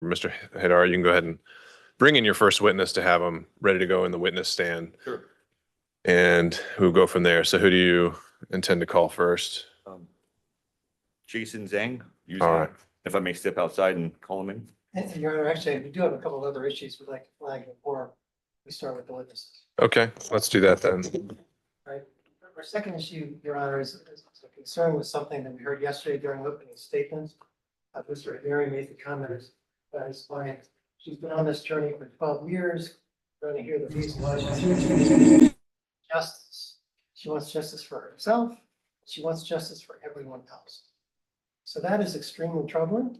Mr. Hadar, you can go ahead and bring in your first witness to have them ready to go in the witness stand. Sure. And we'll go from there. So who do you intend to call first? Jason Zang, All right. if I may step outside and call him in. And Your Honor, actually, we do have a couple of other issues we'd like to flag before we start with the witnesses. Okay, let's do that then. Right. Our second issue, Your Honor, is a concern with something that we heard yesterday during opening statements. Mr. Hadari made the comment about his client. She's been on this journey for 12 years. We're going to hear the reason why she's justice. She wants justice for herself. She wants justice for everyone else. So that is extremely troubling.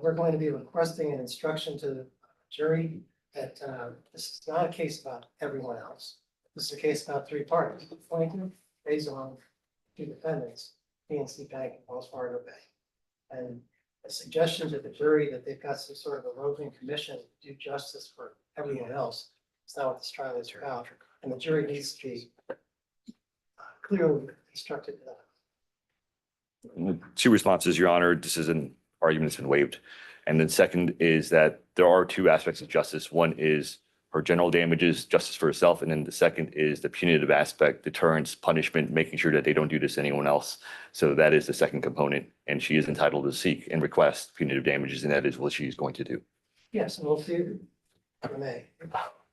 We're going to be requesting an instruction to the jury that this is not a case about everyone else. This is a case about three parties: the plaintiff, Zhong, two defendants, PNC Bank and Wells Fargo Bank. And a suggestion to the jury that they've got some sort of a roving commission to do justice for everyone else. It's not what this trial is about. And the jury needs to be clearly instructed to that. Two responses, Your Honor. This is an argument that's been waived. And then second is that there are two aspects of justice. One is her general damages, justice for herself. And then the second is the punitive aspect, deterrence, punishment, making sure that they don't do this to anyone else. So that is the second component. And she is entitled to seek and request punitive damages, and that is what she's going to do. Yes, and we'll see, if I may,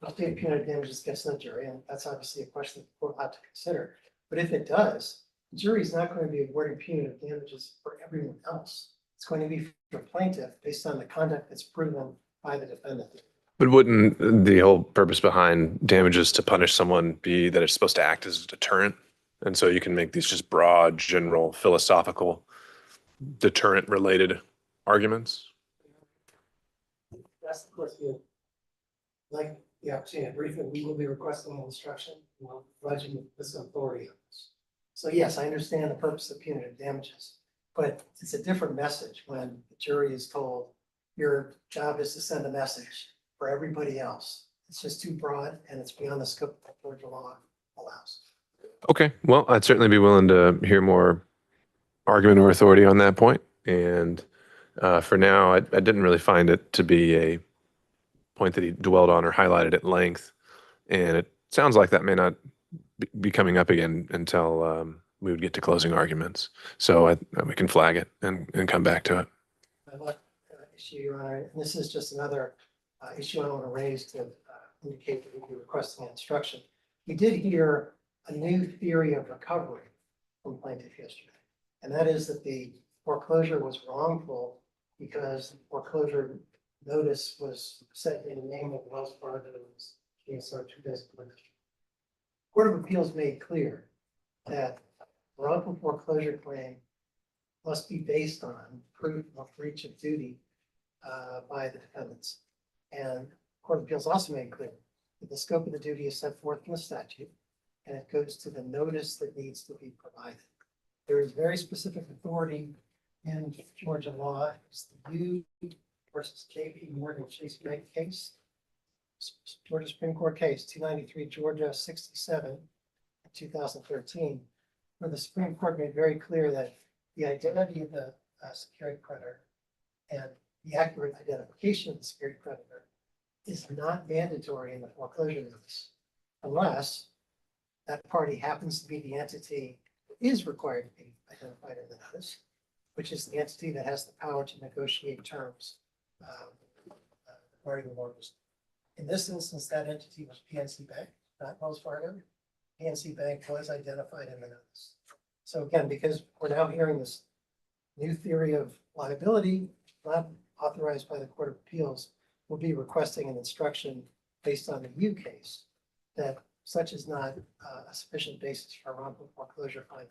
we'll see if punitive damages gets to the jury, and that's obviously a question the court will have to consider. But if it does, the jury is not going to be awarding punitive damages for everyone else. It's going to be for plaintiff based on the conduct that's proven by the defendant. But wouldn't the whole purpose behind damages to punish someone be that it's supposed to act as a deterrent? And so you can make these just broad, general, philosophical, deterrent-related arguments? That's the course view. Like the opportunity to briefly, we will be requesting an instruction, and we'll provide you with some authority on this. So yes, I understand the purpose of punitive damages, but it's a different message when the jury is told your job is to send a message for everybody else. It's just too broad and it's beyond the scope of what Georgia law allows. Okay, well, I'd certainly be willing to hear more argument or authority on that point. And for now, I didn't really find it to be a point that he dwelled on or highlighted at length. And it sounds like that may not be coming up again until we would get to closing arguments. So we can flag it and come back to it. I like issue, Your Honor, and this is just another issue I want to raise to indicate that we'll be requesting an instruction. We did hear a new theory of recovery from plaintiff yesterday, and that is that the foreclosure was wrongful because the foreclosure notice was set in the name of Wells Fargo. Court of Appeals made clear that wrongful foreclosure claim must be based on proof of breach of duty by the defendants. And Court of Appeals also made clear that the scope of the duty is set forth in the statute, and it goes to the notice that needs to be provided. There is very specific authority in Georgia law. It's the U versus JP Morgan Chase Bank case. Georgia Supreme Court case 293 Georgia 67 in 2013, where the Supreme Court made very clear that the identity of the secured creditor and the accurate identification of the secured creditor is not mandatory in the foreclosure notice, unless that party happens to be the entity that is required to be identified in the notice, which is the entity that has the power to negotiate terms regarding the mortgage. In this instance, that entity was PNC Bank, not Wells Fargo. PNC Bank was identified in the notice. So again, because we're now hearing this new theory of liability, not authorized by the Court of Appeals, we'll be requesting an instruction based on the U case that such is not a sufficient basis for a wrongful foreclosure finding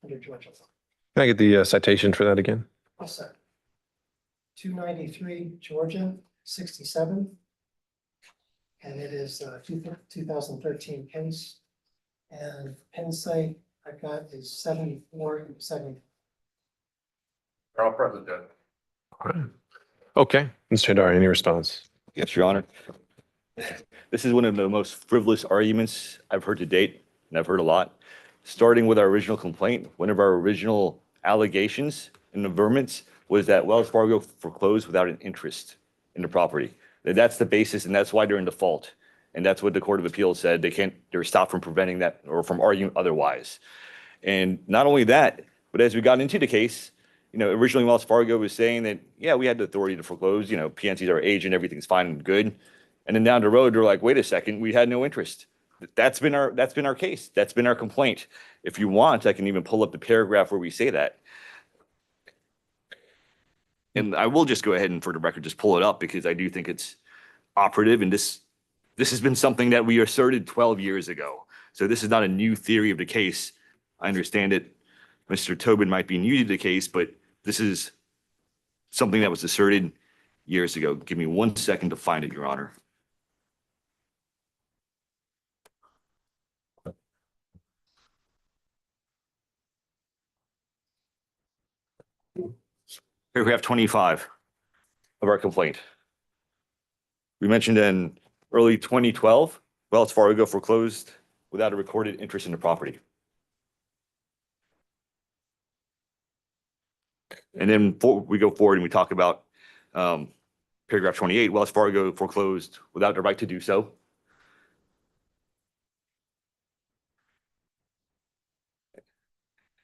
under Georgia law. Can I get the citation for that again? Yes, sir. 293 Georgia 67. And it is a 2013 case. And pen site I've got is 74 and 70. They're all present, Judge. All right. Okay, Mr. Hadar, any response? Yes, Your Honor. This is one of the most frivolous arguments I've heard to date, and I've heard a lot. Starting with our original complaint, one of our original allegations and averments was that Wells Fargo foreclosed without an interest. in the property. That's the basis, and that's why they're in default. And that's what the Court of Appeals said. They're stopped from preventing that or from arguing otherwise. And not only that, but as we got into the case, originally Wells Fargo was saying that, yeah, we had the authority to foreclose, PNC's our agent, everything's fine and good. And then down the road, they're like, wait a second, we had no interest. That's been our case. That's been our complaint. If you want, I can even pull up the paragraph where we say that. And I will just go ahead and, for the record, just pull it up because I do think it's operative. And this has been something that we asserted 12 years ago. So this is not a new theory of the case. I understand it. Mr. Tobin might be new to the case, but this is something that was asserted years ago. Give me 1 second to find it, Your Honor. Paragraph 25 of our complaint. We mentioned in early 2012, Wells Fargo foreclosed without a recorded interest in the property. And then we go forward and we talk about paragraph 28, Wells Fargo foreclosed without the right to do so.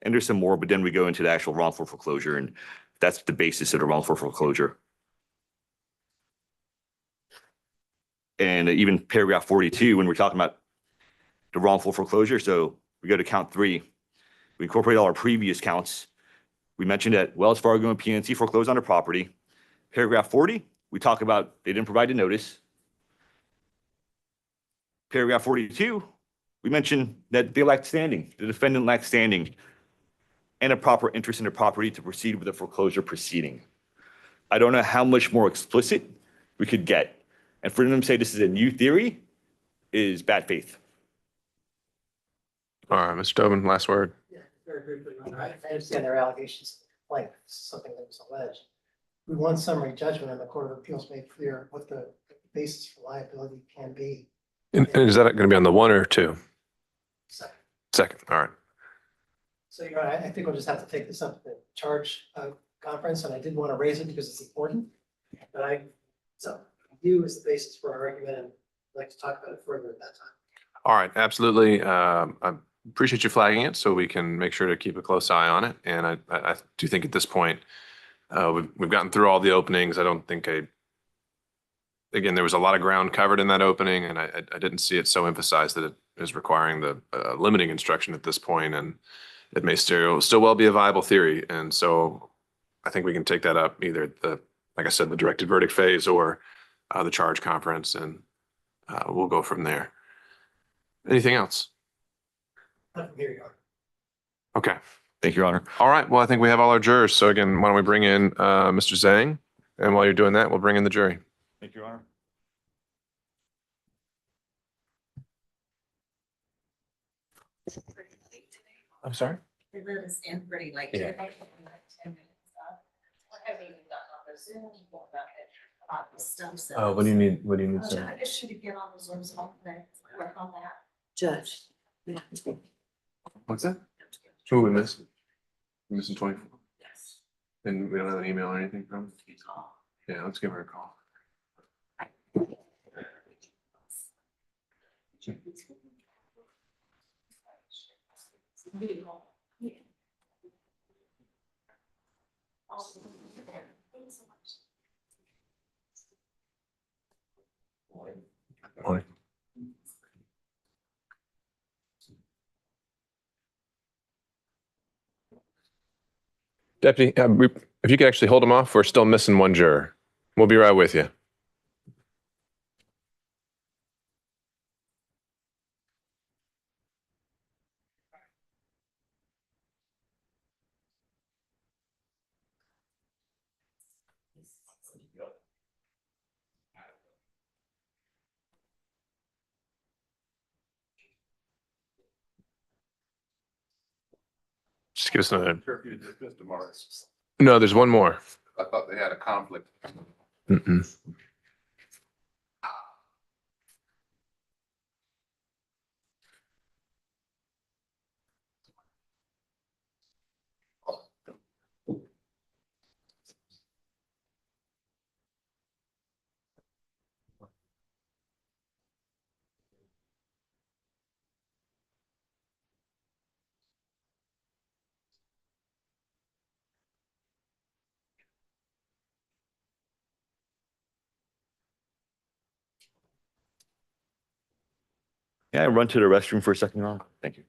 And there's some more, but then we go into the actual wrongful foreclosure, and that's the basis of the wrongful foreclosure. And even paragraph 42, when we're talking about the wrongful foreclosure, so we go to count 3. We incorporate all our previous counts. We mentioned that Wells Fargo and PNC foreclosed on the property. Paragraph 40, we talk about they didn't provide the notice. Paragraph 42, we mentioned that they lacked standing. The defendant lacked standing and a proper interest in the property to proceed with the foreclosure proceeding. I don't know how much more explicit we could get. And for them to say this is a new theory is bad faith. All right, Mr. Tobin, last word. Yeah, very briefly, Your Honor. I understand their allegations, like something that was alleged. We won summary judgment and the Court of Appeals made clear what the basis for liability can be. And is that going to be on the 1 or 2? So, Second. All right. Your Honor, I think we'll just have to take this up at the charge conference, and I did want to raise it because it's important. But so you is the basis for our argument, and I'd like to talk about it further at that time. All right, absolutely. I appreciate you flagging it so we can make sure to keep a close eye on it. And I do think at this point, we've gotten through all the openings. I don't think again, there was a lot of ground covered in that opening, and I didn't see it so emphasized that it is requiring the limiting instruction at this point, and it may still well be a viable theory. And so I think we can take that up either like I said, the directed verdict phase or the charge conference, and we'll go from there. Anything else? Not from here, Your Honor. Okay. Thank you, Your Honor. All right. Well, I think we have all our jurors. So again, why don't we bring in Mr. Zhang? And while you're doing that, we'll bring in the jury. Thank you, Your Honor. I'm sorry? They let us in pretty late. Yeah. Today, like 10 minutes up. I haven't even gotten on the Zoom, what about it? The stuff. Oh, what do you need? What do you need? I just should get on the Zoom call today, work on that. Judge. What's that? Who we missed? We missing 24. Yes. And we don't have an email or anything from? Yeah, let's give her a call. Morning. Deputy, if you could actually hold them off, we're still missing one juror. We'll be right with you. Just give us another. Curfew dismissed tomorrow. No, there's one more. I thought they had a conflict. Mm-mm. Can I run to the restroom for a second, Ron? Thank you.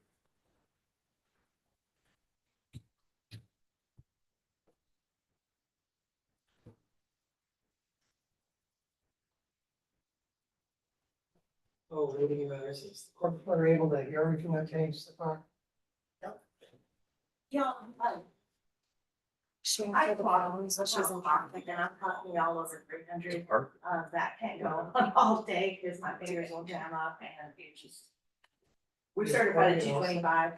Oh, reading matters, is the court reporter able to hear everything that changed so far? Yeah, she I bought so she's in conflict and I'm probably all over 300. That can't go on all day because my fingers will jam up and it's just. We certified at 225.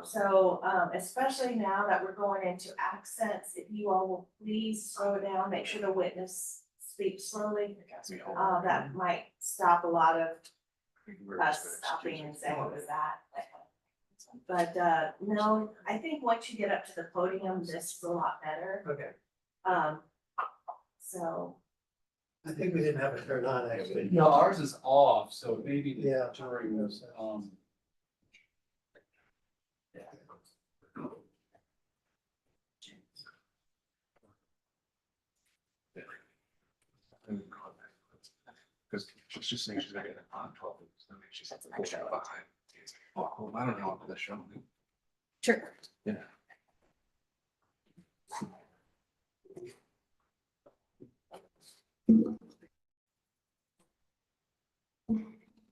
So, especially now that we're going into accents, if you all will please slow it down, make sure the witness speaks slowly. That might stop a lot of us stopping and saying, what was that? But, no, I think once you get up to the podium, this is a lot better. Okay, So, I think we didn't have it turned on actually. No, ours is off, so maybe Yeah. during this, Because she's just saying she's not getting on 12 weeks. I mean, she's behind. Well, I don't know if that's showing. sure. Yeah.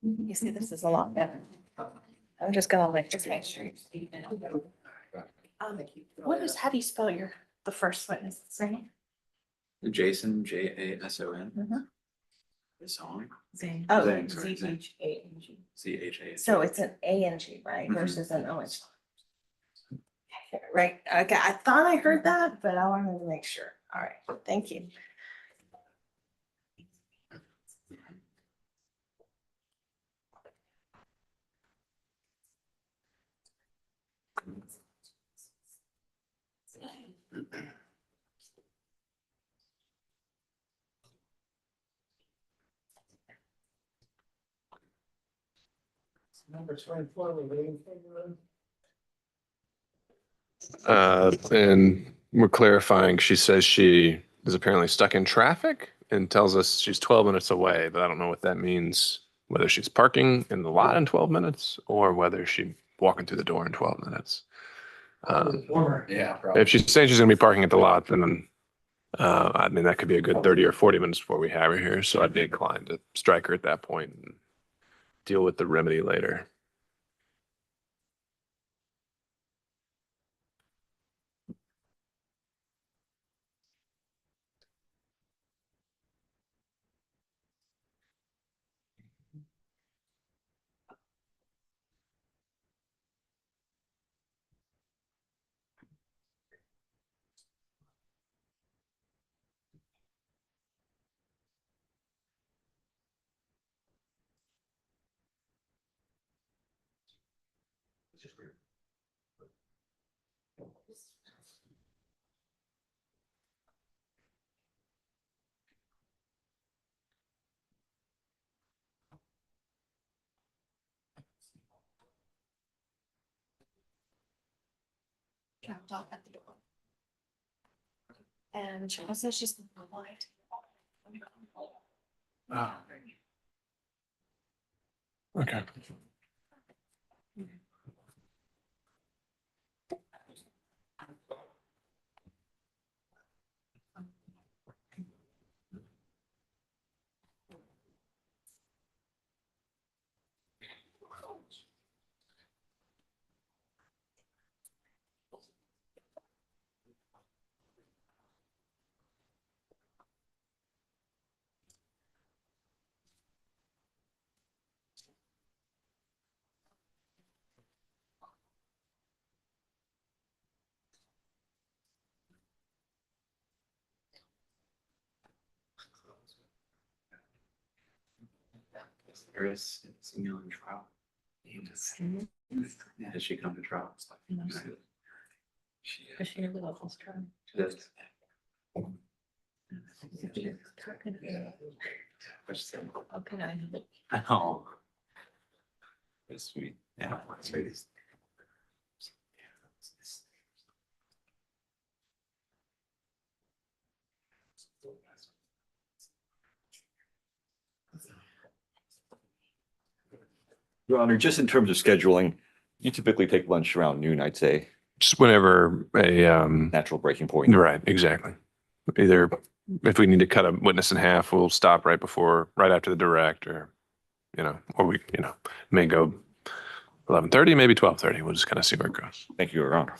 You see, this is a lot better. I'm just gonna like, just make sure. How do you spell the first witness name? Jason, Jason. Mhm. Zhong, Zang. Oh, Zang, sorry, Zang. Z-H-A-N-G. Zha. So it's an A-N-G, right, Mhm. versus an O-N-G. Right, okay, I thought I heard that, but I wanted to make sure. All right, thank you. Number 24, we're waiting for you. And we're clarifying, she says she is apparently stuck in traffic and tells us she's 12 minutes away, but I don't know what that means, whether she's parking in the lot in 12 minutes or whether she's walking through the door in 12 minutes. Former. Yeah, probably. If she's saying she's going to be parking at the lot, then I mean, that could be a good 30 or 40 minutes before we have her here. So I'd be inclined to strike her at that point and deal with the remedy later. Dropped off at the door. And she says she's polite. Oh. Okay. There is single in trial. Yeah, has she come to trial? It's like, Is she in the locals trying? she does. Yeah. Okay. Oh. That's sweet. Yeah, that's sweet. Your Honor, just in terms of scheduling, you typically take lunch around noon, I'd say, Just whenever natural breaking point. right, exactly. Either if we need to cut a witness in half, we'll stop right after the direct, or or we may go 11:30, maybe 12:30. We'll just kind of see where it goes. Thank you, Your Honor.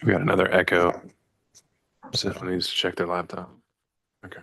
We got another echo. Someone needs to check their laptop. Okay.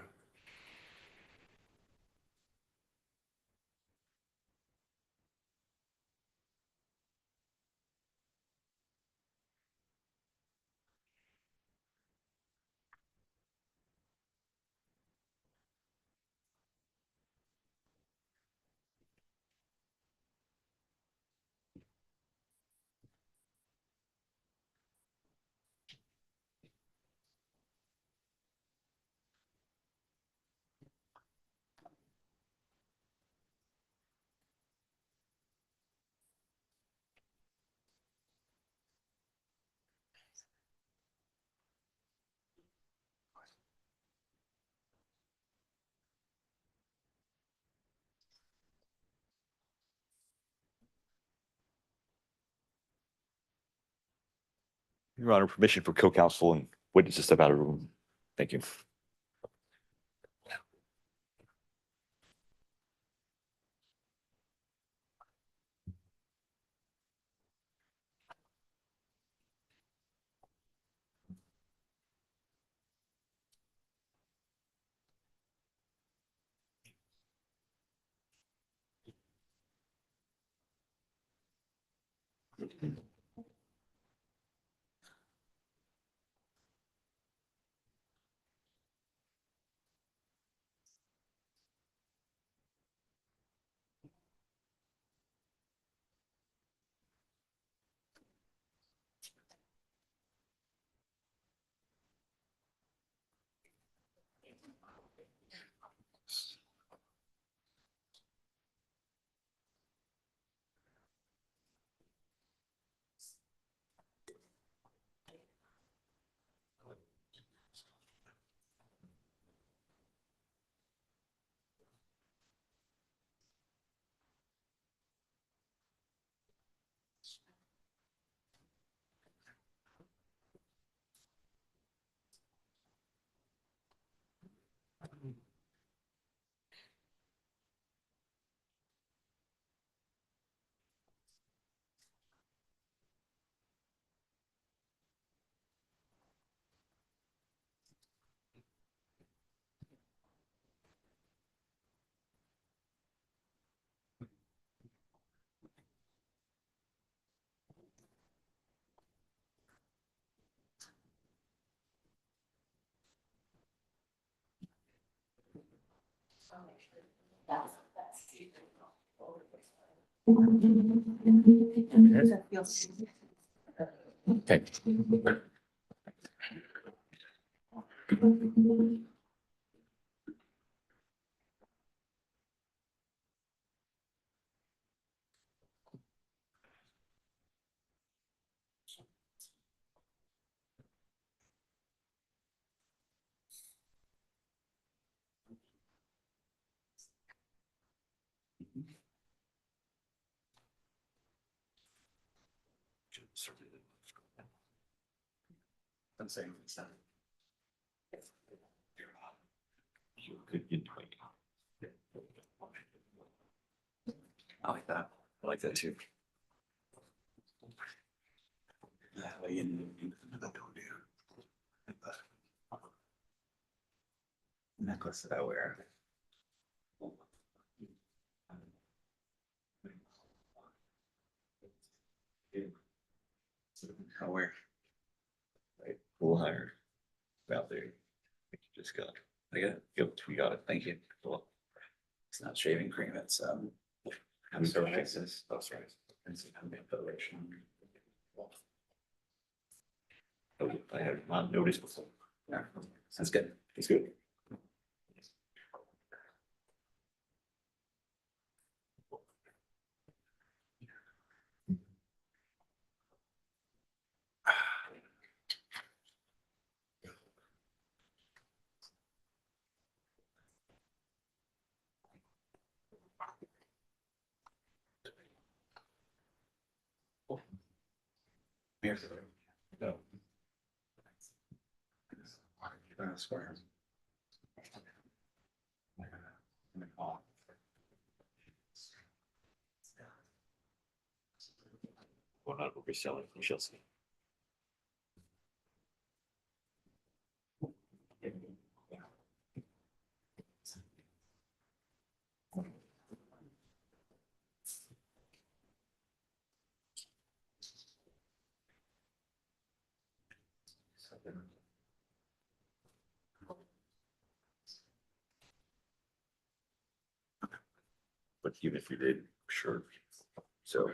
Your Honor, permission for co-counsel and witness to step out of the room. Thank you. Okay. I'm saying it's not. I like that. I like that too. That way in the door necklace that I wear. I wear. Right, we'll hire out there. Just got. I got it. Yep, we got it. Thank you. Cool. It's not shaving cream. It's I'm so racist. That's right. Oh, I have not noticed before. That's good. That's good. No. Square. We're not overselling, we shall see. But even if we did, sure. So.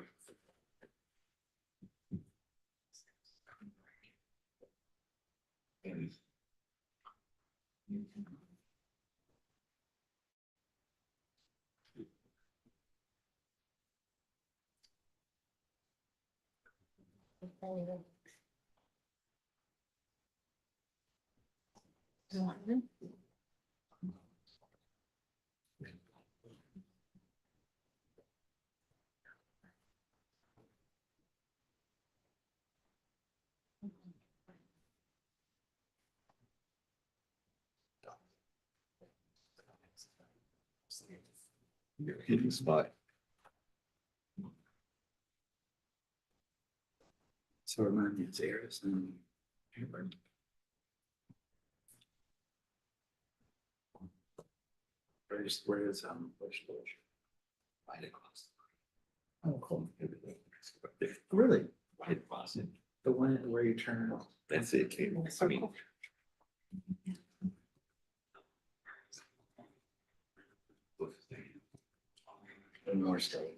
You're hitting the spot. So remind me, it's Eris and. Where's Right across. Oh, cool. Really? Right across it. The one where you turn. That's it. I mean. More straight.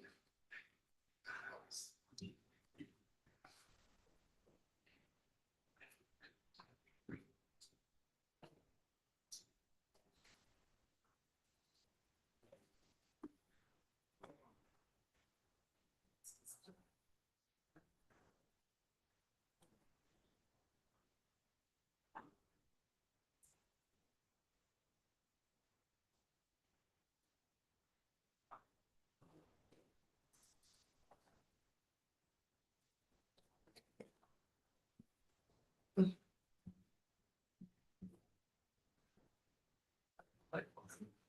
Like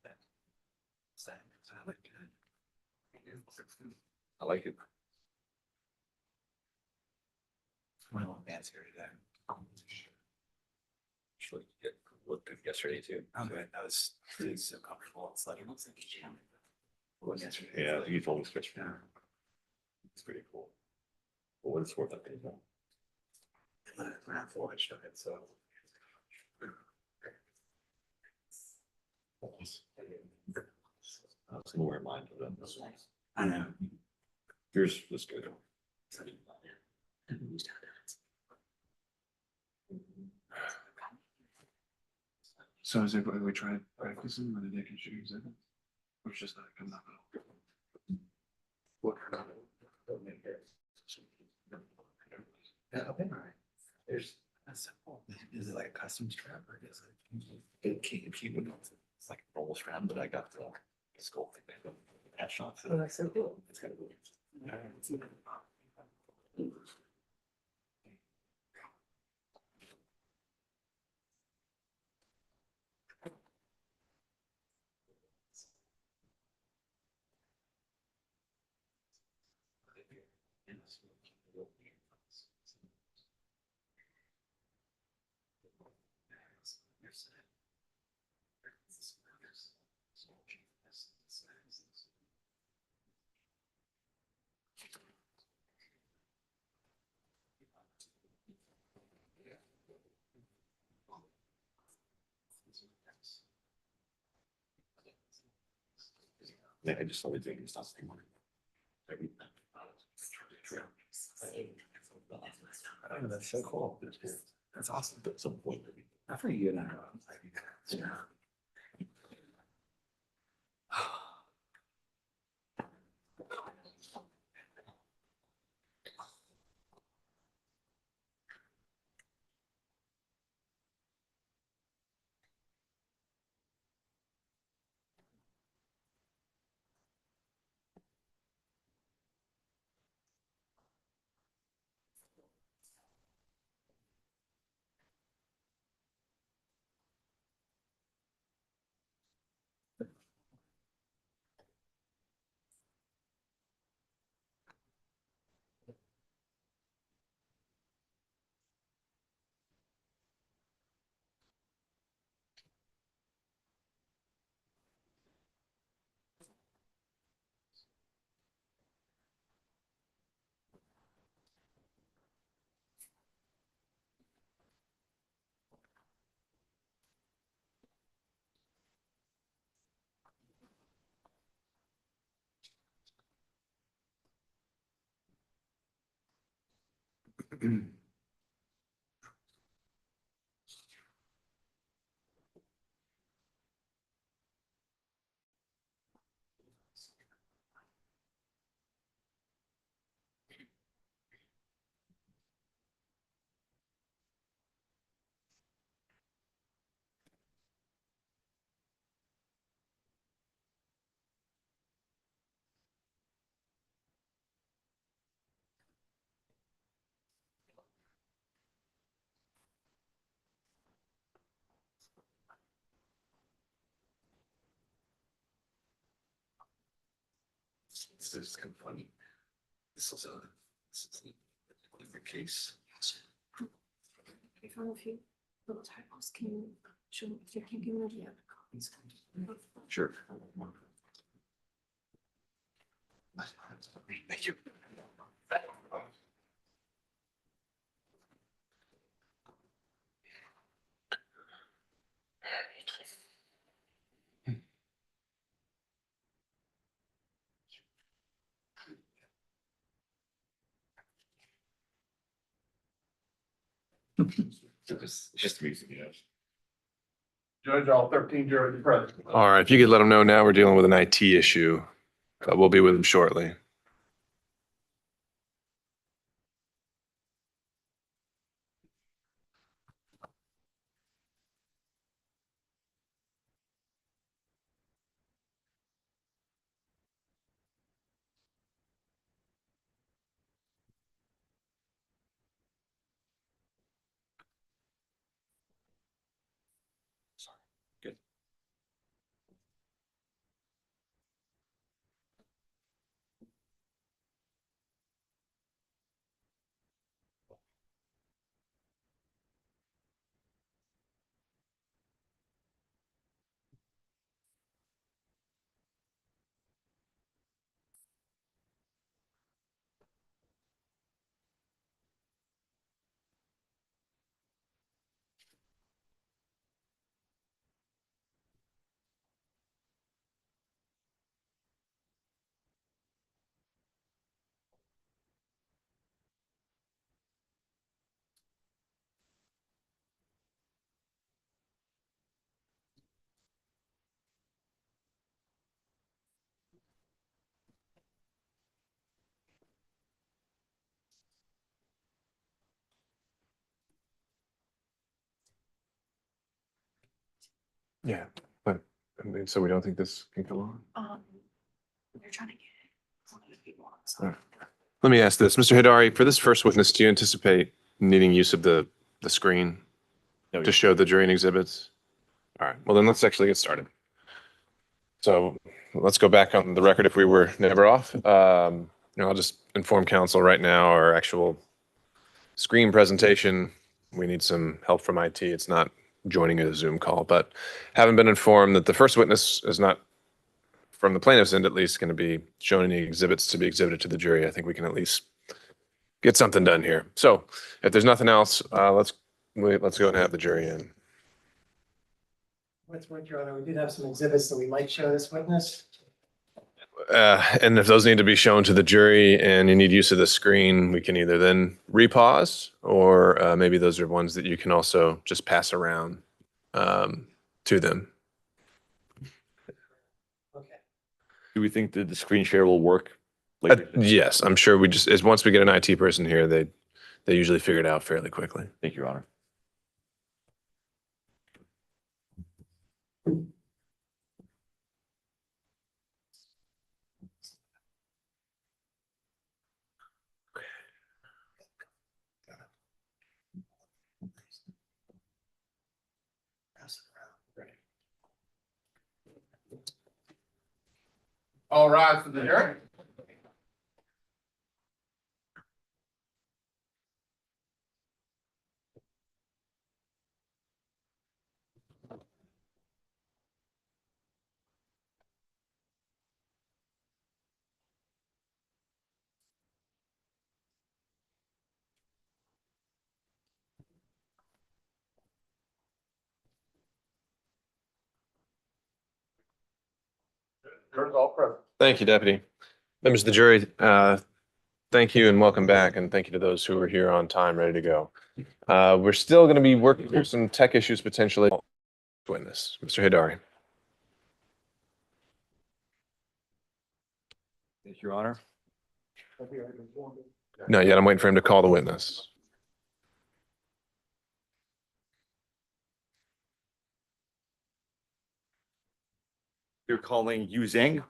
that. I like it. Well, answer today. Actually, yeah, looked at yesterday too. I'm good. It's so comfortable. It's like, it looks like a jam. Yesterday. Yeah, you told me stretch. Yeah. It's pretty cool. But what it's worth, I think. I'm full edged of it, so. I was more in mind of them. I know. Yours was good. So is everybody, we tried practicing when they can choose it? Or it's just not coming up at all? What? Yeah, okay, all right. That's simple. Is it like a custom strap or is it? If you would, it's like a normal strap, but I got the skull thing. Patch on. Oh, that's so cool. It's kind of weird. I just started doing this last thing. Oh, that's so cool. That's awesome. After a year and a half. This is kind of funny. This is a different case. I found a few little typos. Can you show me if you're thinking of the other copies? Sure. Thank you. It's just music, you know. Judge, all 13 jurors present. All right, if you could let them know now we're dealing with an IT issue, but we'll be with them shortly. Good. Yeah, but I mean, so we don't think this can go on? They're trying to get it. One of the people on the All side. right. Let me ask this, Mr. Hidari, for this first witness, do you anticipate needing use of the screen No, to show the jury and exhibits? All right, well then let's actually get started. So let's go back on the record if we were never off. I'll just inform counsel right now, our actual screen presentation, we need some help from IT. It's not joining a Zoom call, but haven't been informed that the first witness is not, from the plaintiff's end at least, going to be shown any exhibits to be exhibited to the jury. I think we can at least get something done here. So if there's nothing else, let's go and have the jury in. What's what, Your Honor, we did have some exhibits that we might show this witness. And if those need to be shown to the jury and you need use of the screen, we can either then repause or maybe those are ones that you can also just pass around to them. Okay. Do we think that the screen share will work later? Yes, I'm sure once we get an IT person here, they usually figure it out fairly quickly. Thank you, Your Honor. Pass it around. All rise for the jury. Jurors all present. Thank you, Deputy. Members of the jury, thank you and welcome back. And thank you to those who are here on time, ready to go. We're still going to be working through some tech issues potentially. Witness, Mr. Hidari. Thank you, Your Honor. Not yet. I'm waiting for him to call the witness. You're calling Yu Zhang?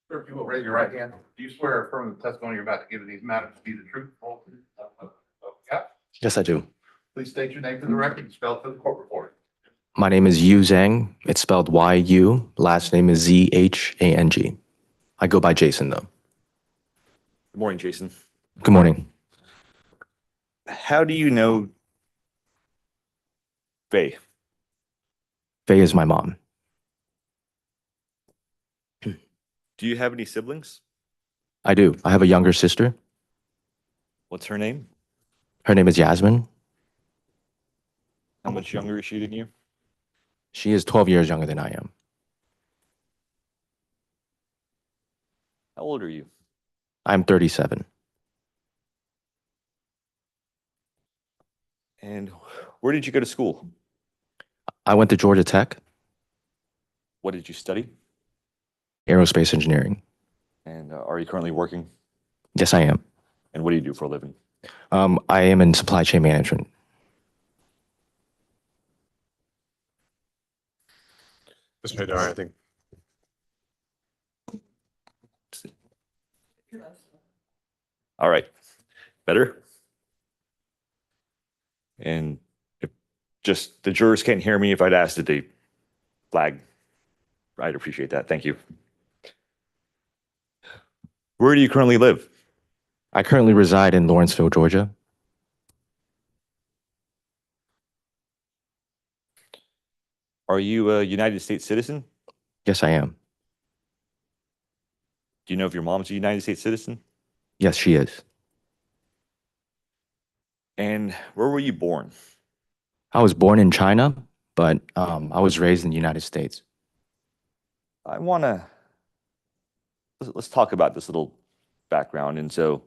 Sir, if you will raise your right hand, do you swear or affirm the testimony you're about to give in these matters to be the truth, whole truth? Yeah, Yes, I do. please state your name for the record and spell it for the court report. My name is Yu Zhang. It's spelled Y-U. Last name is Z-H-A-N-G. I go by Jason, though. Good morning, Jason. Good morning. How do you know Faye? Faye is my mom. Do you have any siblings? I do. I have a younger sister. What's her name? Her name is Yasmin. How much younger is she than you? She is 12 years younger than I am. How old are you? I'm 37. And where did you go to school? I went to Georgia Tech, What did you study? aerospace engineering. And are you currently working? Yes, I am. And what do you do for a living? I am in supply chain management. Mr. Hidari, I think. All right. Better? And if just the jurors can't hear me, if I'd asked that they flag, I'd appreciate that. Thank you. Where do you currently live? I currently reside in Lawrenceville, Georgia. Are you a United States citizen? Yes, I am. Do you know if your mom's a United States citizen? Yes, she is. And where were you born? I was born in China, but I was raised in the United States. I want to let's talk about this little background. And so,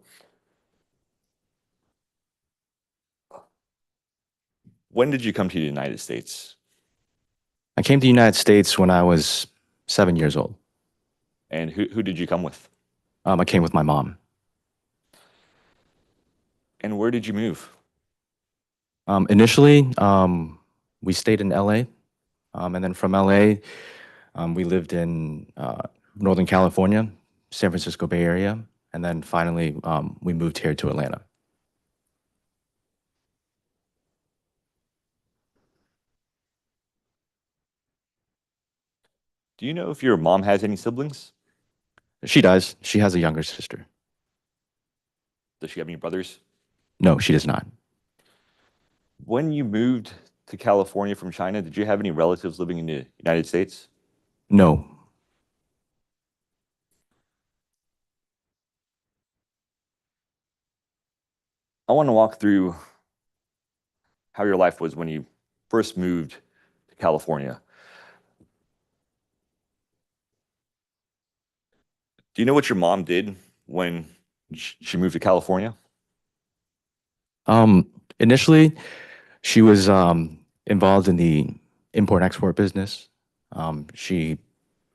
when did you come to the United States? I came to the United States when I was 7 years old. And who did you come with? I came with my mom. And where did you move? Initially, we stayed in LA, and then from LA, we lived in Northern California, San Francisco Bay Area, and then finally we moved here to Atlanta. Do you know if your mom has any siblings? She does. She has a younger sister. Does she have any brothers? No, she does not. When you moved to California from China, did you have any relatives living in the United States? No. I want to walk through how your life was when you first moved to California. Do you know what your mom did when she moved to California? Initially, she was involved in the import-export business. She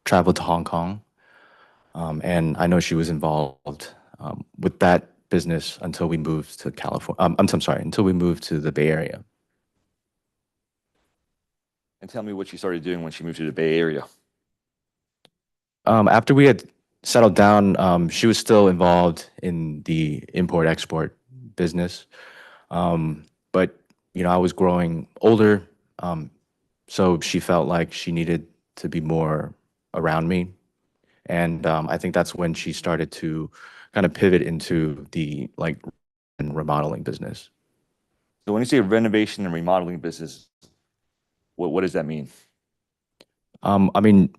traveled to Hong Kong, and I know she was involved with that business until we moved to California. I'm sorry, until we moved to the Bay Area. And tell me what she started doing when she moved to the Bay Area. After we had settled down, she was still involved in the import-export business. But I was growing older, so she felt like she needed to be more around me. And I think that's when she started to kind of pivot into the and remodeling business. So when you say renovation and remodeling business, what does that mean? I mean,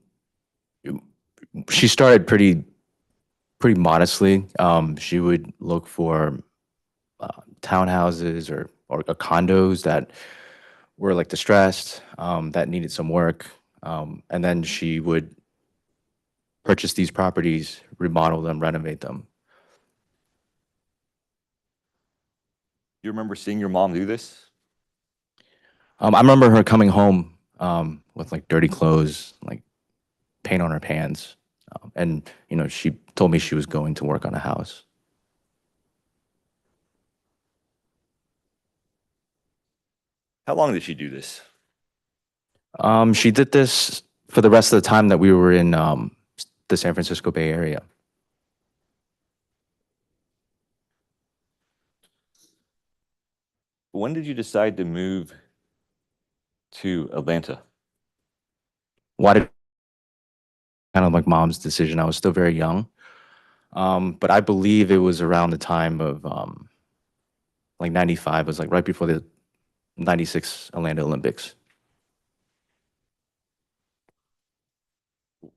she started pretty modestly. She would look for townhouses or condos that were like distressed, that needed some work, and then she would purchase these properties, remodel them, renovate them. You remember seeing your mom do this? I remember her coming home with like dirty clothes, like paint on her pants, and she told me she was going to work on a house. How long did she do this? She did this for the rest of the time that we were in the San Francisco Bay Area. When did you decide to move to Atlanta? Why did kind of like mom's decision? I was still very young, but I believe it was around the time of like '95. It was like right before the '96 Atlanta Olympics. Do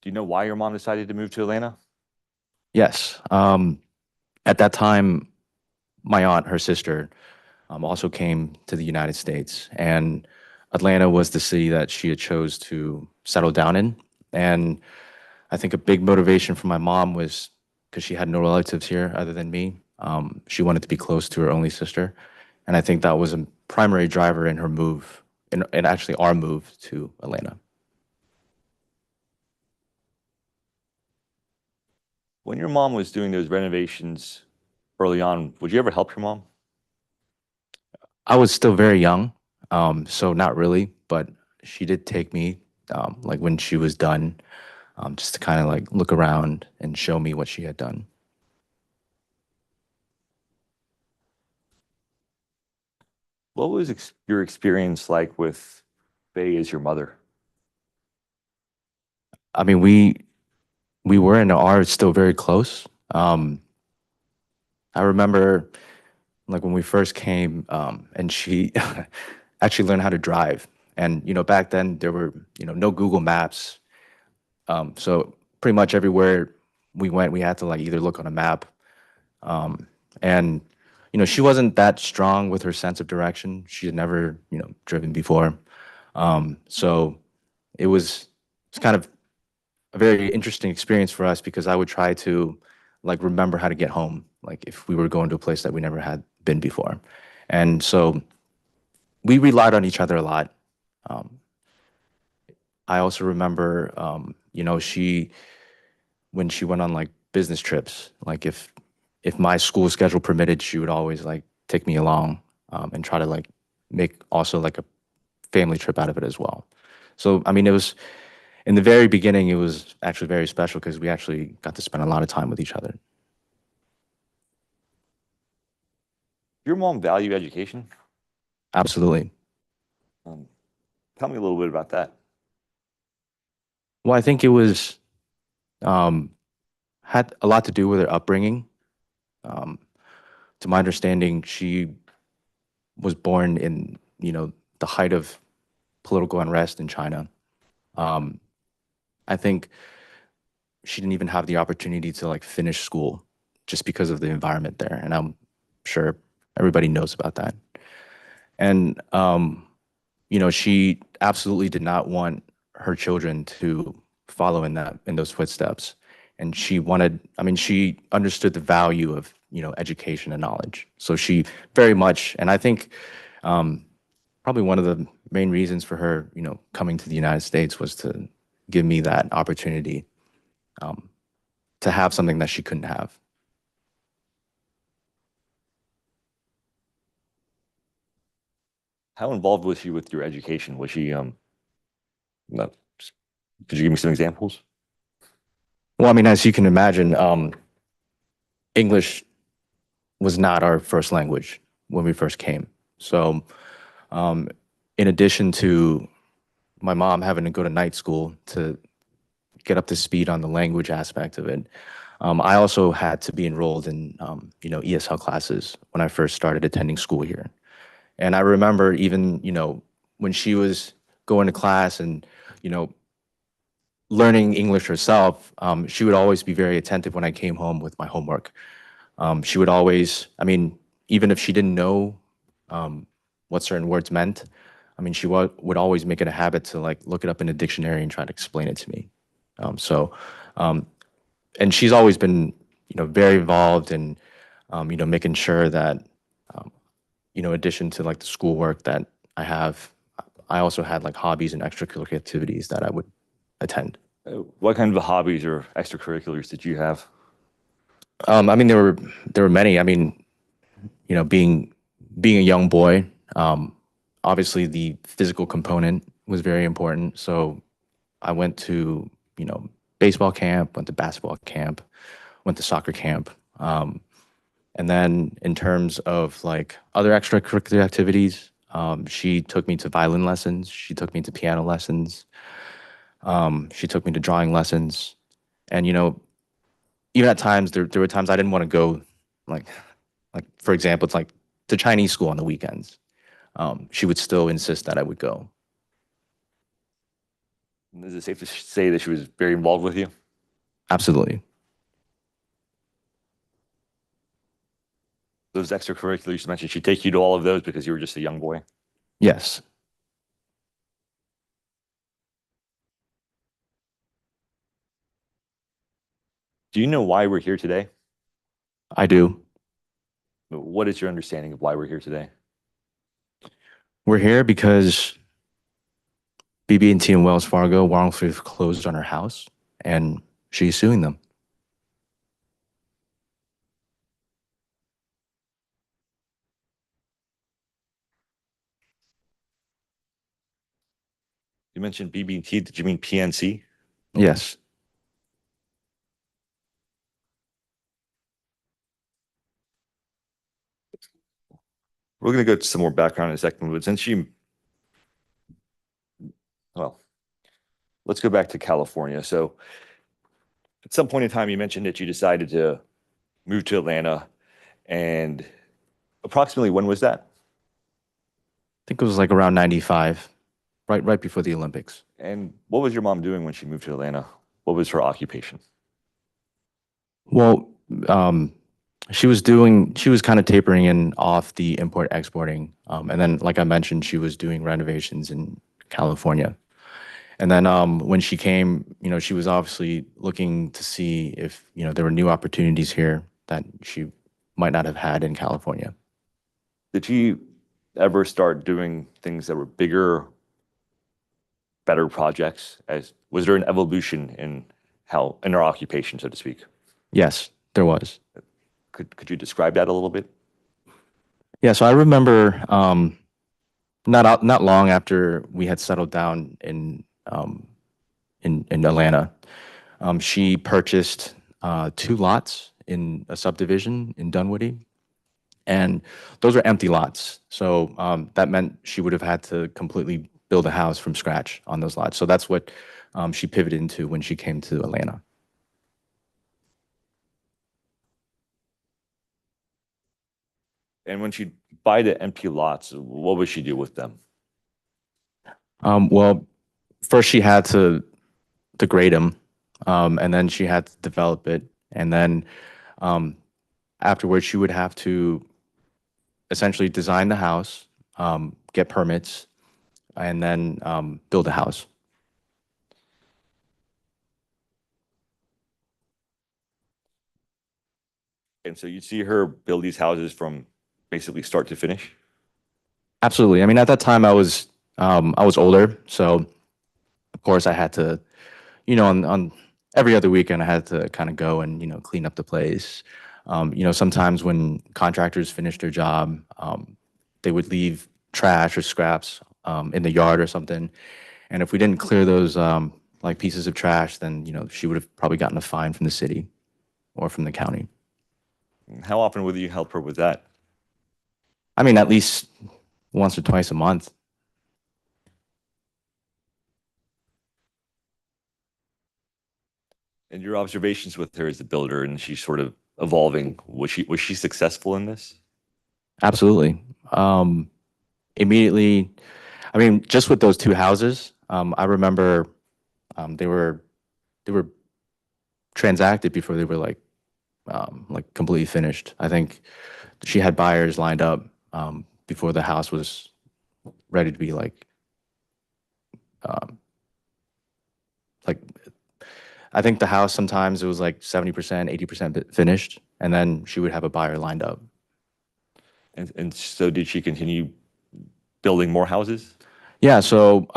you know why your mom decided to move to Atlanta? Yes. At that time, my aunt, her sister, also came to the United States, and Atlanta was the city that she had chose to settle down in. And I think a big motivation for my mom was because she had no relatives here other than me. She wanted to be close to her only sister, and I think that was a primary driver in her move, and actually our move to Atlanta. When your mom was doing those renovations early on, would you ever help your mom? I was still very young, so not really, but she did take me, like when she was done, just to kind of like look around and show me what she had done. What was your experience like with Faye as your mother? I mean, we were and are still very close. I remember like when we first came, and she actually learned how to drive. And back then there were no Google Maps, so pretty much everywhere we went, we had to like either look on a map, and she wasn't that strong with her sense of direction. She had never driven before, so it's kind of a very interesting experience for us because I would try to like remember how to get home, like if we were going to a place that we never had been before. And so we relied on each other a lot. Um, I also remember, she when she went on like business trips, like if my school schedule permitted, she would always like take me along, and try to like make also like a family trip out of it as well. So I mean, it was in the very beginning, it was actually very special because we actually got to spend a lot of time with each other. Your mom value education? Absolutely. Um, Tell me a little bit about that. Well, I think it was had a lot to do with her upbringing. Um, to my understanding, she was born in the height of political unrest in China. Um, I think she didn't even have the opportunity to like finish school just because of the environment there, and I'm sure everybody knows about that. And she absolutely did not want her children to follow in those footsteps. and she wanted, I mean, she understood the value of, education and knowledge. So she very much, and I think probably one of the main reasons for her, coming to the United States was to give me that opportunity to have something that she couldn't have. How involved was she with your education? Was she, no, could you give me some examples? Well, I mean, as you can imagine, English was not our first language when we first came. So, in addition to my mom having to go to night school to get up to speed on the language aspect of it, I also had to be enrolled in, ESL classes when I first started attending school here. And I remember even, when she was going to class and, learning English herself, she would always be very attentive when I came home with my homework. She would always, I mean, even if she didn't know what certain words meant, I mean, she would always make it a habit to like look it up in a dictionary and try to explain it to me. And she's always been, very involved in, making sure that, in addition to like the schoolwork that I have, I also had like hobbies and extracurricular activities that I would attend. What kind of hobbies or extracurriculars did you have? I mean, there were many. I mean, being a young boy, obviously the physical component was very important. So I went to, baseball camp, went to basketball camp, went to soccer camp. And then in terms of like other extracurricular activities, she took me to violin lessons. She took me to piano lessons. She took me to drawing lessons. And, even at times, there were times I didn't want to go, like, for example, it's like to Chinese school on the weekends. She would still insist that I would go. Is it safe to say that she was very involved with you? Absolutely. Those extracurriculars you mentioned, she'd take you to all of those because you were just a young boy? Yes, Do you know why we're here today? I do. What is your understanding of why we're here today? We're here because BB&T and Wells Fargo wrongfully foreclosed on her house, and she's suing them. You mentioned BB&T. Did you mean PNC? Yes. We're going to go to some more background in a second, but since well, let's go back to California. So at some point in time, you mentioned that you decided to move to Atlanta, and approximately when was that? I think it was like around 95, right before the Olympics. And what was your mom doing when she moved to Atlanta? What was her occupation? Well, she was kind of tapering in off the import exporting. And then, like I mentioned, she was doing renovations in California. And then when she came, she was obviously looking to see if, there were new opportunities here that she might not have had in California. Did she ever start doing things that were bigger, better projects? Was there an evolution in her occupation, so to speak? Yes, there was. Could you describe that a little bit? Yeah, so I remember not long after we had settled down in Atlanta, she purchased 2 lots in a subdivision in Dunwoody, and those were empty lots. So that meant she would have had to completely build a house from scratch on those lots. So that's what she pivoted into when she came to Atlanta. And when she'd buy the empty lots, what would she do with them? Well, first she had to grade them, and then she had to develop it, and then afterwards she would have to essentially design the house, get permits, and then build a house. And so you'd see her build these houses from basically start to finish? Absolutely. I mean, at that time I was older, so of course I had to, on every other weekend I had to kind of go and, clean up the place. Sometimes when contractors finished their job, they would leave trash or scraps in the yard or something. And if we didn't clear those like pieces of trash, then, she would have probably gotten a fine from the city or from the county. How often would you help her with that? I mean, at least once or twice a month. And your observations with her as a builder, and she's sort of evolving. Was she successful in this? Absolutely. Immediately, I mean, just with those two houses, I remember they were transacted before they were like completely finished. I think she had buyers lined up before the house was ready to be um, like I think the house sometimes it was like 70%, 80% finished, and then she would have a buyer lined up. And so did she continue building more houses? Yeah, so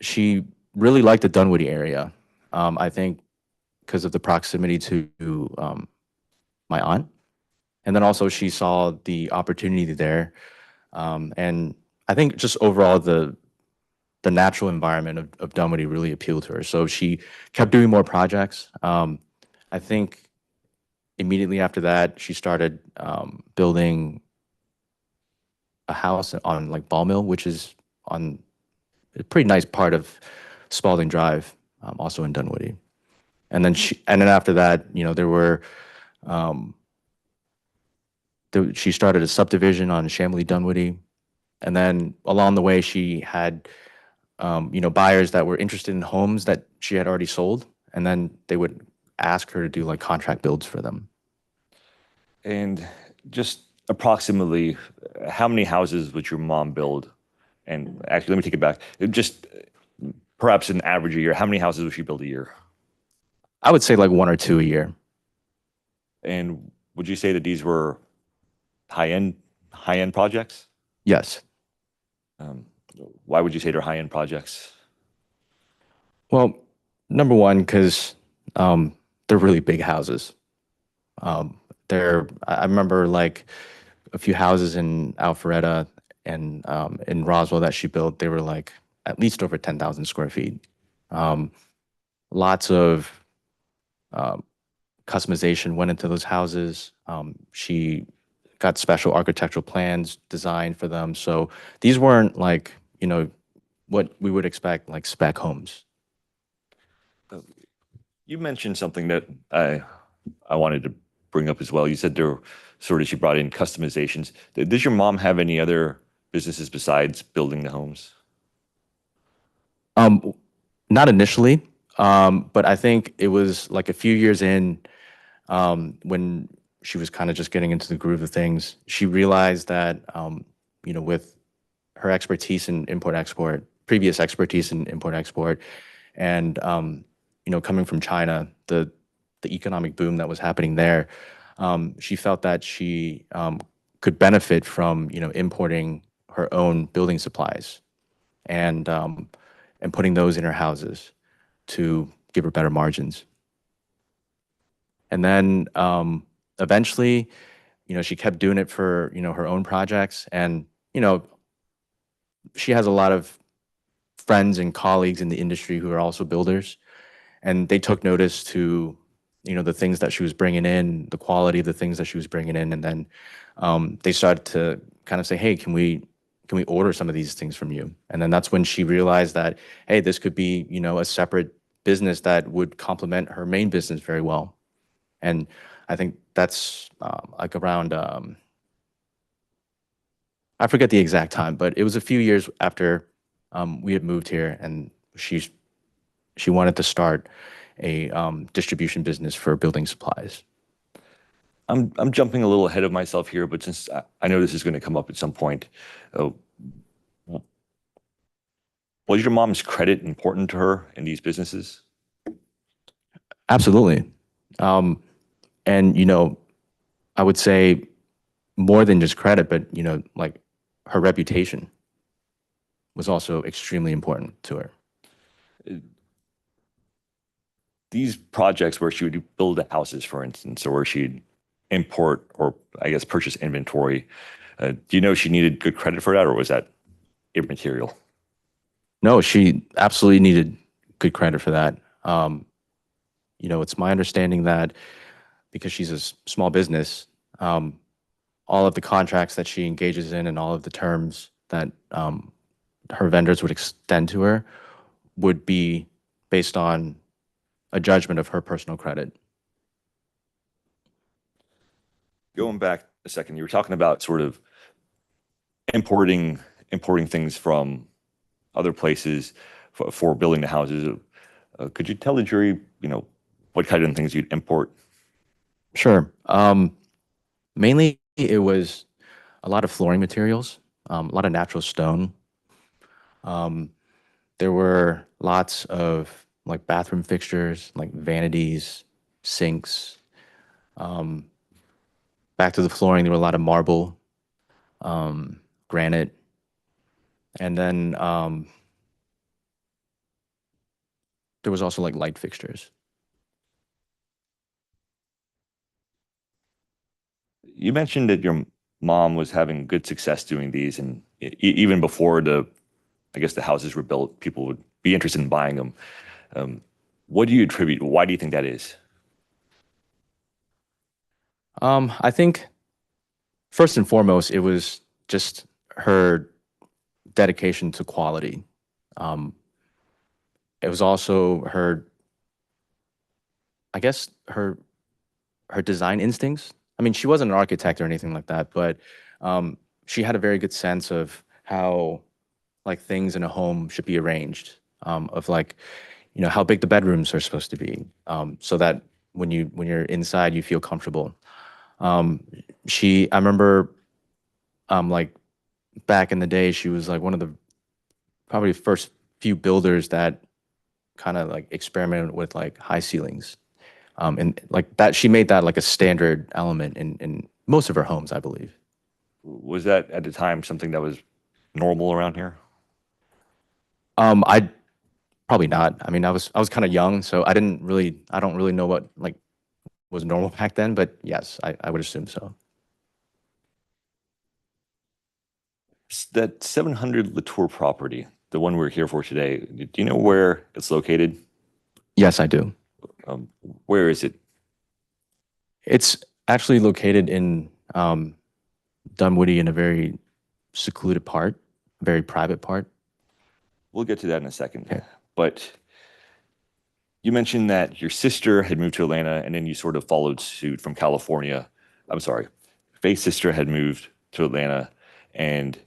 she really liked the Dunwoody area. I think because of the proximity to my aunt, and then also she saw the opportunity there, and I think just overall the natural environment of Dunwoody really appealed to her. So she kept doing more projects. I think immediately after that, she started building a house on like Ball Mill, which is on a pretty nice part of Spalding Drive, also in Dunwoody. And then after that, um, she started a subdivision on Chamblee Dunwoody, and then along the way, she had buyers that were interested in homes that she had already sold, and then they would ask her to do like contract builds for them. And just approximately, how many houses would your mom build? And actually, let me take it back. Just perhaps an average a year. How many houses would she build a year? I would say like one or two a year. And would you say that these were high-end projects? Yes. Um, why would you say they're high-end projects? Well, number one, because they're really big houses. I remember like a few houses in Alpharetta and in Roswell that she built, they were like at least over 10,000 square feet. Um, Lots of customization went into those houses. She got special architectural plans designed for them. So these weren't like, what we would expect like spec homes. You mentioned something that I wanted to bring up as well. You said she brought in customizations. Does your mom have any other businesses besides building the homes? Um, Not initially, but I think it was like a few years in when she was kind of just getting into the groove of things. She realized that, with her expertise in import export, previous expertise in import export, and coming from China, the economic boom that was happening there, she felt that she could benefit from importing her own building supplies and putting those in her houses to give her better margins. And then eventually, she kept doing it for her own projects, and she has a lot of friends and colleagues in the industry who are also builders, and they took notice to the things that she was bringing in, the quality of the things that she was bringing in, and then they started to kind of say, hey, can we order some of these things from you? And then that's when she realized that, hey, this could be a separate business that would complement her main business very well. And I think that's like around I forget the exact time, but it was a few years after we had moved here, and she wanted to start a distribution business for building supplies. I'm jumping a little ahead of myself here, but since I know this is going to come up at some point, uh, was your mom's credit important to her in these businesses? Absolutely. And I would say more than just credit, but like her reputation was also extremely important to her. These projects where she would build houses, for instance, or where she'd import or I guess purchase inventory, do you know she needed good credit for that, or was that immaterial? No, she absolutely needed good credit for that. It's my understanding that because she's a small business, all of the contracts that she engages in and all of the terms that her vendors would extend to her would be based on a judgment of her personal credit. Going back a second, you were talking about sort of importing things from other places for building the houses. Could you tell the jury, what kind of things you'd import? Sure. Mainly, it was a lot of flooring materials, a lot of natural stone. There were lots of like bathroom fixtures, like vanities, sinks. Back to the flooring, there were a lot of marble, granite, and then there was also like light fixtures. You mentioned that your mom was having good success doing these, and even before I guess the houses were built, people would be interested in buying them. What do you attribute? Why do you think that is? I think first and foremost, it was just her dedication to quality. It was also I guess her design instincts. I mean, she wasn't an architect or anything like that, but she had a very good sense of how like things in a home should be arranged, of like, how big the bedrooms are supposed to be, so that when you're inside, you feel comfortable. I remember, like back in the day, she was like one of the probably first few builders that kind of like experimented with like high ceilings. And like that, she made that like a standard element in most of her homes, I believe. Was that at the time something that was normal around here? I probably not. I mean, I was kind of young, so I don't really know what like was normal back then, but yes, I would assume so. That 700 Latour property, the one we're here for today, do you know where it's located? Yes, I do. Where is it? It's actually located in Dunwoody in a very secluded part, very private part. We'll get to that in a second. Okay. But you mentioned that your sister had moved to Atlanta and then you sort of followed suit from California. I'm sorry. Faye's sister had moved to Atlanta and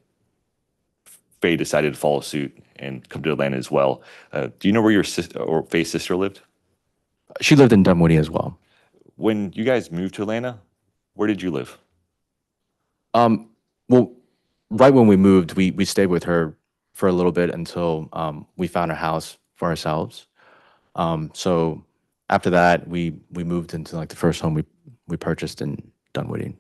Faye decided to follow suit and come to Atlanta as well. Do you know where your sister or Faye's sister lived? She lived in Dunwoody as well. When you guys moved to Atlanta, where did you live? Well, right when we moved, we stayed with her for a little bit until we found a house for ourselves. So after that, we moved into like the first home we purchased in Dunwoody.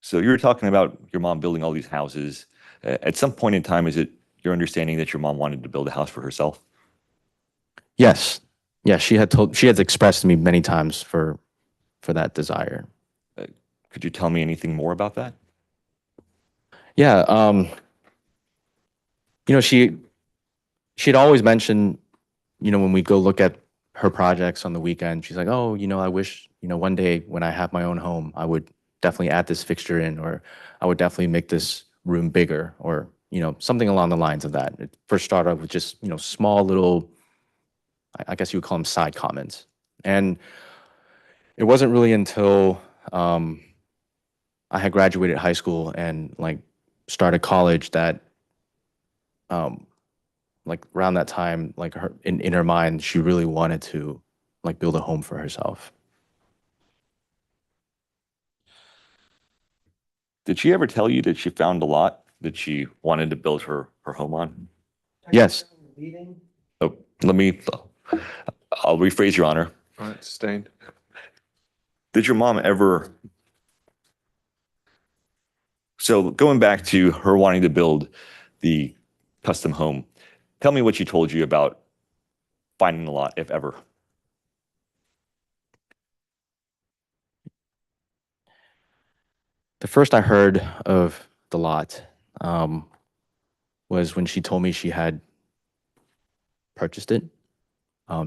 So you were talking about your mom building all these houses. At some point in time, is it your understanding that your mom wanted to build a house for herself? Yes, yeah, she had expressed to me many times for that desire. Could you tell me anything more about that? Yeah, she'd always mentioned, when we go look at her projects on the weekend, she's like, oh, I wish, one day when I have my own home, I would definitely add this fixture in, or I would definitely make this room bigger, or, something along the lines of that. It first started off with just, small little, I guess you would call them side comments. And it wasn't really until I had graduated high school and like started college that like around that time, like her in her mind, she really wanted to like build a home for herself. Did she ever tell you that she found a lot that she wanted to build her home on? Yes. Meeting, Oh, I'll rephrase, Your Honor. All right, sustained. Did your mom ever, so going back to her wanting to build the custom home, tell me what she told you about finding the lot, if ever. The first I heard of the lot was when she told me she had purchased it.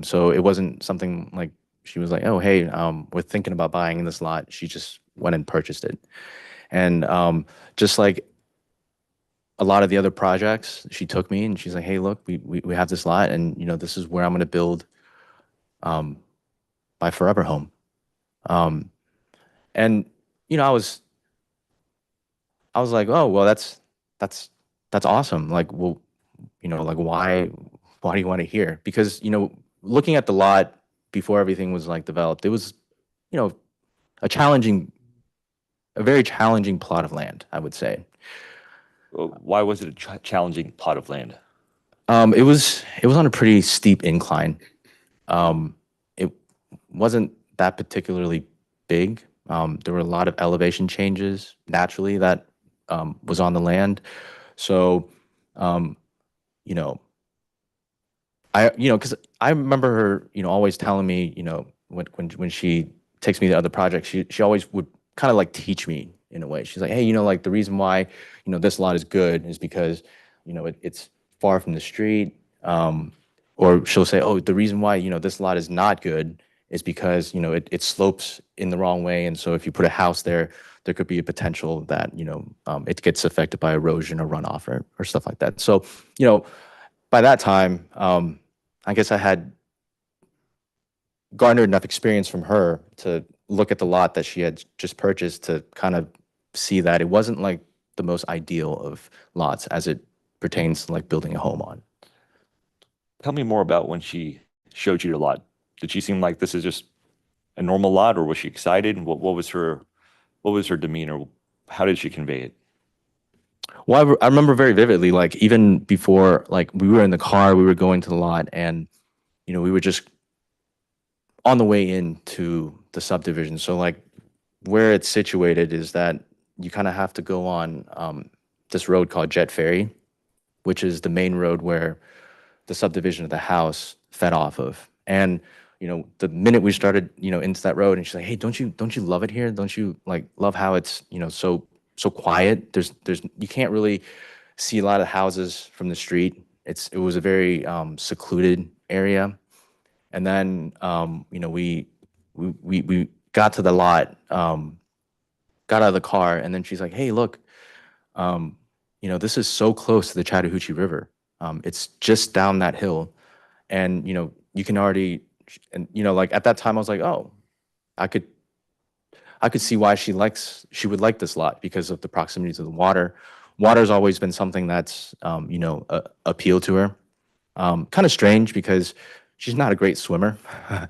So it wasn't something like she was like, "Oh, hey, we're thinking about buying this lot." She just went and purchased it. And just like a lot of the other projects, she took me and she's like, "Hey, look, we have this lot, and this is where I'm going to build um, my forever home." Um, and I was like, "Oh, well, that's that's awesome. Like, well, like why do you want to hear?" Because looking at the lot before everything was like developed, it was you know a challenging, a very challenging plot of land, I would say. Why was it a challenging plot of land? It was on a pretty steep incline. It wasn't that particularly big. There were a lot of elevation changes naturally that was on the land. So, um, you know, because I remember her, always telling me, when she takes me to other projects, she always would kind of like teach me in a way. She's like, hey, like the reason why, this lot is good is because, it's far from the street. Or she'll say, oh, the reason why, this lot is not good is because, it slopes in the wrong way. And so if you put a house there, there could be a potential that, it gets affected by erosion or runoff or stuff like that. So, by that time, I guess I had garnered enough experience from her to look at the lot that she had just purchased to kind of see that it wasn't like the most ideal of lots as it pertains to like building a home on. Tell me more about when she showed you the lot. Did she seem like this is just a normal lot, or was she excited? What was her demeanor? How did she convey it? Well, I remember very vividly, like even before, like we were in the car, we were going to the lot, and we were just on the way into the subdivision. So like where it's situated is that you kind of have to go on this road called Jet Ferry, which is the main road where the subdivision of the house fed off of. And the minute we started, into that road, and she's like, "Hey, don't you love it here? Don't you like love how it's so quiet? There's you can't really see a lot of houses from the street. It was a very secluded area." And then we got to the lot, got out of the car, and then she's like, "Hey, look, this is so close to the Chattahoochee River. It's just down that hill, and you can already." And like at that time, I was like, "Oh, I could see why she would like this lot because of the proximity to the water. Water's always been something that's appealed to her. Kind of strange because she's not a great swimmer.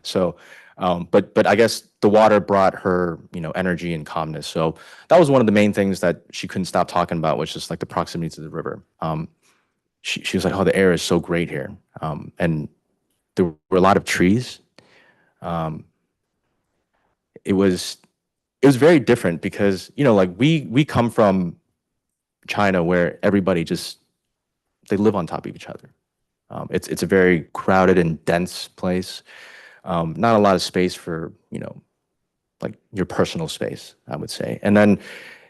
So, but I guess the water brought her, energy and calmness. So that was one of the main things that she couldn't stop talking about, was just like the proximity to the river. She was like, "Oh, the air is so great here," and there were a lot of trees. Um, it was very different because like we come from China where everybody just they live on top of each other. It's a very crowded and dense place. Not a lot of space for like your personal space, I would say. And then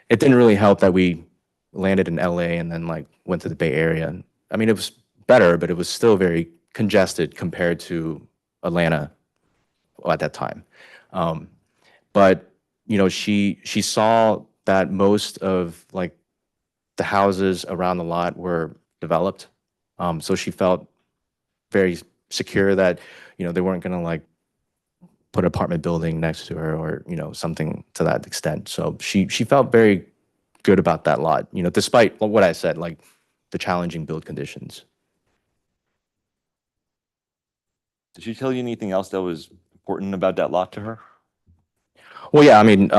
it didn't really help that we landed in LA and then like went to the Bay Area. I mean, it was better, but it was still very congested compared to Atlanta at that time. Um, but she saw that most of like the houses around the lot were developed. So she felt very secure that they weren't going to like put an apartment building next to her or something to that extent. So she felt very good about that lot, despite what I said, like the challenging build conditions. Did she tell you anything else that was important about that lot to her? Well, yeah, I mean,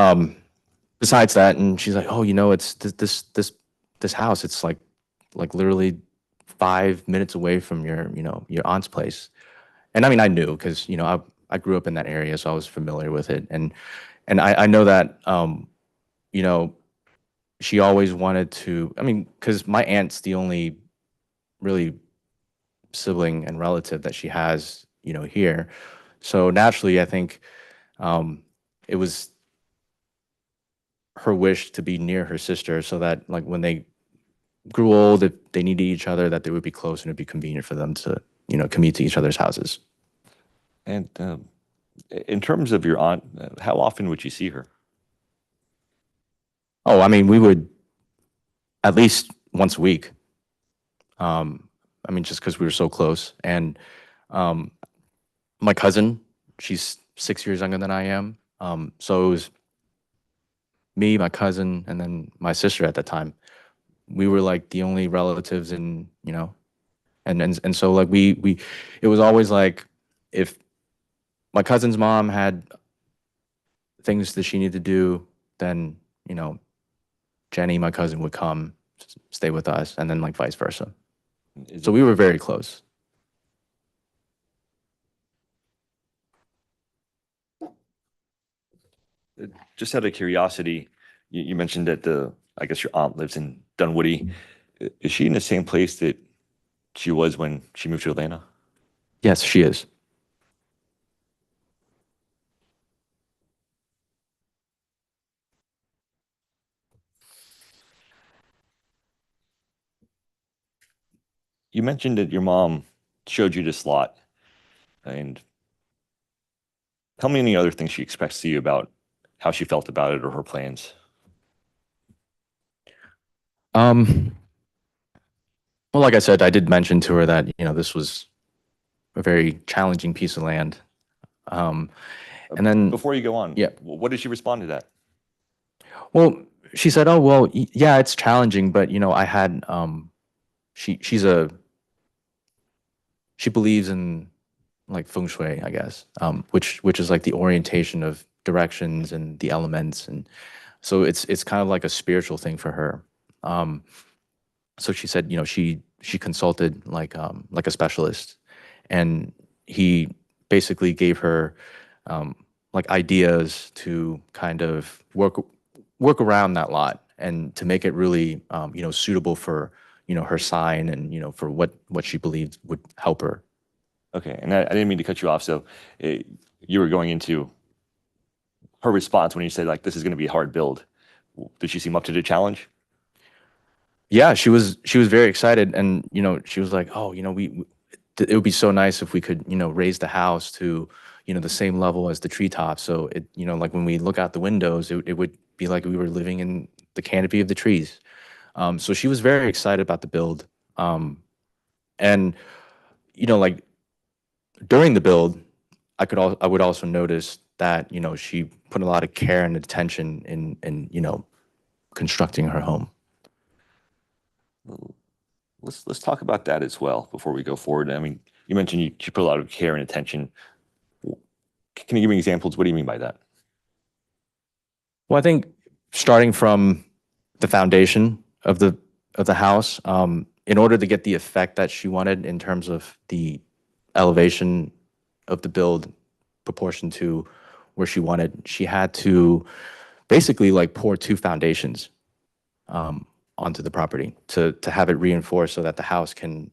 besides that, and she's like, "Oh, it's this house. It's like literally 5 minutes away from your aunt's place. And I mean, I knew because, I grew up in that area, so I was familiar with it. And I know that, you know, she always wanted to, I mean, because my aunt's the only really sibling and relative that she has, here. So naturally, I think it was her wish to be near her sister so that like when they grew old, if they needed each other, that they would be close and it'd be convenient for them to, commute to each other's houses. And in terms of your aunt, how often would you see her? Oh, I mean, we would at least once a week. I mean, just because we were so close. And my cousin, she's 6 years younger than I am. So it was me, my cousin, and then my sister at that time. We were like the only relatives in, and so like we it was always like if my cousin's mom had things that she needed to do, then, Jenny, my cousin, would come stay with us, and then like vice versa. Is So it- we were very close. Just out of curiosity, you mentioned that I guess your aunt lives in Dunwoody. Is she in the same place that she was when she moved to Atlanta? Yes, she is. You mentioned that your mom showed you this lot, and tell me any other things she expects to you about how she felt about it or her plans. Um, well, like I said, I did mention to her that, this was a very challenging piece of land. And then, Before you go on, yeah. what did she respond to that? well, she said, "Oh, well, yeah, it's challenging, but I had she believes in like feng shui, I guess, which is like the orientation of directions and the elements, and so it's kind of like a spiritual thing for her. So she said, she consulted like a specialist, and he basically gave her like ideas to kind of work around that lot and to make it really suitable for her sign and for what she believed would help her. Okay, and I didn't mean to cut you off. So you were going into her response when you said like this is going to be a hard build. Did she seem up to the challenge? Yeah, she was very excited, and she was like, "Oh, it would be so nice if we could raise the house to the same level as the treetop. So it like when we look out the windows, it would be like we were living in the canopy of the trees." So she was very excited about the build, and like during the build, I would also notice that she put a lot of care and attention in constructing her home. Let's talk about that as well before we go forward. I mean, you mentioned you put a lot of care and attention. Can you give me examples? What do you mean by that? Well, I think starting from the foundation of the house, in order to get the effect that she wanted in terms of the elevation of the build proportion to where she wanted, she had to basically like pour two foundations onto the property to have it reinforced so that the house can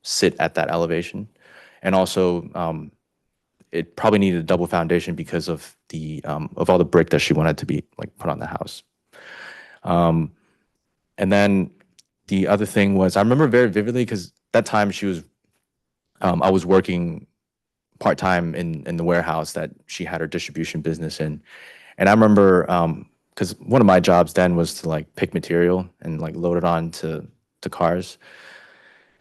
sit at that elevation, and also it probably needed a double foundation because of all the brick that she wanted to be like put on the house. And then the other thing was, I remember very vividly because that time I was working part-time in the warehouse that she had her distribution business in. And I remember, because one of my jobs then was to like pick material and like load it on to cars.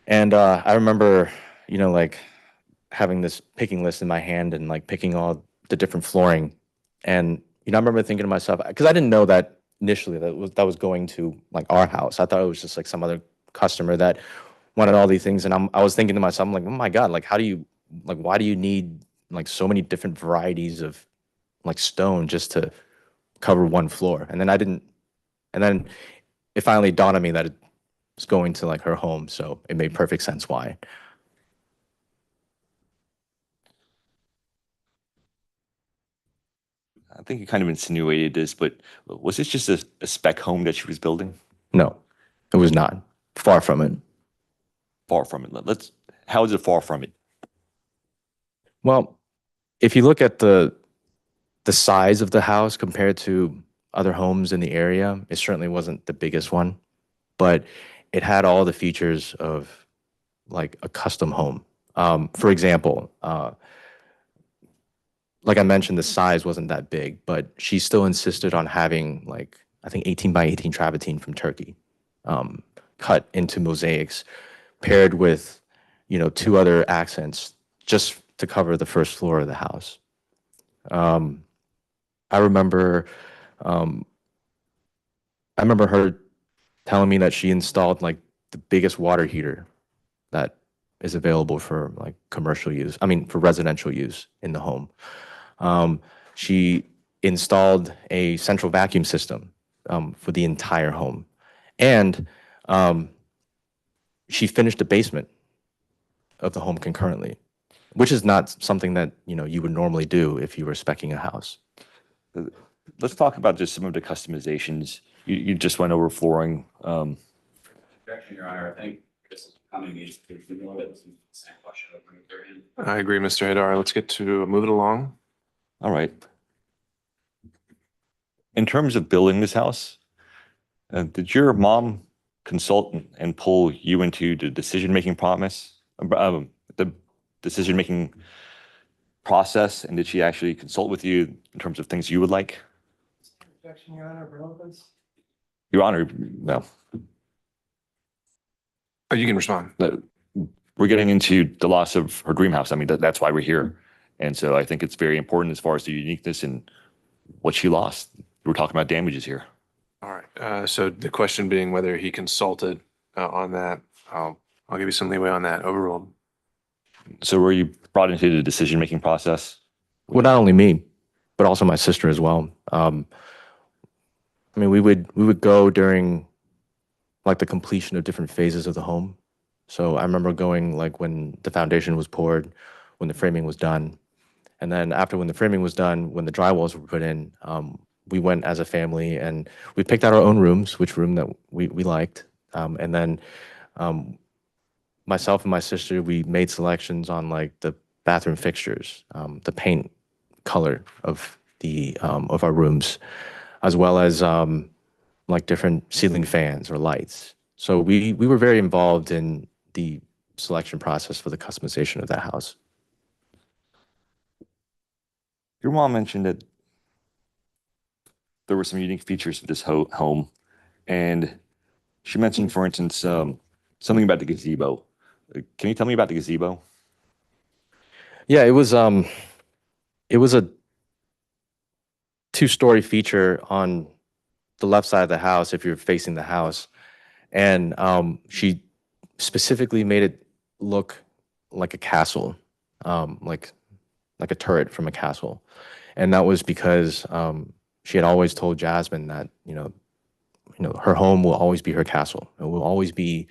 And I remember, like having this picking list in my hand and like picking all the different flooring. And, I remember thinking to myself, because I didn't know that initially that was going to like our house. I thought it was just like some other customer that wanted all these things. And I was thinking to myself, I'm like, oh my God, like why do you need like so many different varieties of like stone just to cover one floor? And then it finally dawned on me that was going to like her home, so it made perfect sense why. I think you kind of insinuated this, but was this just a spec home that she was building? No, it was not. Far from it. Far from it. How is it far from it? Well, if you look at the size of the house compared to other homes in the area, it certainly wasn't the biggest one, but it had all the features of like a custom home. For example, like I mentioned, the size wasn't that big, but she still insisted on having like, I think 18 by 18 travertine from Turkey, cut into mosaics, paired with, you know, 2 other accents just to cover the first floor of the house. I remember, um, I remember her telling me that she installed like the biggest water heater that is available for like commercial use. I mean, for residential use in the home. She installed a central vacuum system for the entire home, and she finished the basement of the home concurrently, which is not something that you would normally do if you were speccing a house. Let's talk about just some of the customizations. You just went over flooring. Objection, Your Honor, I think this is coming in. Same question. I agree, Mr. Hadar. Let's get to move it along. All right. In terms of building this house, did your mom consult and pull you into the decision-making the decision-making process? And did she actually consult with you in terms of things you would like? Objection, Your Honor, relevance. Your Honor, no. Oh, you can respond. We're getting into the loss of her dream house. I mean, that's why we're here. And so I think it's very important as far as the uniqueness and what she lost. We're talking about damages here. All right. So the question being whether he consulted on that, I'll give you some leeway on that. Overruled. So were you brought into the decision-making process? Well, not only me, but also my sister as well. I mean, we would go during like the completion of different phases of the home. So I remember going like when the foundation was poured, when the framing was done, and then after when the framing was done, when the drywalls were put in, we went as a family and we picked out our own rooms, which room that we liked, and then myself and my sister, we made selections on like the bathroom fixtures, the paint color of of our rooms, as well as like different ceiling fans or lights. So we were very involved in the selection process for the customization of that house. Your mom mentioned that there were some unique features of this home, and she mentioned, for instance, something about the gazebo. Can you tell me about the gazebo? Yeah, it was a 2-story feature on the left side of the house if you're facing the house, and she specifically made it look like a castle, like a turret from a castle, and that was because she had always told Jasmine that her home will always be her castle. It will always be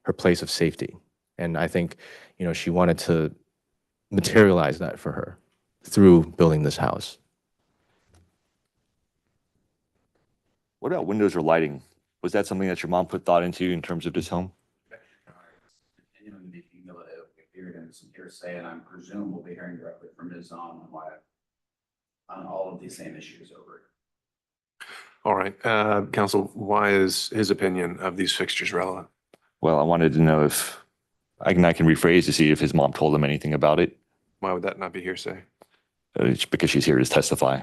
her place of safety, and I think she wanted to materialize that for her through building this house. What about windows or lighting? Was that something that your mom put thought into in terms of this home? Continuing the cumulative, if you're going to some hearsay, and I'm presume we'll be hearing directly from Ms. Zhong on all of these same issues over. All right. Counsel, why is his opinion of these fixtures relevant? Well, I wanted to know if I can rephrase to see if his mom told him anything about it. Why would that not be hearsay? It's because she's here to testify.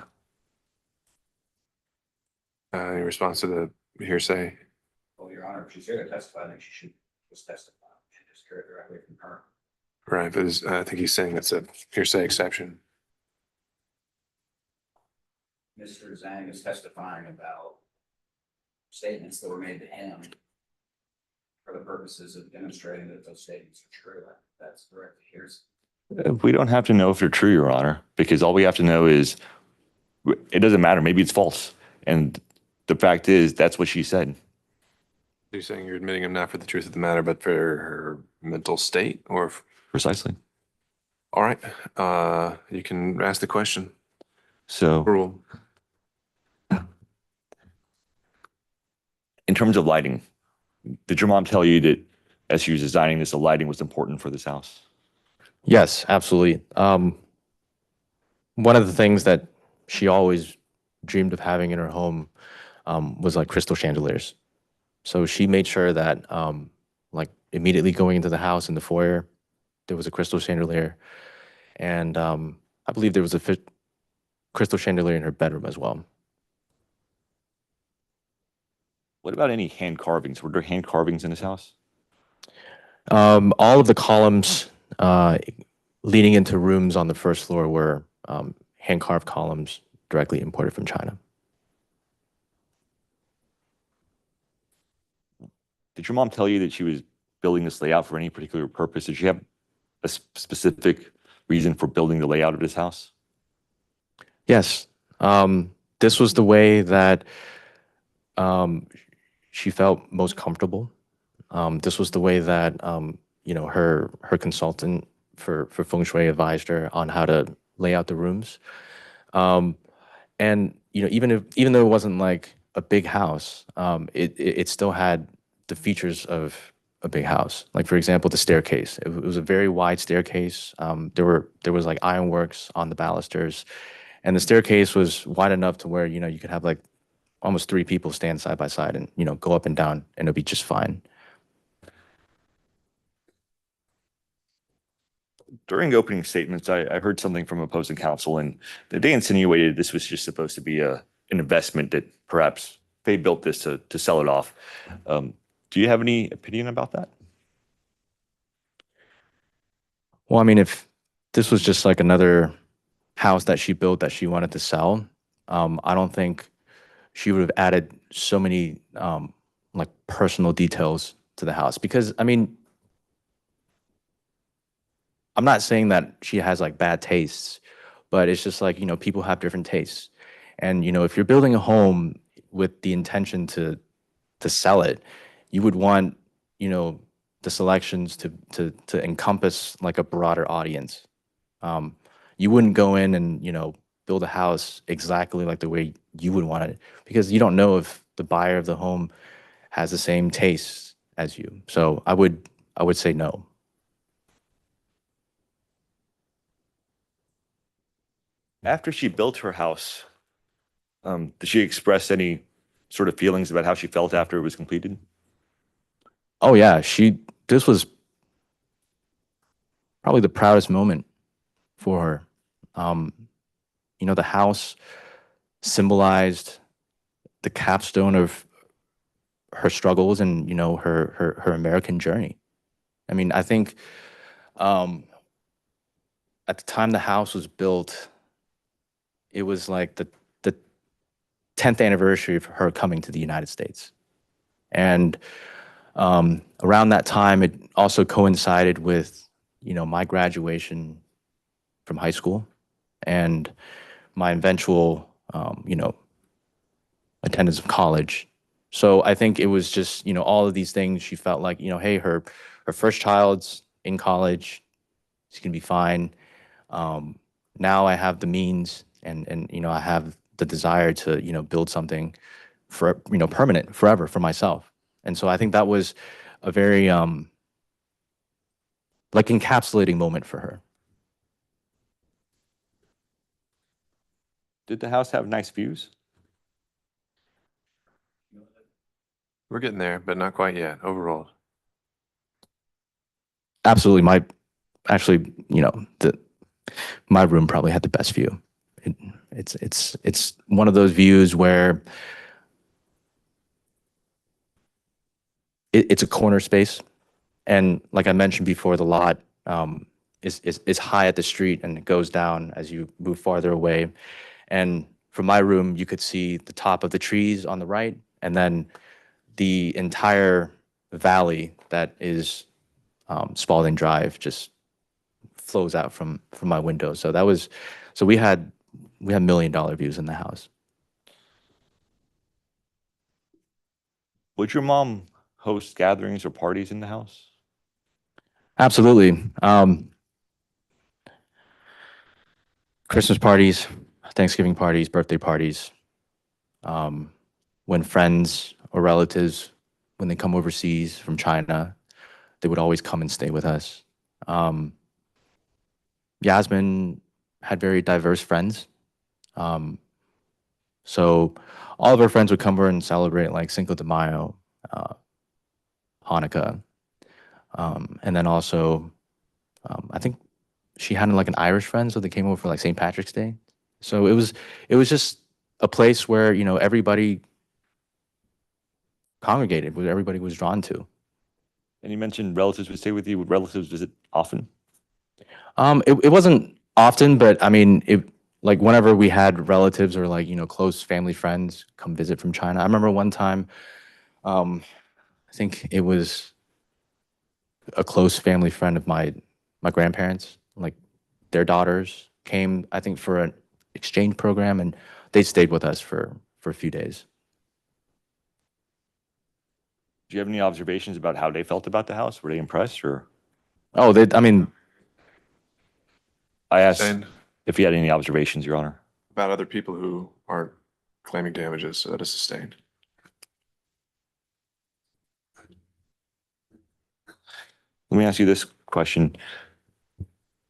In response to the hearsay? Well, Your Honor, if she's here to testify, I think she should just testify and just hear it directly from her. Right, but I think he's saying that's a hearsay exception. Mr. Zhang is testifying about statements that were made to him for the purposes of demonstrating that those statements are true. That's correct. We don't have to know if they're true, Your Honor, because all we have to know is it doesn't matter. Maybe it's false. And the fact is, that's what she said. You're saying you're admitting him not for the truth of the matter, but for her mental state, or Precisely. all right, you can ask the question. So Rule. in terms of lighting, did your mom tell you that as she was designing this, the lighting was important for this house? Yes, absolutely. One of the things that she always dreamed of having in her home was like crystal chandeliers. So she made sure that like immediately going into the house in the foyer, there was a crystal chandelier, and I believe there was a crystal chandelier in her bedroom as well. What about any hand carvings? Were there hand carvings in this house? All of the columns leading into rooms on the first floor were hand carved columns directly imported from China. Did your mom tell you that she was building this layout for any particular purpose? Did she have a specific reason for building the layout of this house? Yes, this was the way that um, she felt most comfortable. This was the way that her consultant for feng shui advised her on how to lay out the rooms. And even though it wasn't like a big house, it still had the features of a big house. Like for example, the staircase. It was a very wide staircase. There was like ironworks on the balusters, and the staircase was wide enough to where you could have like almost three people stand side by side and go up and down, and it'll be just fine. During opening statements, I heard something from opposing counsel, and they insinuated this was just supposed to be an investment that perhaps they built this to sell it off. Do you have any opinion about that? Well, I mean, if this was just like another house that she built that she wanted to sell, I don't think she would have added so many like personal details to the house. Because I mean, I'm not saying that she has like bad tastes, but it's just like, people have different tastes. And, if you're building a home with the intention to sell it, you would want, the selections to encompass like a broader audience. Um, you wouldn't go in and, build a house exactly like the way you would want it, because you don't know if the buyer of the home has the same tastes as you. So I would say no. After she built her house, did she express any sort of feelings about how she felt after it was completed? Oh yeah, this was probably the proudest moment for her. Um, the house symbolized the capstone of her struggles and her American journey. I mean, I think um, at the time the house was built, it was like the 10th anniversary of her coming to the United States, and around that time, it also coincided with my graduation from high school and my eventual attendance of college. So I think it was just, all of these things. She felt like, hey, her first child's in college, she's gonna be fine. Now I have the means and I have the desire to, build something for, permanent forever for myself. And so I think that was a very like encapsulating moment for her. Did the house have nice views? We're getting there, but not quite yet. Overall, Absolutely. Actually, my room probably had the best view. It's one of those views where it's a corner space, and like I mentioned before, the lot is high at the street and it goes down as you move farther away. And from my room, you could see the top of the trees on the right, and then the entire valley that is Spalding Drive just flows out from my window. So we had $1 million views in the house. Would your mom host gatherings or parties in the house? Absolutely. Christmas parties, Thanksgiving parties, birthday parties. When friends or relatives, when they come overseas from China, they would always come and stay with us. Yasmin had very diverse friends. So all of her friends would come over and celebrate like Cinco de Mayo, Hanukkah. And then also, I think she had like an Irish friend, so they came over for like St. Patrick's Day. So it was just a place where, you know, everybody congregated, where everybody was drawn to. And you mentioned relatives would stay with you. Would relatives visit often? It wasn't often, but I mean, it like whenever we had relatives or like, you know, close family friends come visit from China. I remember one time, I think it was a close family friend of my grandparents, like their daughters came, I think, for an exchange program, and they stayed with us for a few days. Do you have any observations about how they felt about the house? Were they impressed, or Oh, I mean, I asked Saying if you had any observations, Your Honor? about other people who aren't claiming damages that is sustained. Let me ask you this question.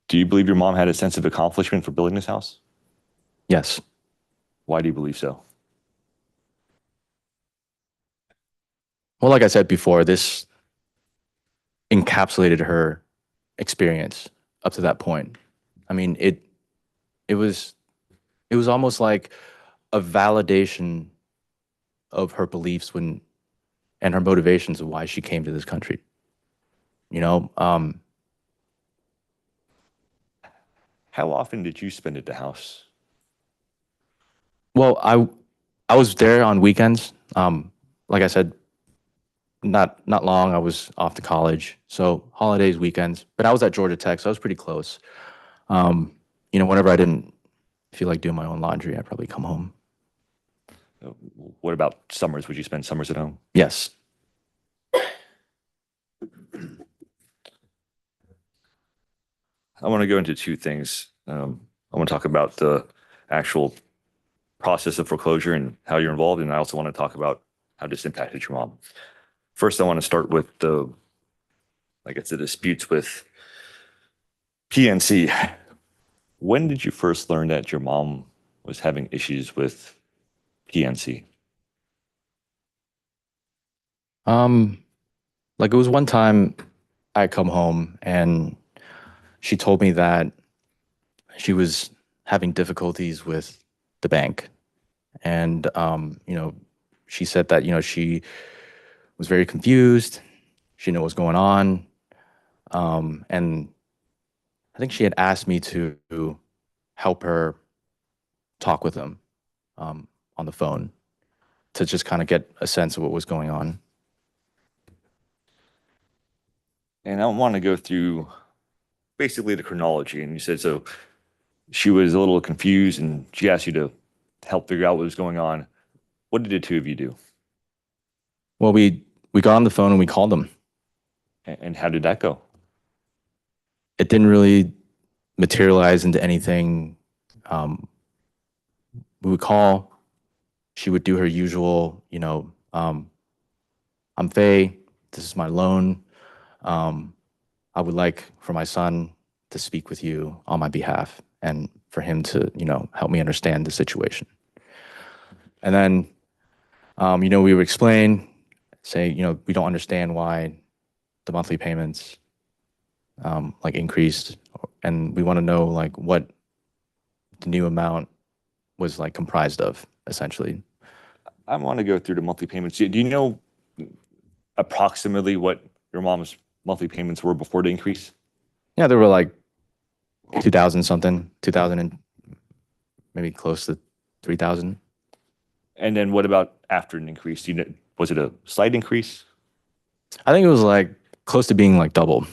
Do you believe your mom had a sense of accomplishment for building this house? yes. Why do you believe so? Well, like I said before, this encapsulated her experience up to that point. I mean, it was almost like a validation of her beliefs and her motivations of why she came to this country. You know, How often did you spend at the house? well, I was there on weekends. Like I said, not long. I was off to college, so holidays, weekends. But I was at Georgia Tech, so I was pretty close. You know, whenever I didn't feel like doing my own laundry, I'd probably come home. What about summers? Would you spend summers at home? Yes. I want to go into two things. I want to talk about the actual process of foreclosure and how you're involved, and I also want to talk about how this impacted your mom. First, I want to start with the disputes with PNC. When did you first learn that your mom was having issues with PNC? Like it was one time I come home and she told me that she was having difficulties with the bank. And, you know, she said that, you know, she was very confused. She didn't know what's going on. And I think she had asked me to help her talk with them on the phone to just kind of get a sense of what was going on. And I want to go through basically the chronology. And you said so she was a little confused and she asked you to help figure out what was going on. What did the two of you do? Well, we got on the phone and we called them. And how did that go? It didn't really materialize into anything. We would call. She would do her usual, you know, I'm Faye. This is my loan. I would like for my son to speak with you on my behalf and for him to, you know, help me understand the situation. And then, you know, we would explain, say, you know, we don't understand why the monthly payments like increased, and we want to know like what the new amount was like comprised of, essentially. I want to go through the monthly payments. Do you know approximately what your mom's monthly payments were before the increase? Yeah, there were like 2,000 something, 2,000 and maybe close to 3,000. And then what about after an increase? Do you know, was it a slight increase? I think it was like close to being like double.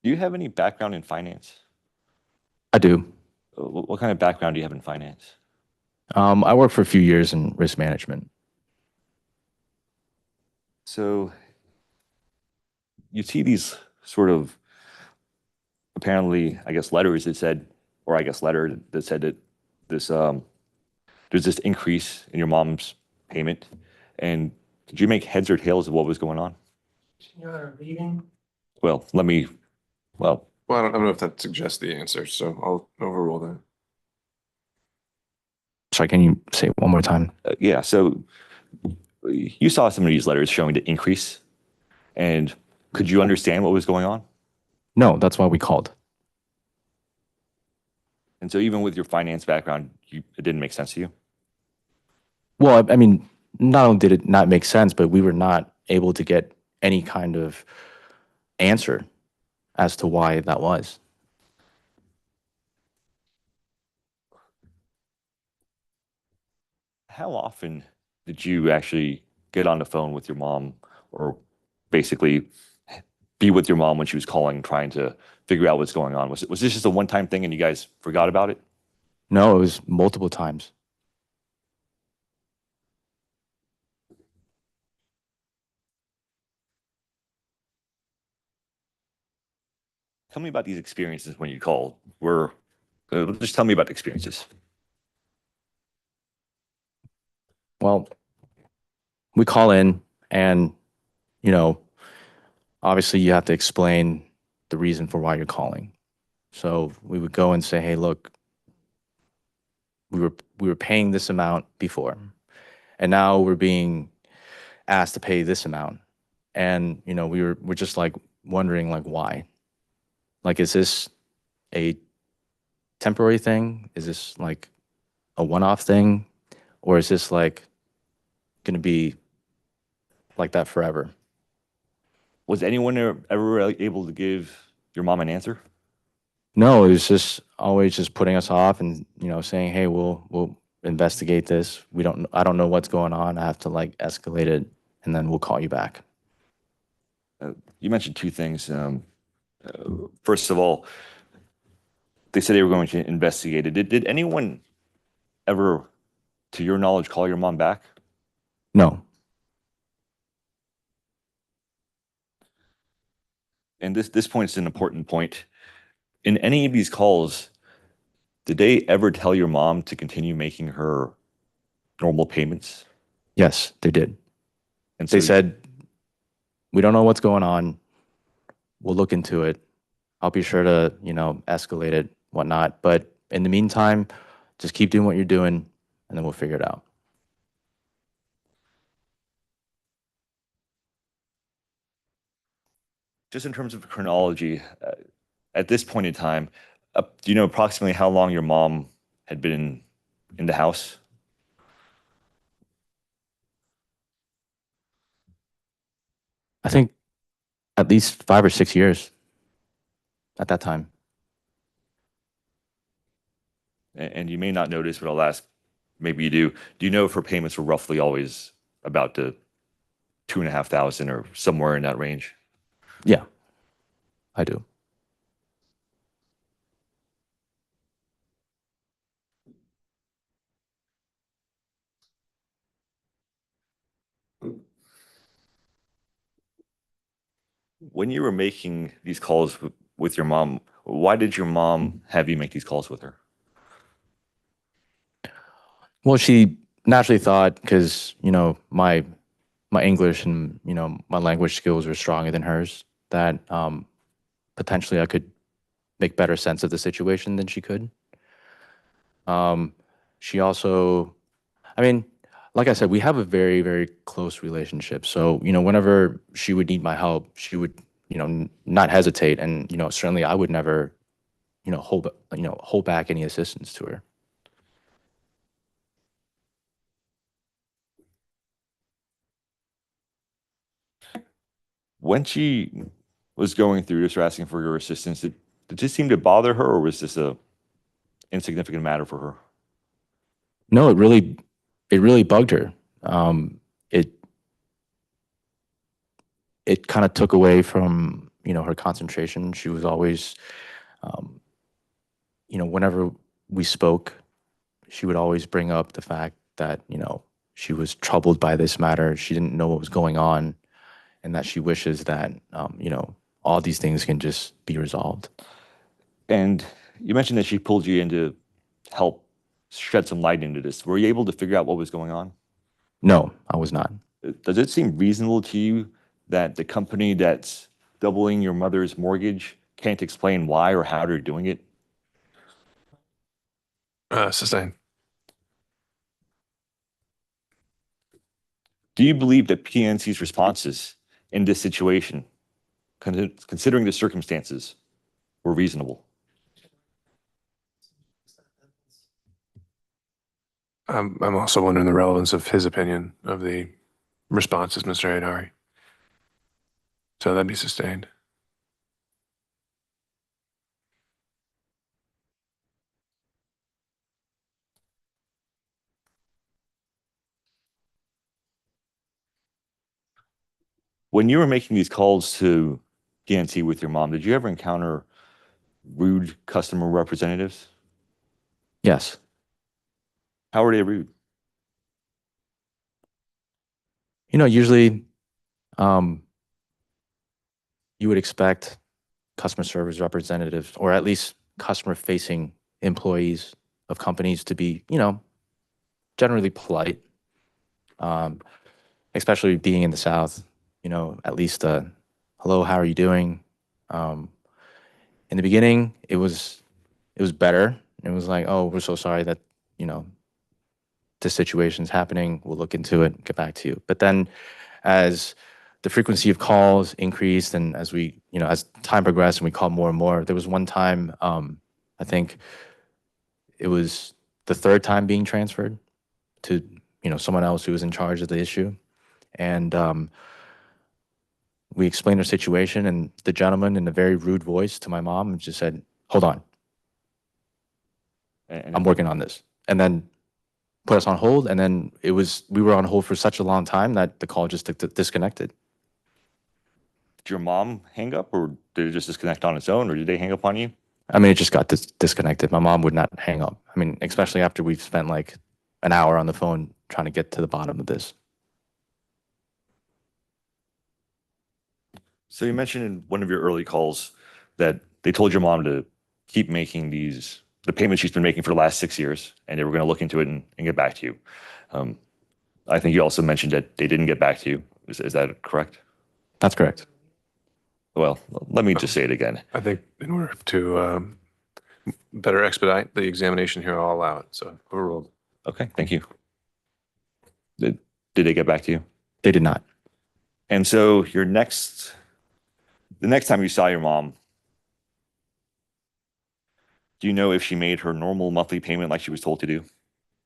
Do you have any background in finance? I do. What kind of background do you have in finance? I worked for a few years in risk management. So you see these sort of apparently, I guess, letters that said, or I guess letter that said that this there's this increase in your mom's payment. And did you make heads or tails of what was going on? Your Honor, leaving, Well, let me, well, Well, I don't know if that suggests the answer, so I'll overrule that. Sorry, can you say it one more time? yeah, so you saw some of these letters showing the increase. And could you understand what was going on? No, that's why we called. And so even with your finance background, it didn't make sense to you? Well, I mean, not only did it not make sense, but we were not able to get any kind of answer as to why that was. How often did you actually get on the phone with your mom or basically be with your mom when she was calling, trying to figure out what's going on? Was this just a one-time thing and you guys forgot about it? No, it was multiple times. Tell me about these experiences when you called. Just tell me about the experiences. Well, we call in and, you know, obviously you have to explain the reason for why you're calling. So we would go and say, hey, look, we were paying this amount before, and now we're being asked to pay this amount. And, you know, we're just like wondering like why. Like, is this a temporary thing? Is this like a one-off thing? Or is this like gonna be like that forever? Was anyone ever able to give your mom an answer? No, it was just always just putting us off and, you know, saying, hey, we'll investigate this. I don't know what's going on. I have to like escalate it and then we'll call you back. You mentioned two things. First of all, they said they were going to investigate it. Did anyone ever, to your knowledge, call your mom back? No. And this point is an important point. In any of these calls, did they ever tell your mom to continue making her normal payments? Yes, they did. And They so said, we don't know what's going on. We'll look into it. I'll be sure to, you know, escalate it, whatnot. But in the meantime, just keep doing what you're doing and then we'll figure it out. just in terms of chronology, at this point in time, do you know approximately how long your mom had been in the house? I think at least 5 or 6 years at that time. And you may not notice, but I'll ask, maybe you do. Do you know if her payments were roughly always about the 2,500 or somewhere in that range? Yeah, I do. When you were making these calls with your mom, why did your mom have you make these calls with her? Well, she naturally thought because, you know, my English and, you know, my language skills were stronger than hers, that potentially I could make better sense of the situation than she could. She also, I mean, like I said, we have a very, very close relationship. So, you know, whenever she would need my help, she would, you know, not hesitate. And, you know, certainly I would never, you know, hold back any assistance to her. When she was going through this or asking for your assistance, did this seem to bother her, or was this a insignificant matter for her? No, it really bugged her. It kind of took away from, you know, her concentration. She was always, um, you know, whenever we spoke, she would always bring up the fact that, you know, she was troubled by this matter. She didn't know what was going on. and that she wishes that, all these things can just be resolved. And you mentioned that she pulled you in to help shed some light into this. Were you able to figure out what was going on? No, I was not. Does it seem reasonable to you that the company that's doubling your mother's mortgage can't explain why or how they're doing it? Sustained. Do you believe that PNC's responses in this situation, considering the circumstances, were reasonable? I'm also wondering the relevance of his opinion of the responses, Mr. Hadari. So that'd be sustained. When you were making these calls to PNC with your mom, did you ever encounter rude customer representatives? Yes. How were they rude? Usually, you would expect customer service representatives, or at least customer-facing employees of companies, to be, generally polite, especially being in the South. At least, hello, how are you doing? In the beginning, it was better. It was like, oh, we're so sorry that this situation's happening. We'll look into it, get back to you. But then, as the frequency of calls increased, and as as time progressed and we called more and more, there was one time, I think it was the third time being transferred to, someone else who was in charge of the issue. And we explained our situation, and the gentleman, in a very rude voice to my mom, just said, hold on, I'm working on this. And then put us on hold. And then we were on hold for such a long time that the call just disconnected. Did your mom hang up, or did it just disconnect on its own, or did they hang up on you? I mean, it just got disconnected. My mom would not hang up. I mean, especially after we've spent like an hour on the phone trying to get to the bottom of this. So you mentioned in one of your early calls that they told your mom to keep making the payments she's been making for the last 6 years, and they were going to look into it and get back to you. I think you also mentioned that they didn't get back to you. Is that correct? That's correct. Well, let me just say it again. I think in order to better expedite the examination here, I'll allow it. So overruled. Okay, thank you. Did they get back to you? They did not. And so the next time you saw your mom, do you know if she made her normal monthly payment like she was told to do?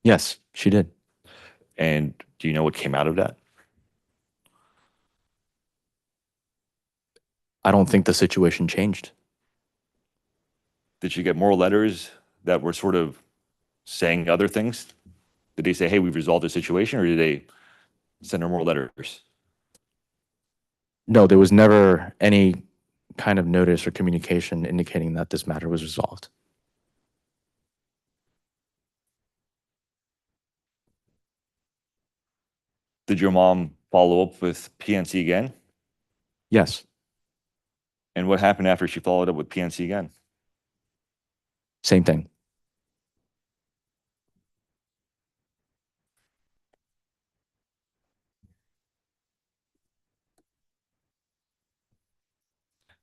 Yes, she did. And do you know what came out of that? I don't think the situation changed. Did she get more letters that were sort of saying other things? Did they say, hey, we've resolved the situation, or did they send her more letters? No, there was never any kind of notice or communication indicating that this matter was resolved. Did your mom follow up with PNC again? Yes, And what happened after she followed up with PNC again? same thing.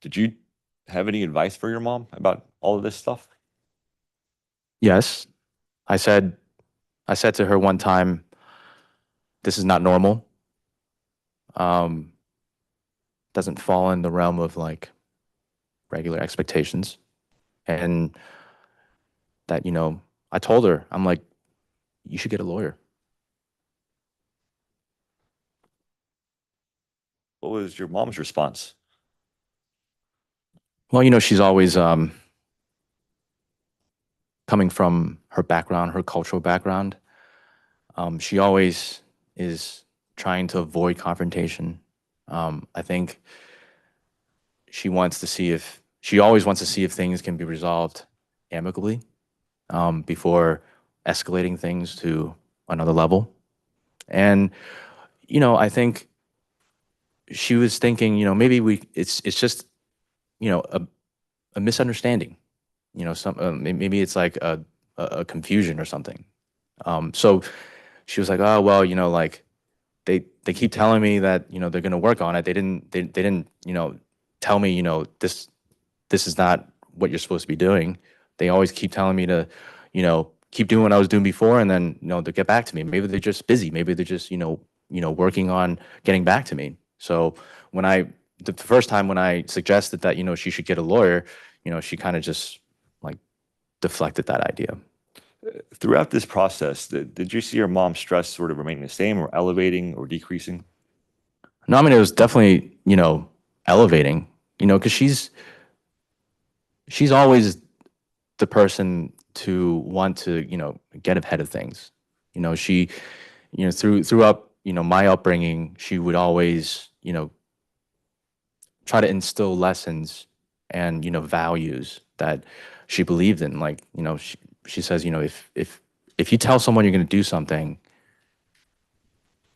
Did you have any advice for your mom about all of this stuff? Yes, I said to her one time, this is not normal. Doesn't fall in the realm of like regular expectations. And that, I told her, I'm like, you should get a lawyer. What was your mom's response? Well, she's always coming from her background, her cultural background. She always is trying to avoid confrontation. I think she always wants to see if things can be resolved amicably before escalating things to another level. And, I think she was thinking, maybe it's just, a misunderstanding, maybe it's like a confusion or something. So she was like, oh, well, like they keep telling me that, they're going to work on it. They didn't, tell me, this is not what you're supposed to be doing. They always keep telling me to, keep doing what I was doing before, and then, they'll get back to me. Maybe they're just busy. Maybe they're just, working on getting back to me. So when the first time when I suggested that, she should get a lawyer, she kind of just like deflected that idea. Throughout this process, did you see your mom's stress sort of remaining the same or elevating or decreasing? No, I mean, it was definitely, elevating, because she's always the person to want to, get ahead of things. She, throughout, my upbringing, she would always, try to instill lessons and, values that she believed in. Like, she says, if you tell someone you're going to do something,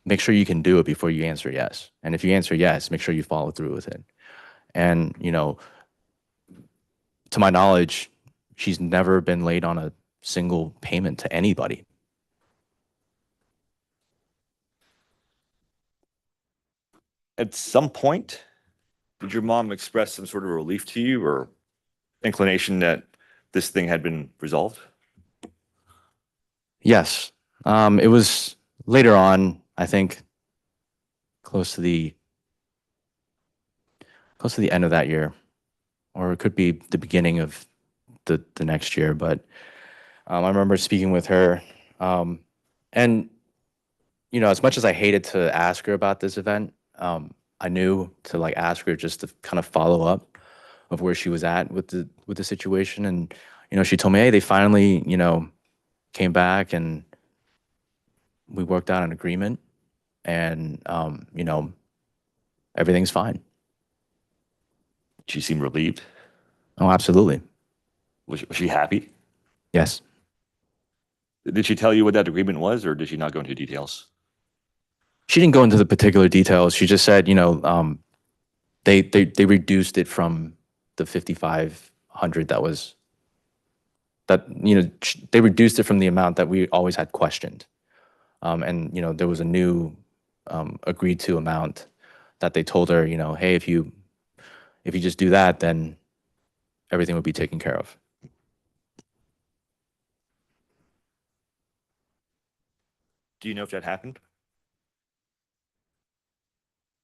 make sure you can do it before you answer yes. And if you answer yes, make sure you follow through with it. And, to my knowledge, she's never been late on a single payment to anybody. At some point, did your mom express some sort of relief to you or inclination that this thing had been resolved? Yes. It was later on, I think, close to the end of that year, or it could be the beginning of the next year. But I remember speaking with her, and as much as I hated to ask her about this event, I knew to like ask her just to kind of follow up of where she was at with the situation. And she told me, hey, they finally came back and we worked out an agreement, and everything's fine. She seemed relieved. Oh, absolutely. Was she happy? Yes. Did she tell you what that agreement was, or did she not go into details? She didn't go into the particular details. She just said, they reduced it from the 5,500 they reduced it from the amount that we always had questioned. And there was a new agreed to amount that they told her, hey, if you just do that, then everything would be taken care of. Do you know if that happened?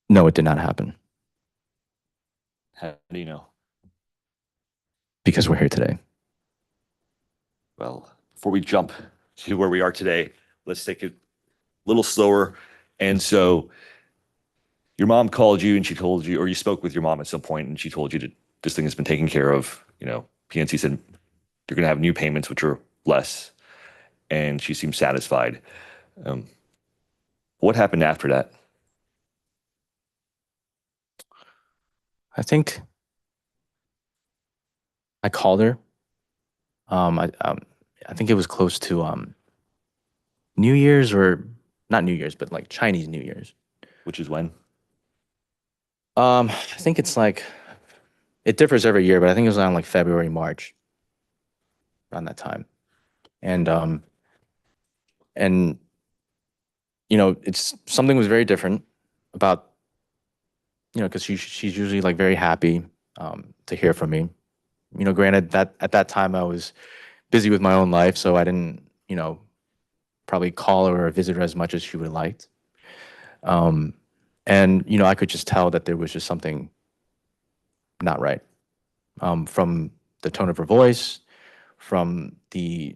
No, it did not happen How do you know? because we're here today. Well, before we jump to where we are today, let's take it a little slower. And so your mom called you and she told you, or you spoke with your mom at some point and she told you that this thing has been taken care of. PNC said you're going to have new payments, which are less. And she seemed satisfied. What happened after that? I think I called her. I think it was close to New Year's, or not New Year's, but like Chinese New Year's. Which is when? I think it's like it differs every year, but I think it was around like February, March, around that time. And it's something was very different about because she's usually like very happy to hear from me. Granted that at that time I was busy with my own life, so I didn't probably call her or visit her as much as she would have liked. And I could just tell that there was just something not right from the tone of her voice, from the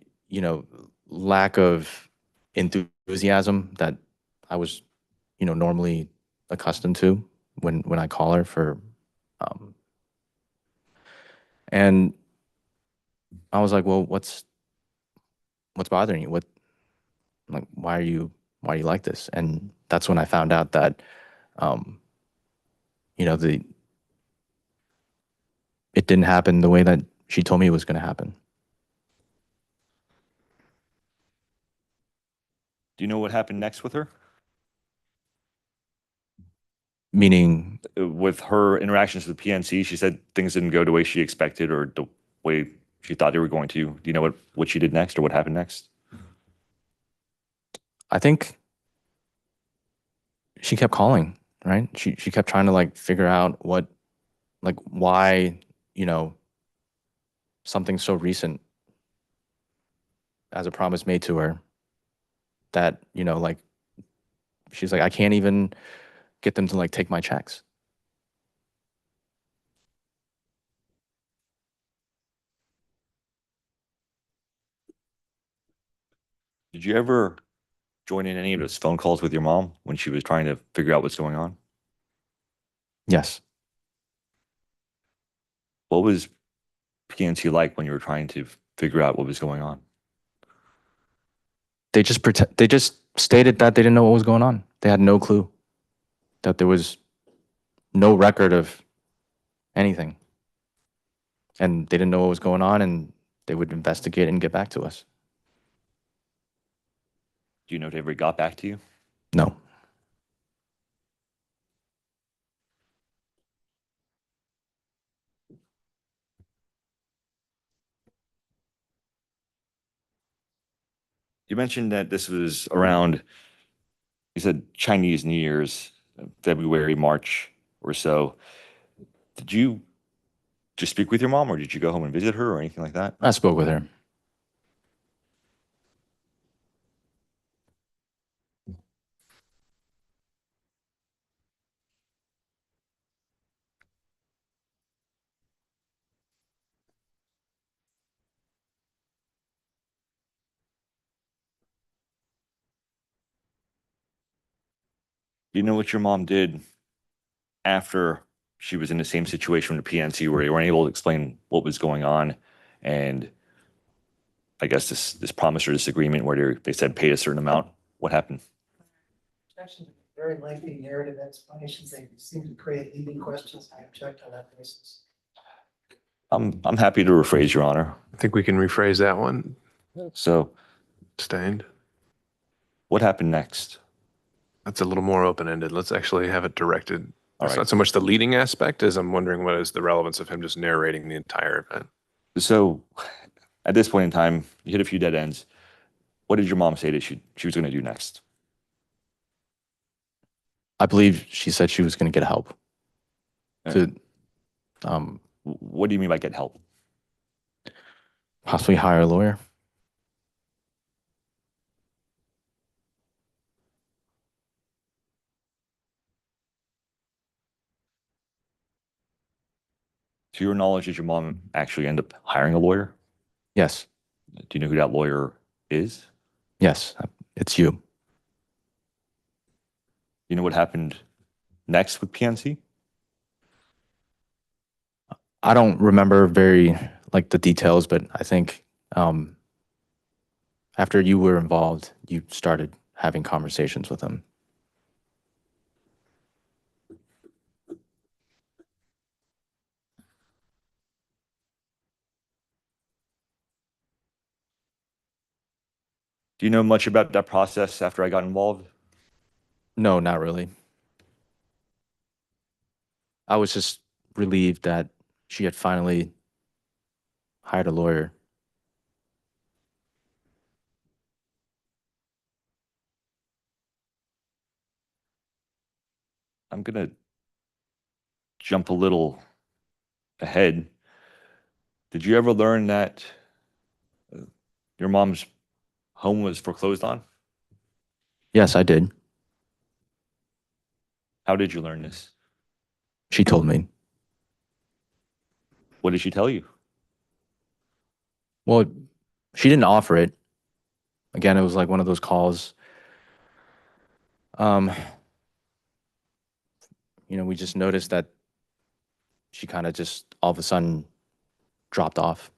lack of enthusiasm that I was normally accustomed to when I call her for and I was like, well, what's bothering you? Why are you like this? And that's when I found out that the it didn't happen the way that she told me it was going to happen. Do you know what happened next with her? Meaning, With her interactions with PNC, she said things didn't go the way she expected or the way she thought they were going to. Do you know what she did next or what happened next? I think she kept calling, right? She kept trying to like figure out why, something so recent as a promise made to her that, like she's like, I can't even get them to like take my checks. Did you ever join in any of those phone calls with your mom when she was trying to figure out what's going on? Yes. What was PNC like when you were trying to figure out what was going on? They just stated that they didn't know what was going on. They had no clue that there was no record of anything. And they didn't know what was going on, and they would investigate and get back to us. Do you know if they ever got back to you? No. You mentioned that this was around, you said Chinese New Year's, February, March or so. Did you just speak with your mom or did you go home and visit her or anything like that? I spoke with her. Do you know what your mom did after she was in the same situation with PNC where they weren't able to explain what was going on? And I guess this promise or this agreement where they said pay a certain amount. What happened? Actually, very lengthy narrative explanations. They seem to create leading questions. I object on that basis. I'm happy to rephrase, Your Honor. I think we can rephrase that one. So Sustained. what happened next? That's a little more open-ended. Let's actually have it directed. All It's right. not so much the leading aspect as I'm wondering what is the relevance of him just narrating the entire event. So at this point in time, you hit a few dead ends. What did your mom say that she was going to do next? I believe she said she was going to get help. To What do you mean by get help? possibly hire a lawyer. To your knowledge, did your mom actually end up hiring a lawyer? Yes. Do you know who that lawyer is? Yes. It's you. You know what happened next with PNC? I don't remember very like the details, but I think after you were involved, you started having conversations with them. Do you know much about that process after I got involved? No, not really. I was just relieved that she had finally hired a lawyer. I'm going to jump a little ahead. Did you ever learn that your mom's home was foreclosed on? Yes, I did. How did you learn this? She told me. What did she tell you? Well, she didn't offer it. Again, it was like one of those calls. We just noticed that she kind of just all of a sudden dropped off.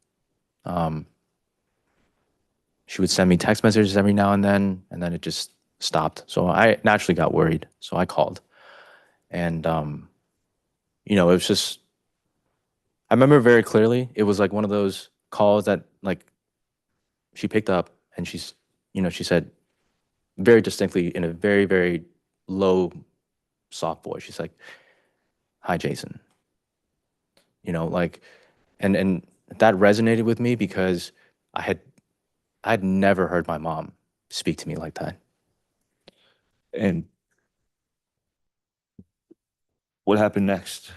She would send me text messages every now and then it just stopped. So I naturally got worried. So I called. And, it was just, I remember very clearly, it was like one of those calls that like she picked up and she said very distinctly in a very, very low soft voice. She's like, "Hi, Jason." You know, like, and that resonated with me because I'd never heard my mom speak to me like that. And what happened next?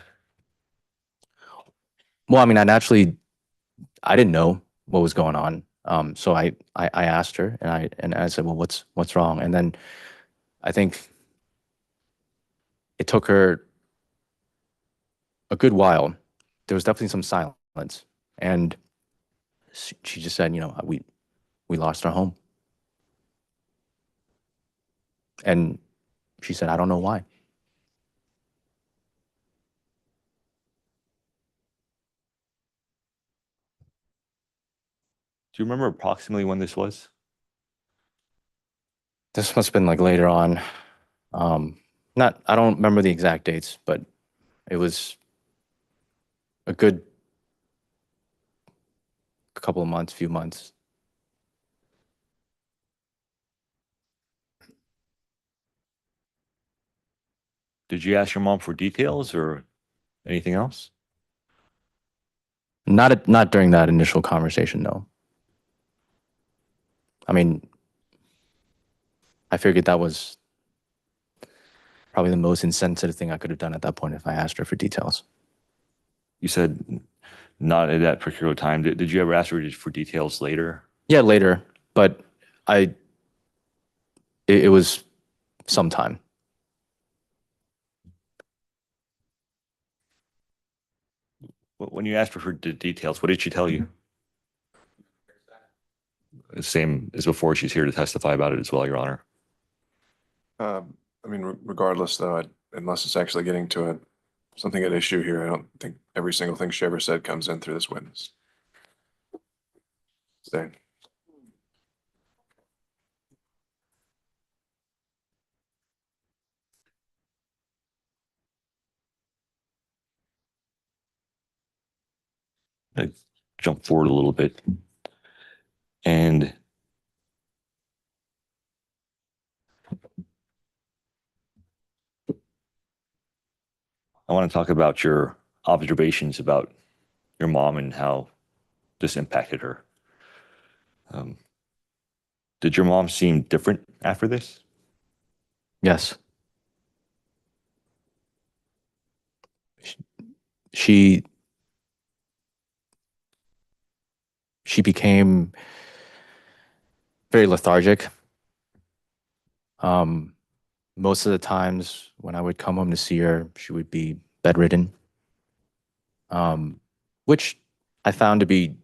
Well, I mean, I didn't know what was going on. So I asked her, and I said, "Well, what's wrong?" And then I think it took her a good while. There was definitely some silence, and she just said, we lost our home, and she said, "I don't know why." Do you remember approximately when this was? This must have been like later on. Not I don't remember the exact dates, but it was a good couple of months, few months. Did you ask your mom for details or anything else? Not during that initial conversation, no. I mean, I figured that was probably the most insensitive thing I could have done at that point if I asked her for details. You said not at that particular time. Did you ever ask her for details later? Yeah, later, but it was sometime. When you asked her for details, what did she tell you? The same as before. She's here to testify about it as well, Your Honor. I mean, regardless though, unless it's actually getting to something at issue here, I don't think every single thing she ever said comes in through this witness. Zang. I jump forward a little bit. And I want to talk about your observations about your mom and how this impacted her. Did your mom seem different after this? Yes. She became very lethargic. Most of the times when I would come home to see her, she would be bedridden, which I found to be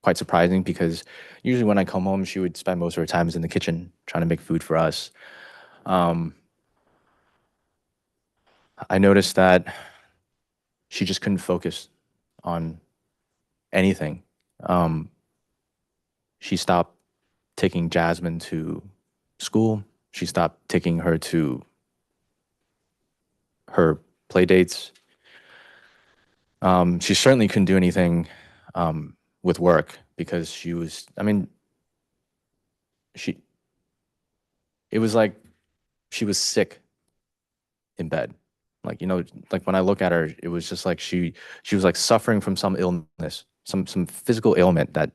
quite surprising because usually when I come home, she would spend most of her times in the kitchen trying to make food for us. I noticed that she just couldn't focus on anything. She stopped taking Jasmine to school. She stopped taking her to her play dates. She certainly couldn't do anything with work because she was, I mean, it was like she was sick in bed. Like, like when I look at her, it was just like she was like suffering from some illness, some physical ailment that,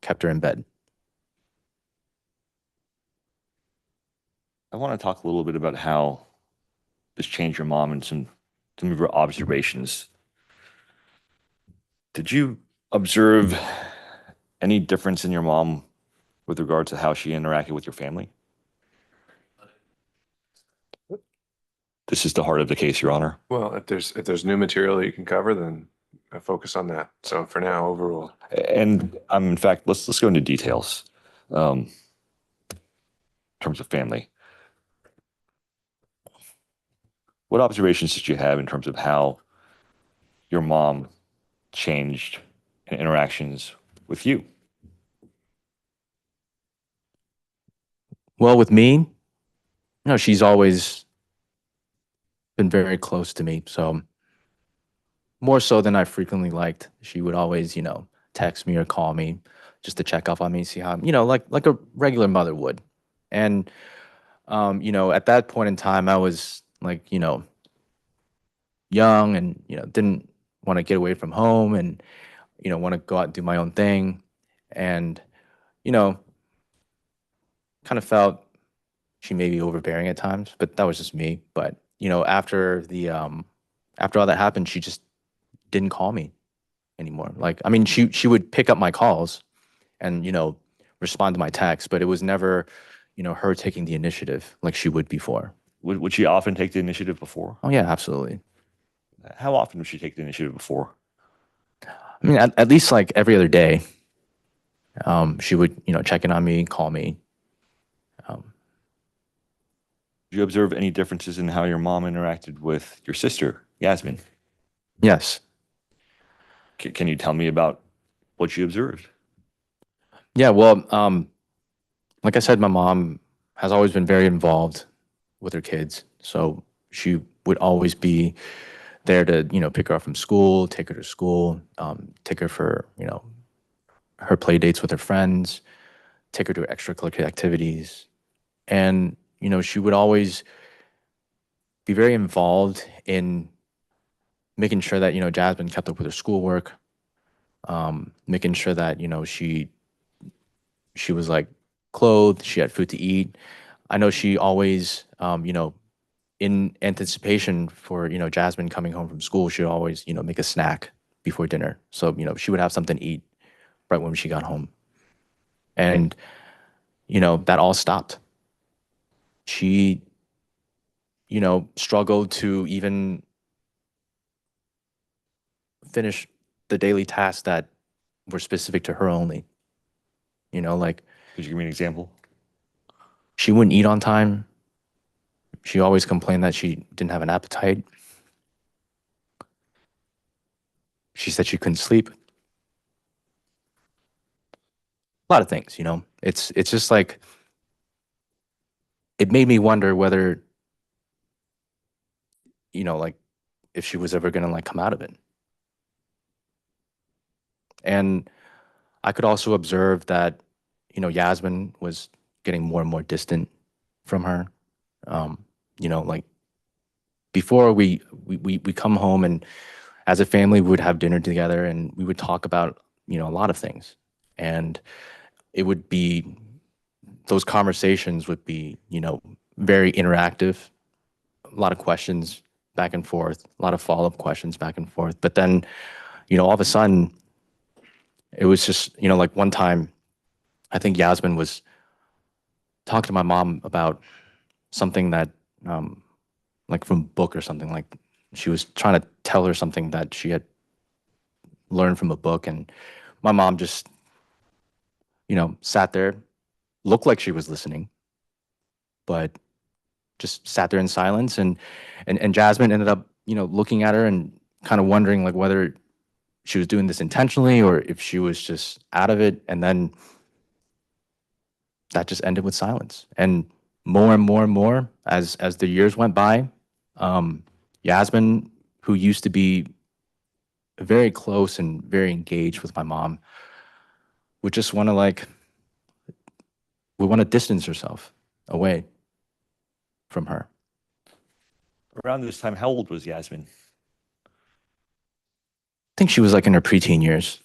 kept her in bed. I want to talk a little bit about how this changed your mom and some of your observations. Did you observe any difference in your mom with regard to how she interacted with your family? This is the heart of the case, Your Honor. Well, if there's new material that you can cover, then I focus on that. So for now, overall. And in fact, let's go into details in terms of family. What observations did you have in terms of how your mom changed in interactions with you? Well, with me, she's always been very close to me. So more so than I frequently liked. She would always, text me or call me just to check up on me, see how I'm, like a regular mother would. And, at that point in time, I was like, young and, didn't want to get away from home and, want to go out and do my own thing. And, you know, kind of felt she may be overbearing at times, but that was just me. But, after all that happened, she just didn't call me anymore. Like, I mean, she would pick up my calls and, respond to my texts, but it was never, her taking the initiative like she would before. Would she often take the initiative before? Oh yeah, absolutely. How often would she take the initiative before? I mean, at least like every other day, she would, check in on me, call me. Did you observe any differences in how your mom interacted with your sister, Yasmin? Yes. Can you tell me about what you observed? Yeah. Well, like I said, my mom has always been very involved with her kids. So she would always be there to, pick her up from school, take her to school, take her for, her play dates with her friends, take her to extracurricular activities. And, she would always be very involved in making sure that, Jasmine kept up with her schoolwork, making sure that, she was like clothed, she had food to eat. I know she always, in anticipation for, Jasmine coming home from school, she'd always, make a snack before dinner. So, she would have something to eat right when she got home. And, that all stopped. She, struggled to even finish the daily tasks that were specific to her only. Like Could you give me an example? she wouldn't eat on time. She always complained that she didn't have an appetite. She said she couldn't sleep. A lot of things, It's just like it made me wonder whether, like if she was ever gonna like come out of it. And I could also observe that, Yasmin was getting more and more distant from her. Like before we come home and as a family we would have dinner together and we would talk about, a lot of things. And it would be those conversations would be, very interactive, a lot of questions back and forth, a lot of follow-up questions back and forth. But then, all of a sudden, it was just, like one time, I think Yasmin was talking to my mom about something that, like from a book or something. Like she was trying to tell her something that she had learned from a book, and my mom just, sat there, looked like she was listening, but just sat there in silence. And Jasmine ended up, looking at her and kind of wondering like whether she was doing this intentionally or if she was just out of it. And then that just ended with silence. And more and more and more as the years went by, Yasmin, who used to be very close and very engaged with my mom, would just want to would want to distance herself away from her. Around this time, how old was Yasmin? I think she was like in her preteen years.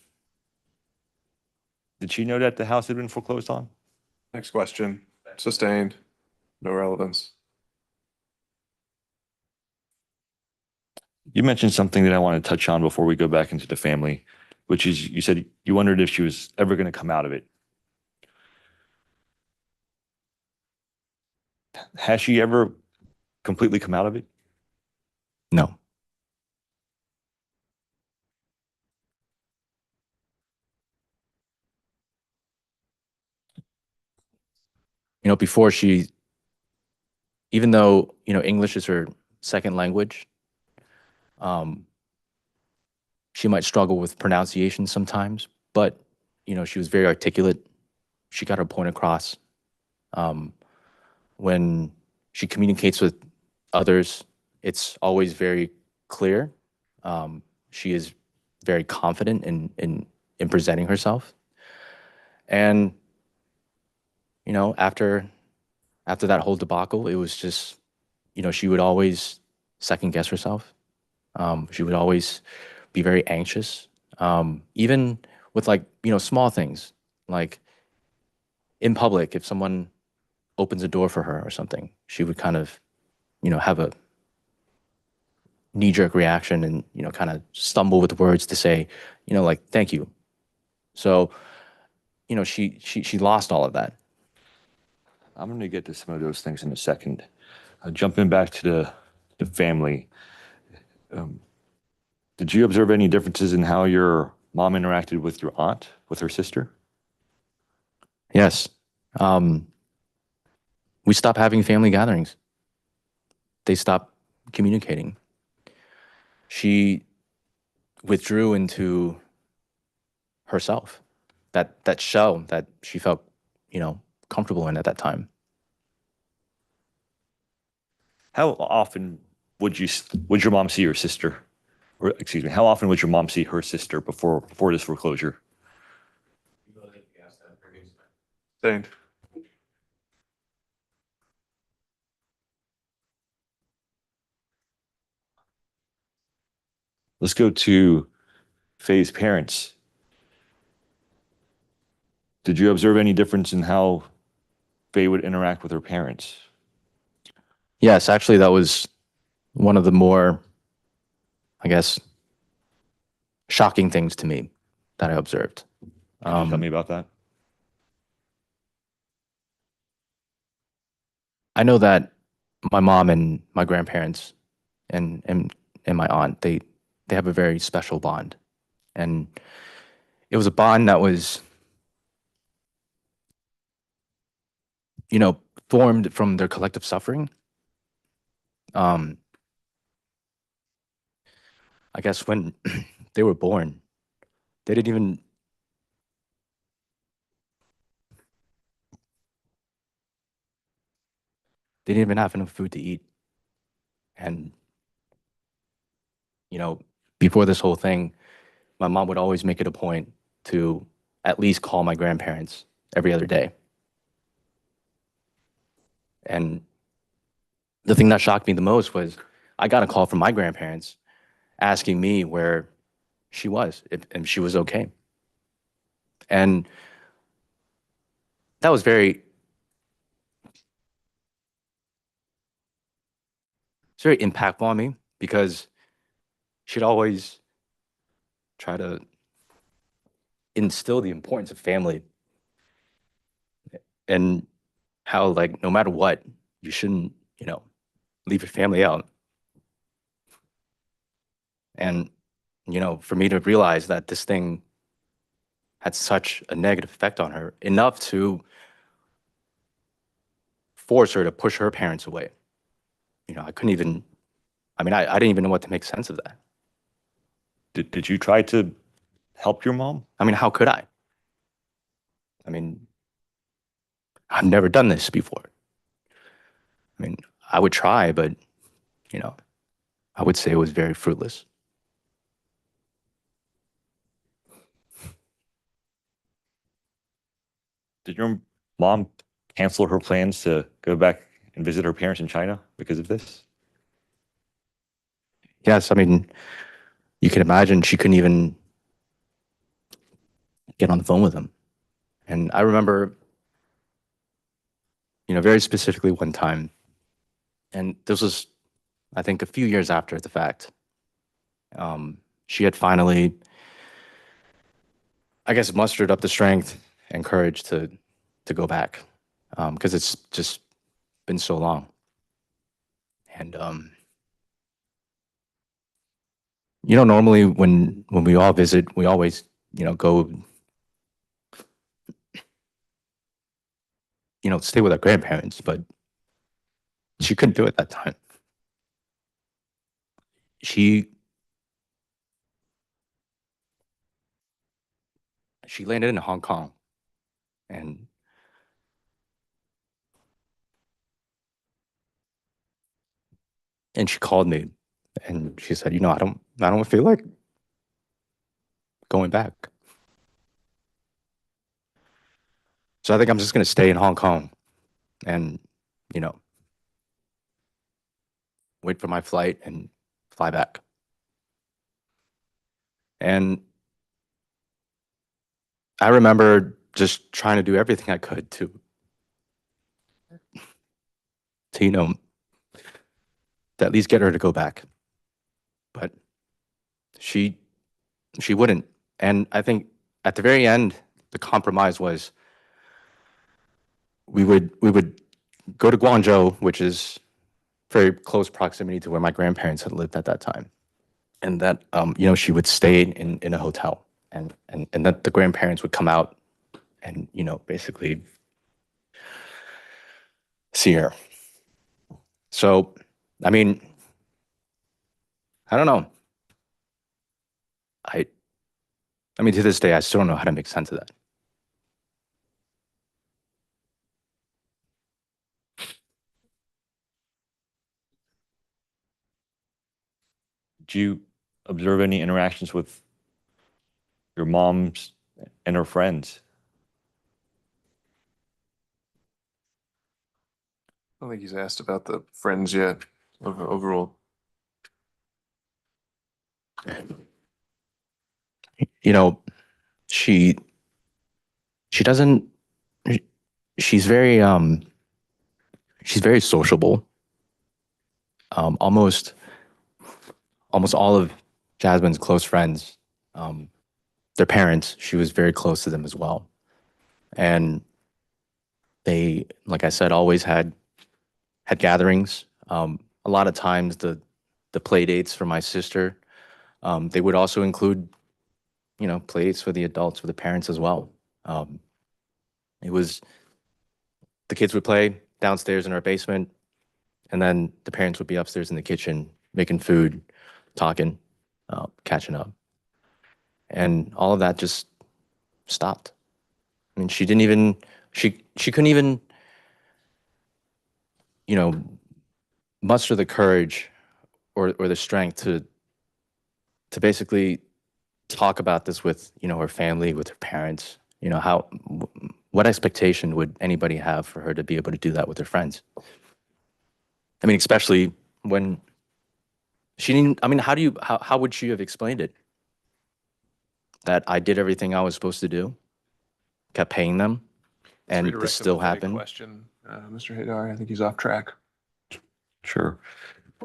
Did she know that the house had been foreclosed on? Next question. Sustained. No relevance. You mentioned something that I want to touch on before we go back into the family, which is you said you wondered if she was ever going to come out of it. Has she ever completely come out of it? No. Before she, even though, English is her second language, she might struggle with pronunciation sometimes, but, she was very articulate. She got her point across. When she communicates with others, it's always very clear. She is very confident in presenting herself. And, after that whole debacle, it was just she would always second guess herself. She would always be very anxious, even with like, small things, like in public, if someone opens a door for her or something, she would kind of, have a knee-jerk reaction and, kind of stumble with words to say, like, thank you. So, she lost all of that. I'm going to get to some of those things in a second. Jumping back to the family, did you observe any differences in how your mom interacted with your aunt, with her sister? Yes. We stopped having family gatherings. They stopped communicating. She withdrew into herself, that shell that she felt, comfortable in at that time. How often would your mom see your sister? Or excuse me, how often would your mom see her sister before this foreclosure? Zane. Let's go to Faye's parents. Did you observe any difference in how Faye would interact with her parents? Yes, actually, that was one of the more, I guess, shocking things to me that I observed. Could you tell me about that? I know that my mom and my grandparents and my aunt, they have a very special bond. And it was a bond that was, formed from their collective suffering. I guess when they were born, they didn't even have enough food to eat. And, before this whole thing, my mom would always make it a point to at least call my grandparents every other day. And the thing that shocked me the most was I got a call from my grandparents asking me where she was, if she was okay. And that was it's very impactful on me because she'd always try to instill the importance of family and how, like, no matter what, you shouldn't, leave your family out. And, for me to realize that this thing had such a negative effect on her, enough to force her to push her parents away. I couldn't even, I didn't even know what to make sense of that. Did you try to help your mom? How could I? I've never done this before. I would try, but, I would say it was very fruitless. Did your mom cancel her plans to go back and visit her parents in China because of this? Yes, you can imagine she couldn't even get on the phone with him. And I remember, very specifically one time, and this was, I think, a few years after the fact. She had finally, I guess, mustered up the strength and courage to go back, because it's just been so long. And normally when we all visit, we always, go, stay with our grandparents, but she couldn't do it that time. She landed in Hong Kong, and she called me, and she said, I don't feel like going back. So I think I'm just gonna stay in Hong Kong, and wait for my flight, and fly back. And I remember just trying to do everything I could to to at least get her to go back. But she wouldn't. And I think at the very end, the compromise was we would go to Guangzhou, which is very close proximity to where my grandparents had lived at that time. And that she would stay in a hotel, and that the grandparents would come out and basically see her. So, I mean, I don't know. I mean, to this day, I still don't know how to make sense of that. Do you observe any interactions with your mom's and her friends? I don't think he's asked about the friends yet, overall. She doesn't. She's very sociable. Almost all of Jasmine's close friends, their parents, she was very close to them as well. And they, like I said, always had gatherings. A lot of times the play dates for my sister, they would also include, play dates for the adults, for the parents as well. It was, the kids would play downstairs in our basement, and then the parents would be upstairs in the kitchen making food, talking, catching up. And all of that just stopped. I mean, she couldn't even, muster the courage or the strength to basically talk about this with, her family, with her parents. What expectation would anybody have for her to be able to do that with her friends? I mean, especially when she didn't, I mean, how would she have explained it? That I did everything I was supposed to do, kept paying them, and Redirect this the still pathetic happened? Question, Mr. Haydar, I think he's off track. Sure.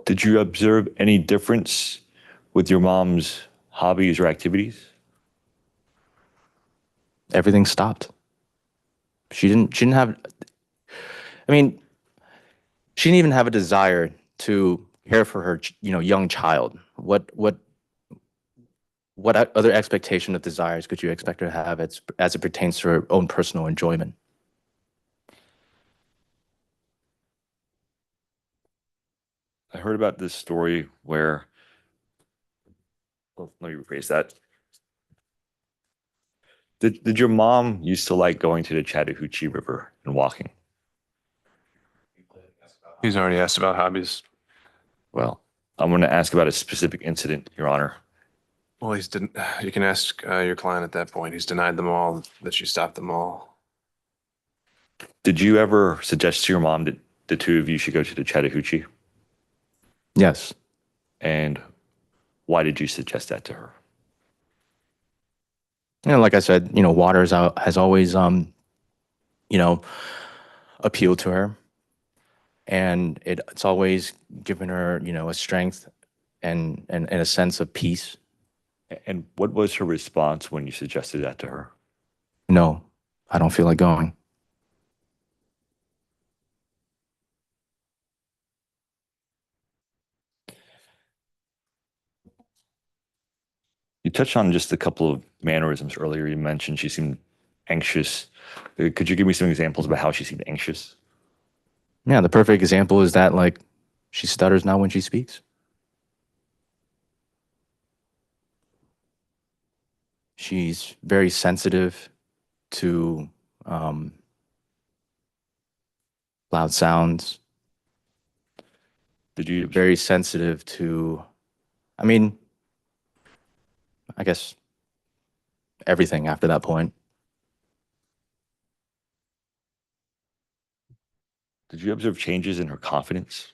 Did you observe any difference with your mom's hobbies or activities? Everything stopped. She didn't have, I mean, she didn't even have a desire to care for her, young child. What other expectation of desires could you expect her to have as it pertains to her own personal enjoyment? I heard about this story where, well, let me rephrase that. Did your mom used to like going to the Chattahoochee River and walking? He's already asked about hobbies. Well, I'm going to ask about a specific incident, Your Honor. Well, you can ask your client at that point. He's denied them all, that she stopped them all. Did you ever suggest to your mom that the two of you should go to the Chattahoochee? Yes. And why did you suggest that to her? Like I said, water has always, appealed to her. And it's always given her, a strength and a sense of peace. And what was her response when you suggested that to her? No, I don't feel like going. You touched on just a couple of mannerisms earlier. You mentioned she seemed anxious. Could you give me some examples about how she seemed anxious? Yeah, the perfect example is that, like, she stutters now when she speaks. She's very sensitive to loud sounds. Did you Very sensitive to, I mean, I guess everything after that point. Did you observe changes in her confidence?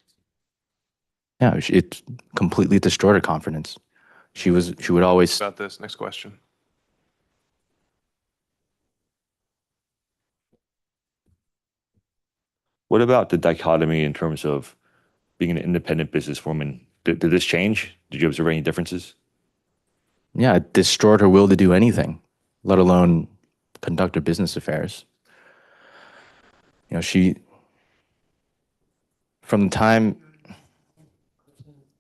Yeah, it completely destroyed her confidence. She would always, About this, next question. What about the dichotomy in terms of being an independent businesswoman? Did this change? Did you observe any differences? yeah, it destroyed her will to do anything, let alone conduct her business affairs. You know, from the time,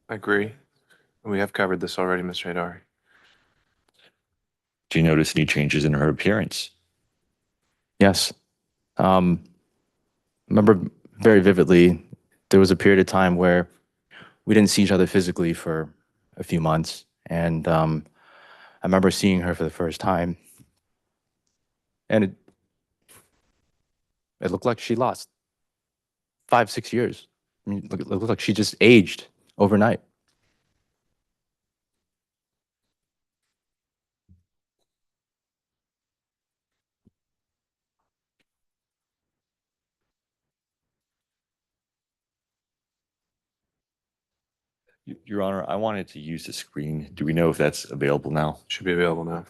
I agree. We have covered this already, Mr. Hadari. Do you notice any changes in her appearance? yes, remember very vividly, there was a period of time where we didn't see each other physically for a few months. And I remember seeing her for the first time. And it looked like she lost 5, 6 years. I mean, it looked like she just aged overnight. Your Honor, I wanted to use the screen. Do we know if that's available now? Should be available now.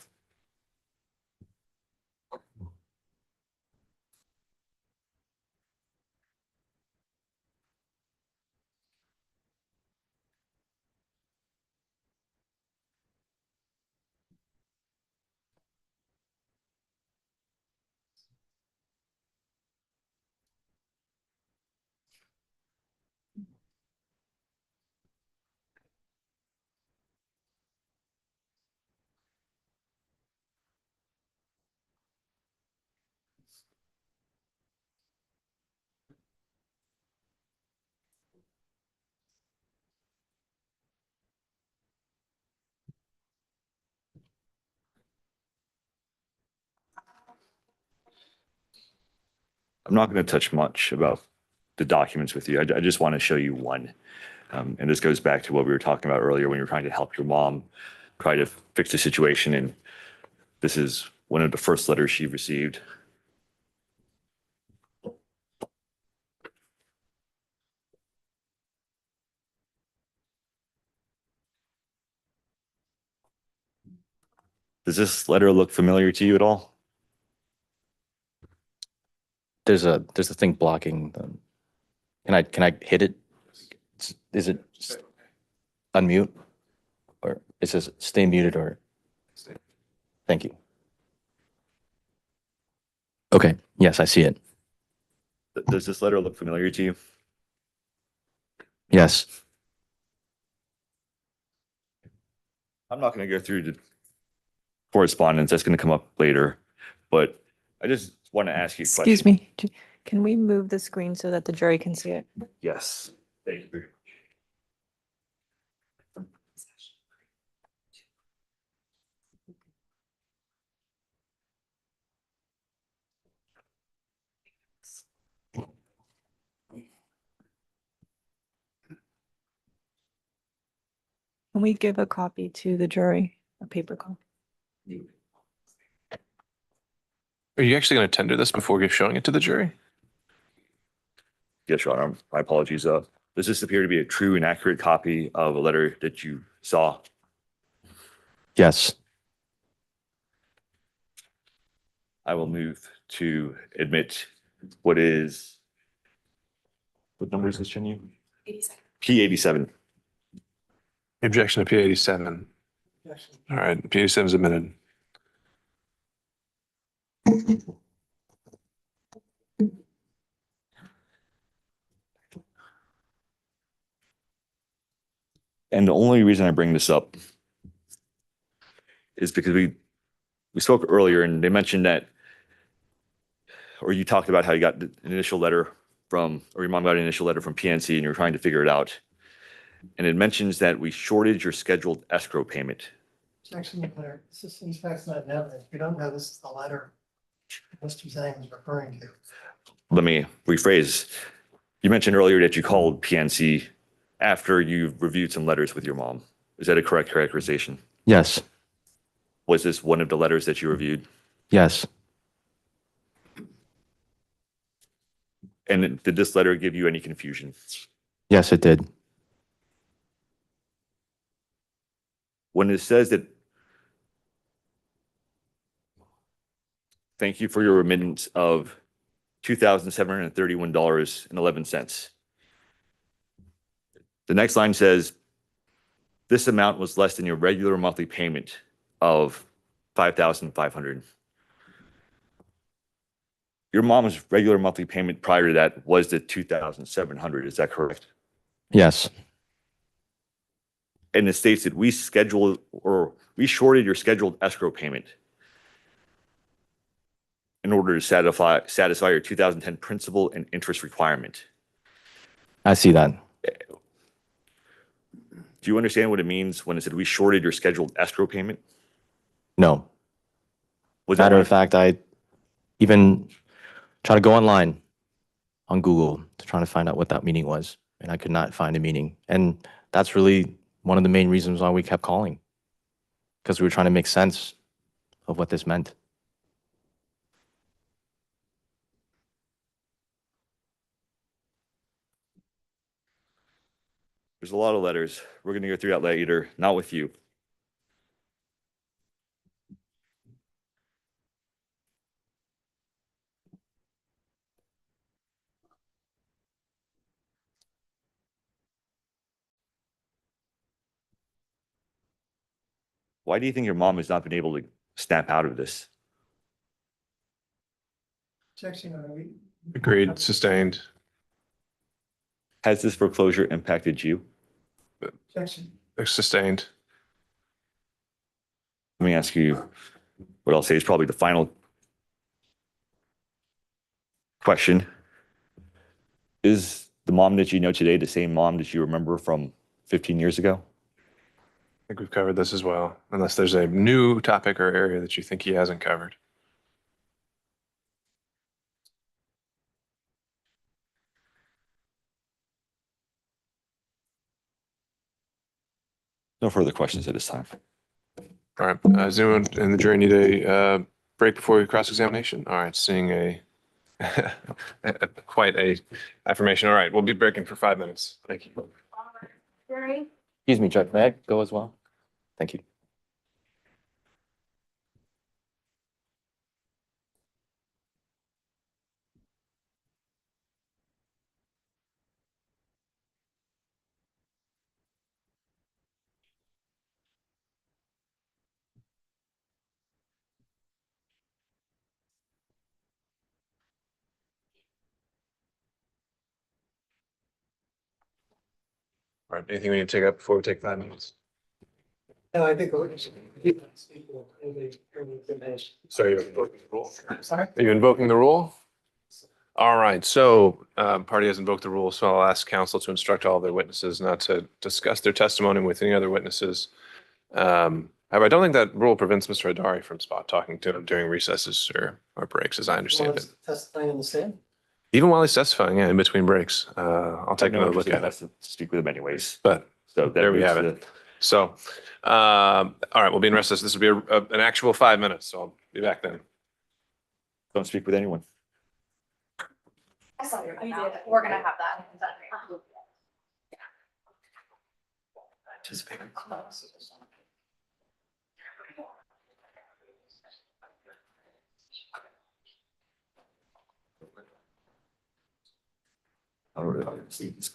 I'm not going to touch much about the documents with you. I just want to show you one. And this goes back to what we were talking about earlier when you were trying to help your mom try to fix the situation. And this is one of the first letters she received. Does this letter look familiar to you at all? There's a thing blocking them. Can I hit it? Is it unmute? Or it says stay muted or? Thank you. Okay, yes, I see it. Does this letter look familiar to you? Yes. I'm not going to go through the correspondence. That's going to come up later. But I just want to ask you a question. Excuse me, can we move the screen so that the jury can see it? Yes. Thank you very much. Can we give a copy to the jury, a paper copy? Are you actually going to tender this before showing it to the jury? Yes, Your Honor. My apologies. Does this appear to be a true and accurate copy of a letter that you saw? Yes. I will move to admit what number is this, Jenny? 87. P87. Objection to P87. Objection. All right, P87 is admitted. And the only reason I bring this up is because we spoke earlier and they mentioned that, or you talked about how you got an initial letter from, or your mom got an initial letter from PNC and you're trying to figure it out. And it mentions that we shorted your scheduled escrow payment. Objection declared. This is, in fact, not evidence. We don't know this is the letter Mr. Zhang is referring to. Let me rephrase. You mentioned earlier that you called PNC after you reviewed some letters with your mom. Is that a correct characterization? Yes. Was this one of the letters that you reviewed? Yes. And did this letter give you any confusion? Yes, it did. when it says that thank you for your remittance of $2,731.11. The next line says, this amount was less than your regular monthly payment of $5,500. Your mom's regular monthly payment prior to that was the $2,700. Is that correct? Yes. And it states that we shorted your scheduled escrow payment in order to satisfy your 2010 principal and interest requirement. I see that. Do you understand what it means when it said we shorted your scheduled escrow payment? No. Was that Matter of fact, I even tried to go online on Google to try to find out what that meaning was, and I could not find a meaning. And that's really one of the main reasons why we kept calling, because we were trying to make sense of what this meant. There's a lot of letters. We're going to go through that later, not with you. Why do you think your mom has not been able to snap out of this? Objection, Agreed, sustained. Has this foreclosure impacted you? objection. Sustained. Let me ask you what I'll say is probably the final question. Is the mom that you know today the same mom that you remember from 15 years ago? I think we've covered this as well, unless there's a new topic or area that you think he hasn't covered. No further questions at this time. All right. Does anyone in the jury need a break before we cross-examination? All right. Seeing quite a affirmation. All right. We'll be breaking for 5 minutes. Thank you. Jury? Excuse me, Judge, may I go as well? Thank you. All right. Anything we need to take up before we take 5 minutes? No, I think we're. Sorry, you're invoking the rule. Sorry? Are you invoking the rule? All right. So party has invoked the rule, so I'll ask counsel to instruct all their witnesses not to discuss their testimony with any other witnesses. However, I don't think that rule prevents Mr. Hadari from spot talking to him during recesses or breaks, as I understand it. Testifying in the stand? Even while he's testifying, yeah, in between breaks. I'll take another look at it. To speak with him anyways. But So there we have it. So, all right, we'll be in recess. This will be an actual 5 minutes, so I'll be back then. Don't speak with anyone. I saw your. We're gonna have that. I don't really see this.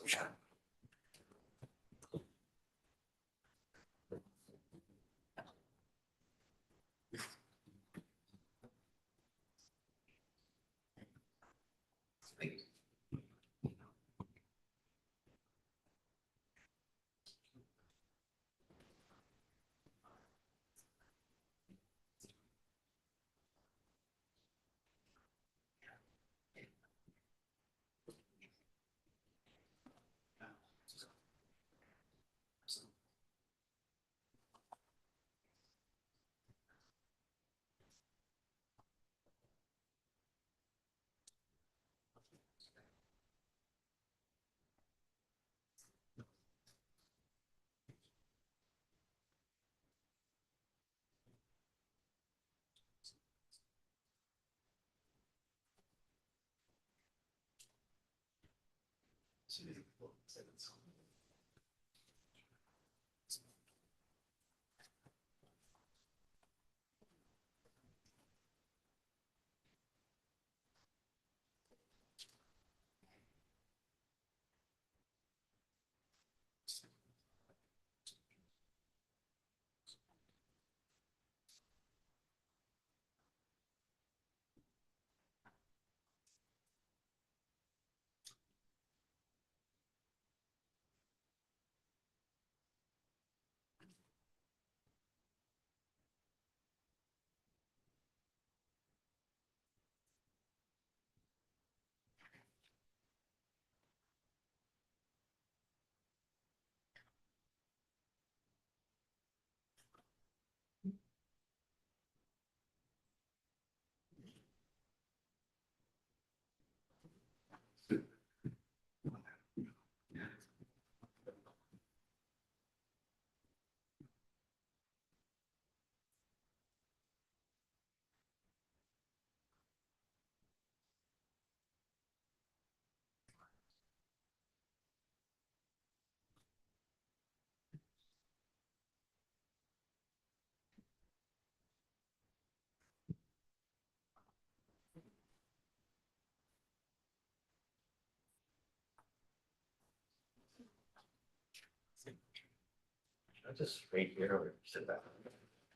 just wait here or sit back?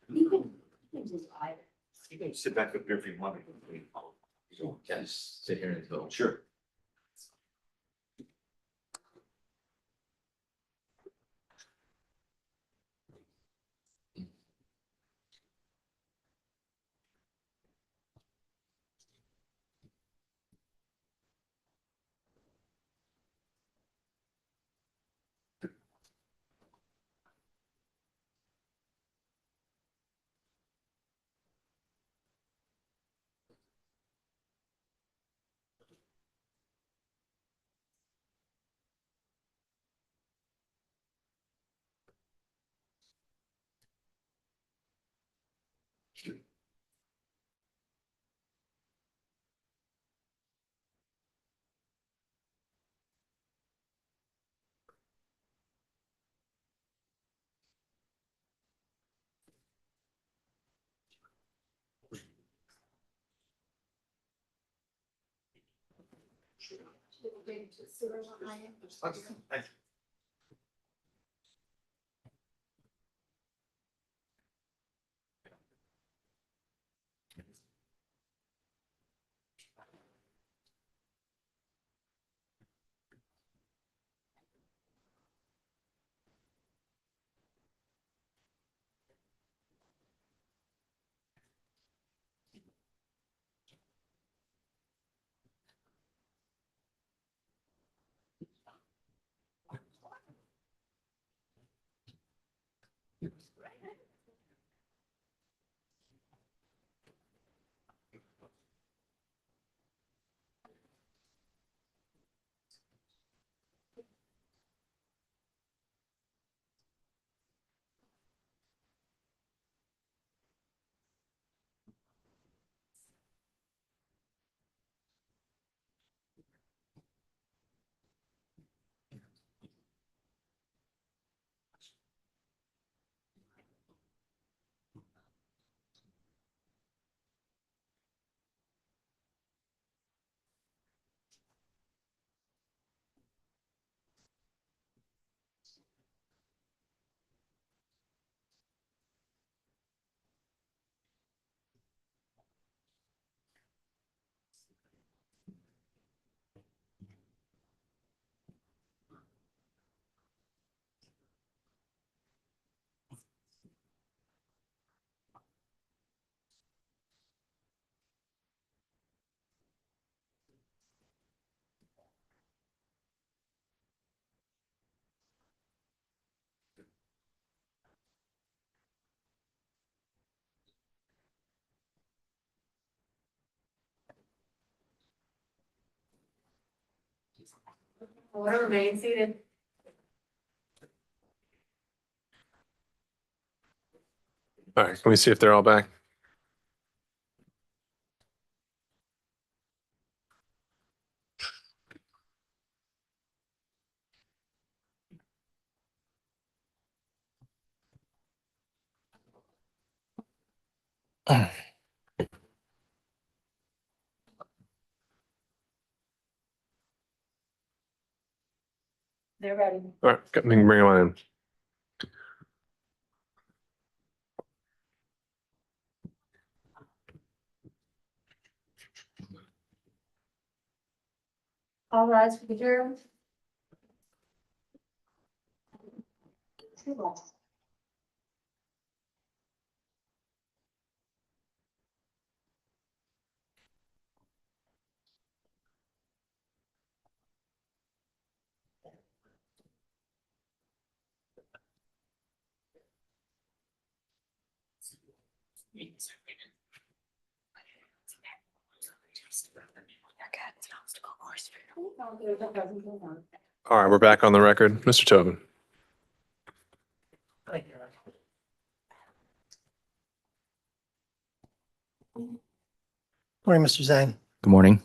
You can just either. You can sit back up here if you want. Just sit here until. Sure. Order remain seated. All right, can we see if they're all back? They're ready. All right, we can bring them on in. All rise for the jury. All right, we're back on the record. Mr. Tobin. Thank you. Morning, Mr. Zhang. Good morning.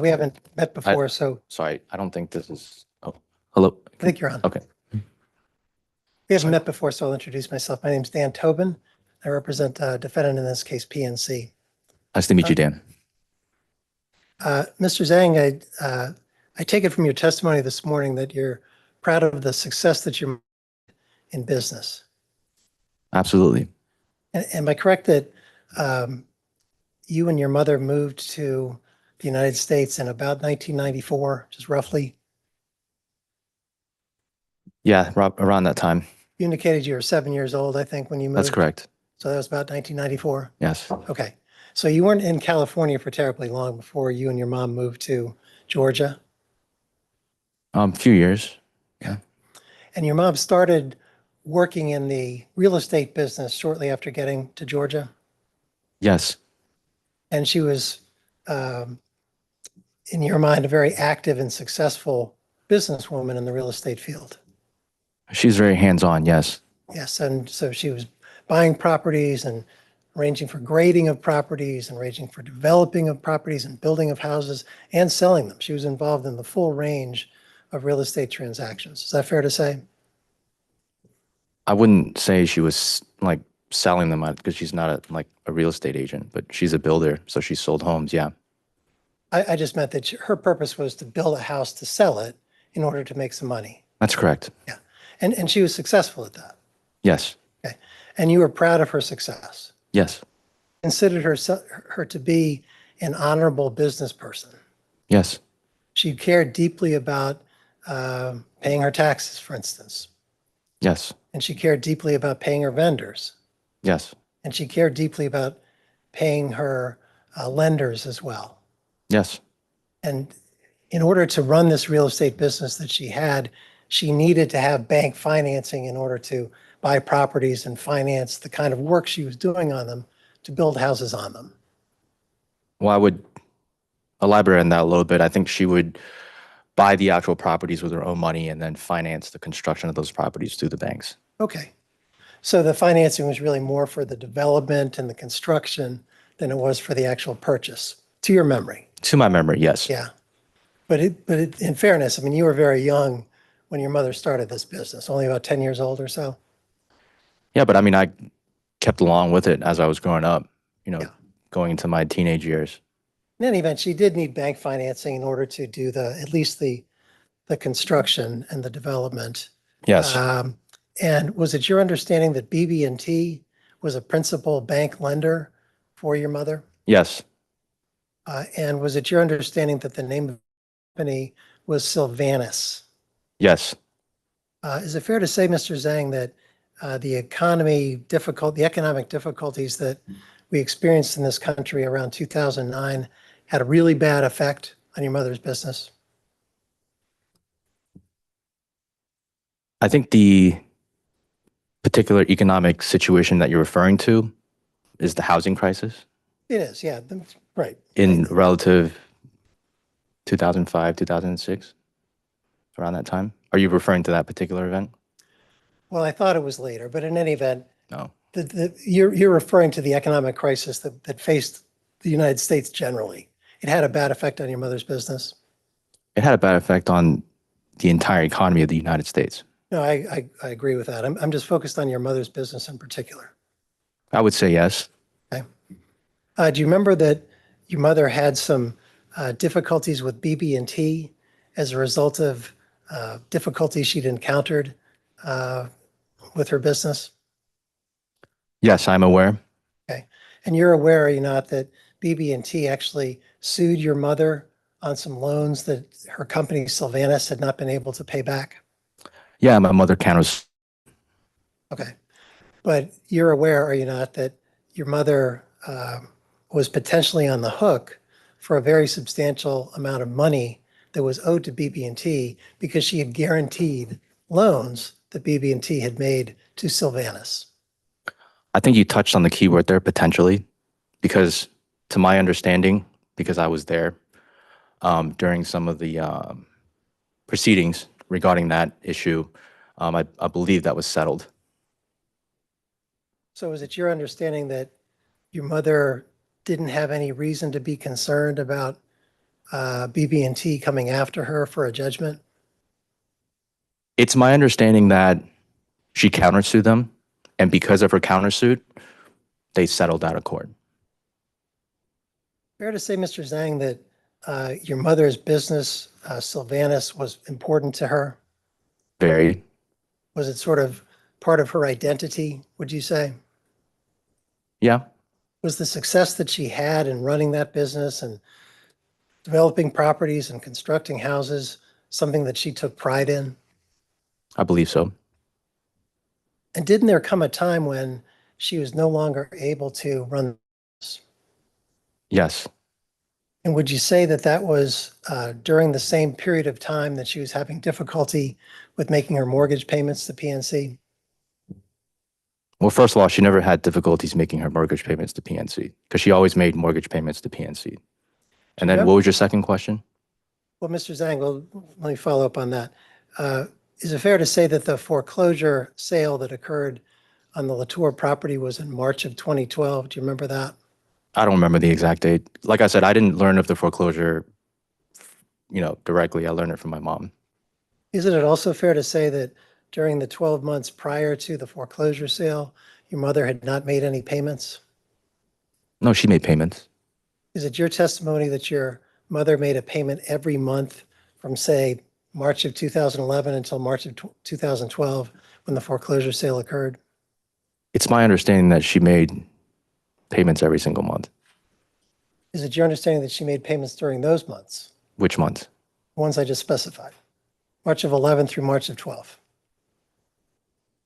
We haven't met before, so Sorry, I don't think this is, oh, hello? I think you're on. Okay. We haven't met before, so I'll introduce myself. My name is Dan Tobin. I represent defendant in this case, PNC. Nice to meet you, Dan. Mr. Zhang, I take it from your testimony this morning that you're proud of the success that you're in business. Absolutely. Am I correct that you and your mother moved to the United States in about 1994, just roughly? Yeah, around that time. You indicated you were 7 years old, I think, when you moved. That's correct. So that was about 1994? Yes. Okay. So you weren't in California for terribly long before you and your mom moved to Georgia? Few years. And your mom started working in the real estate business shortly after getting to Georgia? Yes. And she was, in your mind, a very active and successful businesswoman in the real estate field? She's very hands-on. Yes. Yes, and so she was buying properties and arranging for grading of properties and arranging for developing of properties and building of houses and selling them. She was involved in the full range of real estate transactions. Is that fair to say? I wouldn't say she was like selling them because she's not a real estate agent, but she's a builder, so she sold homes. Yeah. I just meant that her purpose was to build a house to sell it in order to make some money. That's correct. Yeah, and she was successful at that. Yes. Okay, and you were proud of her success. Yes. Considered her to be an honorable business person. Yes. She cared deeply about paying her taxes, for instance. Yes. And she cared deeply about paying her vendors. Yes. And she cared deeply about paying her lenders as well. Yes. And in order to run this real estate business that she had, she needed to have bank financing in order to buy properties and finance the kind of work she was doing on them to build houses on them. Well, I would elaborate on that a little bit. I think she would buy the actual properties with her own money and then finance the construction of those properties through the banks. Okay. So the financing was really more for the development and the construction than it was for the actual purchase, to your memory. To my memory, yes. Yeah. But in fairness, I mean, you were very young when your mother started this business, only about 10 years old or so. Yeah, but I mean, I kept along with it as I was growing up, Yeah. going into my teenage years. In any event, she did need bank financing in order to do at least the construction and the development. Yes. And was it your understanding that BB&T was a principal bank lender for your mother? Yes. And was it your understanding that the name of the company was Sylvanus? Yes. Is it fair to say, Mr. Zhang, that the economic difficulties that we experienced in this country around 2009 had a really bad effect on your mother's business? I think the particular economic situation that you're referring to is the housing crisis It is, yeah, right. in relative 2005, 2006, around that time. Are you referring to that particular event? Well, I thought it was later, but in any event, No. you're referring to the economic crisis that faced the United States generally. It had a bad effect on your mother's business. It had a bad effect on the entire economy of the United States. No, I agree with that. I'm just focused on your mother's business in particular. I would say yes. Do you remember that your mother had some difficulties with BB&T as a result of difficulties she'd encountered with her business? Yes, I'm aware. Okay. And you're aware, are you not, that BB&T actually sued your mother on some loans that her company Sylvanus had not been able to pay back? Yeah, my mother counters. Okay. But you're aware, are you not, that your mother was potentially on the hook for a very substantial amount of money that was owed to BB&T because she had guaranteed loans that BB&T had made to Sylvanus? I think you touched on the key word there, potentially, because to my understanding, because I was there during some of the proceedings regarding that issue, I believe that was settled. So is it your understanding that your mother didn't have any reason to be concerned about BB&T coming after her for a judgment? It's my understanding that she countersued them, and because of her countersuit, they settled out of court. Fair to say, Mr. Zhang, that your mother's business, Sylvanus, was important to her? Very. Was it sort of part of her identity, would you say? Yeah, Was the success that she had in running that business and developing properties and constructing houses something that she took pride in? I believe so. And didn't there come a time when she was no longer able to run the business? Yes, And would you say that that was during the same period of time that she was having difficulty with making her mortgage payments to PNC? well, first of all, she never had difficulties making her mortgage payments to PNC because she always made mortgage payments to PNC. And then Remember- what was your second question? Well, Mr. Zhang, well, let me follow up on that. Is it fair to say that the foreclosure sale that occurred on the Latour property was in March of 2012? Do you remember that? I don't remember the exact date. Like I said, I didn't learn of the foreclosure, directly. I learned it from my mom. Isn't it also fair to say that during the 12 months prior to the foreclosure sale, your mother had not made any payments? No, she made payments. Is it your testimony that your mother made a payment every month from, say, March of 2011 until March of 2012 when the foreclosure sale occurred? It's my understanding that she made payments every single month. Is it your understanding that she made payments during those months, Which month? the ones I just specified, March of 11 through March of 12?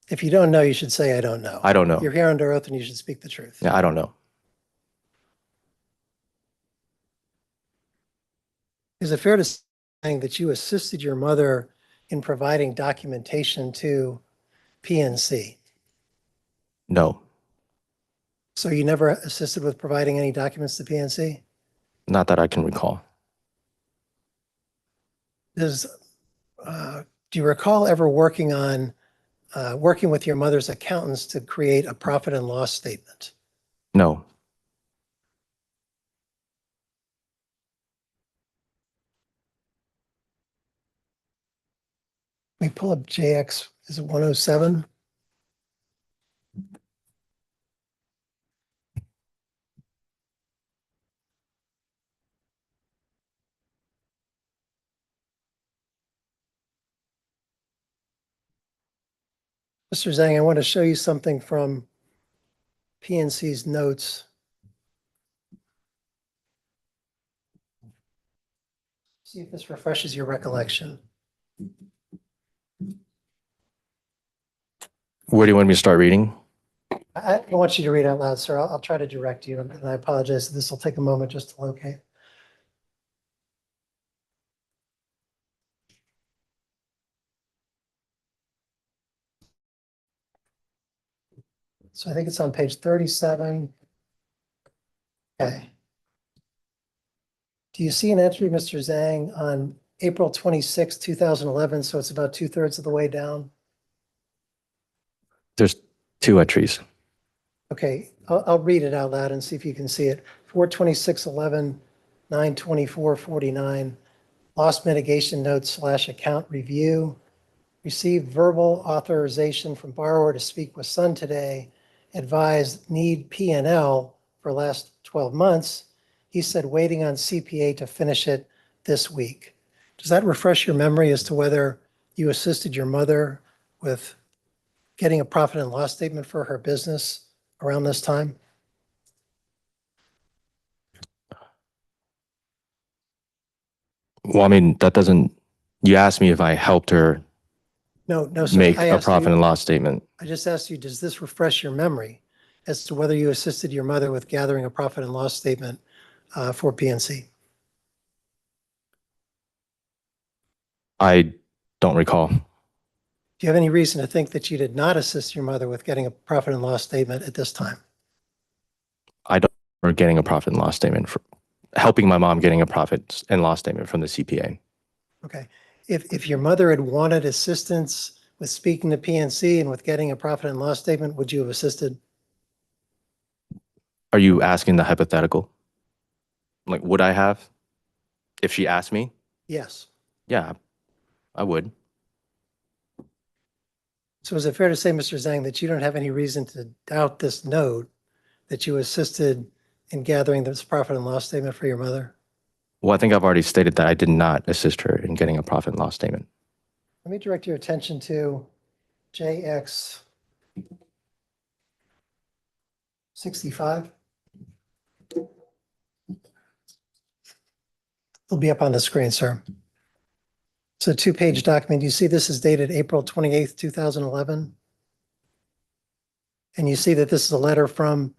If you don't know, you should say, I don't know. I don't know. You're here under oath and you should speak the truth. Yeah, I don't know. Is it fair to say that you assisted your mother in providing documentation to PNC? No, So you never assisted with providing any documents to PNC? not that I can recall. Do you recall ever working with your mother's accountants to create a profit and loss statement? No, Let me pull up JX, is it 107? Mr. Zhang, I want to show you something from PNC's notes. See if this refreshes your recollection. where do you want me to start reading? I don't want you to read out loud, sir. I'll try to direct you, and I apologize. This will take a moment just to locate. So I think it's on page 37. Okay. Do you see an entry, Mr. Zhang, on April 26, 2011? So it's about 2/3 of the way down. There's two entries. Okay, I'll read it out loud and see if you can see it. 4/26/11, 9/24/49, loss mitigation note / account review. Received verbal authorization from borrower to speak with son today. Advised need P&L for last 12 months. He said waiting on CPA to finish it this week. Does that refresh your memory as to whether you assisted your mother with getting a profit and loss statement for her business around this time? Well, I mean, you asked me if I helped her No, sir. make I a asked profit you- and loss statement. I just asked you, does this refresh your memory as to whether you assisted your mother with gathering a profit and loss statement for PNC? I don't recall. Do you have any reason to think that you did not assist your mother with getting a profit and loss statement at this time? I don't remember getting a profit and loss statement for helping my mom getting a profit and loss statement from the CPA. Okay. If your mother had wanted assistance with speaking to PNC and with getting a profit and loss statement, would you have assisted? Are you asking the hypothetical? Like, would I have? If she asked me? Yes. Yeah, I would. So is it fair to say, Mr. Zhang, that you don't have any reason to doubt this note that you assisted in gathering this profit and loss statement for your mother? Well, I think I've already stated that I did not assist her in getting a profit and loss statement. Let me direct your attention to JX 65. It'll be up on the screen, sir. It's a two-page document. You see this is dated April 28th, 2011. And you see that this is a letter from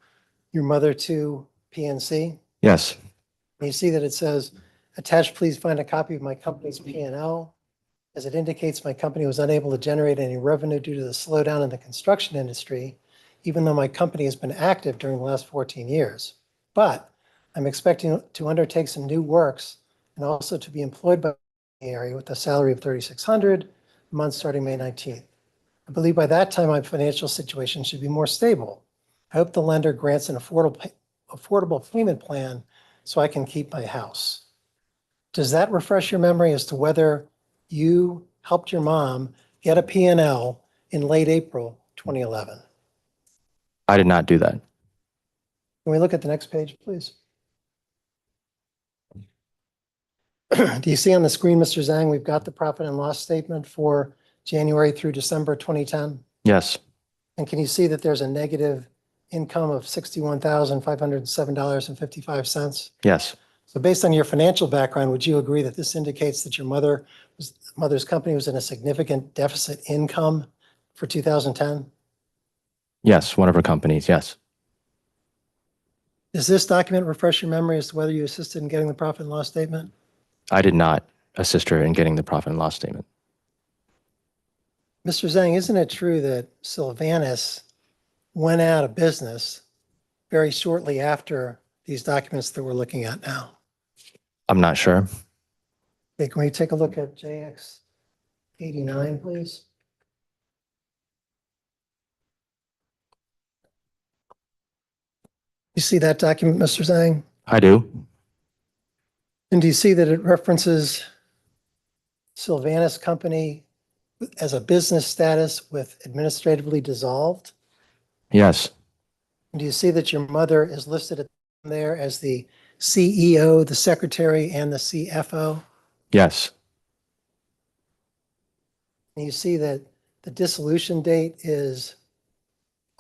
your mother to PNC. Yes. And you see that it says, attached, please find a copy of my company's P&L. As it indicates, my company was unable to generate any revenue due to the slowdown in the construction industry, even though my company has been active during the last 14 years. But I'm expecting to undertake some new works and also to be employed by the area with a salary of $3,600 a month starting May 19th. I believe by that time my financial situation should be more stable. I hope the lender grants an affordable payment plan so I can keep my house. Does that refresh your memory as to whether you helped your mom get a P&L in late April 2011? I did not do that. Can we look at the next page, please? Do you see on the screen, Mr. Zhang, we've got the profit and loss statement for January through December 2010? Yes. And can you see that there's a negative income of $61,507.55? Yes. So based on your financial background, would you agree that this indicates that your mother's company was in a significant deficit income for 2010? Yes. One of her companies. Yes. Does this document refresh your memory as to whether you assisted in getting the profit and loss statement? I did not assist her in getting the profit and loss statement. Mr. Zhang, isn't it true that Sylvanus went out of business very shortly after these documents that we're looking at now? I'm not sure. Okay, can we take a look at JX 89, please? You see that document, Mr. Zhang? I do. And do you see that it references Sylvanus Company as a business status with administratively dissolved? Yes. And do you see that your mother is listed there as the CEO, the secretary, and the CFO? Yes. And you see that the dissolution date is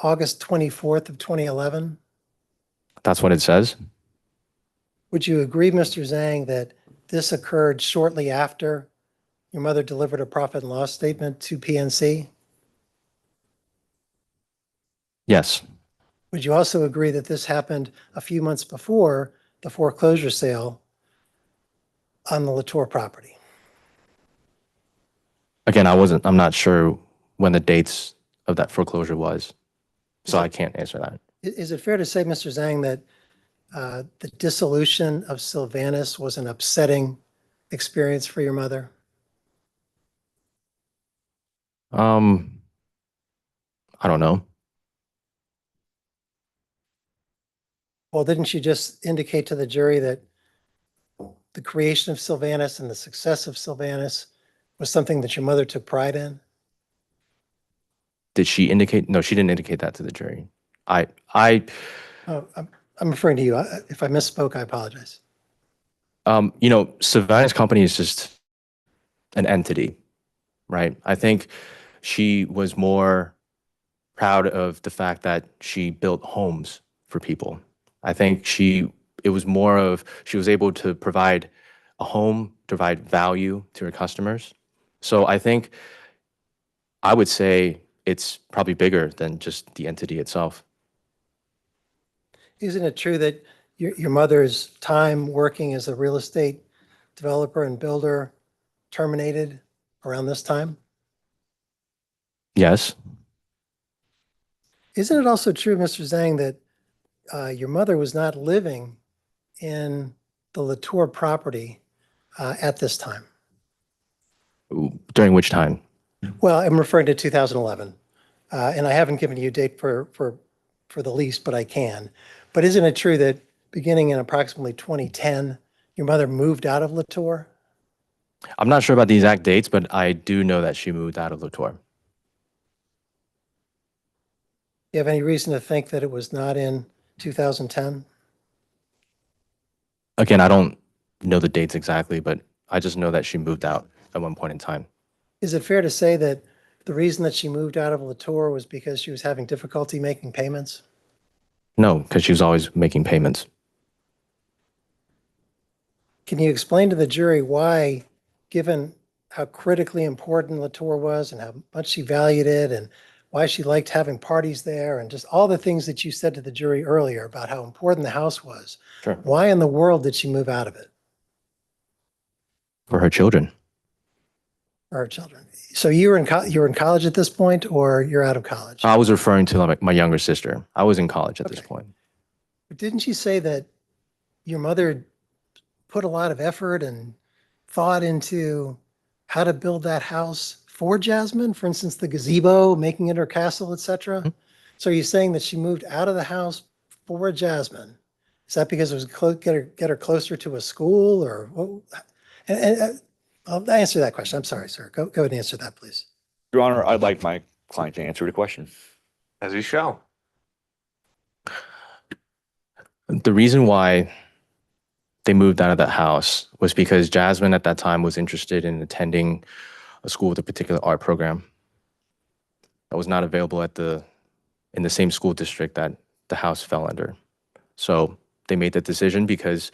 August 24th of 2011. That's what it says. Would you agree, Mr. Zhang, that this occurred shortly after your mother delivered a profit and loss statement to PNC? Yes. Would you also agree that this happened a few months before the foreclosure sale on the Latour property? Again, I'm not sure when the dates of that foreclosure was, so I can't answer that. Is it fair to say, Mr. Zhang, that the dissolution of Sylvanus was an upsetting experience for your mother? I don't know. Well, didn't you just indicate to the jury that the creation of Sylvanus and the success of Sylvanus was something that your mother took pride in? Did she indicate? No, she didn't indicate that to the jury. Oh, I'm referring to you. If I misspoke, I apologize. Savannah's company is just an entity, right? I think she was more proud of the fact that she built homes for people. I think it was more of, she was able to provide a home, provide value to her customers. So I think I would say it's probably bigger than just the entity itself. Isn't it true that your mother's time working as a real estate developer and builder terminated around this time? Yes. Isn't it also true, Mr. Zhang, that your mother was not living in the Latour property at this time? During which time? Well, I'm referring to 2011, and I haven't given you a date for the lease, but I can. But isn't it true that beginning in approximately 2010, your mother moved out of Latour? I'm not sure about the exact dates, but I do know that she moved out of Latour. Do you have any reason to think that it was not in 2010? Again, I don't know the dates exactly, but I just know that she moved out at one point in time. Is it fair to say that the reason that she moved out of Latour was because she was having difficulty making payments? No, because she was always making payments. Can you explain to the jury why, given how critically important Latour was and how much she valued it and why she liked having parties there and just all the things that you said to the jury earlier about how important the house was, Sure. why in the world did she move out of it For her children. for her children? So you were in college at this point, or you're out of college? I was referring to like my younger sister. I was in college at this Okay. point. Didn't you say that your mother put a lot of effort and thought into how to build that house for Jasmine? For instance, the gazebo, making it her castle, etc. So are you saying that she moved out of the house for Jasmine? Is that because it was get her closer to a school, or what? I'll answer that question. I'm sorry, sir. Go ahead and answer that, please. Your Honor, I'd like my client to answer the question. As you shall. The reason why they moved out of that house was because Jasmine at that time was interested in attending a school with a particular art program that was not available in the same school district that the house fell under. So they made that decision because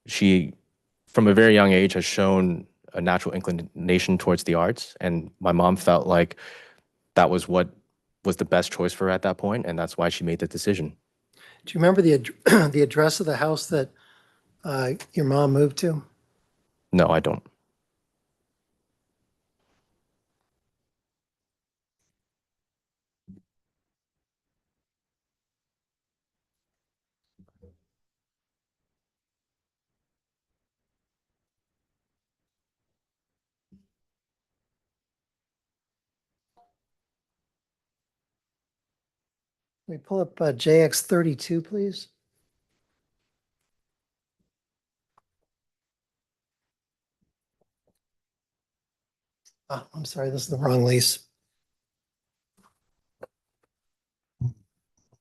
she, from a very young age, has shown a natural inclination towards the arts. And my mom felt like that was what was the best choice for her at that point, and that's why she made the decision. Do you remember the address of the house that your mom moved to? No, I don't. Can we pull up JX32, please? Oh, I'm sorry, this is the wrong lease.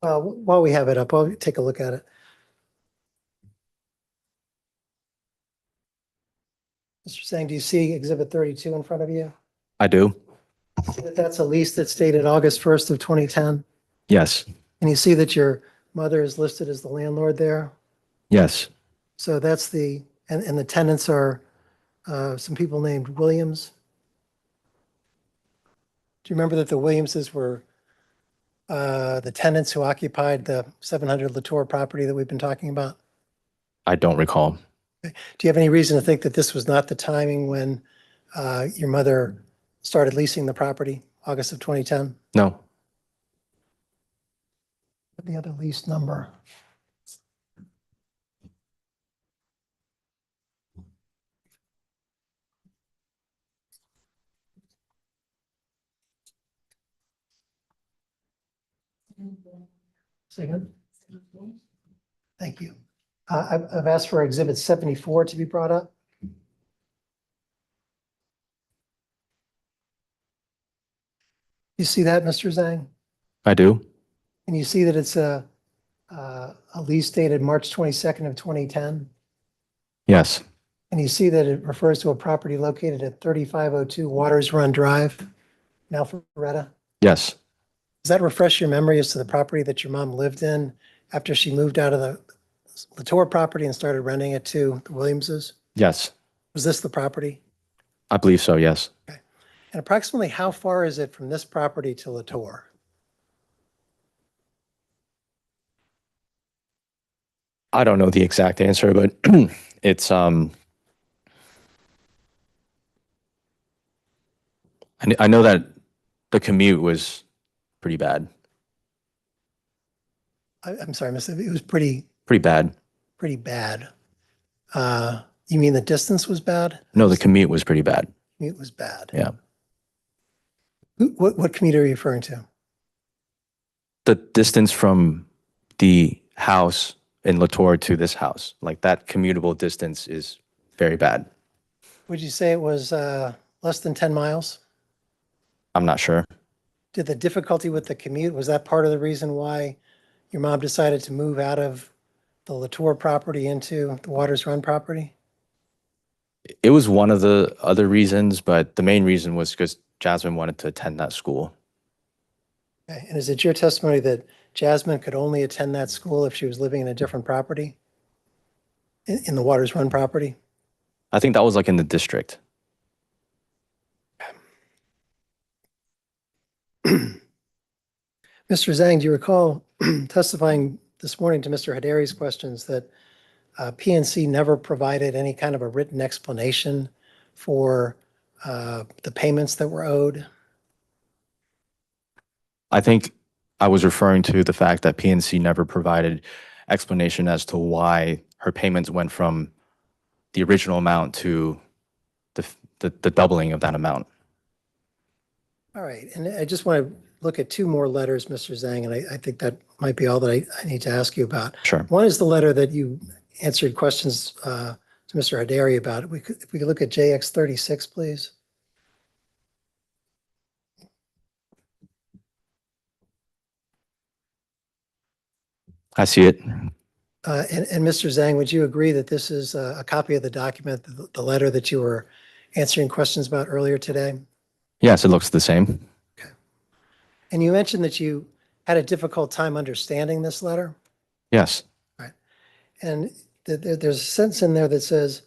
While we have it up, I'll take a look at it. Mr. Zhang, do you see Exhibit 32 in front of you? I do. See that that's a lease that's dated August 1st of 2010? Yes. And you see that your mother is listed as the landlord there? Yes. So that's and the tenants are some people named Williams. Do you remember that the Williamses were the tenants who occupied the 700 Latour property that we've been talking about? I don't recall. Do you have any reason to think that this was not the timing when your mother started leasing the property, August of 2010? No. The other lease number. Second. Thank you. I've asked for Exhibit 74 to be brought up. You see that, Mr. Zhang? I do. And you see that it's a lease dated March 22nd of 2010? Yes. And you see that it refers to a property located at 3502 Waters Run Drive, in Alpharetta? Yes. Does that refresh your memory as to the property that your mom lived in after she moved out of the Latour property and started renting it to the Williamses? Yes. Was this the property? I believe so. Yes. And approximately how far is it from this property to Latour? I don't know the exact answer, but it's I know that the commute was pretty bad. I'm sorry, Miss, it was pretty Pretty bad. bad. You mean the distance was bad? No, the commute was pretty bad. Commute was bad. Yeah. What commute are you referring to? The distance from the house in Latour to this house, like that commutable distance is very bad. Would you say it was less than 10 miles? I'm not sure. Did the difficulty with the commute, was that part of the reason why your mom decided to move out of the Latour property into the Waters Run property? It was one of the other reasons, but the main reason was because Jasmine wanted to attend that school. Okay. And is it your testimony that Jasmine could only attend that school if she was living in a different property? In the Waters Run property? I think that was like in the district. Mr. Zhang, do you recall testifying this morning to Mr. Hadari's questions that PNC never provided any kind of a written explanation for the payments that were owed? I think I was referring to the fact that PNC never provided explanation as to why her payments went from the original amount to the doubling of that amount. All right, and I just want to look at two more letters, Mr. Zhang, and I think that might be all that I need to ask you about. Sure. One is the letter that you answered questions to Mr. Hadari about. If we could look at JX 36, please. I see it. And Mr. Zhang, would you agree that this is a copy of the document, the letter that you were answering questions about earlier today? Yes, it looks the same. And you mentioned that you had a difficult time understanding this letter. Yes. And there's a sentence in there that says,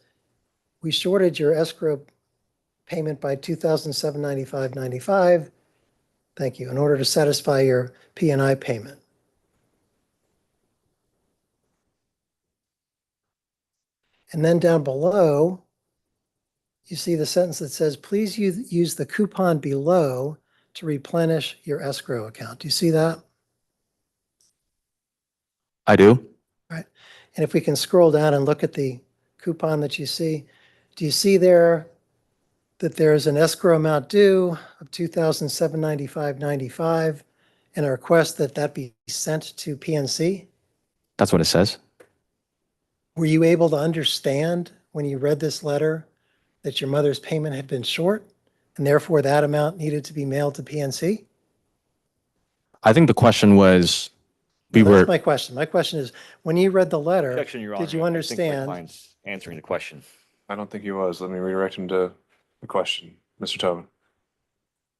we shorted your escrow payment by $2,795.95. Thank you. In order to satisfy your P&I payment. And then down below, you see the sentence that says, please use the coupon below to replenish your escrow account. Do you see that? I do. Right. And if we can scroll down and look at the coupon that you see, do you see there that there's an escrow amount due of $2,795.95 and a request that that be sent to PNC? That's what it says. Were you able to understand when you read this letter that your mother's payment had been short and therefore that amount needed to be mailed to PNC? I think the question was, That's my question. My question is, when you read the letter, Objection, Your Honor. did you I think my understand? client's answering the question. I don't think he was. Let me redirect him to the question. Mr. Tobin.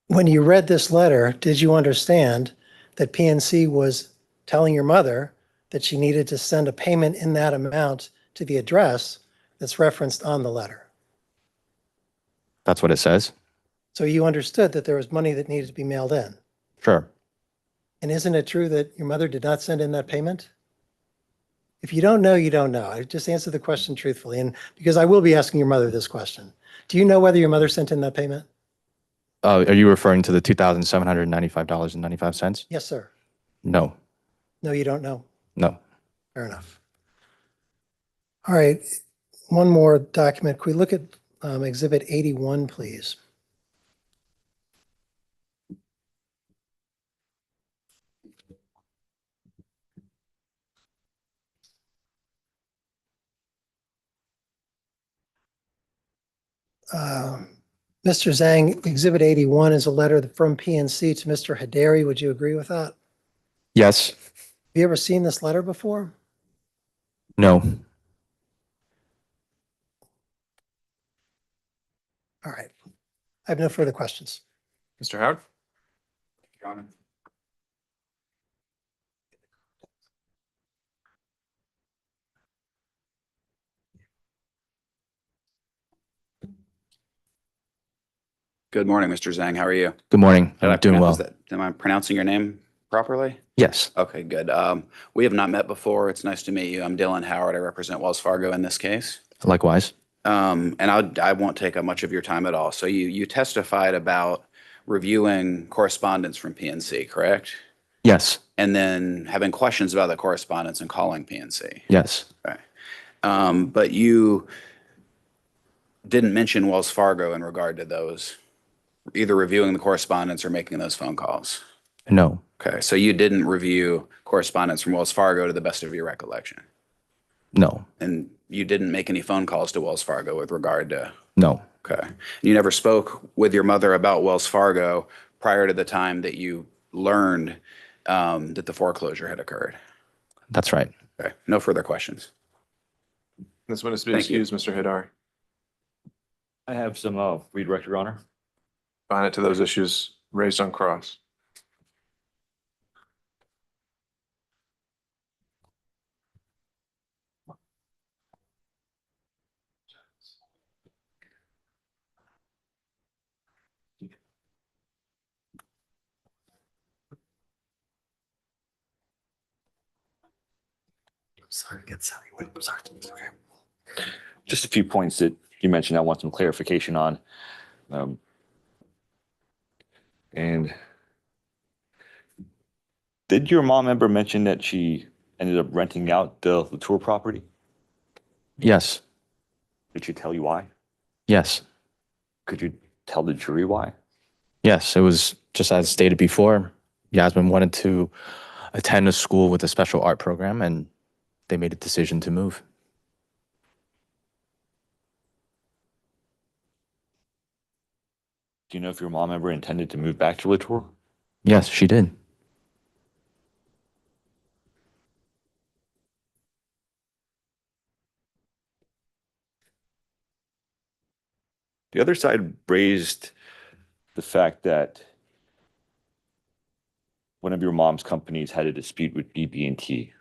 When you read this letter, did you understand that PNC was telling your mother that she needed to send a payment in that amount to the address that's referenced on the letter? That's what it says. So you understood that there was money that needed to be mailed in. Sure. And isn't it true that your mother did not send in that payment? If you don't know, you don't know. I just answer the question truthfully. And because I will be asking your mother this question. Do you know whether your mother sent in that payment? Are you referring to the $2,795.95? Yes, sir. No. No, you don't know. No. Fair enough. All right. One more document. Can we look at Exhibit 81, please? Mr. Zhang, Exhibit 81 is a letter from PNC to Mr. Hadari. Would you agree with that? Have Yes. you ever seen this letter before? No. All right. I have no further questions. Mr. Howard? Your Honor. Good morning, Mr. Zhang. How are you? Good morning. Did I I'm doing well. pronounce that- Am I pronouncing your name properly? Yes. Okay, good. We have not met before. It's nice to meet you. I'm Dylan Howard. I represent Wells Fargo in this case. Likewise. And I won't take up much of your time at all. So you testified about reviewing correspondence from PNC, correct? Yes. And then having questions about the correspondence and calling PNC. Yes. But you didn't mention Wells Fargo in regard to those, either reviewing the correspondence or making those phone calls. No. Okay, so you didn't review correspondence from Wells Fargo to the best of your recollection? No. And you didn't make any phone calls to Wells Fargo with regard to? No. Okay. You never spoke with your mother about Wells Fargo prior to the time that you learned that the foreclosure had occurred? That's right. Okay, no further questions. This witness be Thank you. excused, Mr. Hadari. I have some redirect, Your Honor. Find it to those issues raised on cross. Sorry to get Sally. I'm sorry. Okay. Just a few points that you mentioned I want some clarification on. And did your mom ever mention that she ended up renting out the Latour property? Yes, Did she tell you why? yes, Could you tell the jury why? yes. It was just as stated before. Yasmin wanted to attend a school with a special art program, and they made a decision to move. Do you know if your mom ever intended to move back to Latour? Yes, she did. The other side raised the fact that one of your mom's companies had a dispute with BB&T.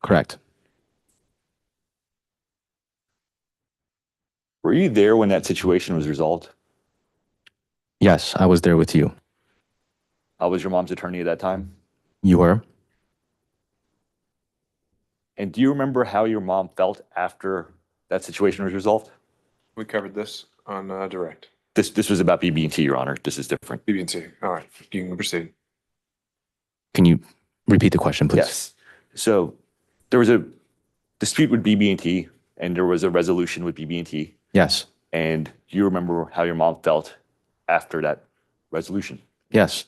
Correct. Were you there when that situation was resolved? Yes, I was there with you. I was your mom's attorney at that time. You were? And do you remember how your mom felt after that situation was resolved? We covered this on direct. This was about BB&T, Your Honor. This is different. BB&T. All right, you can proceed. Can you repeat the question, please? Yes. So there was a dispute with BB&T, and there was a resolution with BB&T. Yes. And do you remember how your mom felt after that resolution? Yes,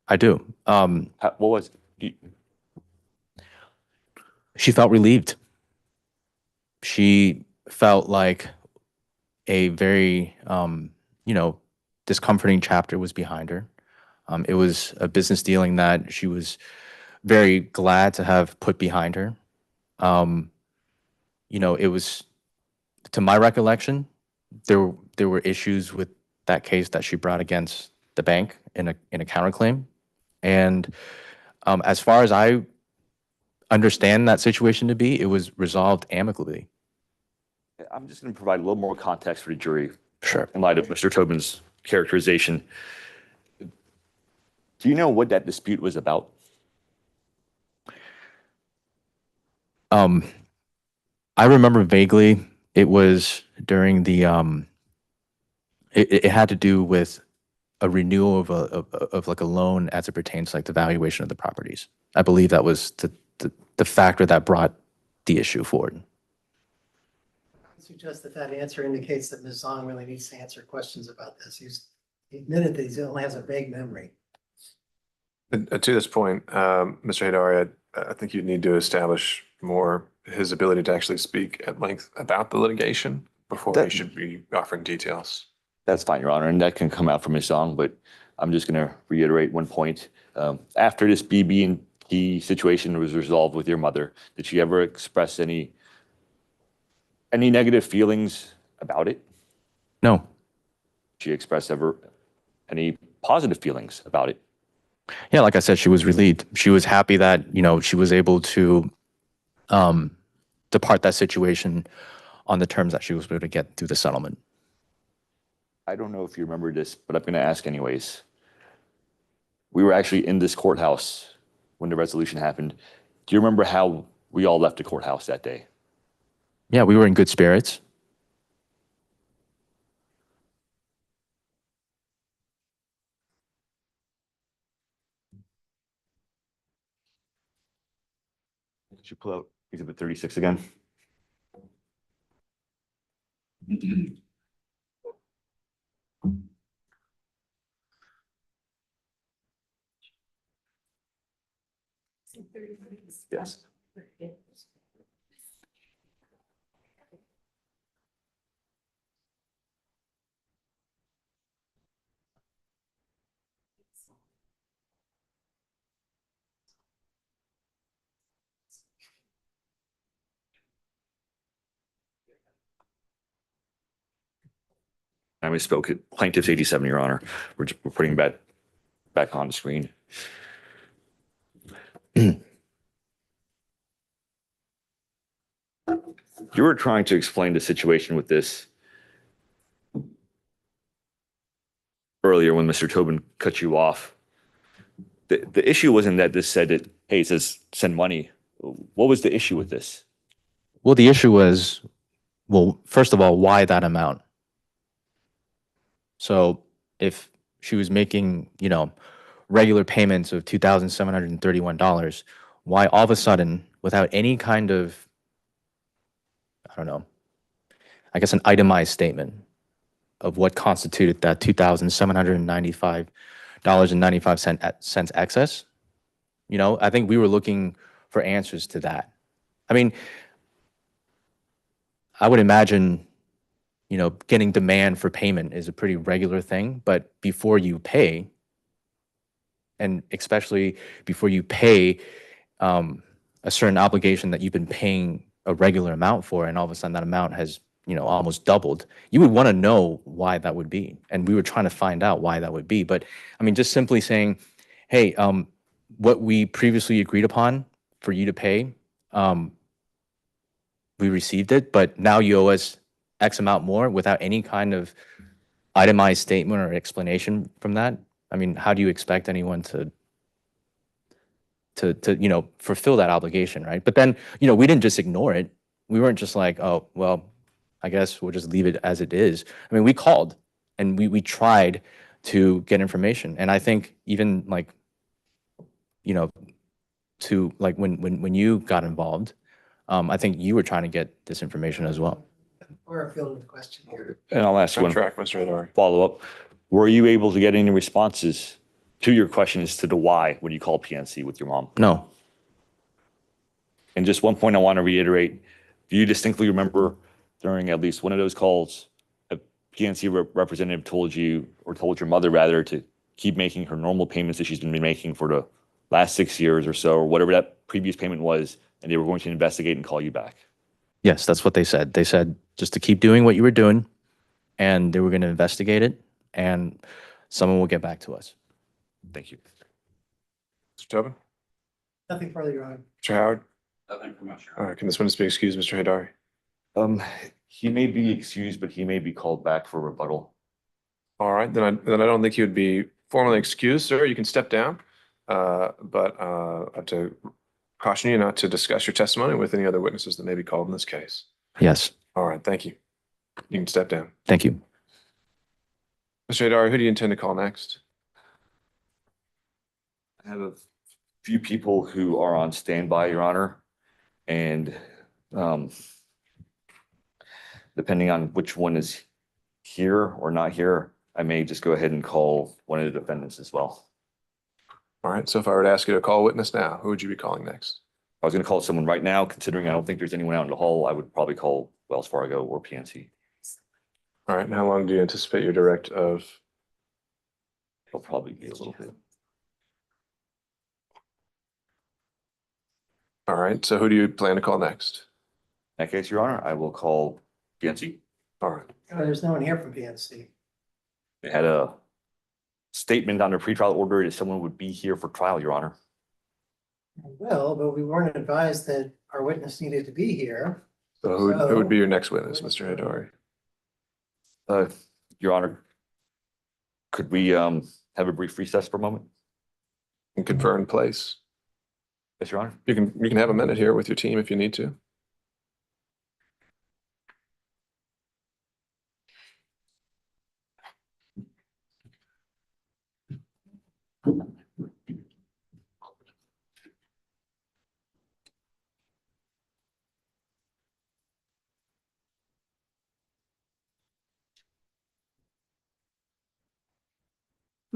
I do. What was She felt relieved. She felt like a very, discomforting chapter was behind her. It was a business dealing that she was very glad to have put behind her. It was, to my recollection, there were issues with that case that she brought against the bank in a counterclaim, and as far as I understand that situation to be, it was resolved amicably. I'm just going to provide a little more context for the jury Sure. in light of Mr. Tobin's characterization. Do you know what that dispute was about? I remember vaguely. It was during the it had to do with a renewal of like a loan as it pertains to like the valuation of the properties. I believe that was the factor that brought the issue forward. I suggest that answer indicates that Ms. Zhong really needs to answer questions about this. He admitted that he only has a vague memory. To this point, Mr. Haydari, I think you'd need to establish more his ability to actually speak at length about the litigation before he should be offering details. That's fine, Your Honor, and that can come out from his song, but I'm just going to reiterate one point. After this BB&T situation was resolved with your mother, did she ever express any negative feelings about it? No. Did she express ever any positive feelings about it? Yeah, like I said, she was relieved. She was happy that, she was able to depart that situation on the terms that she was able to get through the settlement. I don't know if you remember this, but I'm going to ask anyways. We were actually in this courthouse when the resolution happened. Do you remember how we all left the courthouse that day? Yeah, we were in good spirits. Could you pull out Exhibit 36 again? Yes. I misspoke. Plaintiff's 87, Your Honor. We're putting back on the screen. You were trying to explain the situation with this earlier when Mr. Tobin cut you off. The issue wasn't that this said that, hey, it says send money. What was the issue with this? Well, the issue was, well, first of all, why that amount? So if she was making, regular payments of $2,731, why all of a sudden, without any kind of, I don't know, I guess an itemized statement of what constituted that $2,795.95 excess? I think we were looking for answers to that. I mean, I would imagine, getting demand for payment is a pretty regular thing, but before you pay, and especially before you pay a certain obligation that you've been paying a regular amount for, and all of a sudden that amount has, almost doubled, you would want to know why that would be. And we were trying to find out why that would be. But I mean, just simply saying, hey, what we previously agreed upon for you to pay, we received it, but now you owe us X amount more without any kind of itemized statement or explanation from that. I mean, how do you expect anyone to fulfill that obligation, right? But then, we didn't just ignore it. We weren't just like, oh, well, I guess we'll just leave it as it is. I mean, we called and we tried to get information. And I think even like, to like when you got involved, I think you were trying to get this information as well. We're fielding the question here. And I'll ask On one track, Mr. Hadari. follow-up. Were you able to get any responses to your questions to the why when you called PNC with your mom? No, And just one point I want to reiterate, do you distinctly remember during at least one of those calls, a PNC representative told you, or told your mother rather, to keep making her normal payments that she's been making for the last 6 years or so, or whatever that previous payment was, and they were going to investigate and call you back? yes, that's what they said. They said just to keep doing what you were doing, and they were going to investigate it, and someone will get back to us. Thank you. Mr. Tobin? Nothing further, Your Honor. Mr. Howard? Nothing from us. All right, can this witness be excused, Mr. Hadari? He may be excused, but he may be called back for rebuttal. All right, then I don't think he would be formally excused, sir. You can step down. But I have to caution you not to discuss your testimony with any other witnesses that may be called in this case. Yes, All right, thank you. You can step down. thank you. Mr. Hadari, who do you intend to call next? I have a few people who are on standby, Your Honor, and depending on which one is here or not here, I may just go ahead and call one of the defendants as well. All right, so if I were to ask you to call a witness now, who would you be calling next? I was going to call someone right now, considering I don't think there's anyone out in the hall. I would probably call Wells Fargo or PNC. All right, and how long do you anticipate your direct of? It'll probably be a little bit. All right, so who do you plan to call next? In that case, Your Honor, I will call PNC. All right, There's no one here from PNC. They had a statement on their pretrial order that someone would be here for trial, Your Honor. Well, but we weren't advised that our witness needed to be here. so who would be your next witness, Mr. Hadari? Your Honor, could we have a brief recess for a moment? And confer in place. Yes, Your Honor. You can have a minute here with your team if you need to.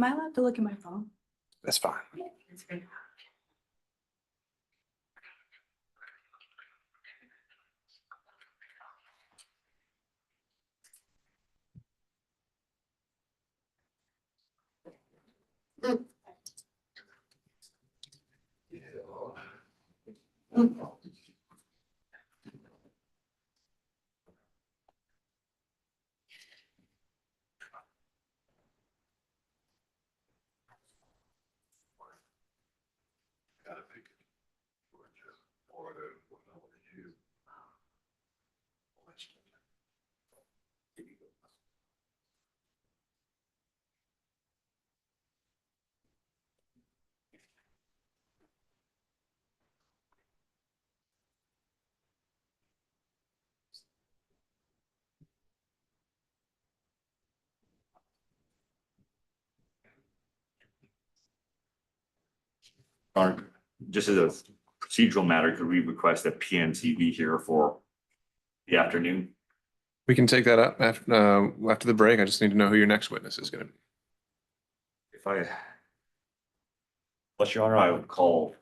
Am I allowed to look at my phone? That's fine. It's great. Just as a procedural matter, could we request that PNC be here for the afternoon? We can take that up after the break. I just need to know who your next witness is going to be. If I, bless your honor, I would call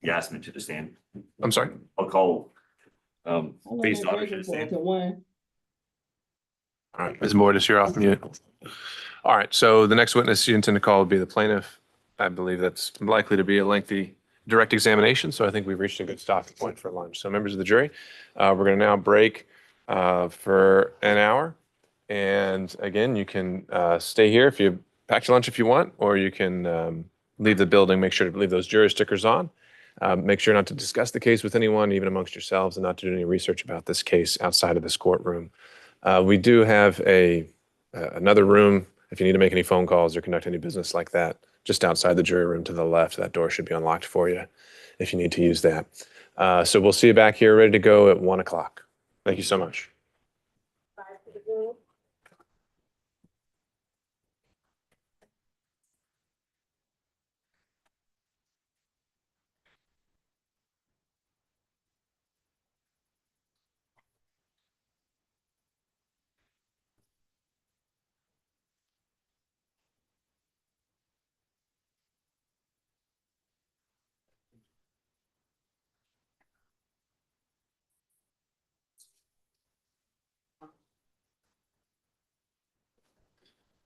Yasmin to the stand. I'm sorry. I'll call, face daughter to the stand. All right, Ms. Mortis, you're off mute. All right, so the next witness you intend to call would be the plaintiff. I believe that's likely to be a lengthy direct examination, so I think we've reached a good stopping point for lunch. So members of the jury, we're going to now break for an hour. And again, you can stay here if you pack your lunch if you want, or you can leave the building. Make sure to leave those jury stickers on. Make sure not to discuss the case with anyone, even amongst yourselves, and not to do any research about this case outside of this courtroom. We do have another room if you need to make any phone calls or conduct any business like that, just outside the jury room to the left. That door should be unlocked for you if you need to use that. So we'll see you back here ready to go at 1 o'clock. Thank you so much.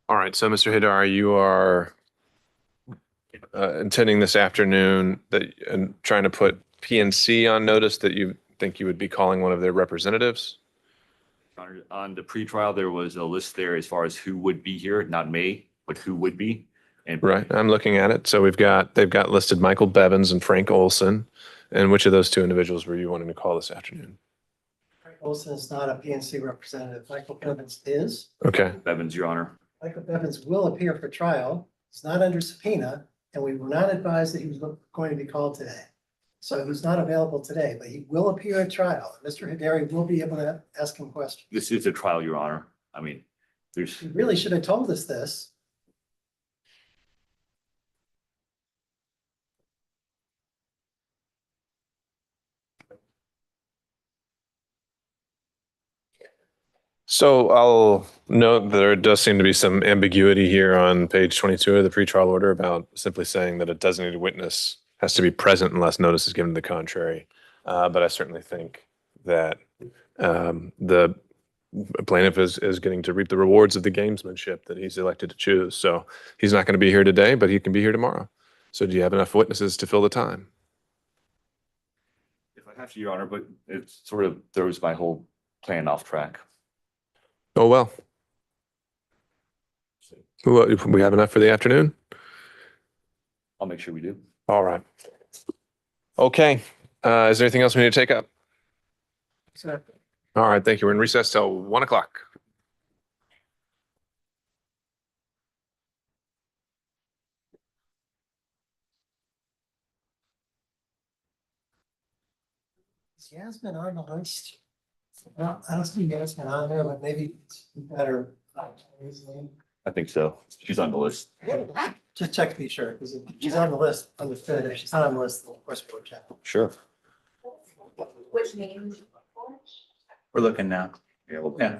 All right, so Mr. Hidar, you are intending this afternoon and trying to put PNC on notice that you think you would be calling one of their representatives? On the pretrial, there was a list there as far as who would be here, not may, but who would be. And Right, I'm looking at it. So they've got listed Michael Bevins and Frank Olson. And which of those two individuals were you wanting to call this afternoon? Frank Olson is not a PNC representative. Michael Bevins is. Okay, Bevins, your honor. Michael Bevins will appear for trial. It's not under subpoena, and we were not advised that he was going to be called today. So he's not available today, but he will appear at trial. Mr. Hidari will be able to ask him questions. This is a trial, your honor. I mean, there's, He really should have told us this. so I'll note there does seem to be some ambiguity here on page 22 of the pretrial order about simply saying that a designated witness has to be present unless notice is given to the contrary. But I certainly think that the plaintiff is getting to reap the rewards of the gamesmanship that he's elected to choose. So he's not going to be here today, but he can be here tomorrow. So do you have enough witnesses to fill the time? if I have to, your honor, but it sort of throws my whole plan off track. Oh, well. We have enough for the afternoon? I'll make sure we do. All right. Okay. Is there anything else we need to take up? All right. Thank you. We're in recess till 1 o'clock. Is Yasmin on the list? Well, I don't see Yasmin on there, but maybe it's better. His name. I think so. She's on the list. Just check to be sure, because if she's on the list, understood. If she's not on the list, of course, we'll check. Sure. Which name? We're looking now. Yeah, well, Yeah.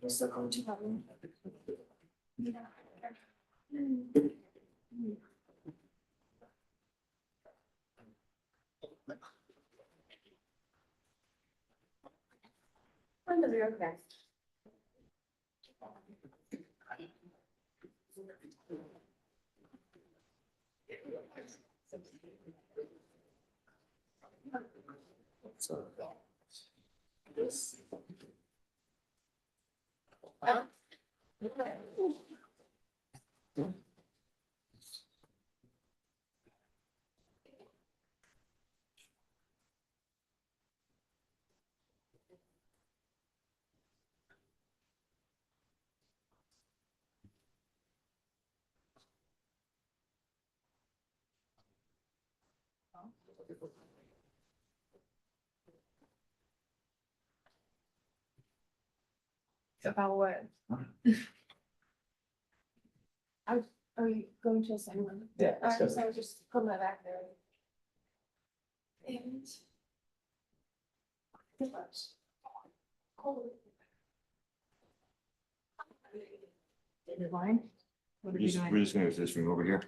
You're still going to that room? When does your next? About what? Are you going to assign one? Yeah, let's go. So I was just putting that back there. And. Good luck. Cool. Your line? What are we doing? We're just gonna go to this room over here.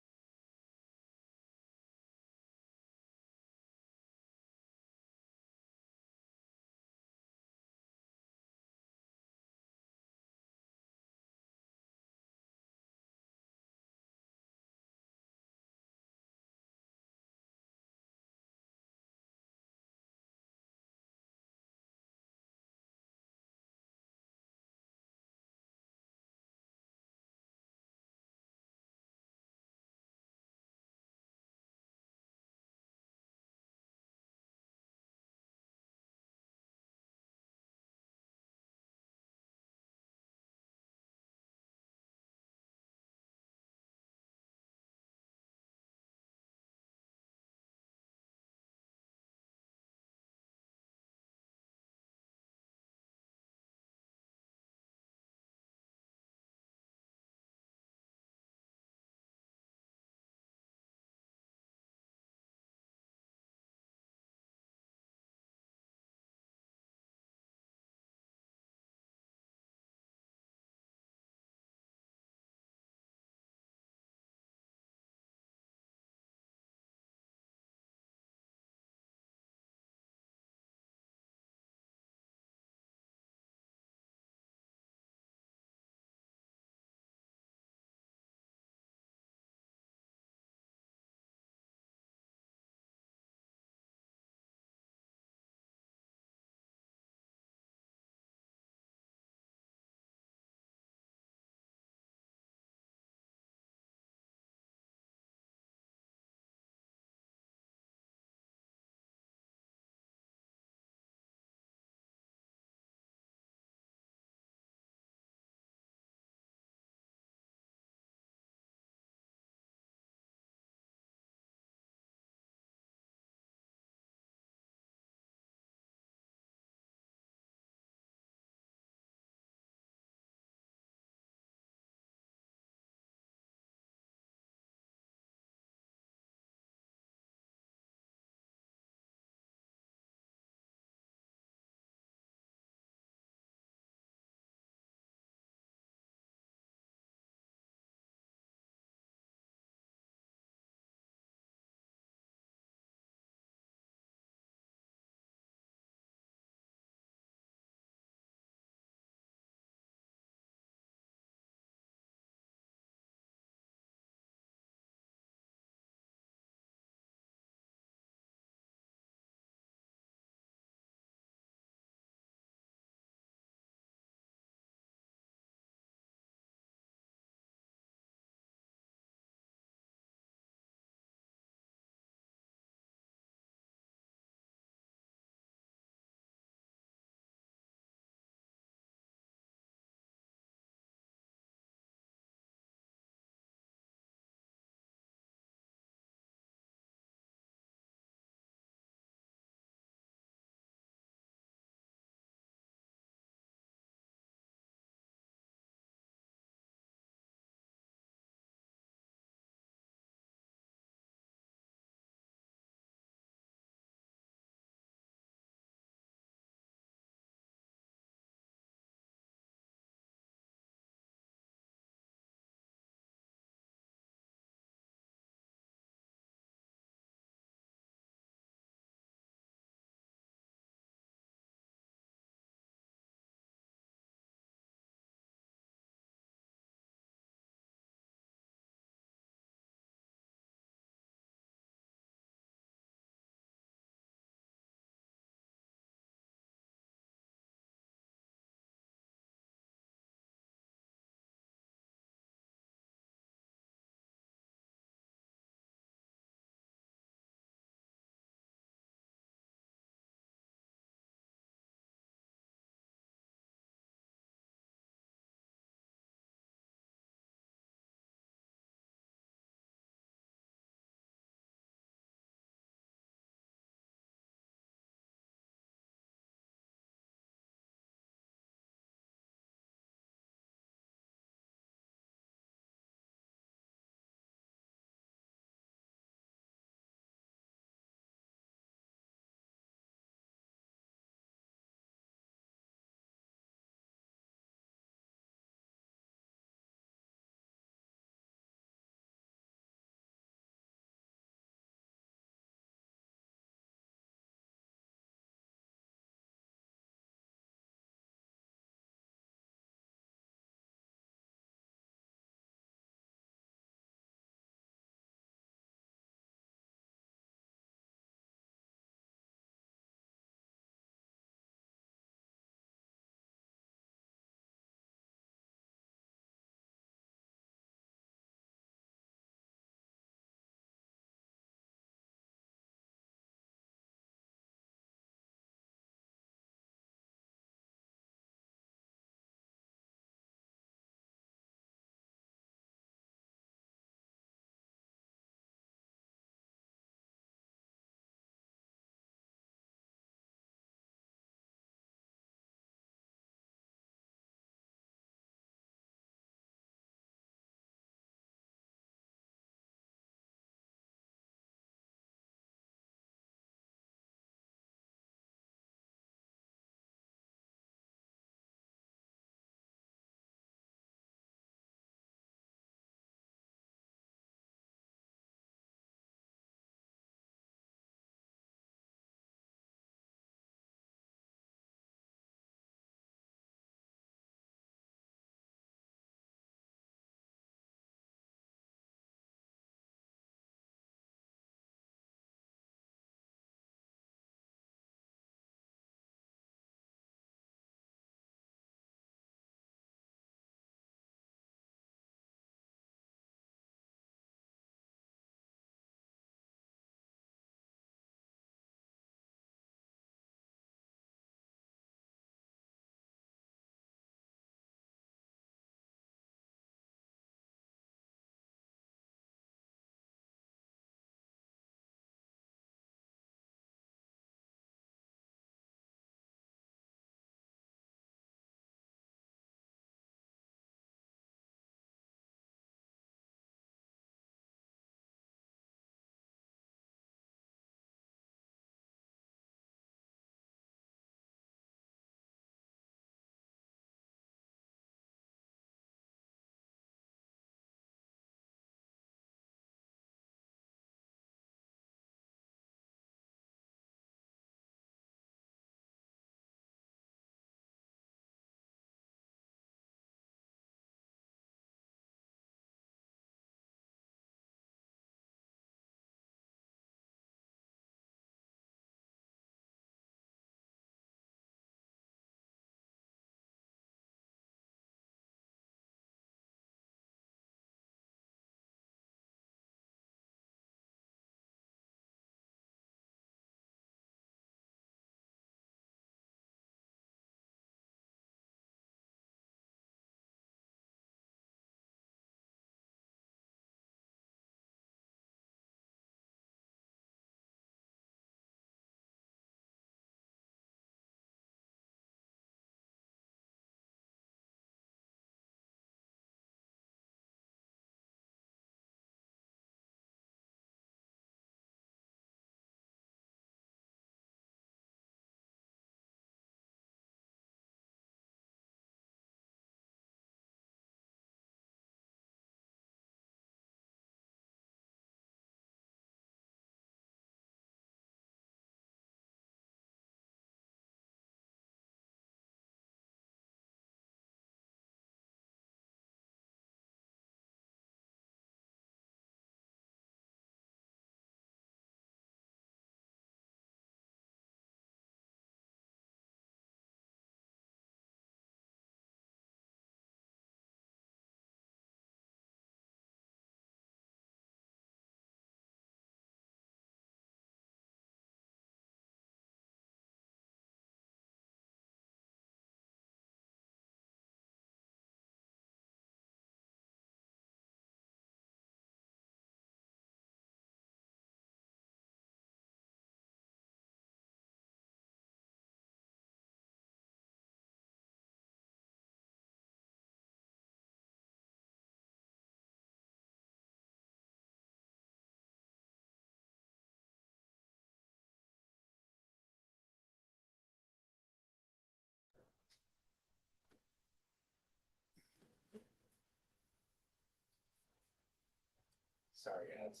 Sorry, guys.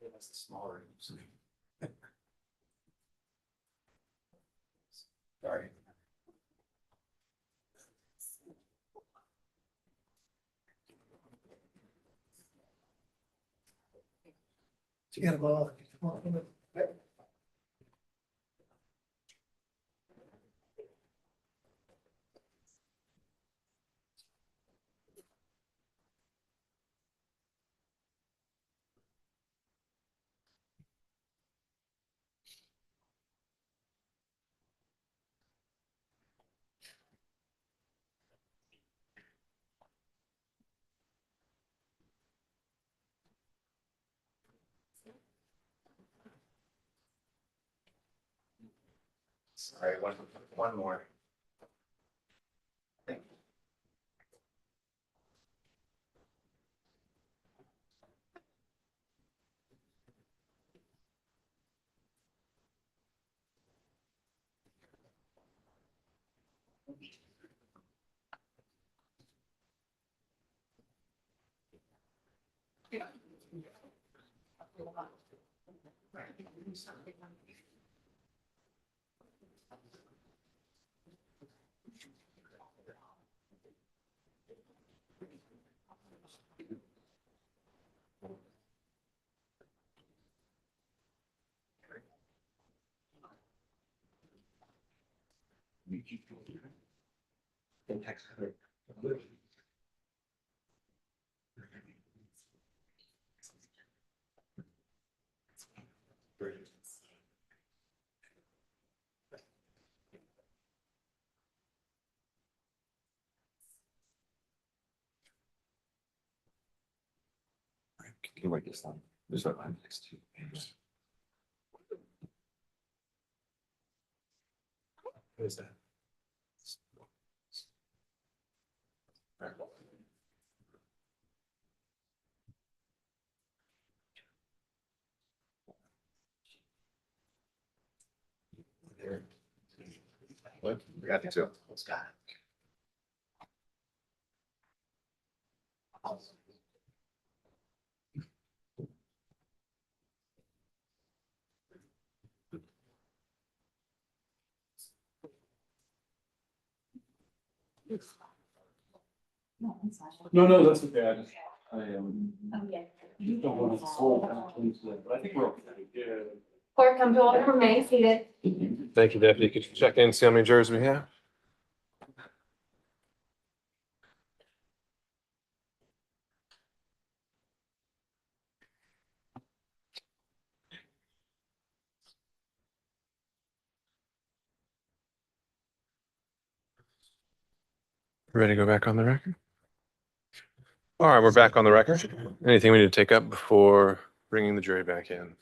That's the smaller. Sorry. You got a ball. Sorry, one more. Can you write this down? There's what I'm next to. What is that? What? We got the two. What's got it? No, that's okay. I don't want to Okay. hold that, but I think we're okay. Yeah. Court come to order, remain seated. Thank you, Deputy. Could you check in, see how many jurors we have? Ready to go back on the record? All right, we're back on the record. Anything we need to take up before bringing the jury back in?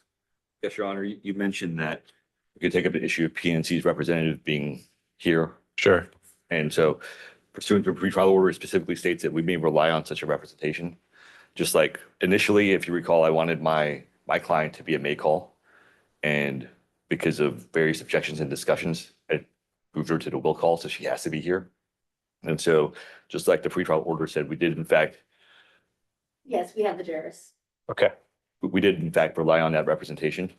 Yes, Your Honor, you mentioned that we could take up the issue of PNC's representative being here. Sure. And so pursuant to a pretrial order specifically states that we may rely on such a representation. Just like initially, if you recall, I wanted my client to be a May call. And because of various objections and discussions, I moved her to the will call, so she has to be here. And so just like the pretrial order said, we did in fact, Yes, we have the jurors. Okay. we did in fact rely on that representation.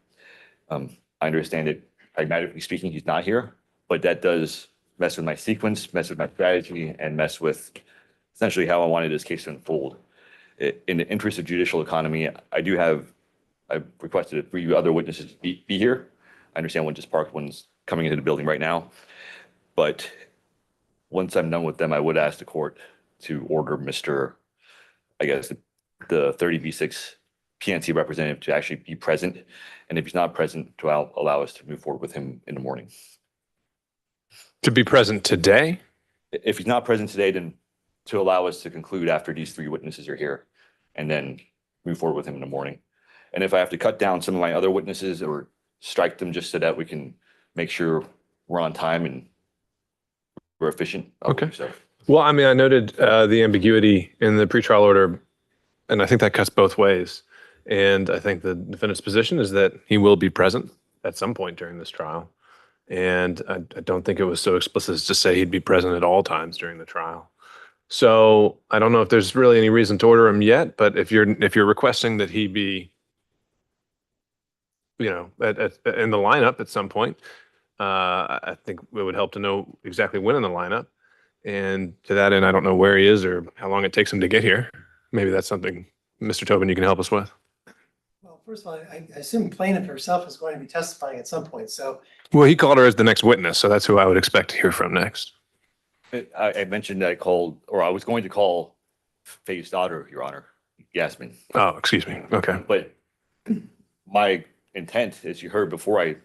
I understand that pragmatically speaking, he's not here, but that does mess with my sequence, mess with my strategy, and mess with essentially how I wanted this case to unfold. In the interest of judicial economy, I've requested 3 other witnesses to be here. I understand one just parked, one's coming into the building right now. But once I'm done with them, I would ask the court to order Mr., I guess, the 30B6 PNC representative to actually be present. And if he's not present, to allow us to move forward with him in the morning. To be present today? If he's not present today, then to allow us to conclude after these 3 witnesses are here and then move forward with him in the morning. And if I have to cut down some of my other witnesses or strike them just so that we can make sure we're on time and we're efficient, I'll do Okay. so. Well, I mean, I noted the ambiguity in the pretrial order, and I think that cuts both ways. And I think the defendant's position is that he will be present at some point during this trial. And I don't think it was so explicit as to say he'd be present at all times during the trial. So I don't know if there's really any reason to order him yet, but if you're requesting that he be, in the lineup at some point, I think it would help to know exactly when in the lineup. And to that end, I don't know where he is or how long it takes him to get here. Maybe that's something, Mr. Tobin, you can help us with. Well, first of all, I assume plaintiff herself is going to be testifying at some point, so Well, he called her as the next witness, so that's who I would expect to hear from next. I mentioned that I called, or I was going to call Faye's daughter, Your Honor, Yasmin. Oh, excuse me. Okay. But my intent, as you heard before I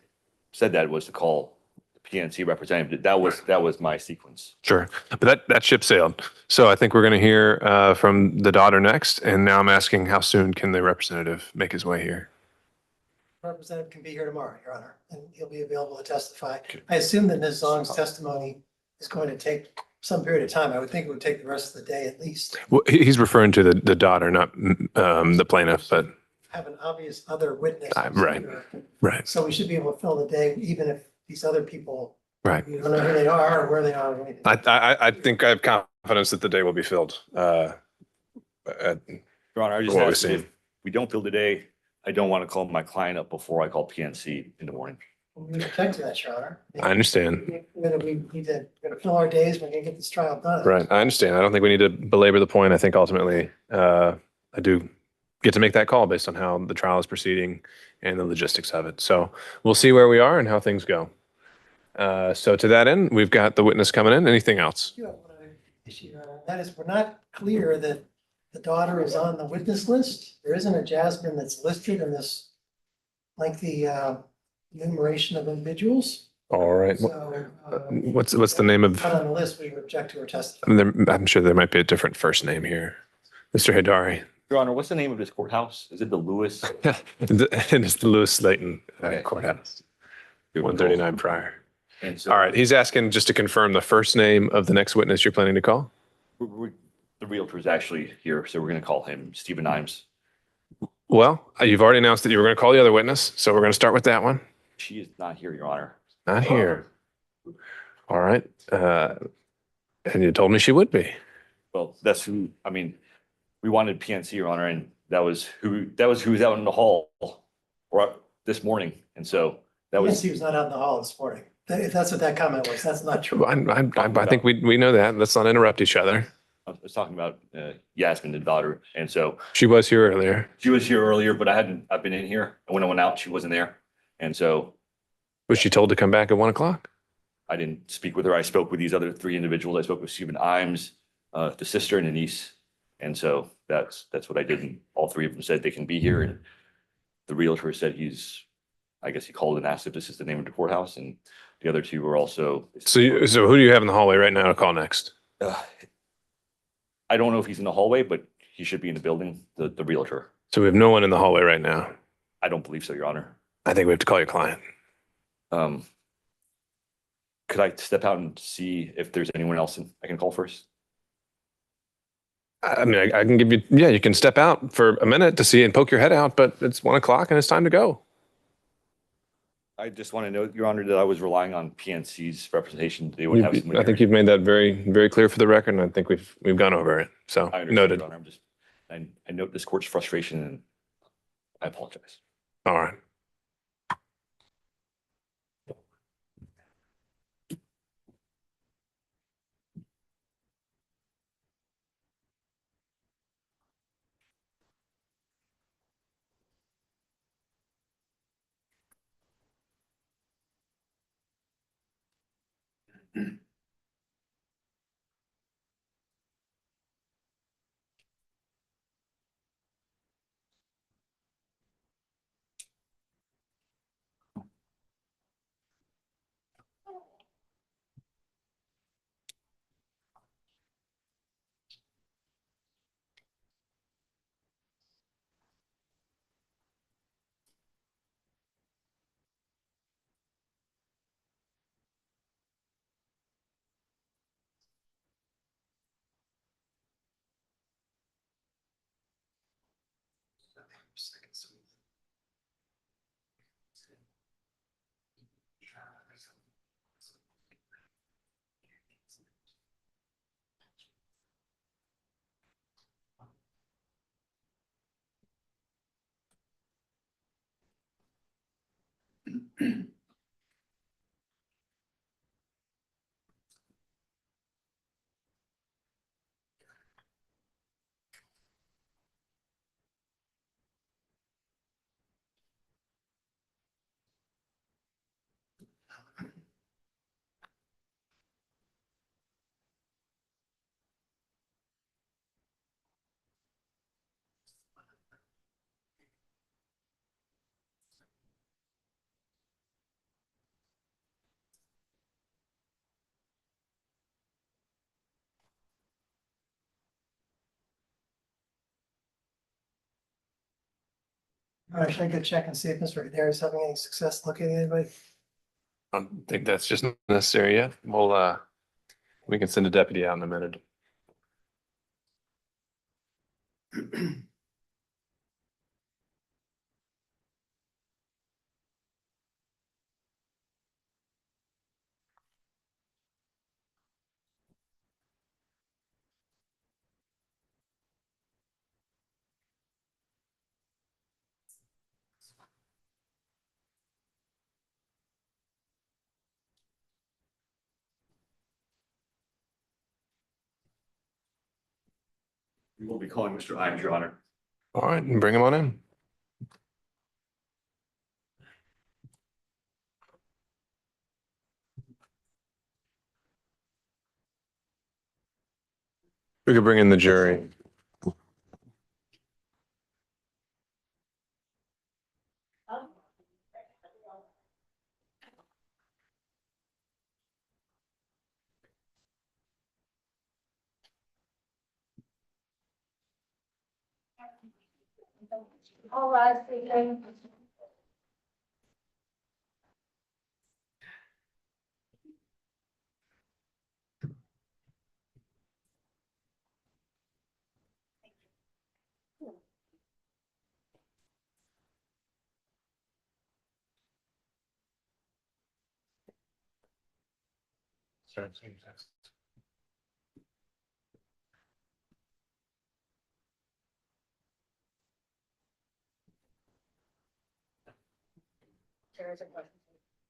said that, was to call the PNC representative. That was my sequence. Sure. But that ship sailed. So I think we're going to hear from the daughter next. And now I'm asking how soon can the representative make his way here? representative can be here tomorrow, Your Honor, and he'll be available to testify. I assume that Ms. Zong's testimony is going to take some period of time. I would think it would take the rest of the day at least. Well, he's referring to the daughter, not the plaintiff, but Have an obvious other witness. right. Right. So we should be able to fill the day, even if these other people, Right. you don't know who they are or where they are or anything. I think I have confidence that the day will be filled. Your Honor, I just What we're asked seeing. if we don't fill the day, I don't want to call my client up before I call PNC in the morning. We protect that, Your Honor. I understand. We need to, we're gonna fill our days, we're gonna get this trial done. Right. I understand. I don't think we need to belabor the point. I think ultimately I do get to make that call based on how the trial is proceeding and the logistics of it. So we'll see where we are and how things go. So to that end, we've got the witness coming in. Anything else? You have one other issue, Your Honor. That is, we're not clear that the daughter is on the witness list. There isn't a Jasmine that's listed in this lengthy enumeration of individuals. All right. So. What's the name of? Not on the list, we would object to her testimony. I'm sure there might be a different first name here. Mr. Hidari. Your Honor, what's the name of this courthouse? Is it the Lewis? And it's the Lewis Slayton Okay. courthouse, 139 Prior. And so All right. He's asking just to confirm the first name of the next witness you're planning to call. the realtor is actually here, so we're going to call him Stephen Imes. Well, you've already announced that you were going to call the other witness, so we're going to start with that one. She is not here, Your Honor. Not here. All right. And you told me she would be. Well, that's who, I mean, we wanted PNC, Your Honor, and that was who was out in the hall or this morning. And so that was, He was not out in the hall this morning. If that's what that comment was, that's not true. I think we know that. Let's not interrupt each other. I was talking about Yasmin, the daughter. And so She was here earlier. she was here earlier, but I've been in here. And when I went out, she wasn't there. And so Was she told to come back at 1 o'clock? I didn't speak with her. I spoke with these other three individuals. I spoke with Stephen Imes, the sister and the niece. And so that's what I did. And all three of them said they can be here. And the realtor said I guess he called and asked if this is the name of the courthouse. And the other two were also. So who do you have in the hallway right now to call next? I don't know if he's in the hallway, but he should be in the building, the realtor. So we have no one in the hallway right now. I don't believe so, Your Honor. I think we have to call your client. Could I step out and see if there's anyone else I can call first? I mean, I can give you, yeah, you can step out for a minute to see and poke your head out, but it's 1 o'clock and it's time to go. I just want to note, Your Honor, that I was relying on PNC's representation. They would have somebody. I think you've made that very, very clear for the record, and I think we've gone over it. So I understand, noted. Your Honor. I note this court's frustration and I apologize. All right. All right, should I go check and see if Mr. Adair is having any success locating anybody? I don't think that's just necessary yet. We can send a deputy out in a minute. We will be calling Mr. Imes, Your Honor. All right, and bring him on in. We could bring in the jury. All right, speaking.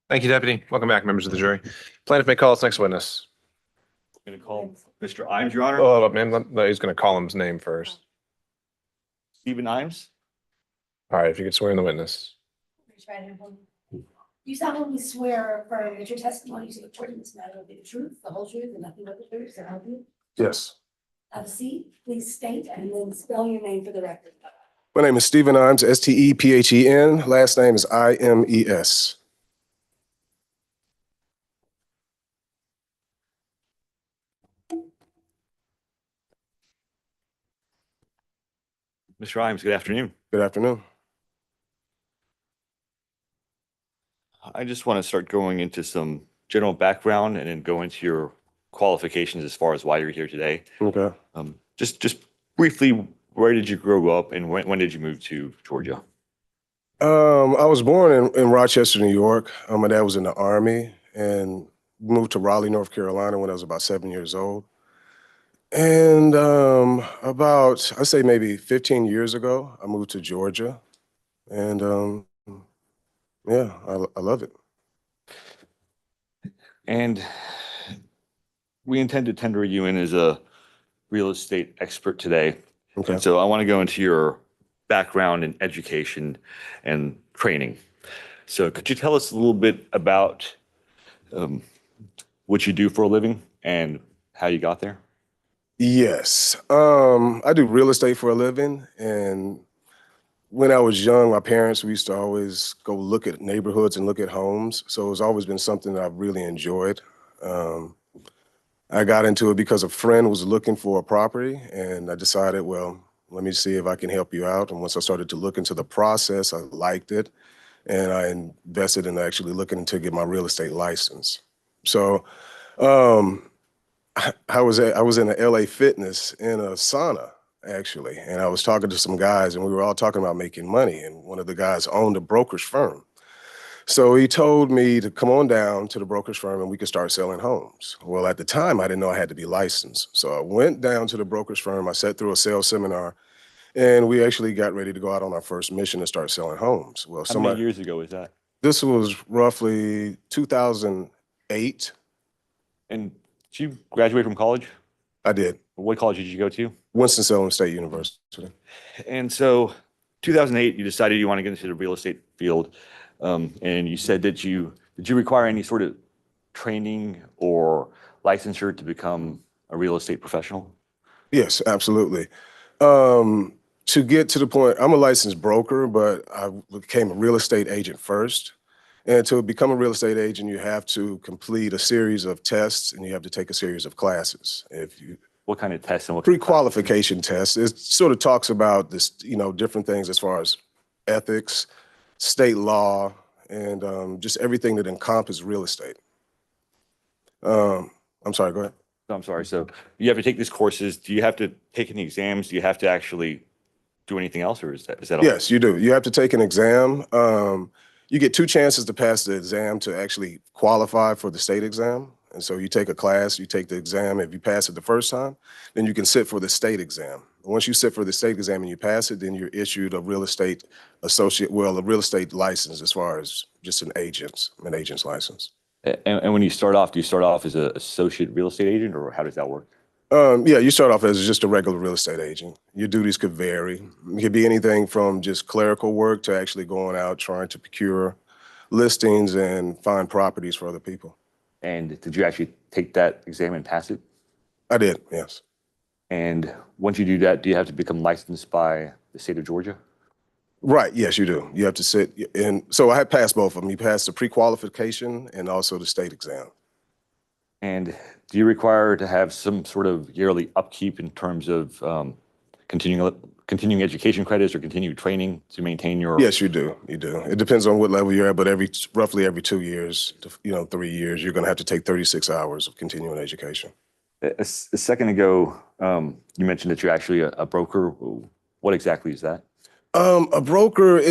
Thank you, deputy. Welcome back, members of the jury. Plaintiff may call its next witness. Going to call Mr. Imes, Your Honor. Oh, man, he's going to call him his name first. Stephen Imes. All right, if you could swear in the witness. Raise your right hand for me. You solemnly swear or affirm that your testimony to the court in this matter will be the truth, the whole truth, and nothing but the truth, so help you? Yes. Have a seat, please state and then spell your name for the record. My name is Stephen Imes, Stephen. Last name is Imes. Mr. Imes, good afternoon. Good afternoon. I just want to start going into some general background and then go into your qualifications as far as why you're here today. Okay. Just briefly, where did you grow up and when did you move to Georgia? I was born in Rochester, New York. My dad was in the Army and moved to Raleigh, North Carolina when I was about 7 years old. And about, I'd say maybe 15 years ago, I moved to Georgia. And yeah, I love it. And we intend to tender you in as a real estate expert today. Okay. And so I want to go into your background in education and training. So could you tell us a little bit about what you do for a living and how you got there? Yes. I do real estate for a living. And when I was young, my parents, we used to always go look at neighborhoods and look at homes. So it's always been something that I've really enjoyed. I got into it because a friend was looking for a property and I decided, well, let me see if I can help you out. And once I started to look into the process, I liked it. And I invested in actually looking to get my real estate license. So I was in a LA Fitness in a sauna, actually. And I was talking to some guys and we were all talking about making money. And one of the guys owned a brokerage firm. So he told me to come on down to the brokerage firm and we could start selling homes. Well, at the time, I didn't know I had to be licensed. So I went down to the brokerage firm, I sat through a sales seminar, and we actually got ready to go out on our first mission to start selling homes. Well, How many years ago was that? This was roughly 2008. And did you graduate from college? I did. What college did you go to? Winston-Salem State University. And so 2008, you decided you want to get into the real estate field. And you said that did you require any sort of training or licensure to become a real estate professional? Yes, absolutely. To get to the point, I'm a licensed broker, but I became a real estate agent first. And to become a real estate agent, you have to complete a series of tests and you have to take a series of classes. What kind of tests and what kind of Pre-qualification tests, it sort of talks about this, different things as far as ethics, state law, and just everything that encompasses real estate. I'm sorry, go ahead. I'm sorry. So you have to take these courses. Do you have to take any exams? Do you have to actually do anything else, or is that all? Yes, you do. You have to take an exam. You get 2 chances to pass the exam to actually qualify for the state exam. And so you take a class, you take the exam. If you pass it the first time, then you can sit for the state exam. Once you sit for the state exam and you pass it, then you're issued a real estate a real estate license as far as just an agent's license. And when you start off, do you start off as an associate real estate agent, or how does that work? Yeah, you start off as just a regular real estate agent. Your duties could vary. It could be anything from just clerical work to actually going out trying to procure listings and find properties for other people. And did you actually take that exam and pass it? I did, yes. And once you do that, do you have to become licensed by the state of Georgia? Right, yes, you do. You have to sit in. So I had passed both of them. You passed the pre-qualification and also the state exam. And do you require to have some sort of yearly upkeep in terms of continuing education credits or continued training to maintain your? Yes, you do. You do. It depends on what level you're at, but roughly every 2 years, 3 years, you're going to have to take 36 hours of continuing education. A second ago, you mentioned that you're actually a broker. What exactly is that? A broker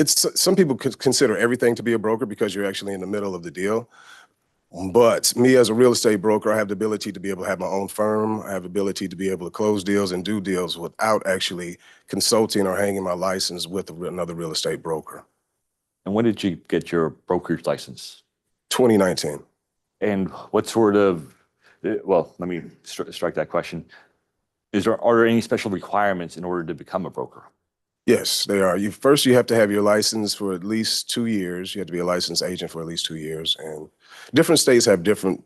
some people could consider everything to be a broker because you're actually in the middle of the deal. But me as a real estate broker, I have the ability to be able to have my own firm. I have the ability to be able to close deals and do deals without actually consulting or hanging my license with another real estate broker. And when did you get your brokerage license? 2019. And what sort of, well, let me strike that question. Are there any special requirements in order to become a broker? Yes, they are. First, you have to have your license for at least 2 years. You have to be a licensed agent for at least 2 years. And different states have different,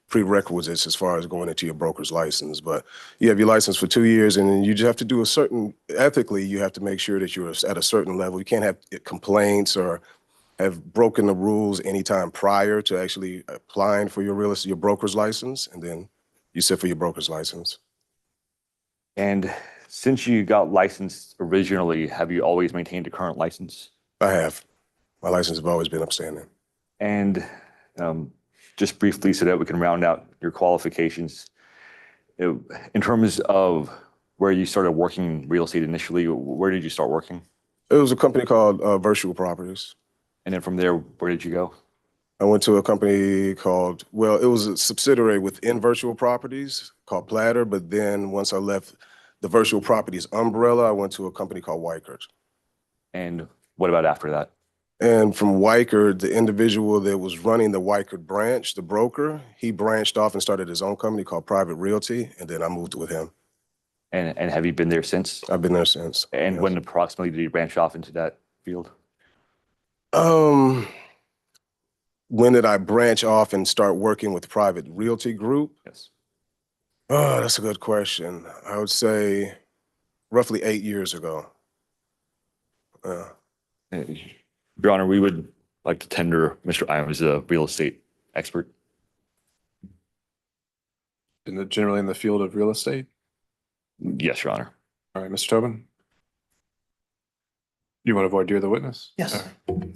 prerequisites as far as going into your broker's license. But you have your license for 2 years, and then you just have to do ethically, you have to make sure that you're at a certain level. You can't have complaints or have broken the rules anytime prior to actually applying for your broker's license, and then you sit for your broker's license. And since you got licensed originally, have you always maintained a current license? I have. My license has always been upstanding. And just briefly, so that we can round out your qualifications, in terms of where you started working real estate initially, where did you start working? It was a company called Virtual Properties. And then from there, where did you go? I went to a company it was a subsidiary within Virtual Properties called Platter, but then once I left the Virtual Properties umbrella, I went to a company called Weichert. And what about after that? And from Weichert, the individual that was running the Weichert branch, the broker, he branched off and started his own company called Private Realty, and then I moved with him. And have you been there since? I've been there since. And yes. when approximately did you branch off into that field? When did I branch off and start working with Private Realty Group? Yes. Oh, that's a good question. I would say roughly 8 years ago. Your Honor, we would like to tender Mr. Imes as a real estate expert. Generally in the field of real estate? Yes, Your Honor. All right, Mr. Tobin. You want to voir dire the witness? Yes. All right.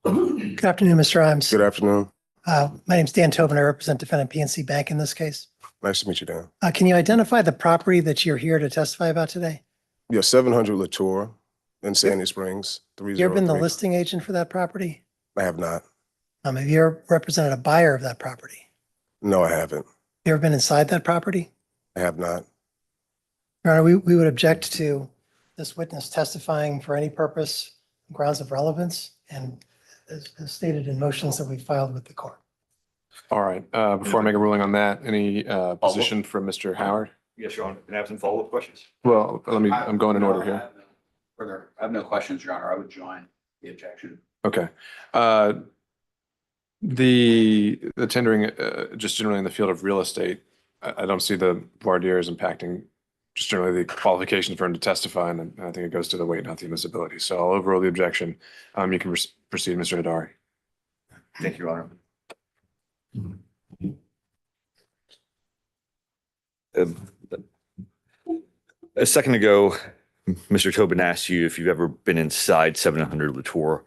Good afternoon, Mr. Imes. Good afternoon. My name's Dan Tobin. I represent defendant PNC Bank in this case. Nice to meet you, Dan. Can you identify the property that you're here to testify about today? Yeah, 700 Latour in Sandy Springs, 303. You ever been the listing agent for that property? I have not. Have you ever represented a buyer of that property? No, I haven't. You ever been inside that property? I have not. Your Honor, we would object to this witness testifying for any purpose, grounds of relevance, and as stated in motions that we filed with the court. All right, before I make a ruling on that, any position from Mr. Howard? Yes, Your Honor. Can I have some follow-up questions? Well, I'm going in order here. I have no questions, Your Honor. I would join the objection. Okay. The tendering, just generally in the field of real estate, I don't see the voir dire as impacting just generally the qualifications for him to testify, and I think it goes to the weight, not the admissibility. So I'll overrule the objection. You can proceed, Mr. Hadari. Thank you, Your Honor. A second ago, Mr. Tobin asked you if you've ever been inside 700 Latour,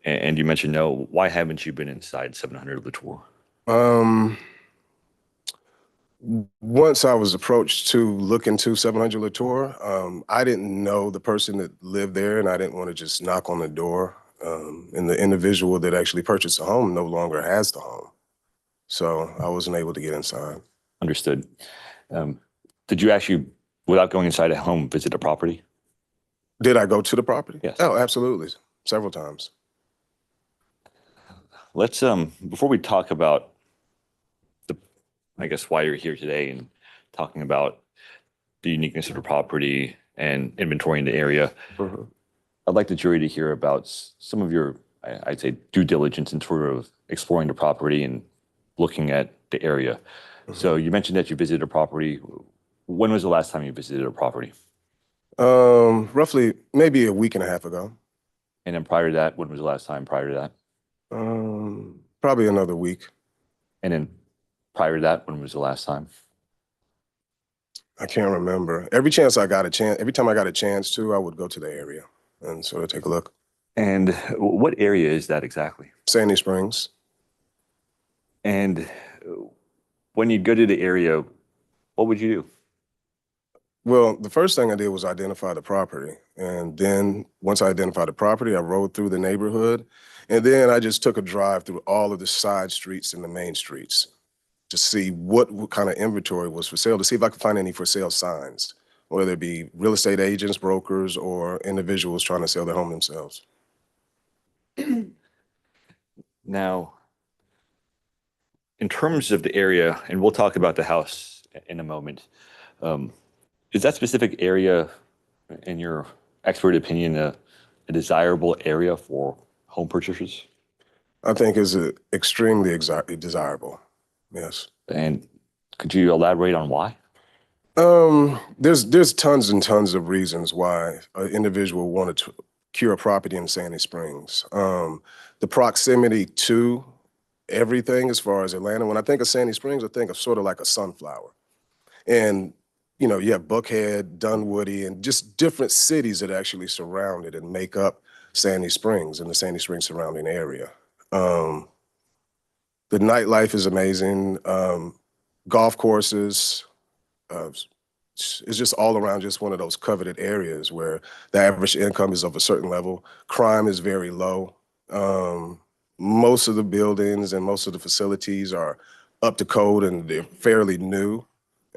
and you mentioned no. Why haven't you been inside 700 Latour? Once I was approached to look into 700 Latour, I didn't know the person that lived there, and I didn't want to just knock on the door. And the individual that actually purchased the home no longer has the home. So I wasn't able to get inside. Understood. Did you actually, without going inside a home, visit a property? Did I go to the property? Yes. Oh, absolutely. Several times. Let's, before we talk about I guess, why you're here today and talking about the uniqueness of the property and inventory in the area, I'd like the jury to hear about some of your, I'd say, due diligence in sort of exploring the property and looking at the area. So you mentioned that you visited a property. When was the last time you visited a property? Roughly maybe a week and a half ago. And then prior to that, when was the last time prior to that? Probably another week. And then prior to that, when was the last time? I can't remember. Every time I got a chance to, I would go to the area and sort of take a look. And what area is that exactly? Sandy Springs. And when you go to the area, what would you do? Well, the first thing I did was identify the property. And then once I identified the property, I rode through the neighborhood. And then I just took a drive through all of the side streets and the main streets to see what kind of inventory was for sale, to see if I could find any for sale signs, whether it be real estate agents, brokers, or individuals trying to sell their home themselves. Now, in terms of the area, and we'll talk about the house in a moment, is that specific area, in your expert opinion, a desirable area for home purchasers? I think is extremely desirable. Yes. And could you elaborate on why? There's tons and tons of reasons why an individual wanted to cure a property in Sandy Springs. The proximity to everything as far as Atlanta. When I think of Sandy Springs, I think of sort of like a sunflower. And, you know, you have Buckhead, Dunwoody, and just different cities that actually surround it and make up Sandy Springs and the Sandy Springs surrounding area. The nightlife is amazing. Golf courses, it's just all around just one of those coveted areas where the average income is of a certain level. Crime is very low. Most of the buildings and most of the facilities are up to code and they're fairly new.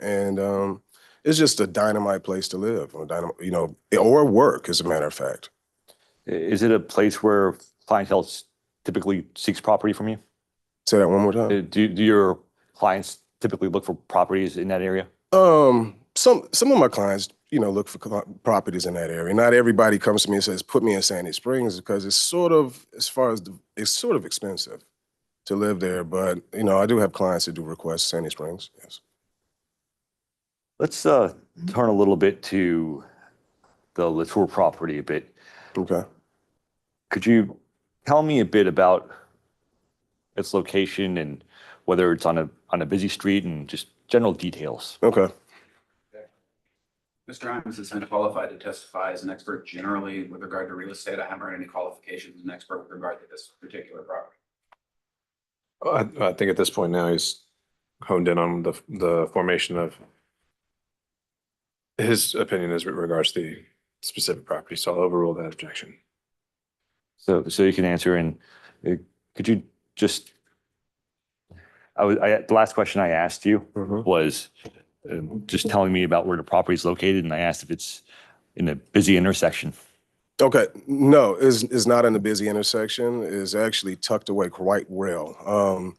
And it's just a dynamite place to live, or work, as a matter of fact. Is it a place where clientele typically seeks property from you? Say that one more time. Do your clients typically look for properties in that area? Some of my clients, look for properties in that area. Not everybody comes to me and says, put me in Sandy Springs, because it's sort of, it's sort of expensive to live there. But, I do have clients that do request Sandy Springs, yes. Let's turn a little bit to the Latour property a bit. Okay. Could you tell me a bit about its location and whether it's on a busy street and just general details? Okay. Mr. Imes is unqualified to testify as an expert generally with regard to real estate. I haven't heard any qualifications as an expert with regard to this particular property. I think at this point now he's honed in on the formation of his opinion as regards to the specific property. So I'll overrule that objection. So you can answer, and could you just, the last question I asked you was just telling me about where the property is located, and I asked if it's in a busy intersection? Okay, no, is not in a busy intersection, is actually tucked away quite well.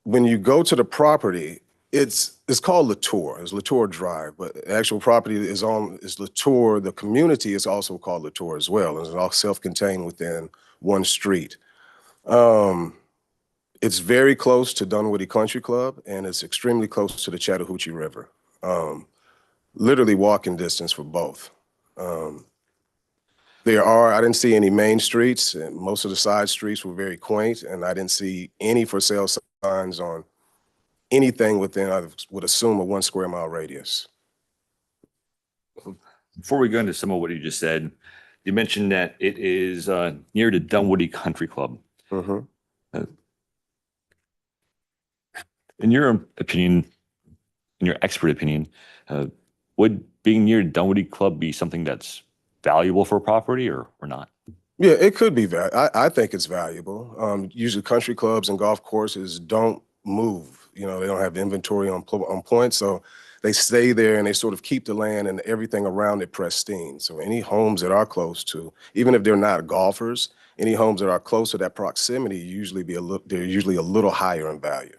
When you go to the property, it's called Latour, it's Latour Drive, but the actual property is Latour. The community is also called Latour as well, and it's all self-contained within one street. It's very close to Dunwoody Country Club, and it's extremely close to the Chattahoochee River. Literally walking distance for both. I didn't see any main streets, and most of the side streets were very quaint, and I didn't see any for sale signs on anything within, I would assume, a 1 square mile radius. Before we go into some of what you just said, you mentioned that it is near the Dunwoody Country Club. Mhm. In your opinion, in your expert opinion, would being near Dunwoody Club be something that's valuable for a property or not? Yeah, it could be. I think it's valuable. Usually country clubs and golf courses don't move. You know, they don't have inventory on point. So they stay there and they sort of keep the land and everything around it pristine. So any homes that are close to, even if they're not golfers, any homes that are close to that proximity they're usually a little higher in value.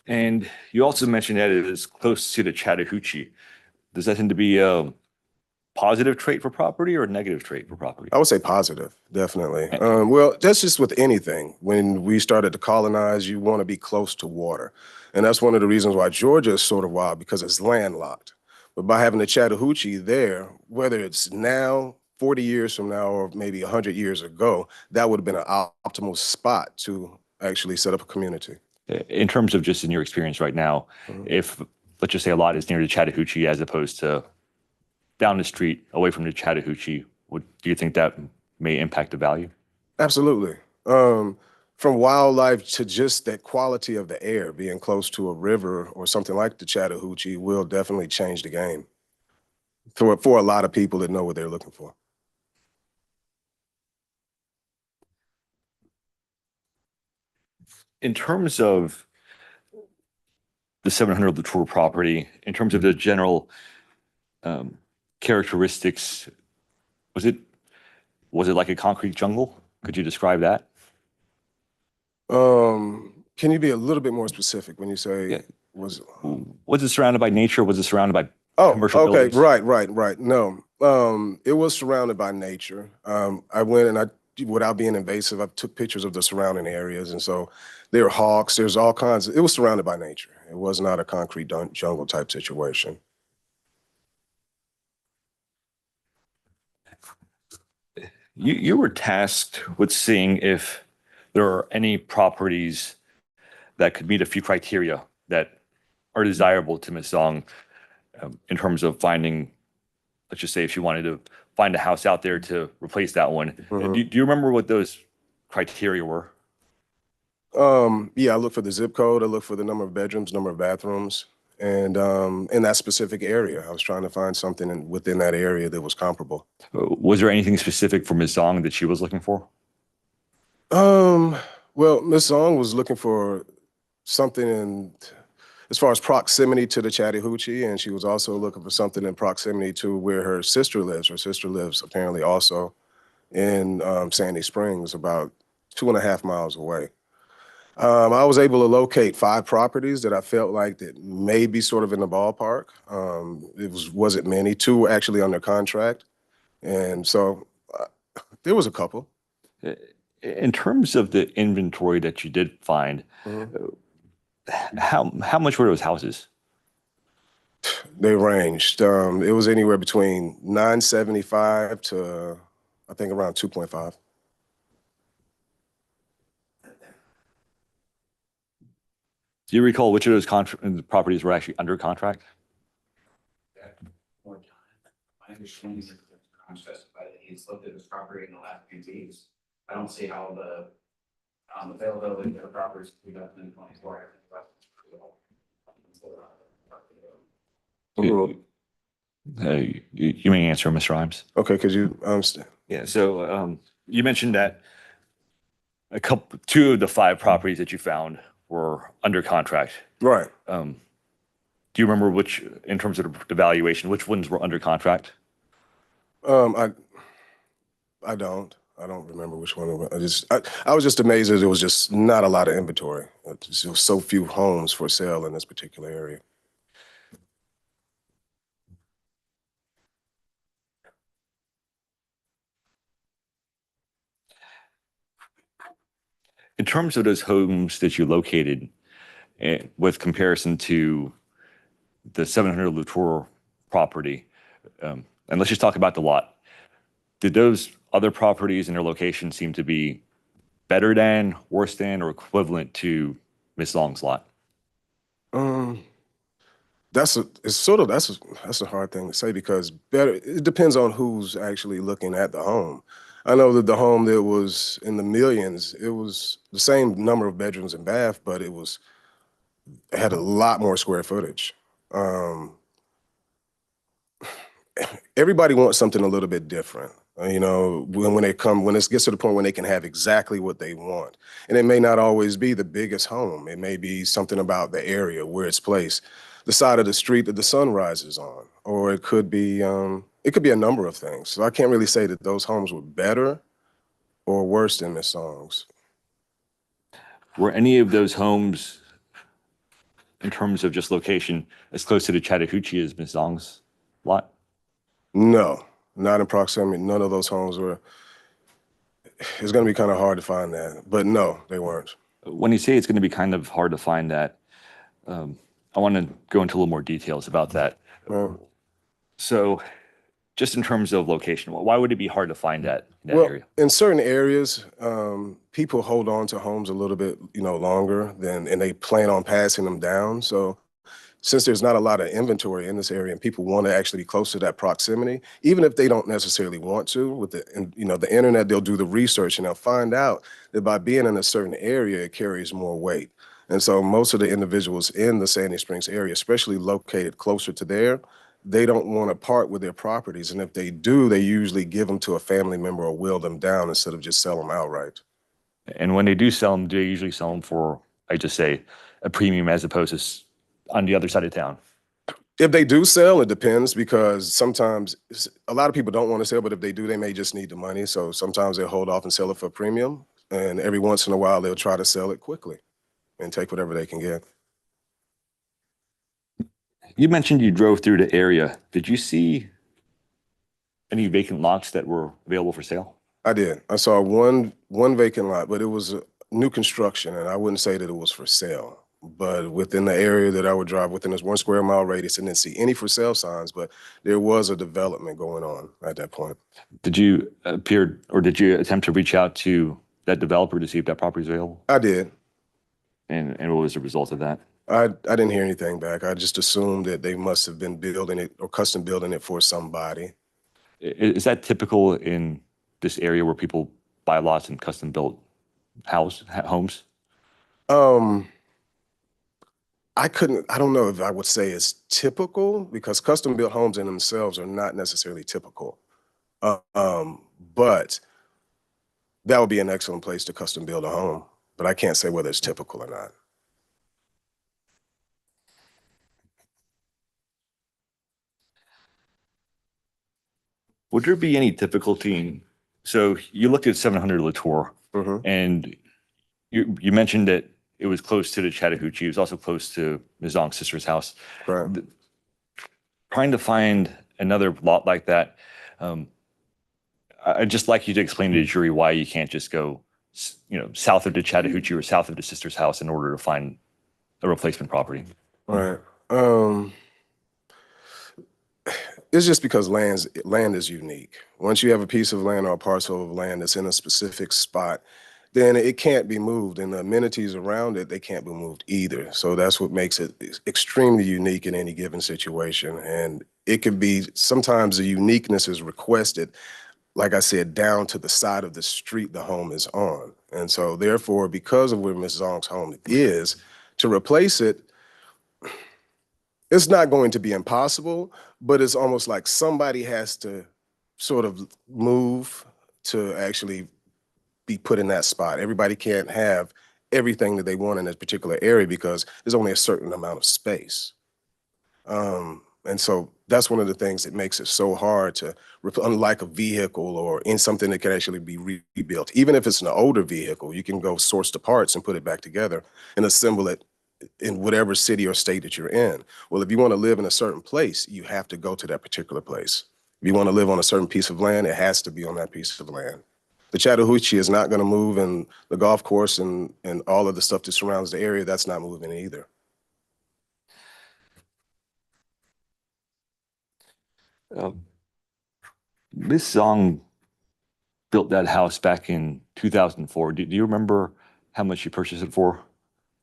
And you also mentioned that it is close to the Chattahoochee. Does that tend to be a positive trait for property or a negative trait for property? I would say positive, definitely. Well, that's just with anything. When we started to colonize, you want to be close to water. And that's one of the reasons why Georgia is sort of wild, because it's landlocked. But by having the Chattahoochee there, whether it's now, 40 years from now, or maybe 100 years ago, that would have been an optimal spot to actually set up a community. In terms of just in your experience right now, if let's just say a lot is near the Chattahoochee as opposed to down the street away from the Chattahoochee, do you think that may impact the value? Absolutely. From wildlife to just that quality of the air, being close to a river or something like the Chattahoochee will definitely change the game for a lot of people that know what they're looking for. In terms of the 700 Latour property, in terms of the general characteristics, was it like a concrete jungle? Could you describe that? Can you be a little bit more specific when you say was it surrounded by nature? Was it surrounded by commercial okay, buildings? right. No, it was surrounded by nature. I went and without being invasive, I took pictures of the surrounding areas, and so there are hawks. There's all kinds. It was surrounded by nature. It was not a concrete jungle type situation. You were tasked with seeing if there are any properties that could meet a few criteria that are desirable to Ms. Zhong in terms of finding, let's just say if she wanted to find a house out there to replace that one. Do you remember what those criteria were? Yeah, I looked for the zip code. I looked for the number of bedrooms, number of bathrooms, and in that specific area, I was trying to find something within that area that was comparable. Was there anything specific for Ms. Zhong that she was looking for? Well, Ms. Zhong was looking for something as far as proximity to the Chattahoochee, and she was also looking for something in proximity to where her sister lives. Her sister lives apparently also in Sandy Springs, about 2.5 miles away. I was able to locate 5 properties that I felt like that may be sort of in the ballpark. It wasn't many. 2 were actually under contract, and so there was a couple. In terms of the inventory that you did find, how much were those houses? They ranged. It was anywhere between $975 to I think around 2.5. Do you recall which of those properties were actually under contract? My understanding is that the specified that he's looked at his property in the last few weeks. I don't see how the availability of the properties in 2024. You may answer, Mr. Imes. Okay, could you understand? Yeah, so you mentioned that 2 of the 5 properties that you found were under contract. Right. Do you remember which, in terms of the valuation, which ones were under contract? I don't. I don't remember which one. I was just amazed that there was just not a lot of inventory. There was so few homes for sale in this particular area. In terms of those homes that you located, with comparison to the 700 Latour property, and let's just talk about the lot. Did those other properties and their location seem to be better than, worse than, or equivalent to Ms. Zong's lot? That's a hard thing to say because it depends on who's actually looking at the home. I know that the home that was in the millions, it was the same number of bedrooms and bath, but it had a lot more square footage. Everybody wants something a little bit different. You know, when it gets to the point when they can have exactly what they want. And it may not always be the biggest home. It may be something about the area where it's placed, the side of the street that the sun rises on, or it could be a number of things. So I can't really say that those homes were better or worse than Miss Zong's. Were any of those homes, in terms of just location, as close to the Chattahoochee as Ms. Zong's lot? No, not in proximity. None of those homes were. It's going to be kind of hard to find that, but no, they weren't. When you say it's going to be kind of hard to find that, I want to go into a little more details about that. So just in terms of location, why would it be hard to find that in that area? In certain areas, people hold on to homes a little bit, longer and they plan on passing them down. So since there's not a lot of inventory in this area and people want to actually be close to that proximity, even if they don't necessarily want to, with the internet, they'll do the research and they'll find out that by being in a certain area, it carries more weight. And so most of the individuals in the Sandy Springs area, especially located closer to there, they don't want to part with their properties. And if they do, they usually give them to a family member or will them down instead of just sell them outright. And when they do sell them, do they usually sell them for, I just say, a premium as opposed to on the other side of town? If they do sell, it depends because sometimes a lot of people don't want to sell, but if they do, they may just need the money. So sometimes they'll hold off and sell it for a premium. And every once in a while, they'll try to sell it quickly and take whatever they can get. You mentioned you drove through the area. Did you see any vacant lots that were available for sale? I did. I saw one vacant lot, but it was a new construction, and I wouldn't say that it was for sale. But within the area that I would drive within this 1 square mile radius, and didn't see any for sale signs, but there was a development going on at that point. Did you did you attempt to reach out to that developer to see if that property is available? I did. And what was the result of that? I didn't hear anything back. I just assumed that they must have been building it or custom building it for somebody. Is that typical in this area where people buy lots and custom built homes? I don't know if I would say it's typical because custom built homes in themselves are not necessarily typical. But that would be an excellent place to custom build a home, but I can't say whether it's typical or not. Would there be any difficulty in, so you looked at 700 Latour and you mentioned that it was close to the Chattahoochee. It was also close to Ms. Zong's sister's house. Right. Trying to find another lot like that, I'd just like you to explain to the jury why you can't just go, south of the Chattahoochee or south of the sister's house in order to find a replacement property. Right. It's just because land is unique. Once you have a piece of land or a parcel of land that's in a specific spot, then it can't be moved, and the amenities around it, they can't be moved either. So that's what makes it extremely unique in any given situation. And it can be, sometimes the uniqueness is requested, like I said, down to the side of the street the home is on. And so therefore, because of where Ms. Zong's home is, to replace it, it's not going to be impossible, but it's almost like somebody has to sort of move to actually be put in that spot. Everybody can't have everything that they want in this particular area because there's only a certain amount of space. And so that's one of the things that makes it so hard to, unlike a vehicle or in something that can actually be rebuilt. Even if it's an older vehicle, you can go source the parts and put it back together and assemble it in whatever city or state that you're in. Well, if you want to live in a certain place, you have to go to that particular place. If you want to live on a certain piece of land, it has to be on that piece of land. The Chattahoochee is not going to move, and the golf course and all of the stuff that surrounds the area, that's not moving either. Ms. Zhong built that house back in 2004. Do you remember how much you purchased it for,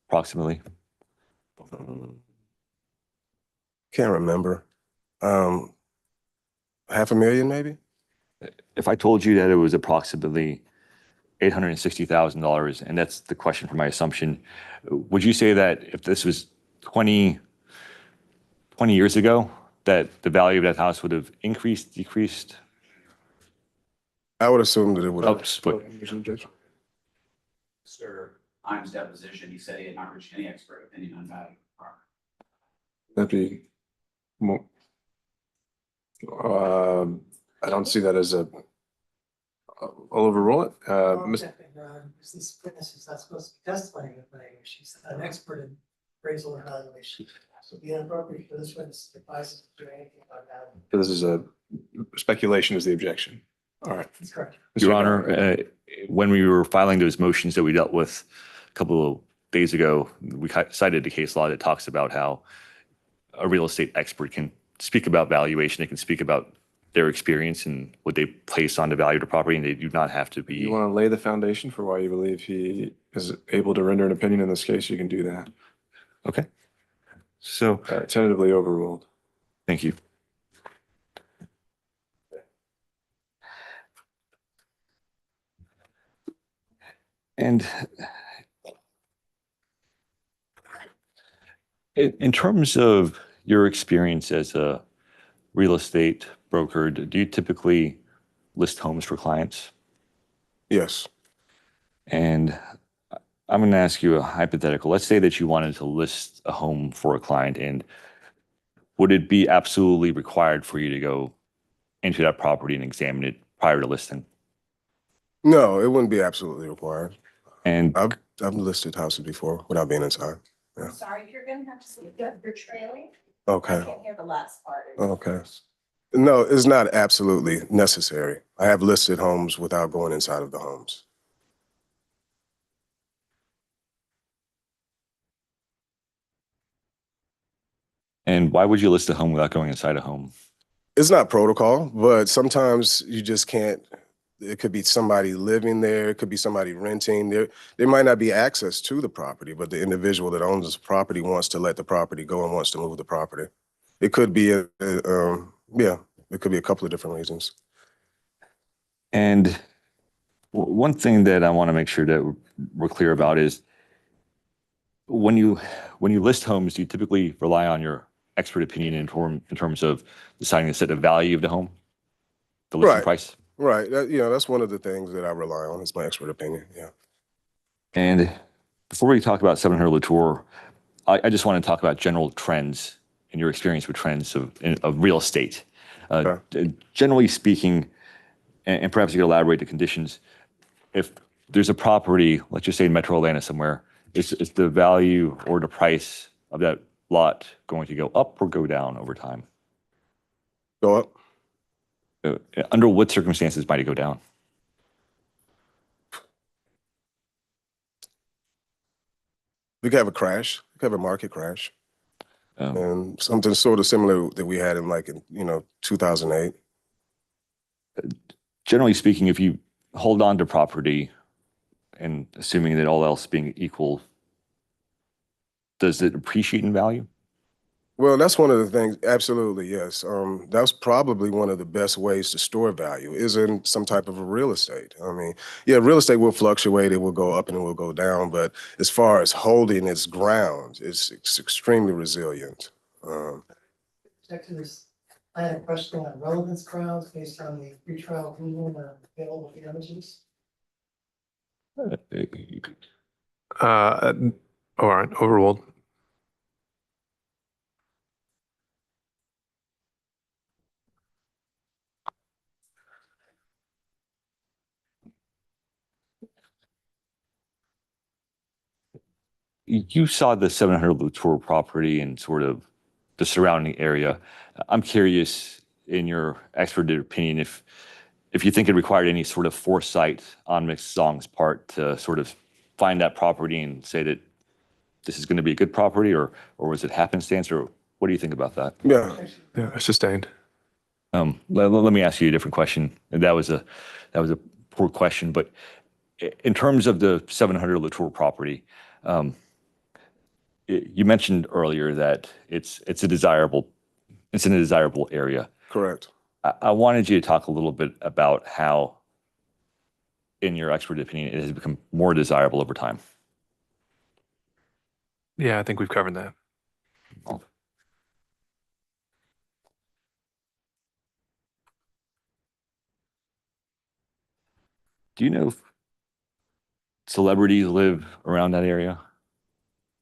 approximately? Can't remember. $500,000 maybe? If I told you that it was approximately $860,000, and that's the question for my assumption, would you say that if this was 20 years ago, that the value of that house would have increased, decreased? I would assume that it would. Oh, but Mr. Imes' deposition, he said he had not reached any expert opinion on value of the property. That'd be more. I don't see that as a. I'll overrule it. Because this witness is not supposed to be testifying at night, she's an expert in appraisal and evaluation. So it'd be inappropriate for this witness to advise us to do anything about that. This is a speculation is the objection. All right. That's correct. Your Honor, when we were filing those motions that we dealt with a couple of days ago, we cited a case law that talks about how a real estate expert can speak about valuation. They can speak about their experience and what they place on the value of the property, and they do not have to be. You want to lay the foundation for why you believe he is able to render an opinion in this case, you can do that. Okay. So Tentatively overruled. thank you. And in terms of your experience as a real estate broker, do you typically list homes for clients? Yes. And I'm going to ask you a hypothetical. Let's say that you wanted to list a home for a client, and would it be absolutely required for you to go into that property and examine it prior to listing? No, it wouldn't be absolutely required. And I've listed houses before without being inside. Yeah. Sorry, you're gonna have to speak up, you're trailing. Okay. I can't hear the last part. Okay. No, it's not absolutely necessary. I have listed homes without going inside of the homes. and why would you list a home without going inside a home? It's not protocol, but sometimes you just can't. It could be somebody living there. It could be somebody renting. There might not be access to the property, but the individual that owns the property wants to let the property go and wants to move the property. It could be yeah, it could be a couple of different reasons. And one thing that I want to make sure that we're clear about is when you list homes, do you typically rely on your expert opinion in terms of deciding to set the value of the home, the listing Right. price? Right. That's one of the things that I rely on is my expert opinion. Yeah. And before we talk about 700 Latour, I just want to talk about general trends in your experience with trends of real estate. Generally speaking, and perhaps you could elaborate the conditions, if there's a property, let's just say in Metro Atlanta somewhere, is the value or the price of that lot going to go up or go down over time? Go up. Under what circumstances might it go down? We could have a crash. We could have a market crash. Um, And something sort of similar that we had in 2008. Generally speaking, if you hold on to property and assuming that all else being equal, does it appreciate in value? Well, that's one of the things. Absolutely, yes. That's probably one of the best ways to store value is in some type of a real estate. I mean, yeah, real estate will fluctuate. It will go up and it will go down. But as far as holding its ground, it's extremely resilient. Detectives, I had a question on relevance grounds based on the pretrial ruling on available damages. All right, overruled. You saw the 700 Latour property and sort of the surrounding area. I'm curious, in your expert opinion, if you think it required any sort of foresight on Ms. Zong's part to sort of find that property and say that this is going to be a good property, or was it happenstance, or what do you think about that? Yeah, Yeah, sustained. Let me ask you a different question. And that was a poor question, but in terms of the 700 Latour property, you mentioned earlier that it's in a desirable area. correct. I wanted you to talk a little bit about how, in your expert opinion, it has become more desirable over time. Yeah, I think we've covered that. Do you know if celebrities live around that area?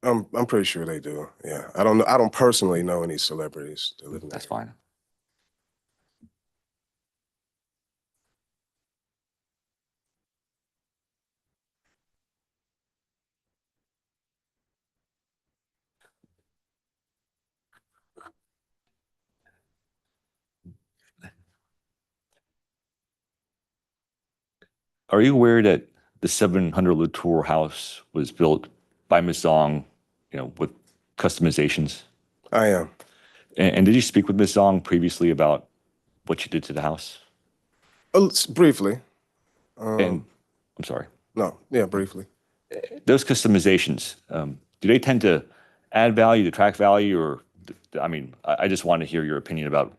I'm pretty sure they do. Yeah, I don't know. I don't personally know any celebrities that live in That's that. fine. Are you aware that the 700 Latour house was built by Ms. Zong, with customizations? I am. And did you speak with Ms. Zong previously about what you did to the house? Briefly. And I'm sorry, No, yeah, briefly. those customizations, do they tend to add value, detract value, or, I mean, I just want to hear your opinion about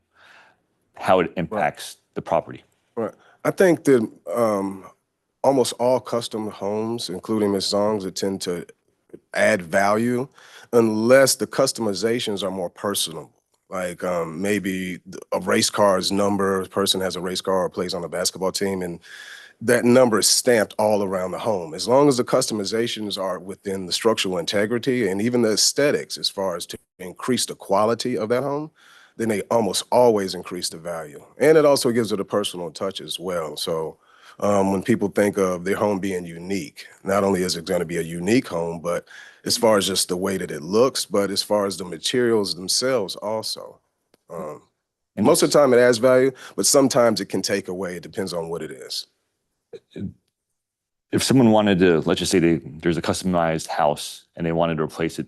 how it impacts the property. Right. I think that almost all custom homes, including Ms. Zong's, that tend to add value unless the customizations are more personal. Like maybe a race car's number, a person has a race car or plays on a basketball team, and that number is stamped all around the home. As long as the customizations are within the structural integrity and even the aesthetics, as far as to increase the quality of that home, then they almost always increase the value. And it also gives it a personal touch as well. So when people think of their home being unique, not only is it going to be a unique home, but as far as just the way that it looks, but as far as the materials themselves also. And Most of the time it adds value, but sometimes it can take away. It depends on what it is. if someone wanted to, let's just say there's a customized house and they wanted to replace it,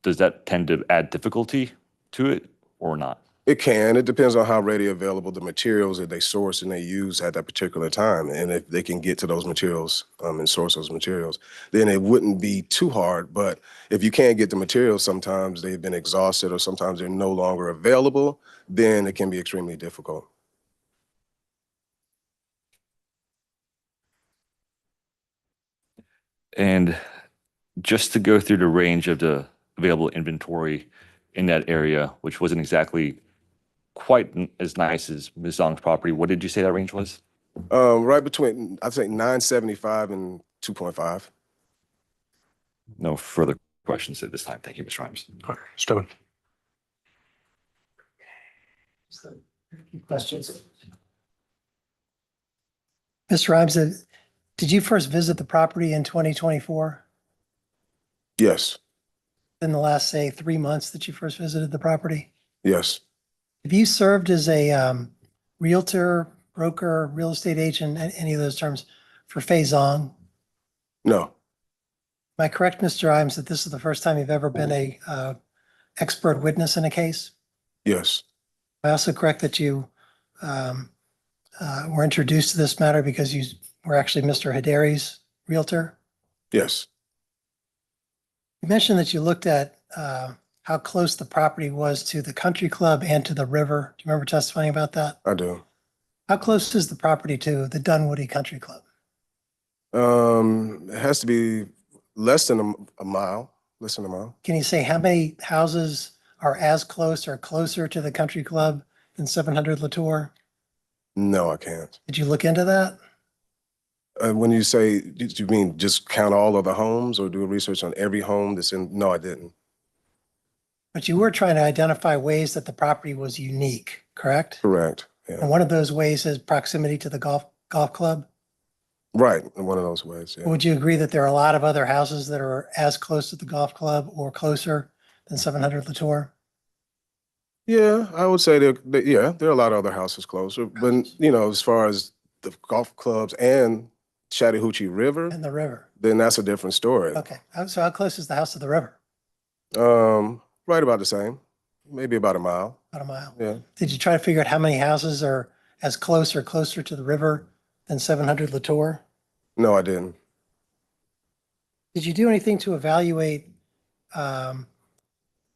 does that tend to add difficulty to it or not? It can. It depends on how ready available the materials that they source and they use at that particular time. And if they can get to those materials and source those materials, then it wouldn't be too hard. But if you can't get the materials, sometimes they've been exhausted or sometimes they're no longer available, then it can be extremely difficult. And just to go through the range of the available inventory in that area, which wasn't exactly quite as nice as Ms. Zong's property, what did you say that range was? Right between, I'd say 975 and 2.5. No further questions at this time. Thank you, Ms. Rhymes. All right, Stone. So, questions? Mr. Imes, did you first visit the property in 2024? Yes, In the last, say, 3 months that you first visited the property? yes, Have you served as a realtor, broker, real estate agent, any of those terms for Fei Zong? no, Am I correct, Mr. Imes, that this is the first time you've ever been a expert witness in a case? yes, Am I also correct that you were introduced to this matter because you were actually Mr. Hidari's realtor? yes, You mentioned that you looked at how close the property was to the country club and to the river. Do you remember testifying about that? I do. How close is the property to the Dunwoody Country Club? It has to be less than a mile, less than a mile. Can you say how many houses are as close or closer to the country club than 700 Latour? No, I can't. Did you look into that? When you say, do you mean just count all of the homes or do research on every home that's in? No, I didn't. But you were trying to identify ways that the property was unique, correct? Correct. And Yeah. one of those ways is proximity to the golf club. Right. In one of those ways. Yeah. Would you agree that there are a lot of other houses that are as close to the golf club or closer than 700 Latour? Yeah, I would say yeah, there are a lot of other houses closer, but you know, as far as the golf clubs and Chattahoochee River, And the river? then that's a different story. Okay, so how close is the house to the river? Right about the same, maybe about a mile. About a mile. Yeah. Did you try to figure out how many houses are as close or closer to the river than 700 Latour? No, I didn't. Did you do anything to evaluate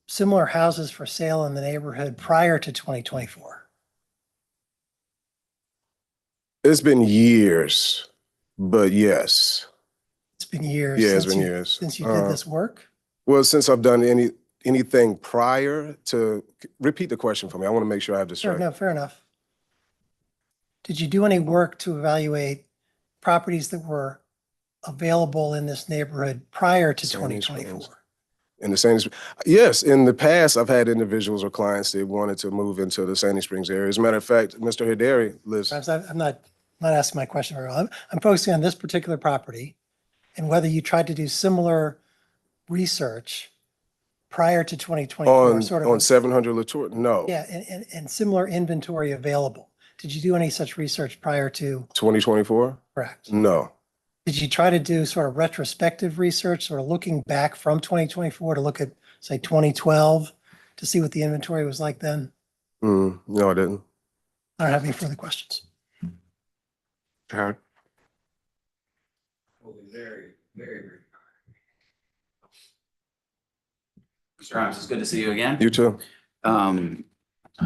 similar houses for sale in the neighborhood prior to 2024? It's been years, but yes. It's been years. Yeah, it's since been you- years. Since you did this work? Well, since I've done anything prior to, repeat the question for me. I want to make sure I have this Sure, right. no, fair enough. Did you do any work to evaluate properties that were available in this neighborhood prior to Sandy 2024? Springs. In the Sandy, yes, in the past, I've had individuals or clients that wanted to move into the Sandy Springs area. As a matter of fact, Mr. Hideri lives. Perhaps I'm not asking my question very well. I'm focusing on this particular property and whether you tried to do similar research prior to 2024, sort of. On 700 Latour? No. Yeah, and similar inventory available. Did you do any such research prior to? 2024? Correct. No. Did you try to do sort of retrospective research, sort of looking back from 2024 to look at, say, 2012 to see what the inventory was like then? No, I didn't. I don't have any further questions. Howard? Will be very, very, very. Mr. Imes, it's good to see you again. You too.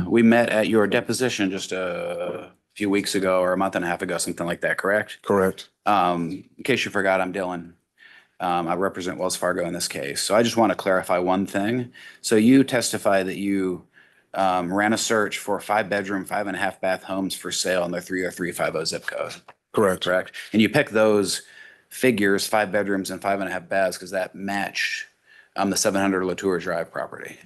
We met at your deposition just a few weeks ago or a month and a half ago, something like that, correct? Correct. In case you forgot, I'm Dylan. I represent Wells Fargo in this case. So I just want to clarify one thing. So you testify that you ran a search for 5-bedroom, 5.5-bath homes for sale in the 30350 zip code, Correct. correct? And you picked those figures, 5 bedrooms and 5.5 baths, because that matched the 700 Latour Drive property.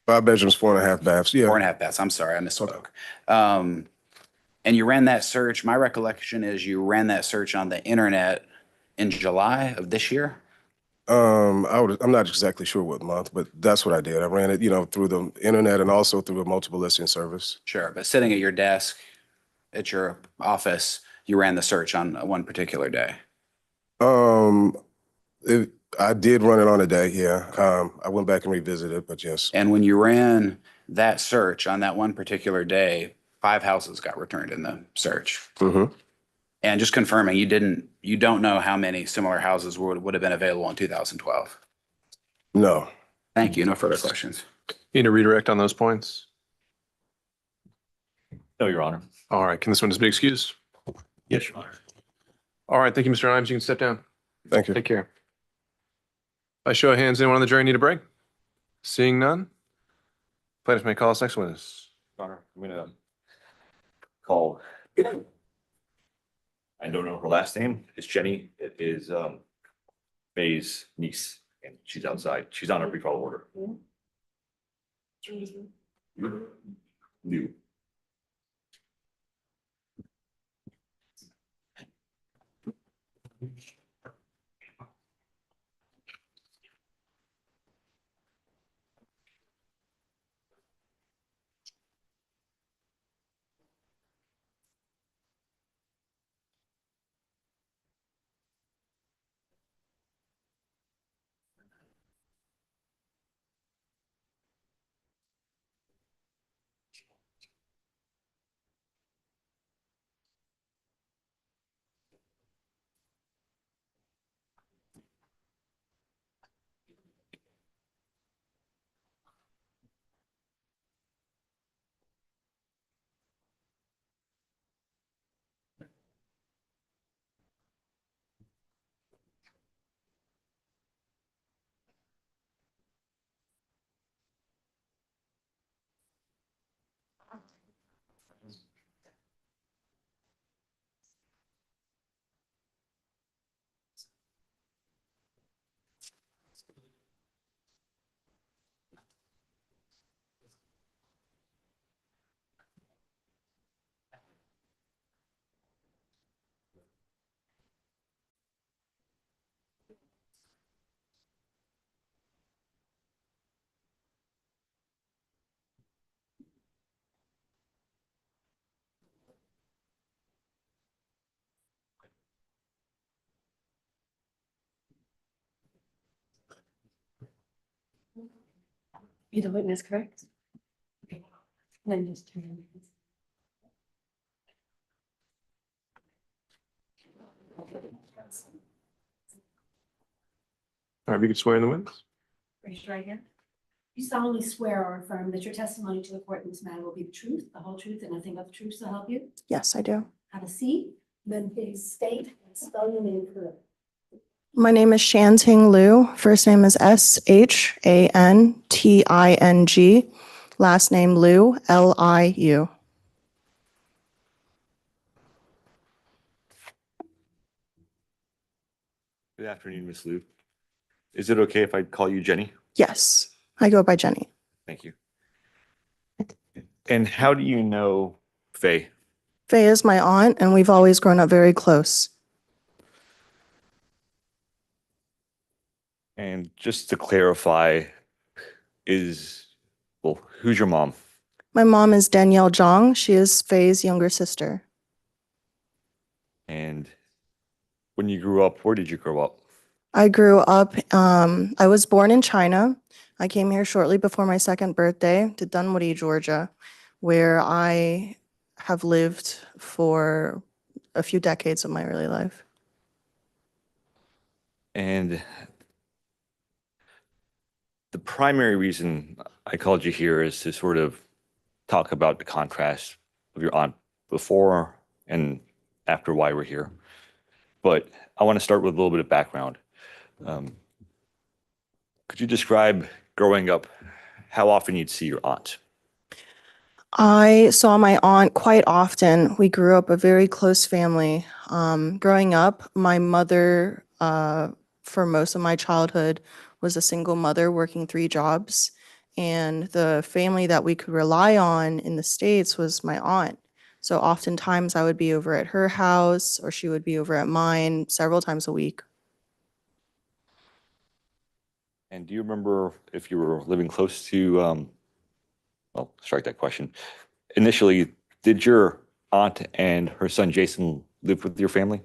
5 bedrooms, 4.5 baths. Yeah. 4.5 baths. I'm sorry, I misspoke. And you ran that search. My recollection is you ran that search on the internet in July of this year. I'm not exactly sure what month, but that's what I did. I ran it, through the internet and also through a multiple listing service. Sure, but sitting at your desk at your office, you ran the search on one particular day. I did run it on a day. Yeah. I went back and revisited it, but yes. And when you ran that search on that one particular day, 5 houses got returned in the search. Mm-hmm. And just confirming, you don't know how many similar houses would have been available in 2012. No. Thank you. No further questions. You need to redirect on those points? No, Your Honor. All right, can this one just be excused? Yes, Your Honor. All right, thank you, Mr. Imes. You can step down. Thank you. Take care. By show of hands, anyone on the jury need a break? Seeing none? Plaintiff may call us next witness. Your Honor, I'm gonna call. I don't know her last name. It's Jenny. It is May's niece, and she's outside. She's on a pre-trial order. New. You the witness, correct? Okay. Then just turn. All right, we could swear in the witness. Raise your right hand. You solemnly swear or affirm that your testimony to the court in this matter will be the truth, the whole truth, and nothing but the truth to help you? Yes, I do. Have a seat, then please state and spell your name clearly. My name is Shanting Liu. First name is Shanting. Last name Liu, Liu. Good afternoon, Ms. Liu. Is it okay if I call you Jenny? Yes, I go by Jenny. Thank you. And how do you know Faye? Faye is my aunt, and we've always grown up very close. And just to clarify, who's your mom? My mom is Danielle Zhong. She is Faye's younger sister. And when you grew up, where did you grow up? I grew up, I was born in China. I came here shortly before my second birthday to Dunwoody, Georgia, where I have lived for a few decades of my early life. And the primary reason I called you here is to sort of talk about the contrast of your aunt before and after why we're here. But I want to start with a little bit of background. Could you describe growing up how often you'd see your aunt? I saw my aunt quite often. We grew up a very close family. Growing up, my mother, for most of my childhood, was a single mother working 3 jobs. And the family that we could rely on in the States was my aunt. So oftentimes I would be over at her house or she would be over at mine several times a week. And do you remember if you were living close to, well, strike that question. Initially, did your aunt and her son Jason live with your family?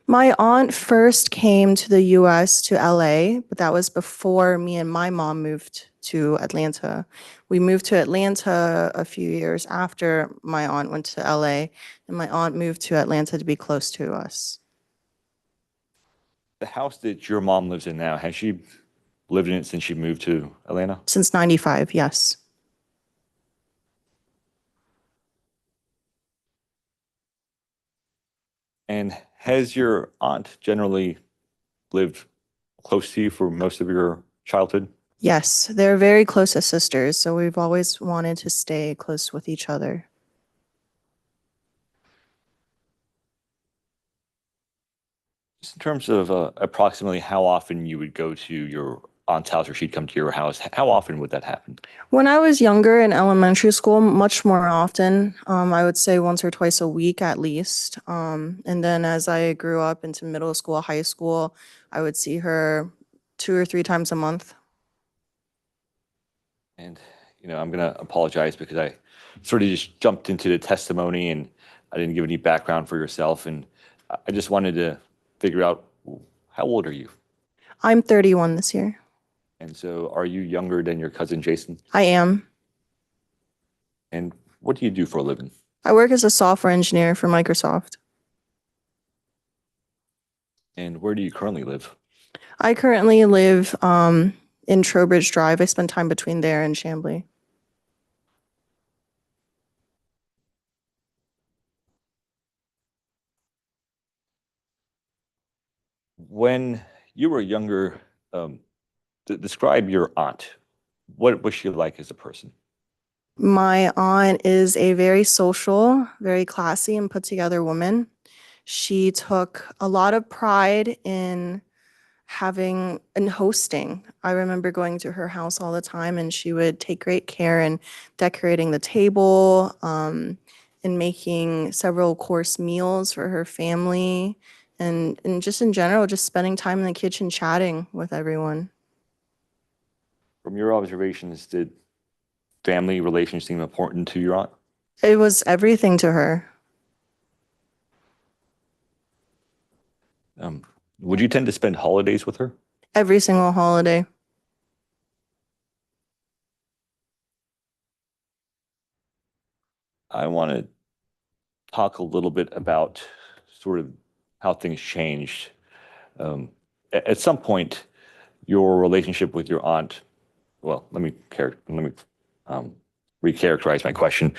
My aunt first came to the US to LA, but that was before me and my mom moved to Atlanta. We moved to Atlanta a few years after my aunt went to LA, and my aunt moved to Atlanta to be close to us. The house that your mom lives in now, has she lived in it since she moved to Atlanta? Since 95, yes. And has your aunt generally lived close to you for most of your childhood? Yes, they're very close as sisters, so we've always wanted to stay close with each other. Just in terms of approximately how often you would go to your aunt's house or she'd come to your house, how often would that happen? When I was younger in elementary school, much more often, I would say once or twice a week at least. And then as I grew up into middle school, high school, I would see her 2 or 3 times a month. And, I'm going to apologize because I sort of just jumped into the testimony and I didn't give any background for yourself. And I just wanted to figure out, how old are you? I'm 31 this year. And so are you younger than your cousin Jason? I am. And what do you do for a living? I work as a software engineer for Microsoft. And where do you currently live? I currently live in Trowbridge Drive. I spend time between there and Chamblee. When you were younger, describe your aunt. What was she like as a person? My aunt is a very social, very classy and put together woman. She took a lot of pride in having and hosting. I remember going to her house all the time and she would take great care in decorating the table, and making several course meals for her family and just in general, just spending time in the kitchen chatting with everyone. From your observations, did family relations seem important to your aunt? It was everything to her. Would you tend to spend holidays with her? Every single holiday. I want to talk a little bit about sort of how things changed. At some point, your relationship with your aunt, well, let me recharacterize my question.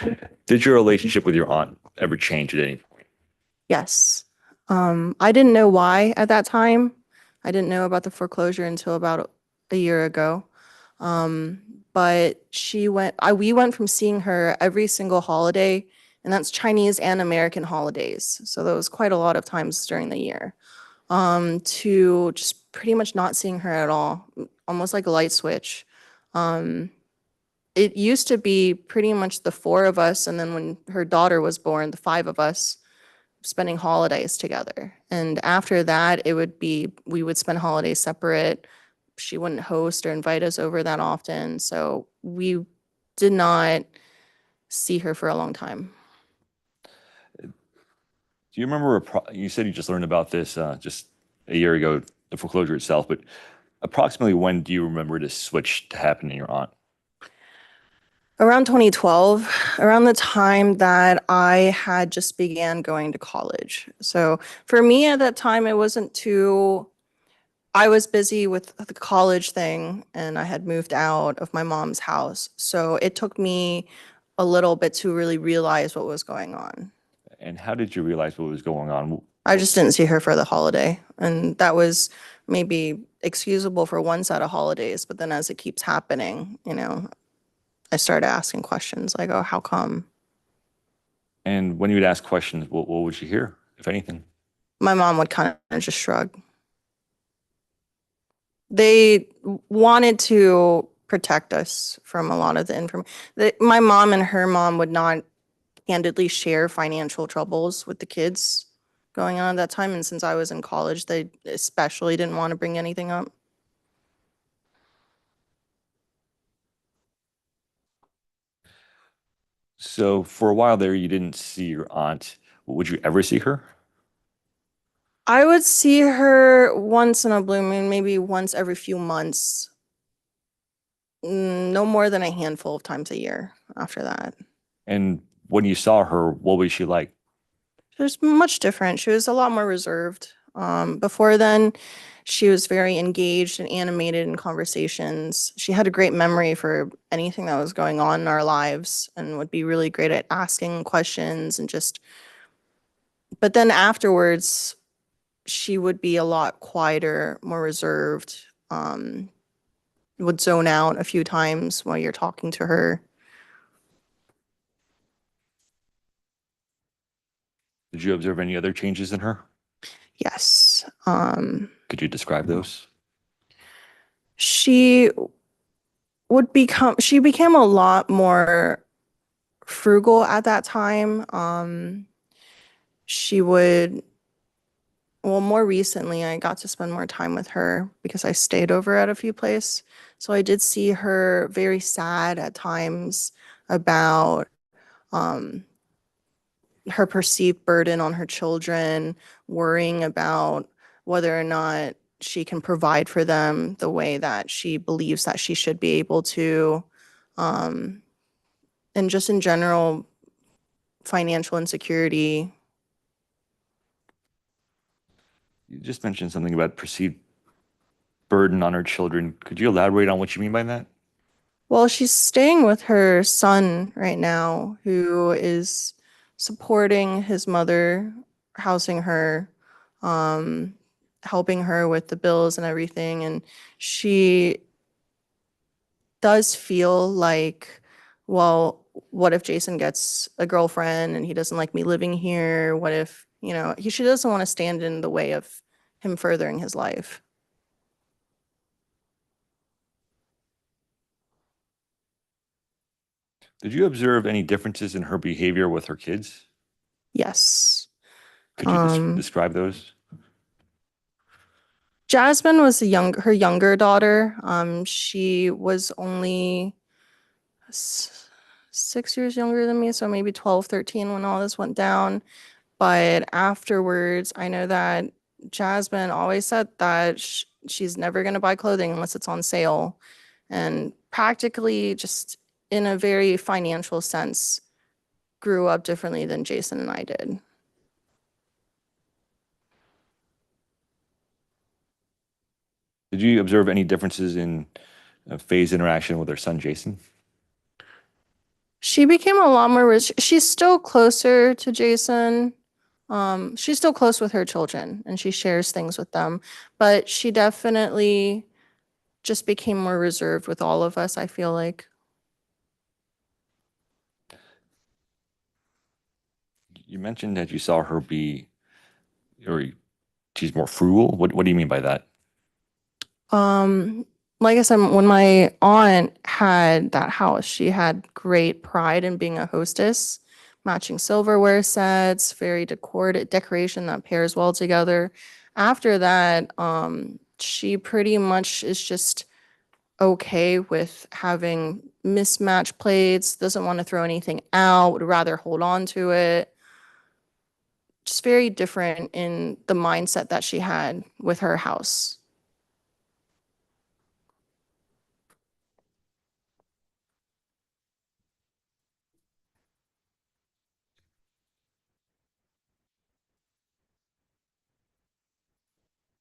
Did your relationship with your aunt ever change at any point? Yes. I didn't know why at that time. I didn't know about the foreclosure until about a year ago. But we went from seeing her every single holiday, and that's Chinese and American holidays. So that was quite a lot of times during the year. To just pretty much not seeing her at all, almost like a light switch. It used to be pretty much the four of us, and then when her daughter was born, the five of us spending holidays together. And after that, we would spend holidays separate. She wouldn't host or invite us over that often. So we did not see her for a long time. Do you remember, you said you just learned about this just a year ago, the foreclosure itself, but approximately when do you remember this switch to happen in your aunt? Around 2012, around the time that I had just began going to college. So for me at that time, I was busy with the college thing and I had moved out of my mom's house. So it took me a little bit to really realize what was going on. And how did you realize what was going on? I just didn't see her for the holiday. And that was maybe excusable for one set of holidays. But then as it keeps happening, I started asking questions like, oh, how come? And when you would ask questions, what would you hear, if anything? My mom would kind of just shrug. They wanted to protect us from a lot of the information. My mom and her mom would not candidly share financial troubles with the kids going on at that time. And since I was in college, they especially didn't want to bring anything up. So for a while there, you didn't see your aunt. Would you ever see her? I would see her once in a blue moon, maybe once every few months. No more than a handful of times a year after that. And when you saw her, what was she like? She was much different. She was a lot more reserved. Before then, she was very engaged and animated in conversations. She had a great memory for anything that was going on in our lives and would be really great at asking questions and just. But then afterwards, she would be a lot quieter, more reserved, would zone out a few times while you're talking to her. Did you observe any other changes in her? Yes. Could you describe those? She became a lot more frugal at that time. She would, well, more recently, I got to spend more time with her because I stayed over at a few places. So I did see her very sad at times about her perceived burden on her children, worrying about whether or not she can provide for them the way that she believes that she should be able to. And just in general, financial insecurity. You just mentioned something about perceived burden on her children. Could you elaborate on what you mean by that? Well, she's staying with her son right now, who is supporting his mother, housing her, helping her with the bills and everything. And she does feel like, well, what if Jason gets a girlfriend and he doesn't like me living here? What if, she doesn't want to stand in the way of him furthering his life. Did you observe any differences in her behavior with her kids? Yes. Could you describe those? Jasmine was her younger daughter. She was only 6 years younger than me, so maybe 12, 13 when all this went down. But afterwards, I know that Jasmine always said that she's never going to buy clothing unless it's on sale. And practically just in a very financial sense, grew up differently than Jason and I did. Did you observe any differences in Faye's interaction with her son, Jason? She became a lot more rich. She's still closer to Jason. She's still close with her children and she shares things with them, but she definitely just became more reserved with all of us, I feel like. You mentioned that you saw her be, or she's more frugal. What do you mean by that? Um, like I said, when my aunt had that house, she had great pride in being a hostess, matching silverware sets, very decoration that pairs well together. After that, she pretty much is just okay with having mismatched plates, doesn't want to throw anything out, would rather hold on to it. Just very different in the mindset that she had with her house.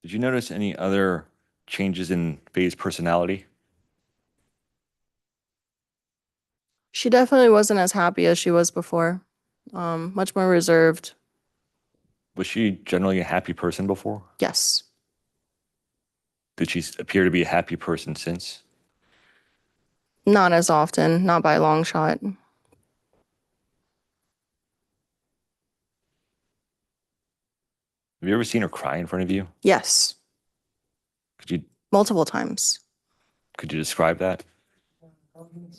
Did you notice any other changes in Faye's personality? She definitely wasn't as happy as she was before. Much more reserved. Was she generally a happy person before? Yes. Did she appear to be a happy person since? Not as often, not by a long shot. Have you ever seen her cry in front of you? Yes. Could you Multiple times. describe that?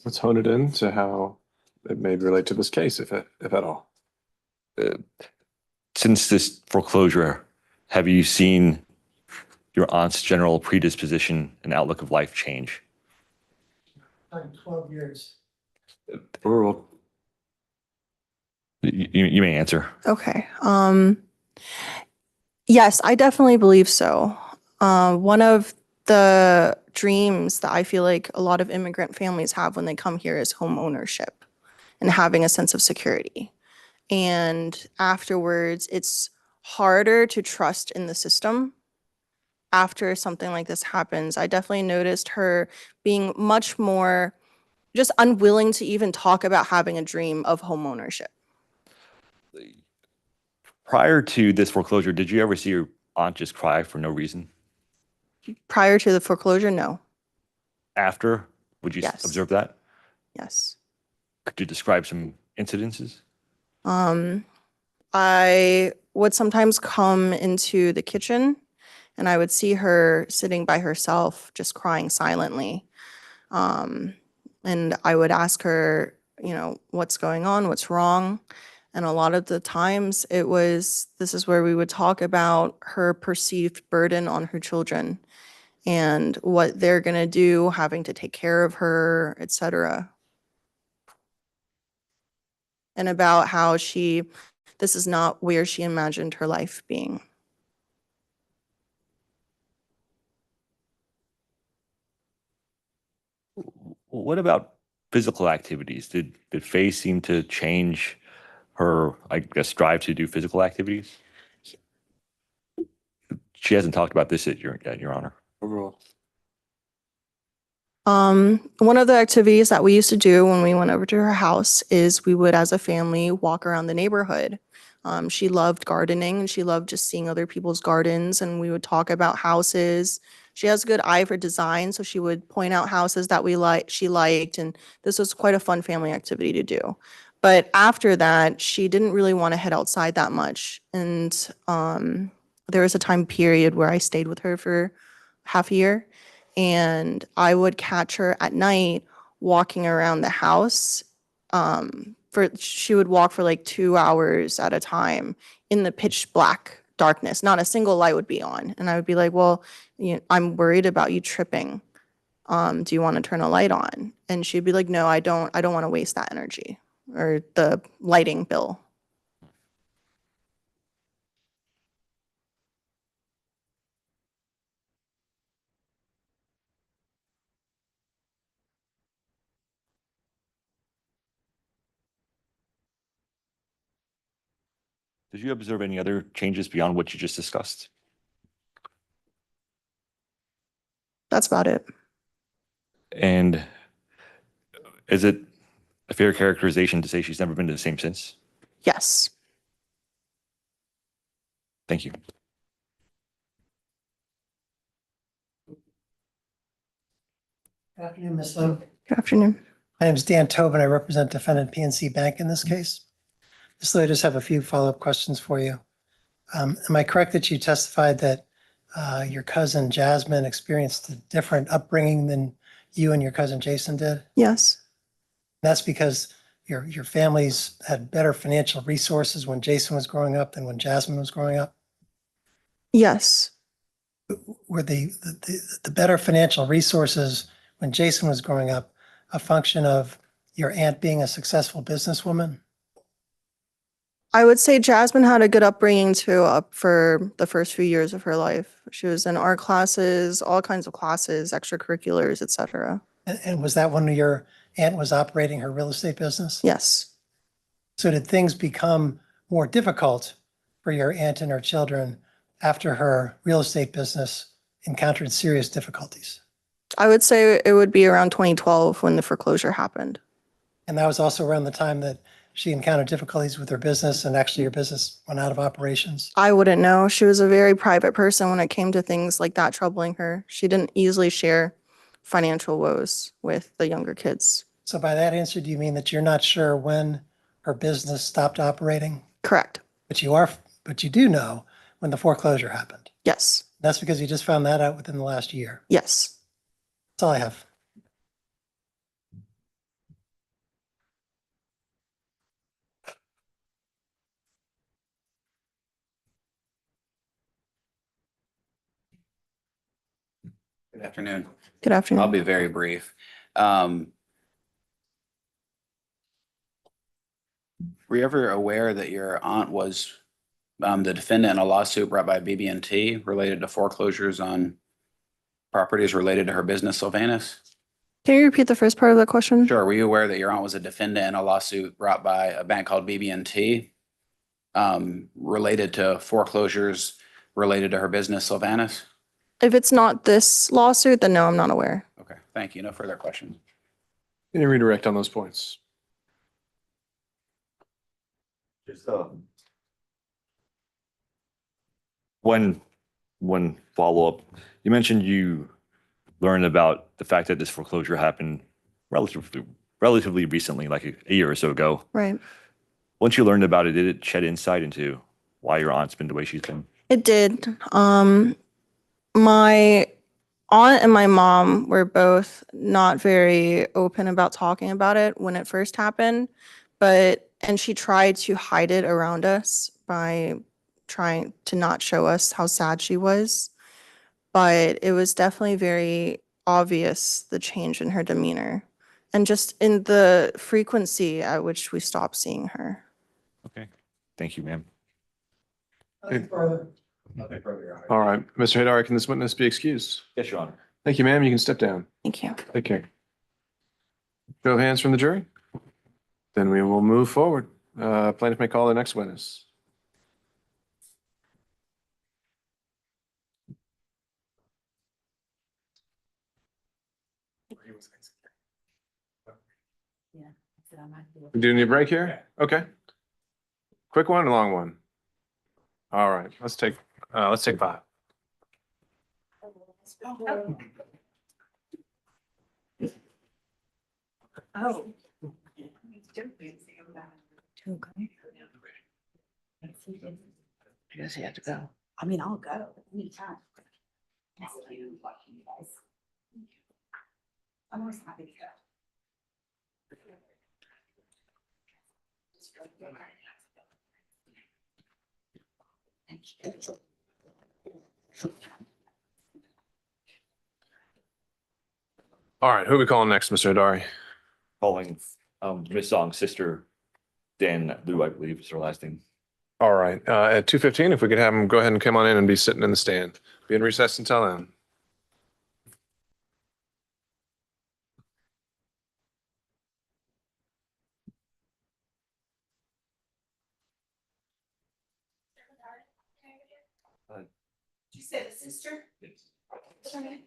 Let's hone it in to how it may relate to this case, if at all. Since this foreclosure, have you seen your aunt's general predisposition and outlook of life change? 12 years. Rural. You may answer. Okay. Yes, I definitely believe so. One of the dreams that I feel like a lot of immigrant families have when they come here is home ownership and having a sense of security. And afterwards, it's harder to trust in the system after something like this happens. I definitely noticed her being much more just unwilling to even talk about having a dream of home ownership. Prior to this foreclosure, did you ever see your aunt just cry for no reason? Prior to the foreclosure, no. After, would you Yes. observe that? Yes. Could you describe some incidences? I would sometimes come into the kitchen and I would see her sitting by herself, just crying silently. And I would ask her, what's going on? What's wrong? And a lot of the times this is where we would talk about her perceived burden on her children and what they're going to do, having to take care of her, etc. And about how this is not where she imagined her life being. What about physical activities? Did Faye seem to change her, I guess, drive to do physical activities? She hasn't talked about this at your honor. Overall. One of the activities that we used to do when we went over to her house is we would, as a family, walk around the neighborhood. She loved gardening and she loved just seeing other people's gardens, and we would talk about houses. She has a good eye for design, so she would point out houses that she liked, and this was quite a fun family activity to do. But after that, she didn't really want to head outside that much, and there was a time period where I stayed with her for half a year, and I would catch her at night walking around the house. She would walk for like 2 hours at a time in the pitch black darkness. Not a single light would be on, and I would be like, "Well, I'm worried about you tripping. Do you want to turn a light on?" And she'd be like, "No, I don't. I don't want to waste that energy or the lighting bill." Did you observe any other changes beyond what you just discussed? That's about it. And is it a fair characterization to say she's never been the same since? Yes. Thank you. Good afternoon, Ms. Lowe. Good afternoon. My name is Dan Tobin. I represent defendant PNC Bank in this case. Ms. Lowe, I just have a few follow-up questions for you. Am I correct that you testified that your cousin Jasmine experienced a different upbringing than you and your cousin Jason did? Yes. That's because your families had better financial resources when Jason was growing up than when Jasmine was growing up? Yes. Were the better financial resources when Jason was growing up a function of your aunt being a successful businesswoman? I would say Jasmine had a good upbringing too, up for the first few years of her life. She was in art classes, all kinds of classes, extracurriculars, etc. And was that when your aunt was operating her real estate business? Yes. So did things become more difficult for your aunt and her children after her real estate business encountered serious difficulties? I would say it would be around 2012 when the foreclosure happened. And that was also around the time that she encountered difficulties with her business and actually your business went out of operations? I wouldn't know. She was a very private person when it came to things like that troubling her. She didn't easily share financial woes with the younger kids. So by that answer, do you mean that you're not sure when her business stopped operating? Correct. But you do know when the foreclosure happened. Yes. That's because you just found that out within the last year. Yes. That's all I have. Good afternoon. Good afternoon. I'll be very brief. Were you ever aware that your aunt was the defendant in a lawsuit brought by BB&T related to foreclosures on properties related to her business, Sylvanus? Can you repeat the first part of the question? Sure. Were you aware that your aunt was a defendant in a lawsuit brought by a bank called BB&T related to foreclosures related to her business, Sylvanus? If it's not this lawsuit, then no, I'm not aware. Okay, thank you. No further questions. Can you redirect on those points? Just one follow-up. You mentioned you learned about the fact that this foreclosure happened relatively recently, like a year or so ago. Right. Once you learned about it, did it shed insight into why your aunt's been the way she's been? It did. My aunt and my mom were both not very open about talking about it when it first happened, and she tried to hide it around us by trying to not show us how sad she was. But it was definitely very obvious, the change in her demeanor and just in the frequency at which we stopped seeing her. Okay. Thank you, ma'am. Nothing further. All right, Mr. Haydari, can this witness be excused? Yes, Your Honor. Thank you, ma'am. You can step down. Thank you. Take care. Show of hands from the jury. Then we will move forward. Plaintiff may call the next witness. We do need a break here? Okay. Quick one, long one. All right, let's take 5. Oh. Does he have to go? I mean, I'll go anytime. Thank you, guys. I'm always happy to go. Thank you. All right, who are we calling next, Mr. Haydari? Calling Ms. Zong's sister, Dan Liu, I believe is her last name. All right, at 2:15, if we could have him go ahead and come on in and be sitting in the stand. Be in recess until then. Did you say the sister? What's her name?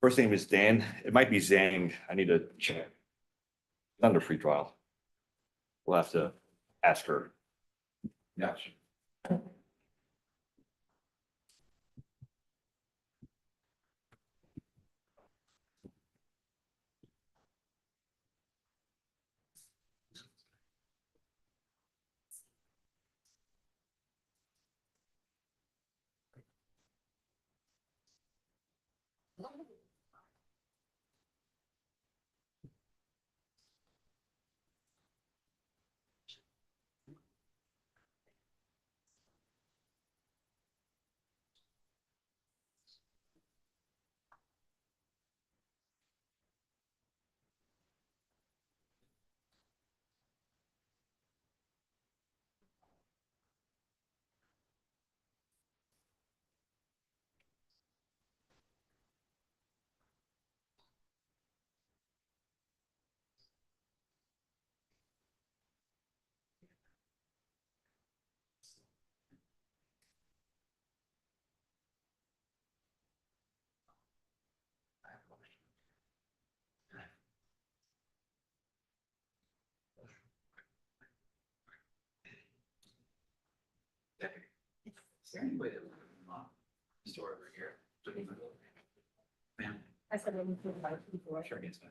First name is Dan. It might be Zang. I need to check. It's under free trial. We'll have to ask her. Gotcha. Is there any way that we can store over here? I said, let me put it out before. Sure, it's fine.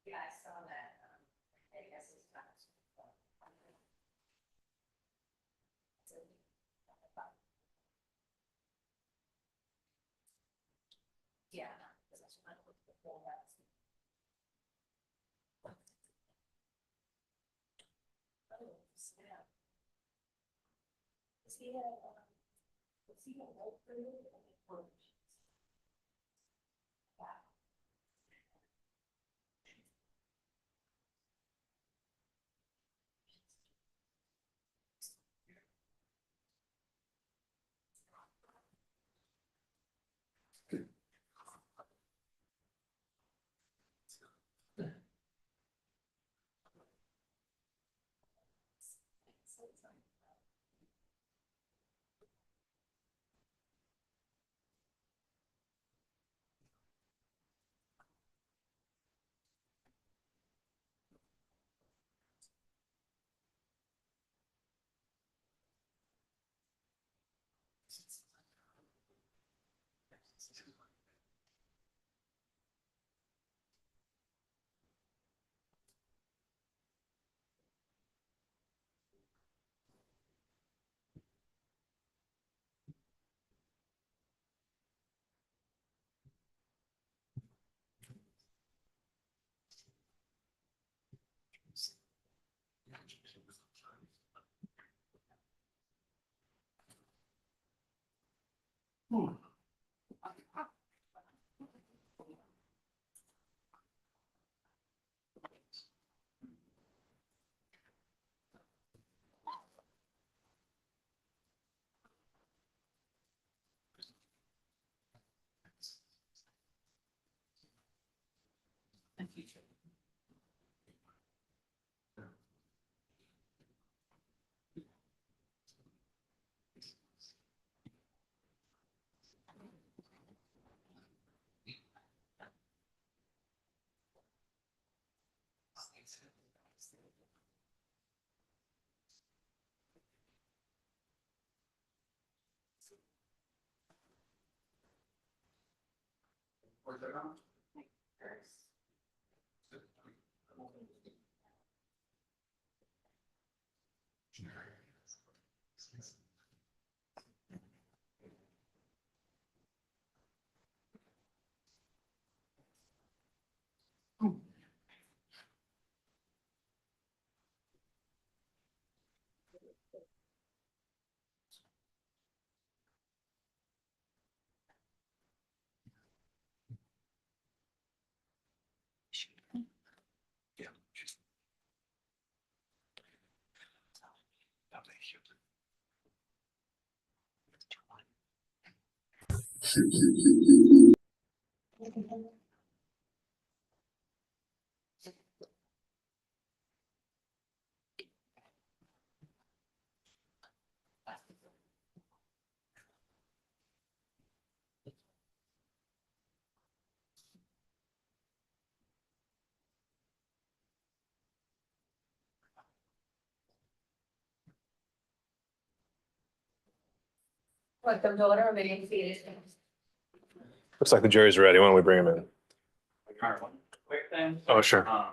Yeah, I saw that. I guess it's not. Yeah. because that's what I looked before that. Oh, snap. Is he a Wrongful or? Yeah. Yeah. No, thank you. Welcome to order, meeting is. Looks like the jury's ready. Why don't we bring him in? Quick thing. Oh, sure. Oh,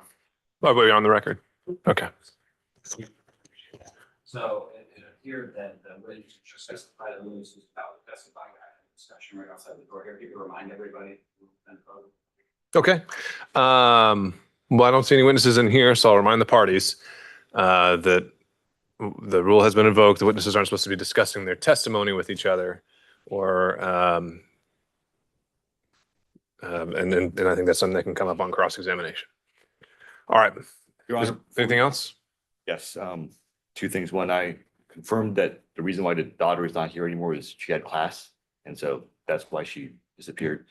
but you're on the record. Okay. So it appeared that the witness just testified that Lewis was about to testify. I had a discussion right outside the door here. If you could remind everybody. Okay. Well, I don't see any witnesses in here, so I'll remind the parties that the rule has been invoked. The witnesses aren't supposed to be discussing their testimony with each other, or and I think that's something that can come up on cross-examination. All right. Your Honor, Anything else? yes, two things. One, I confirmed that the reason why the daughter is not here anymore is she had class, and so that's why she disappeared.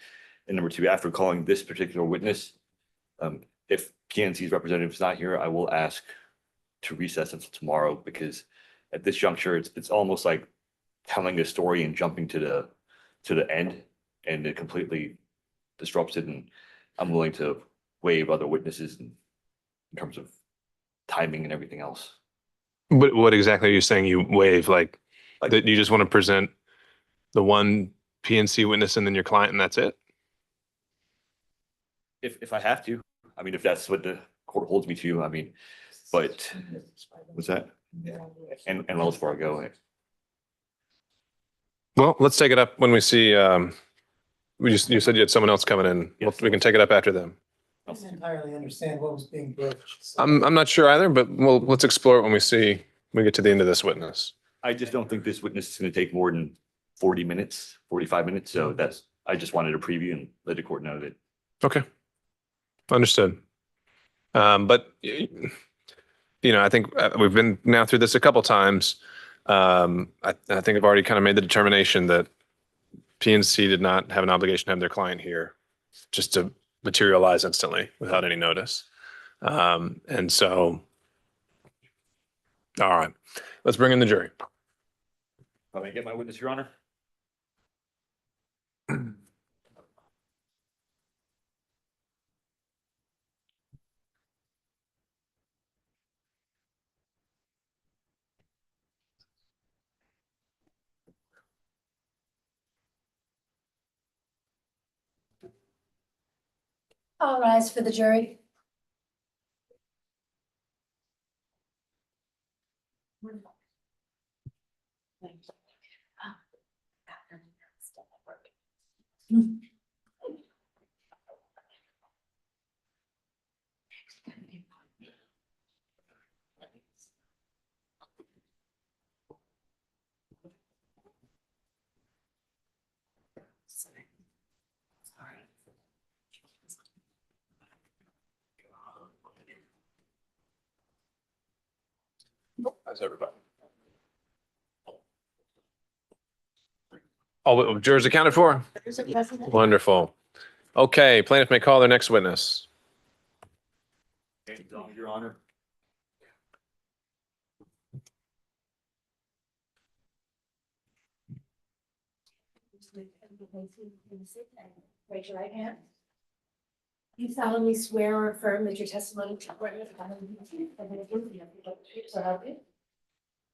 And number two, after calling this particular witness, if PNC's representative is not here, I will ask to recess until tomorrow, because at this juncture, it's almost like telling a story and jumping to the end, and it completely disrupts it. And I'm willing to waive other witnesses in terms of timing and everything else. What exactly are you saying you waive? Like that you just want to present the one PNC witness and then your client and that's it? If I have to, I mean, if that's what the court holds me to, I mean, but what's that? And Wells Fargo. Well, let's take it up when we see, you said you had someone else coming in. Yes. We can take it up after them. I didn't entirely understand what was being broached. so- I'm not sure either, but let's explore it when we get to the end of this witness. I just don't think this witness is going to take more than 40 minutes, 45 minutes. So I just wanted a preview and let the court know that. Okay. Understood. But I think we've been now through this a couple times. I think I've already kind of made the determination that PNC did not have an obligation to have their client here just to materialize instantly without any notice. And so, all right, let's bring in the jury. Can I get my witness, Your Honor? All rise for the jury. How's everybody? All the jurors accounted for? Wonderful. Okay, plaintiff may call their next witness. Zhong, Your Honor. Raise your right hand. You solemnly swear or affirm that your testimony to court is the truth and the truth so help you.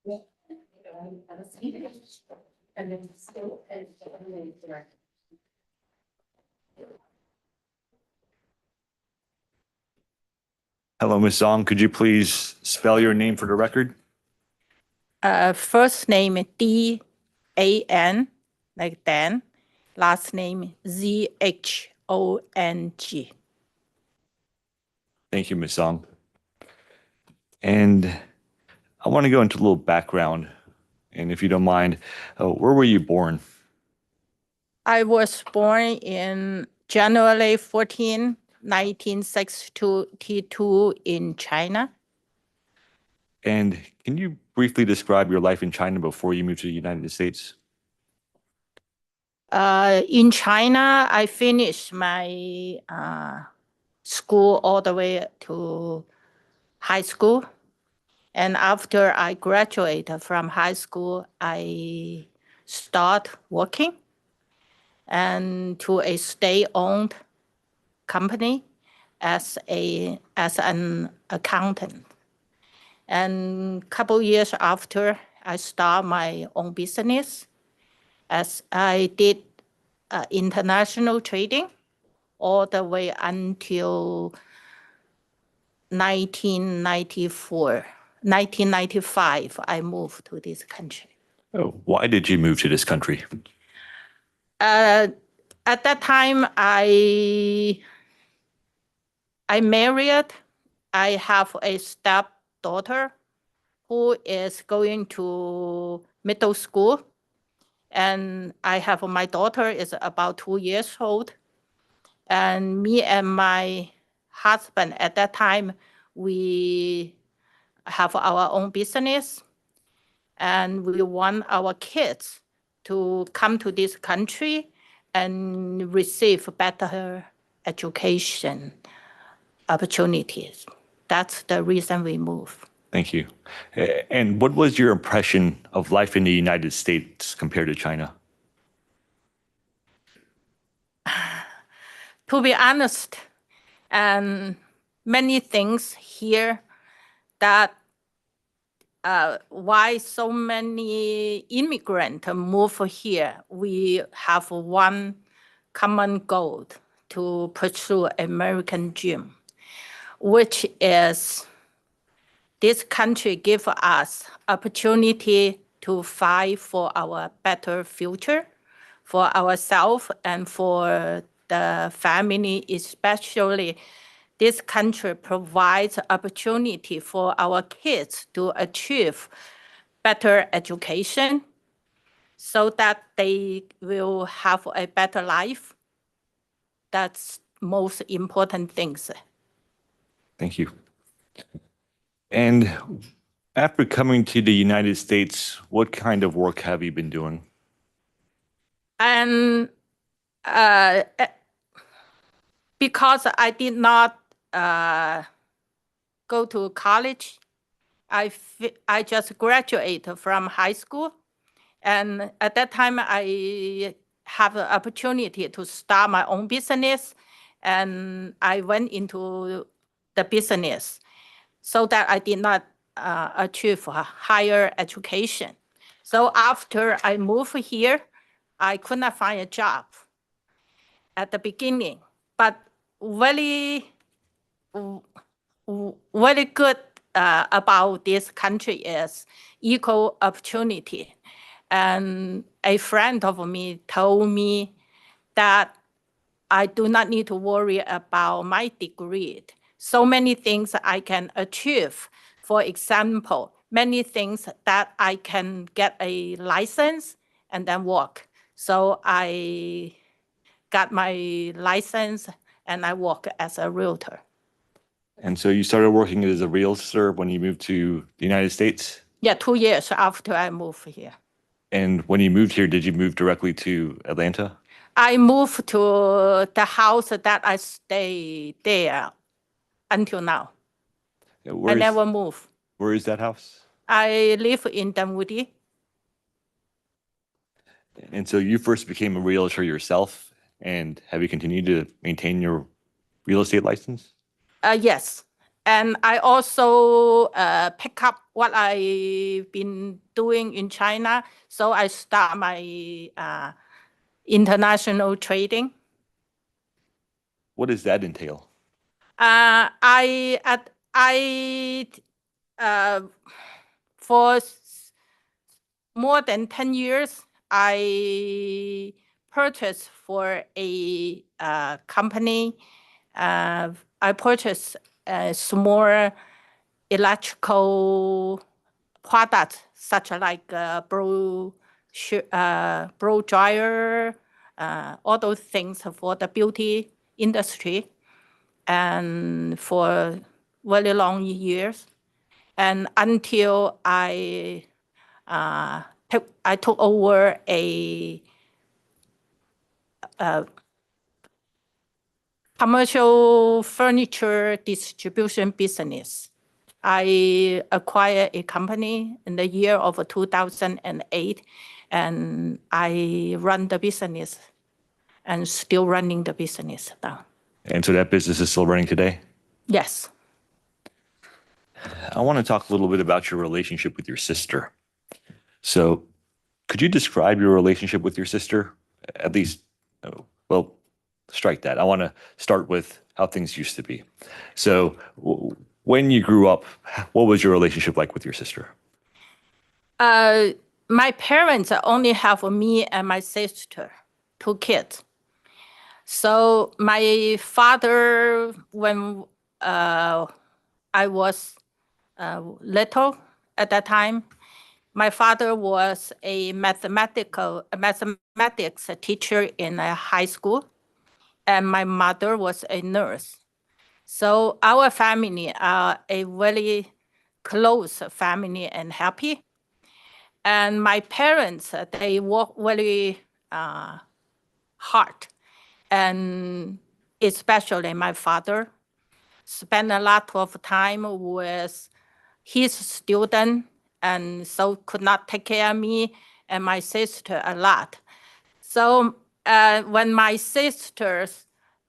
Yeah. And then still and direct. Hello, Ms. Zhong. Could you please spell your name for the record? First name Dan, like Dan. Last name Zhong. Thank you, Ms. Zhong. And I want to go into a little background. And if you don't mind, where were you born? I was born in January 14, 1962 in China. And can you briefly describe your life in China before you moved to the United States? In China, I finished my school all the way to high school. And after I graduated from high school, I start working and to a state-owned company as an accountant. And a couple years after, I start my own business as I did international trading all the way until 1995, I moved to this country. Oh, why did you move to this country? At that time, I married. I have a stepdaughter who is going to middle school. And I have my daughter is about 2 years old. And me and my husband at that time, we have our own business. And we want our kids to come to this country and receive better education opportunities. That's the reason we moved. Thank you. And what was your impression of life in the United States compared to China? To be honest, many things here that why so many immigrants move here. We have one common goal to pursue American dream, which is this country give us opportunity to fight for our better future, for ourselves and for the family, especially this country provides opportunity for our kids to achieve better education so that they will have a better life. That's most important things. Thank you. And after coming to the United States, what kind of work have you been doing? And because I did not go to college, I just graduated from high school. And at that time, I have the opportunity to start my own business. And I went into the business so that I did not achieve a higher education. So after I moved here, I could not find a job at the beginning, but very good about this country is equal opportunity. And a friend of me told me that I do not need to worry about my degree. So many things I can achieve. For example, many things that I can get a license and then work. So I got my license and I work as a realtor. And so you started working as a realtor when you moved to the United States? Yeah, 2 years after I moved here. And when you moved here, did you move directly to Atlanta? I moved to the house that I stay there until now. I never moved. Where is that house? I live in Dunwoody. And so you first became a realtor yourself, and have you continued to maintain your real estate license? Yes. And I also pick up what I've been doing in China. So I start my international trading. What does that entail? For more than 10 years, I purchased for a company. I purchased a small electrical products such like blow dryer, all those things for the beauty industry, and for very long years, and until I took over a commercial furniture distribution business. I acquired a company in the year of 2008, and I run the business and still running the business now. And so that business is still running today? Yes. I want to talk a little bit about your relationship with your sister. So could you describe your relationship with your sister? At least, well, strike that. I want to start with how things used to be. So when you grew up, what was your relationship like with your sister? My parents only have me and my sister, 2 kids. So my father, when I was little at that time, my father was a mathematics teacher in a high school, and my mother was a nurse. So our family are a very close family and happy. And my parents, they work very hard. And especially my father spent a lot of time with his student, and so could not take care of me and my sister a lot. So when my sister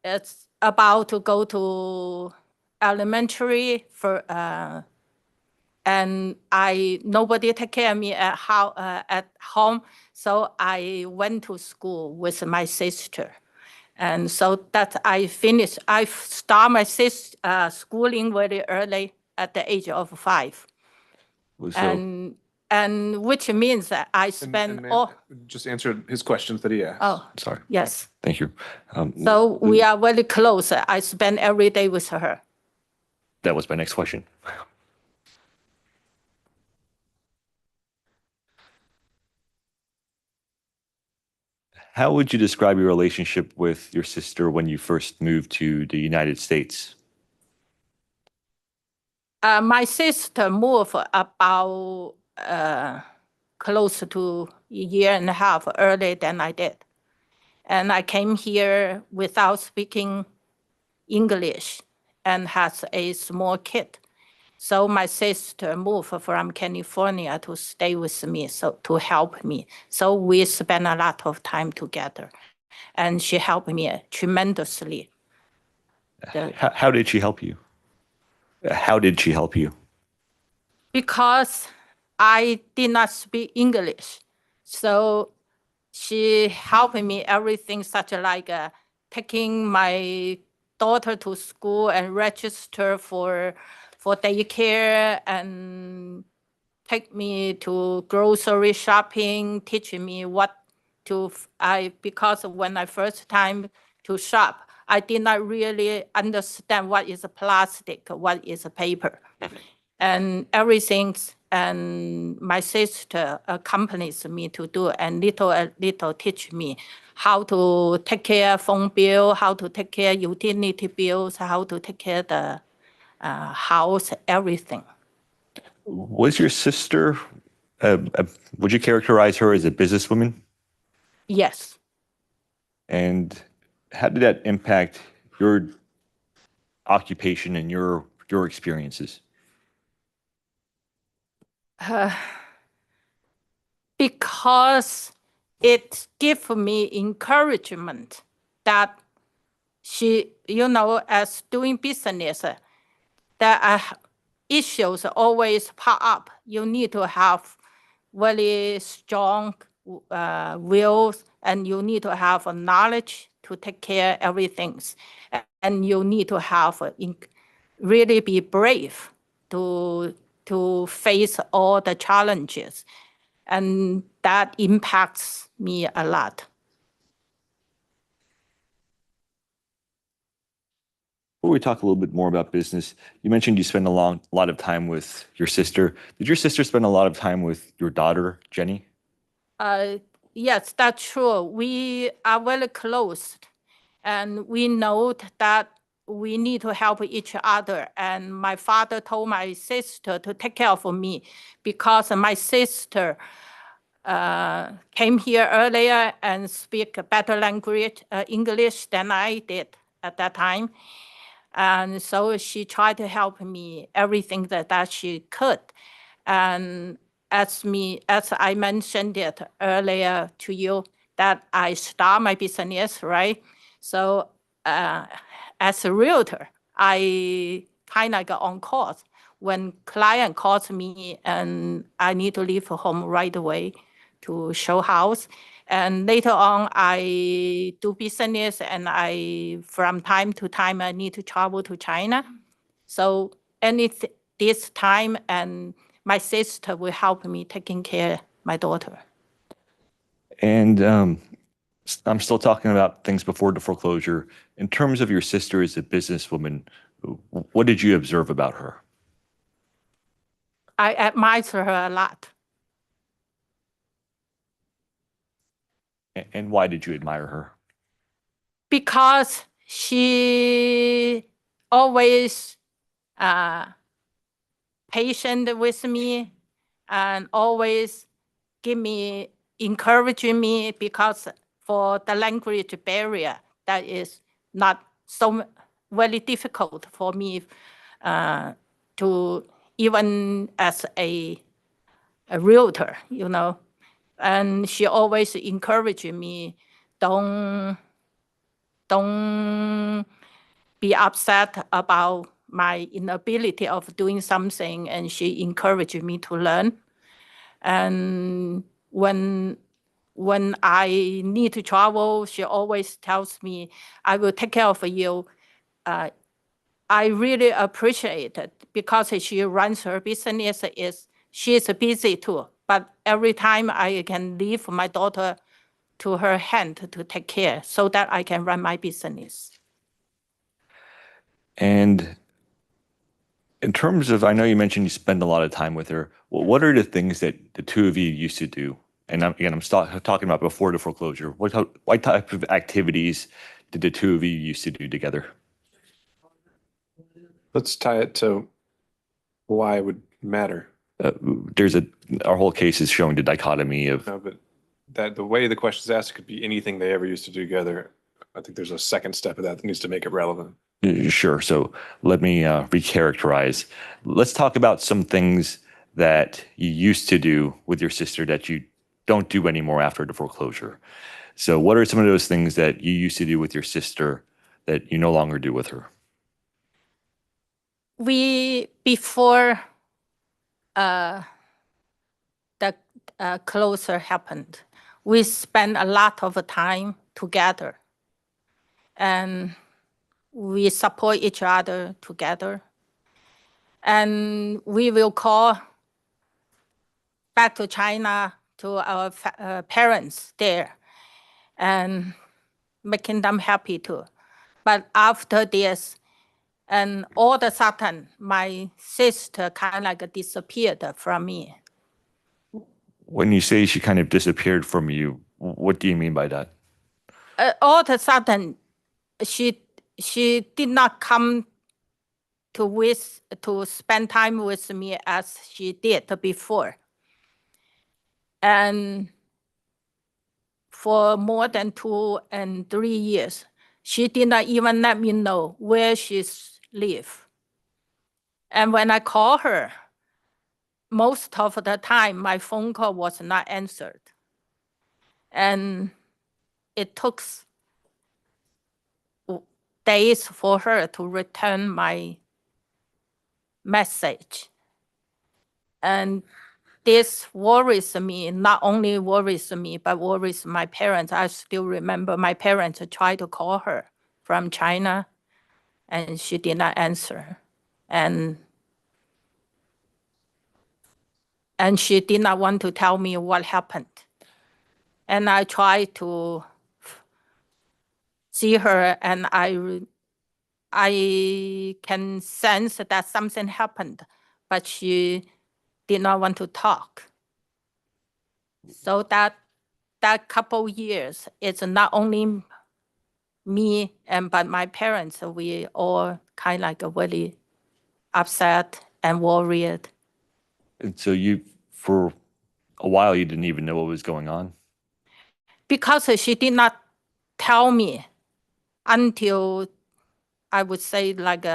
is about to go to elementary and nobody take care of me at home, so I went to school with my sister. And so that I start my schooling very early at the age of 5. And which means that I spend all. Just answer his questions that he asked. Oh, sorry. Yes. Thank you. So we are very close. I spend every day with her. That was my next question. How would you describe your relationship with your sister when you first moved to the United States? My sister moved about close to a year and a half earlier than I did. And I came here without speaking English and has a small kid. So my sister moved from California to stay with me, so to help me. So we spent a lot of time together, and she helped me tremendously. How did she help you? How did she help you? Because I did not speak English, so she helped me everything, such like taking my daughter to school and register for daycare, and take me to grocery shopping, teaching me what because when I first time to shop, I did not really understand what is a plastic, what is a paper, and everything. And my sister accompanies me to do, and little teach me how to take care of phone bill, how to take care of utility bills, how to take care of the house, everything. Was your sister, would you characterize her as a businesswoman? Yes. And how did that impact your occupation and your experiences? Uh, because it gave me encouragement that she, as doing business, there are issues always pop up. You need to have very strong wills, and you need to have a knowledge to take care of everything. And you need to have really be brave to face all the challenges. And that impacts me a lot. Before we talk a little bit more about business, you mentioned you spend a lot of time with your sister. Did your sister spend a lot of time with your daughter, Jenny? Yes, that's true. We are very close, and we know that we need to help each other. And my father told my sister to take care of me because my sister came here earlier and speak a better language, English, than I did at that time. And so she tried to help me everything that she could. And as I mentioned it earlier to you, that I start my business, right? So as a realtor, I kind of got on course when client calls me and I need to leave home right away to show house. And later on, I do business, and from time to time, I need to travel to China. So this time, and my sister will help me taking care of my daughter. And I'm still talking about things before the foreclosure. In terms of your sister as a businesswoman, what did you observe about her? I admire her a lot. And why did you admire her? Because she always patient with me and always encouraging me, because for the language barrier, that is not so very difficult for me to even as a realtor, and she always encouraging me, don't be upset about my inability of doing something, and she encouraged me to learn. And when I need to travel, she always tells me, I will take care of you. I really appreciate it because she runs her business. She's busy too, but every time I can leave my daughter to her hand to take care so that I can run my business. And in terms of, I know you mentioned you spend a lot of time with her. Well, what are the things that the two of you used to do? And I'm talking about before the foreclosure. What type of activities did the two of you used to do together? Let's tie it to why it would matter. Our whole case is showing the dichotomy of. No, but that the way the question is asked, it could be anything they ever used to do together. I think there's a second step of that needs to make it relevant. Sure. So let me recharacterize. Let's talk about some things that you used to do with your sister that you don't do anymore after the foreclosure. So what are some of those things that you used to do with your sister that you no longer do with her? Before the closure happened, we spent a lot of time together, and we support each other together. And we will call back to China to our parents there and making them happy too. But after this, and all of a sudden, my sister kind of like disappeared from me. When you say she kind of disappeared from you, what do you mean by that? All of a sudden, she did not come to spend time with me as she did before. And for more than 2 and 3 years, she did not even let me know where she lives. And when I call her, most of the time my phone call was not answered. And it took days for her to return my message. And this worries me, not only worries me, but worries my parents. I still remember my parents tried to call her from China, and she did not answer. And she did not want to tell me what happened. And I tried to see her, and I can sense that something happened, but she did not want to talk. So that couple years, it's not only me but my parents, we all kind of like really upset and worried. And so for a while, you didn't even know what was going on? Because she did not tell me until, I would say, like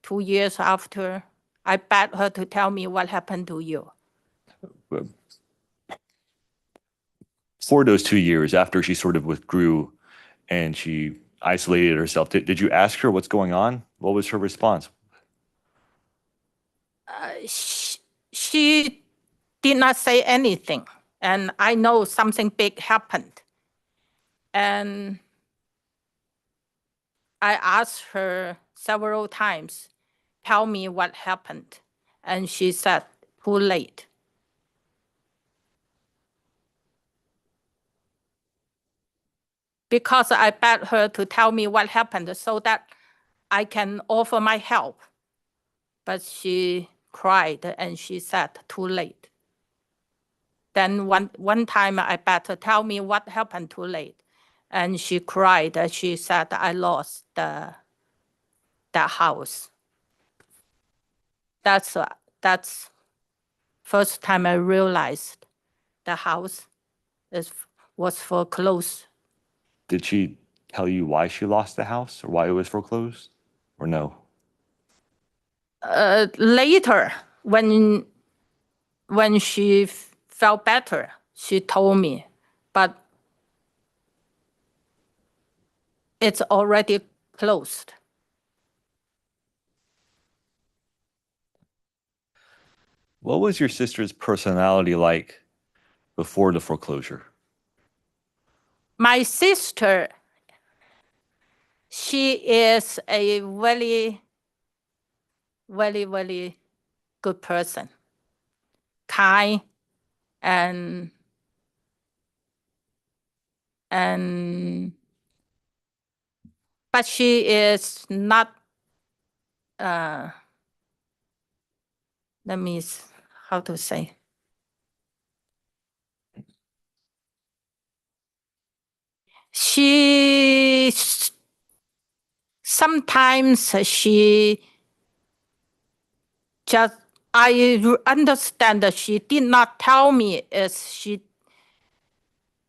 2 years after. I begged her to tell me what happened to you. For those 2 years, after she sort of withdrew and she isolated herself, did you ask her what's going on? What was her response? She did not say anything, and I know something big happened. And I asked her several times, tell me what happened. And she said, too late. Because I begged her to tell me what happened so that I can offer my help. But she cried and she said, too late. Then one time I begged her, tell me what happened too late. And she cried. She said, I lost that house. That's first time I realized the house was foreclosed. Did she tell you why she lost the house or why it was foreclosed, or no? Later, when she felt better, she told me, but it's already closed. What was your sister's personality like before the foreclosure? My sister, she is a very, very, very good person, kind, and but she is not, let me, how to say? Sometimes she just, I understand that she did not tell me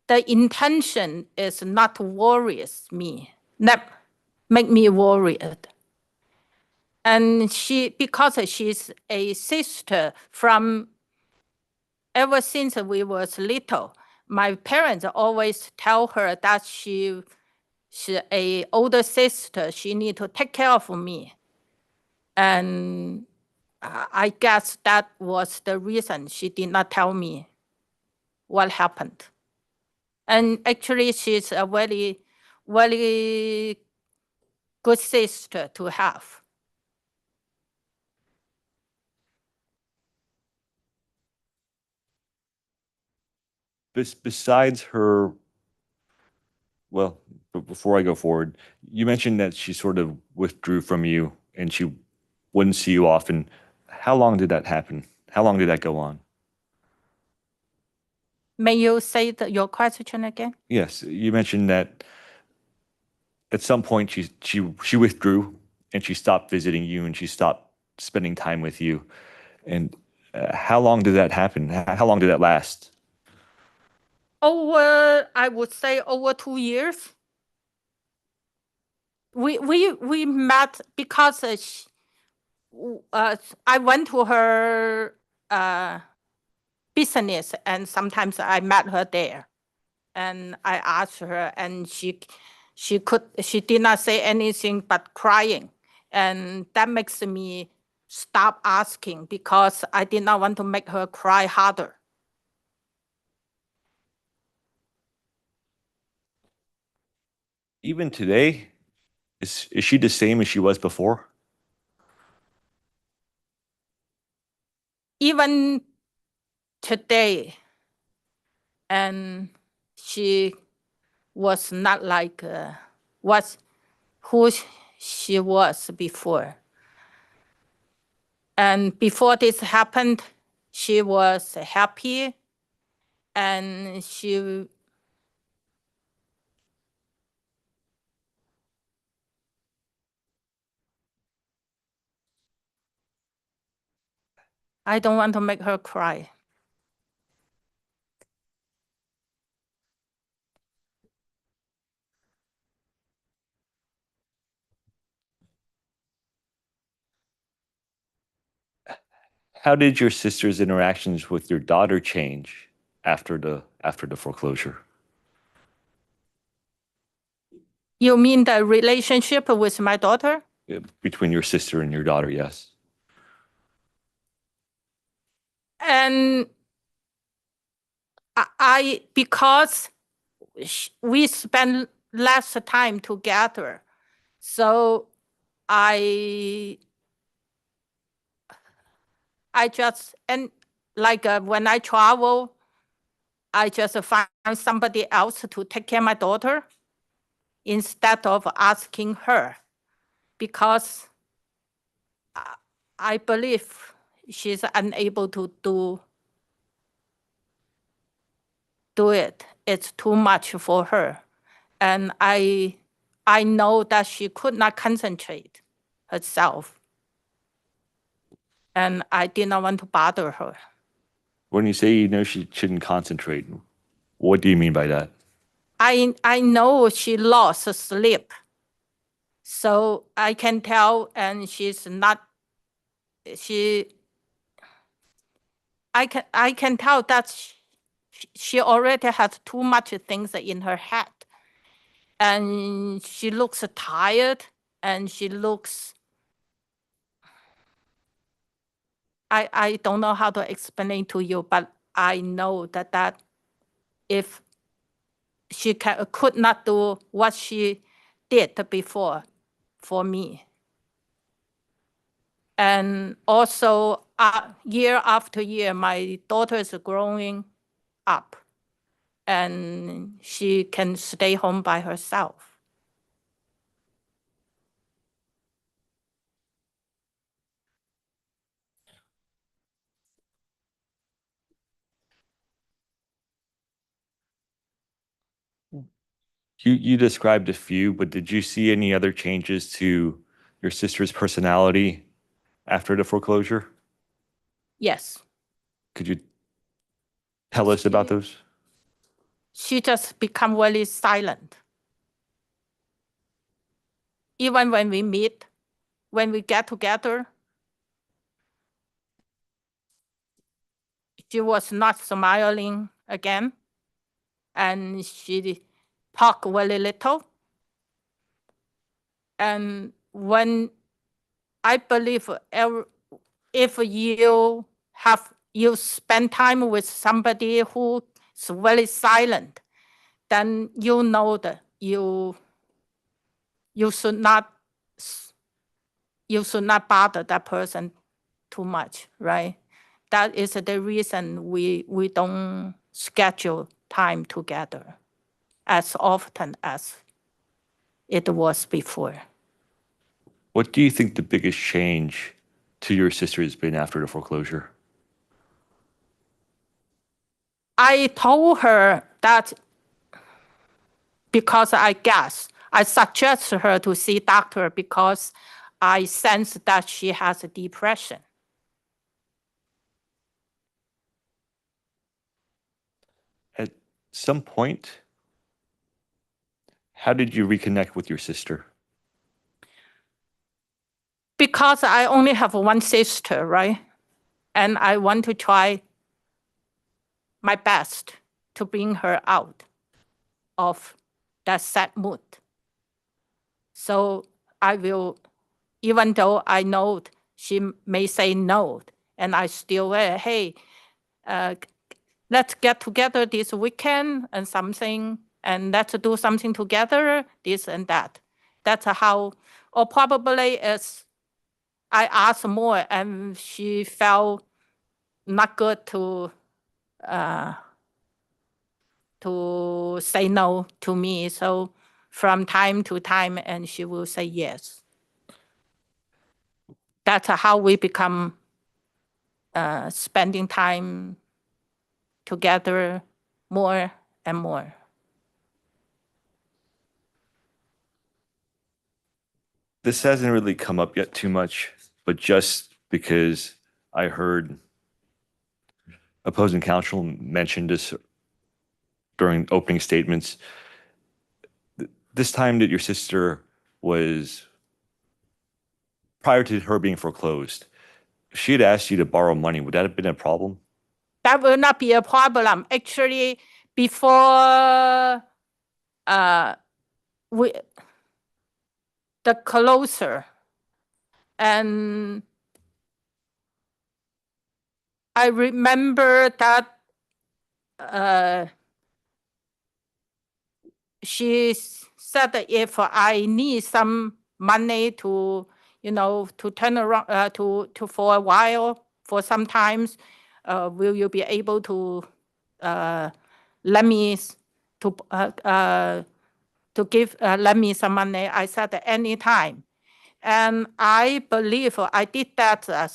the intention is not to worry me, not make me worried. And because she's a sister from ever since we was little, my parents always tell her that she's a older sister, she need to take care of me. And I guess that was the reason she did not tell me what happened. And actually, she's a very, very good sister to have. Besides her, well, before I go forward, you mentioned that she sort of withdrew from you and she wouldn't see you often. How long did that happen? How long did that go on? May you say your question again? Yes, you mentioned that at some point she withdrew and she stopped visiting you and she stopped spending time with you. And how long did that happen? How long did that last? I would say over 2 years. We met because I went to her business, and sometimes I met her there, and I asked her, and she did not say anything but crying, and that makes me stop asking because I did not want to make her cry harder. Even today, is she the same as she was before? Even today, and she was not like who she was before. And before this happened, she was happy, and I don't want to make her cry. How did your sister's interactions with your daughter change after the foreclosure? You mean the relationship with my daughter? Between your sister and your daughter, yes. And because we spend less time together, so I just, and like when I travel, I just find somebody else to take care of my daughter instead of asking her, because I believe she's unable to do it. It's too much for her. And I know that she could not concentrate herself. And I did not want to bother her. When you say you know she shouldn't concentrate, what do you mean by that? I know she lost sleep. So I can tell, and she's not, I can tell that she already has too much things in her head. And she looks tired, and she looks, I don't know how to explain to you, but I know that if she could not do what she did before for me. And also, year after year, my daughter is growing up, and she can stay home by herself. You described a few, but did you see any other changes to your sister's personality after the foreclosure? Yes. Could you tell us about those? She just become very silent. Even when we meet, when we get together, she was not smiling again, and she talked very little. And when I believe if you spend time with somebody who is very silent, then you know that you should not bother that person too much, right? That is the reason we don't schedule time together as often as it was before. What do you think the biggest change to your sister has been after the foreclosure? I told her that because I suggest her to see doctor because I sense that she has a depression. At some point, how did you reconnect with your sister? Because I only have one sister, right? And I want to try my best to bring her out of that sad mood. So I will, even though I know she may say no, and I still, hey, let's get together this weekend and something, and let's do something together, this and that. That's how, or probably is I asked more and she felt not good to say no to me. So from time to time, and she will say yes. That's how we become spending time together more and more. This hasn't really come up yet too much, but just because I heard opposing counsel mention this during opening statements, this time that your sister was, prior to her being foreclosed, if she had asked you to borrow money, would that have been a problem? That will not be a problem. Actually, before the closer, and I remember that she said that if I need some money to, to turn around, to for a while, for some times, will you be able to let me lend me some money? I said anytime, and I believe I did that a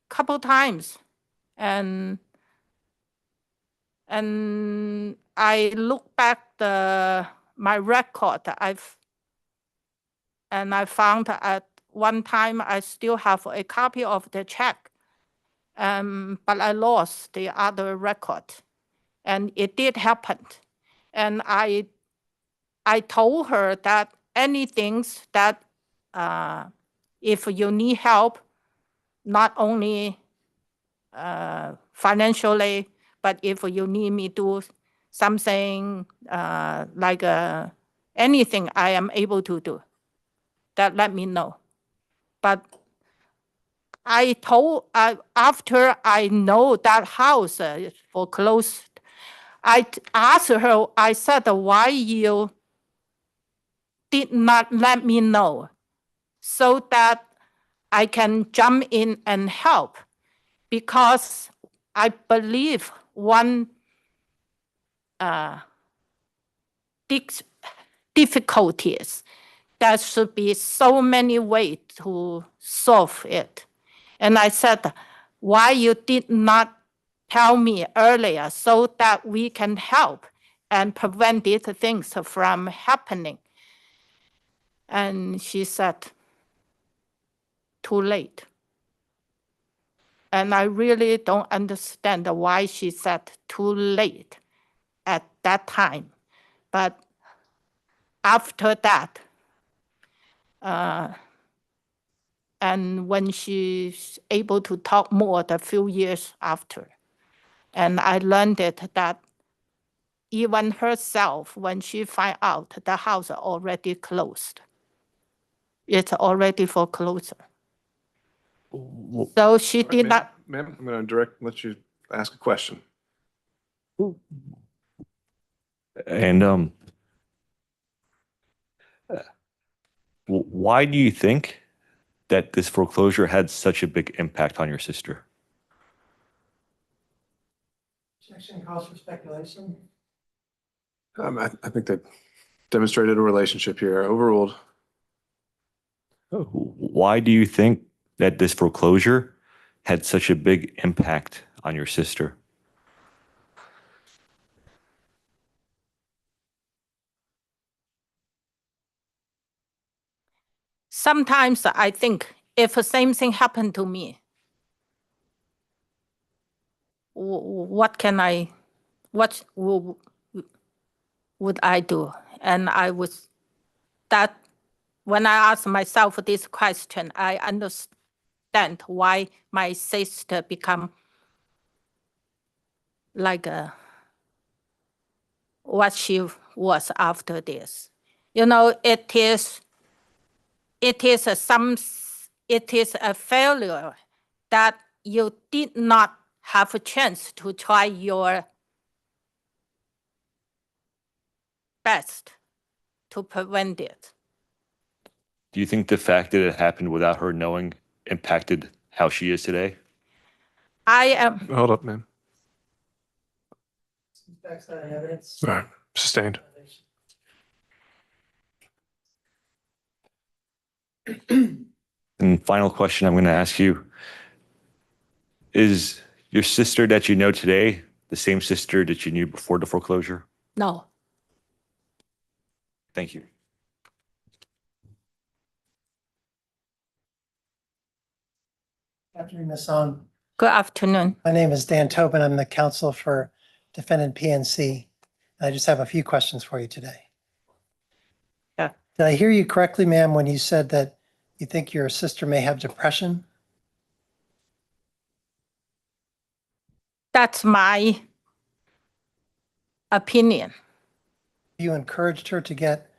couple times, and I look back my record. I found at one time I still have a copy of the check, but I lost the other record, and it did happen. And I told her that anything that if you need help, not only financially, but if you need me to do something like anything I am able to do, that let me know. But I told, after I know that house foreclosed, I asked her, I said, why you did not let me know so that I can jump in and help? Because I believe one difficulties, there should be so many ways to solve it. And I said, why you did not tell me earlier so that we can help and prevent these things from happening? And she said, too late. And I really don't understand why she said too late at that time. But after that, and when she's able to talk more a few years after, and I learned it that even herself, when she find out the house already closed, it's already foreclosure. So she did not. Ma'am, I'm going to let you ask a question. And why do you think that this foreclosure had such a big impact on your sister? Section calls for speculation. I think that demonstrated a relationship here. Overruled. Why do you think that this foreclosure had such a big impact on your sister? sometimes I think if the same thing happened to me, what would I do? And I was that when I ask myself this question, I understand why my sister become like what she was after this. You know, it is a failure that you did not have a chance to try your best to prevent it. Do you think the fact that it happened without her knowing impacted how she is today? I am. Hold up, man. Facts, not evidence. All right, sustained. And final question I'm going to ask you, is your sister that you know today the same sister that you knew before the foreclosure? No. Thank you. Afternoon, Ms. Zhong. Good afternoon. My name is Dan Tobin. I'm the counsel for defendant PNC. I just have a few questions for you today. Yeah. Did I hear you correctly, ma'am, when you said that you think your sister may have depression? That's my opinion. You encouraged her to get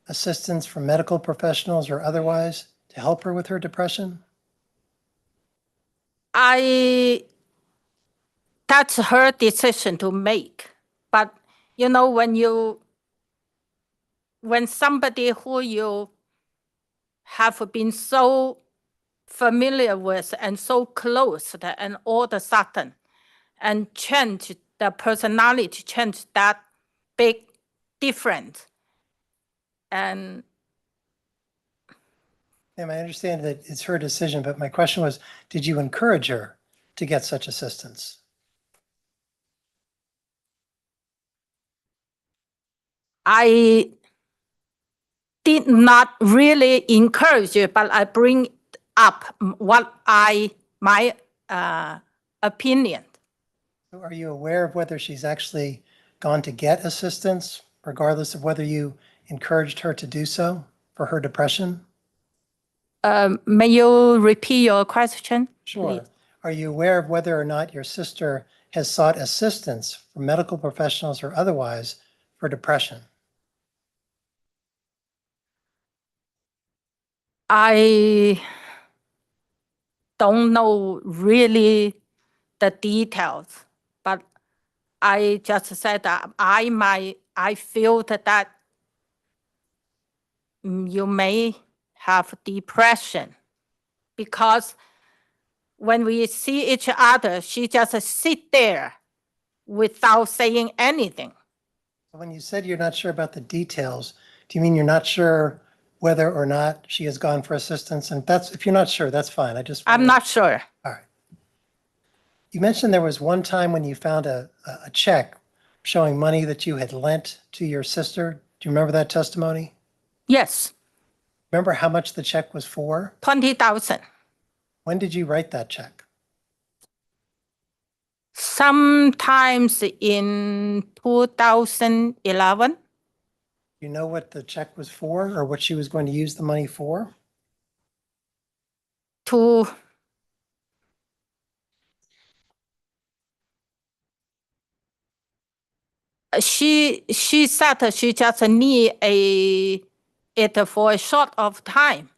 assistance from medical professionals or otherwise to help her with her depression? That's her decision to make. But you know, when somebody who you have been so familiar with and so close, and all of a sudden, and change the personality, change that big difference. And Ma'am, I understand that it's her decision, but my question was, did you encourage her to get such assistance? I did not really encourage it, but I bring up my opinion. So are you aware of whether she's actually gone to get assistance, regardless of whether you encouraged her to do so for her depression? May you repeat your question? Sure. Please? Are you aware of whether or not your sister has sought assistance from medical professionals or otherwise for depression? I don't know really the details, but I just said that I feel that you may have depression, because when we see each other, she just sit there without saying anything. When you said you're not sure about the details, do you mean you're not sure whether or not she has gone for assistance? And if you're not sure, that's fine. I'm not sure. All right. You mentioned there was one time when you found a check showing money that you had lent to your sister. Do you remember that testimony? Yes, Remember how much the check was for? 20,000. When did you write that check? Sometimes in 2011. Do you know what the check was for or what she was going to use the money for? She said she just need it for a short of time.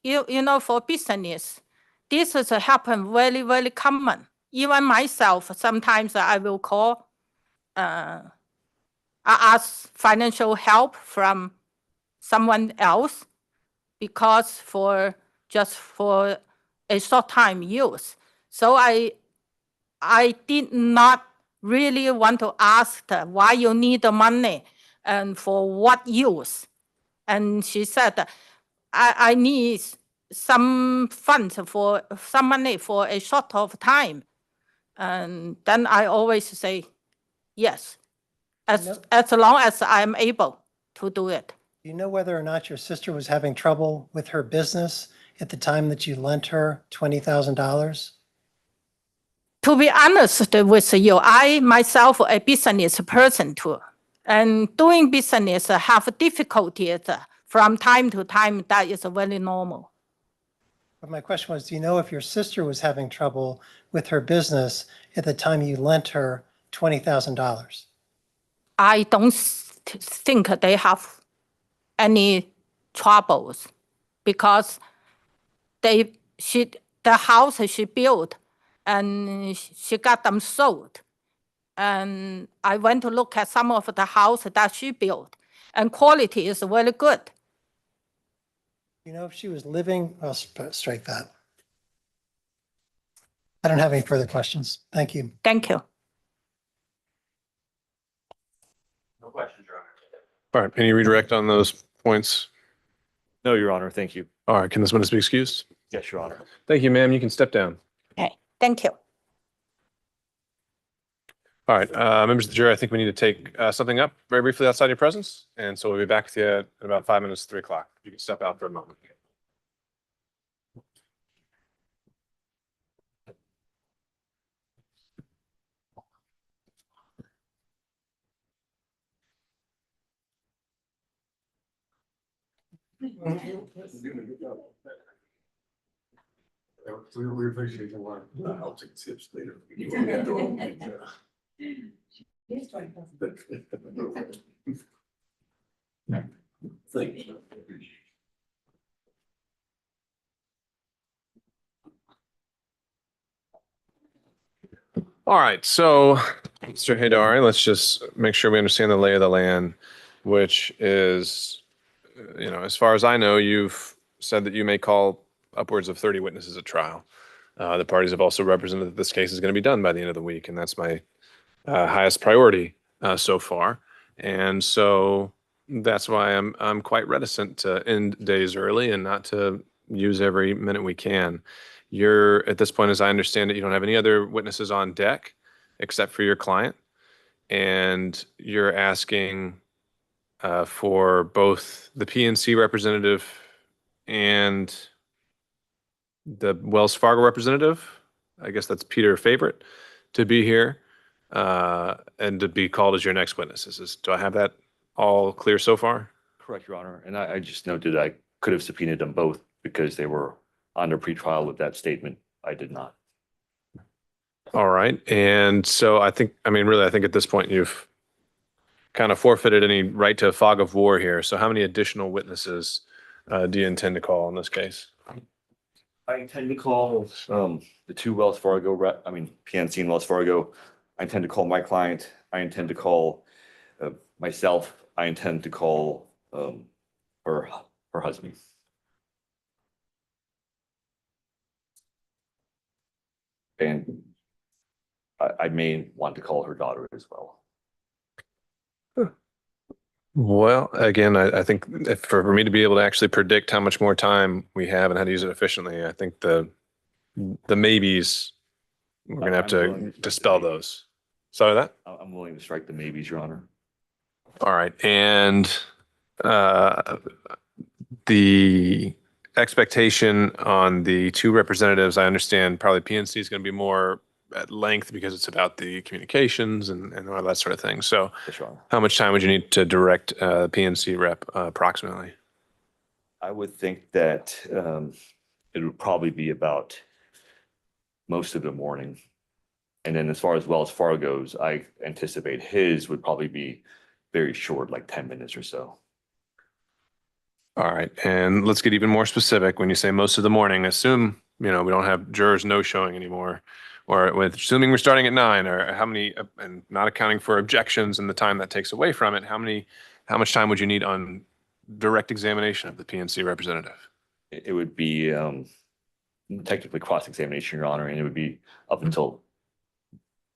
You know, for business, this has happened very, very common. Even myself, sometimes I will call, I ask financial help from someone else because just for a short time use. So I did not really want to ask her why you need the money and for what use. And she said, I need some funds for some money for a short of time. And then I always say, yes, as long as I'm able to do it. Do you know whether or not your sister was having trouble with her business at the time that you lent her $20,000? To be honest with you, I myself a business person too. And doing business have difficulties from time to time. That is very normal. But my question was, do you know if your sister was having trouble with her business at the time you lent her $20,000? I don't think they have any troubles because the house she built and she got them sold. And I went to look at some of the house that she built, and quality is very good. You know if she was living, I'll strike that. I don't have any further questions. Thank you. Thank you. No questions, Your Honor. All right, any redirect on those points? No, Your Honor, thank you. All right, can this witness be excused? Yes, Your Honor. Thank you, ma'am. You can step down. Okay, thank you. All right, members of the jury, I think we need to take something up very briefly outside your presence. And so we'll be back with you in about 5 minutes, 3 o'clock. You can step out for a moment. We appreciate the work. I'll take tips later. Thank you. All right, so Mr. Haydari, let's just make sure we understand the lay of the land, which is, as far as I know, you've said that you may call upwards of 30 witnesses at trial. The parties have also represented that this case is going to be done by the end of the week, and that's my highest priority so far. And so that's why I'm quite reticent to end days early and not to use every minute we can. You're at this point, as I understand it, you don't have any other witnesses on deck except for your client, and you're asking for both the PNC representative and the Wells Fargo representative, I guess that's Peter Favorite, to be here and to be called as your next witnesses. Do I have that all clear so far? Correct, Your Honor. And I just noted I could have subpoenaed them both because they were under pretrial with that statement. I did not. All right. And so I think at this point you've kind of forfeited any right to a fog of war here. So how many additional witnesses do you intend to call in this case? I intend to call the two Wells Fargo, PNC and Wells Fargo. I intend to call my client. I intend to call myself. I intend to call her husband. And I may want to call her daughter as well. Well, again, I think for me to be able to actually predict how much more time we have and how to use it efficiently, I think the maybes, we're going to have to dispel those. Sorry that? I'm willing to strike the maybes, Your Honor. All right. And the expectation on the two representatives, I understand probably PNC is going to be more at length because it's about the communications and all that sort of thing. So Yes, Your Honor. how much time would you need to direct PNC rep approximately? I would think that it would probably be about most of the morning. And then as far as Wells Fargo goes, I anticipate his would probably be very short, like 10 minutes or so. All right. And let's get even more specific. When you say most of the morning, assume, we don't have jurors no showing anymore, or assuming we're starting at 9, or how many, and not accounting for objections and the time that takes away from it, how much time would you need on direct examination of the PNC representative? It would be technically cross-examination, Your Honor, and it would be up until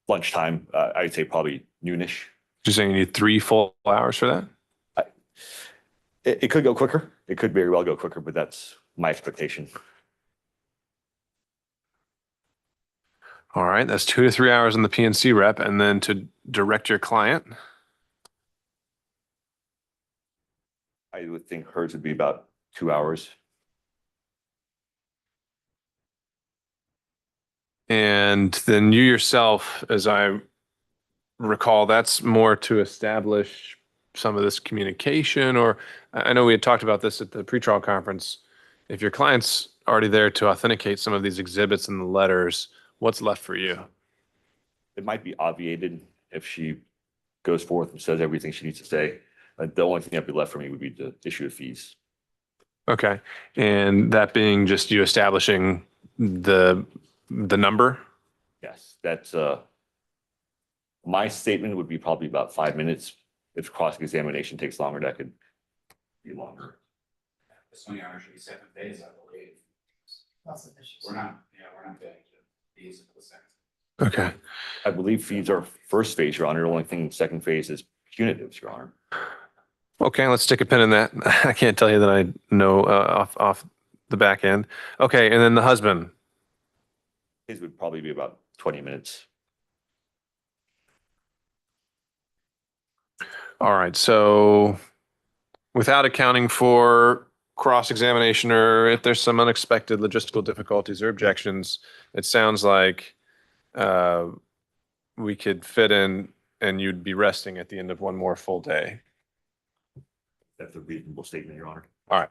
lunchtime. I'd say probably noonish. You're saying you need 3 full hours for that? It could go quicker. It could very well go quicker, but that's my expectation. All right. That's 2 to 3 hours on the PNC rep, and then to direct your client. I would think hers would be about 2 hours. And then you yourself, as I recall, that's more to establish some of this communication, or I know we had talked about this at the pretrial conference. If your client's already there to authenticate some of these exhibits and the letters, what's left for you? It might be obviated if she goes forth and says everything she needs to say. The only thing that'd be left for me would be the issue of fees. Okay. And that being just you establishing the number? Yes, that's, my statement would be probably about 5 minutes. If cross-examination takes longer, that could be longer. This one, should be 7 days, I believe. Lots of issues. We're not getting to these at the second. Okay. I believe fees are first phase, Your Honor. The only thing, second phase is punitives, Your Honor. Okay, let's stick a pin in that. I can't tell you that I know off the back end. Okay, and then the husband. His would probably be about 20 minutes. All right, so without accounting for cross-examination or if there's some unexpected logistical difficulties or objections, it sounds like we could fit in and you'd be resting at the end of one more full day. That's a reasonable statement, Your Honor. All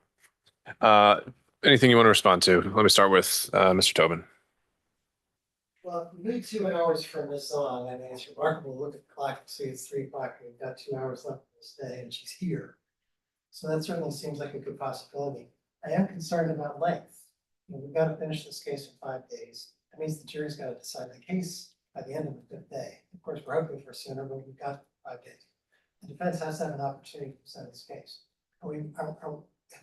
right. Anything you want to respond to? Let me start with Mr. Tobin. Well, we need 2 hours from this on. I mean, it's remarkable to look at the clock and see it's 3 o'clock. We've got 2 hours left of this day and she's here. So that certainly seems like a good possibility. I am concerned about length. You know, we've got to finish this case in 5 days. That means the jury's got to decide the case by the end of the 5th day. Of course, we're hoping for sooner, but we've got 5 days. The defense has to have an opportunity to present its case. We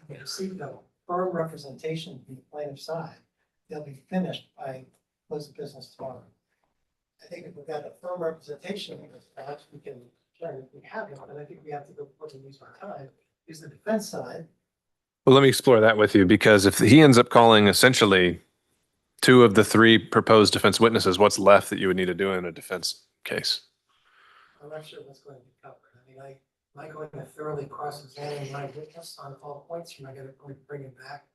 received a firm representation from the plaintiff's side. They'll be finished by close of business tomorrow. I think if we've got a firm representation, perhaps we can try if we have it, but I think we have to go forward and use our time. Is the defense side. Well, let me explore that with you, because if he ends up calling essentially 2 of the 3 proposed defense witnesses, what's left that you would need to do in a defense case? I'm not sure what's going to be covered. I mean, am I going to thoroughly cross-examine my witness on all points? Or am I going to bring him back?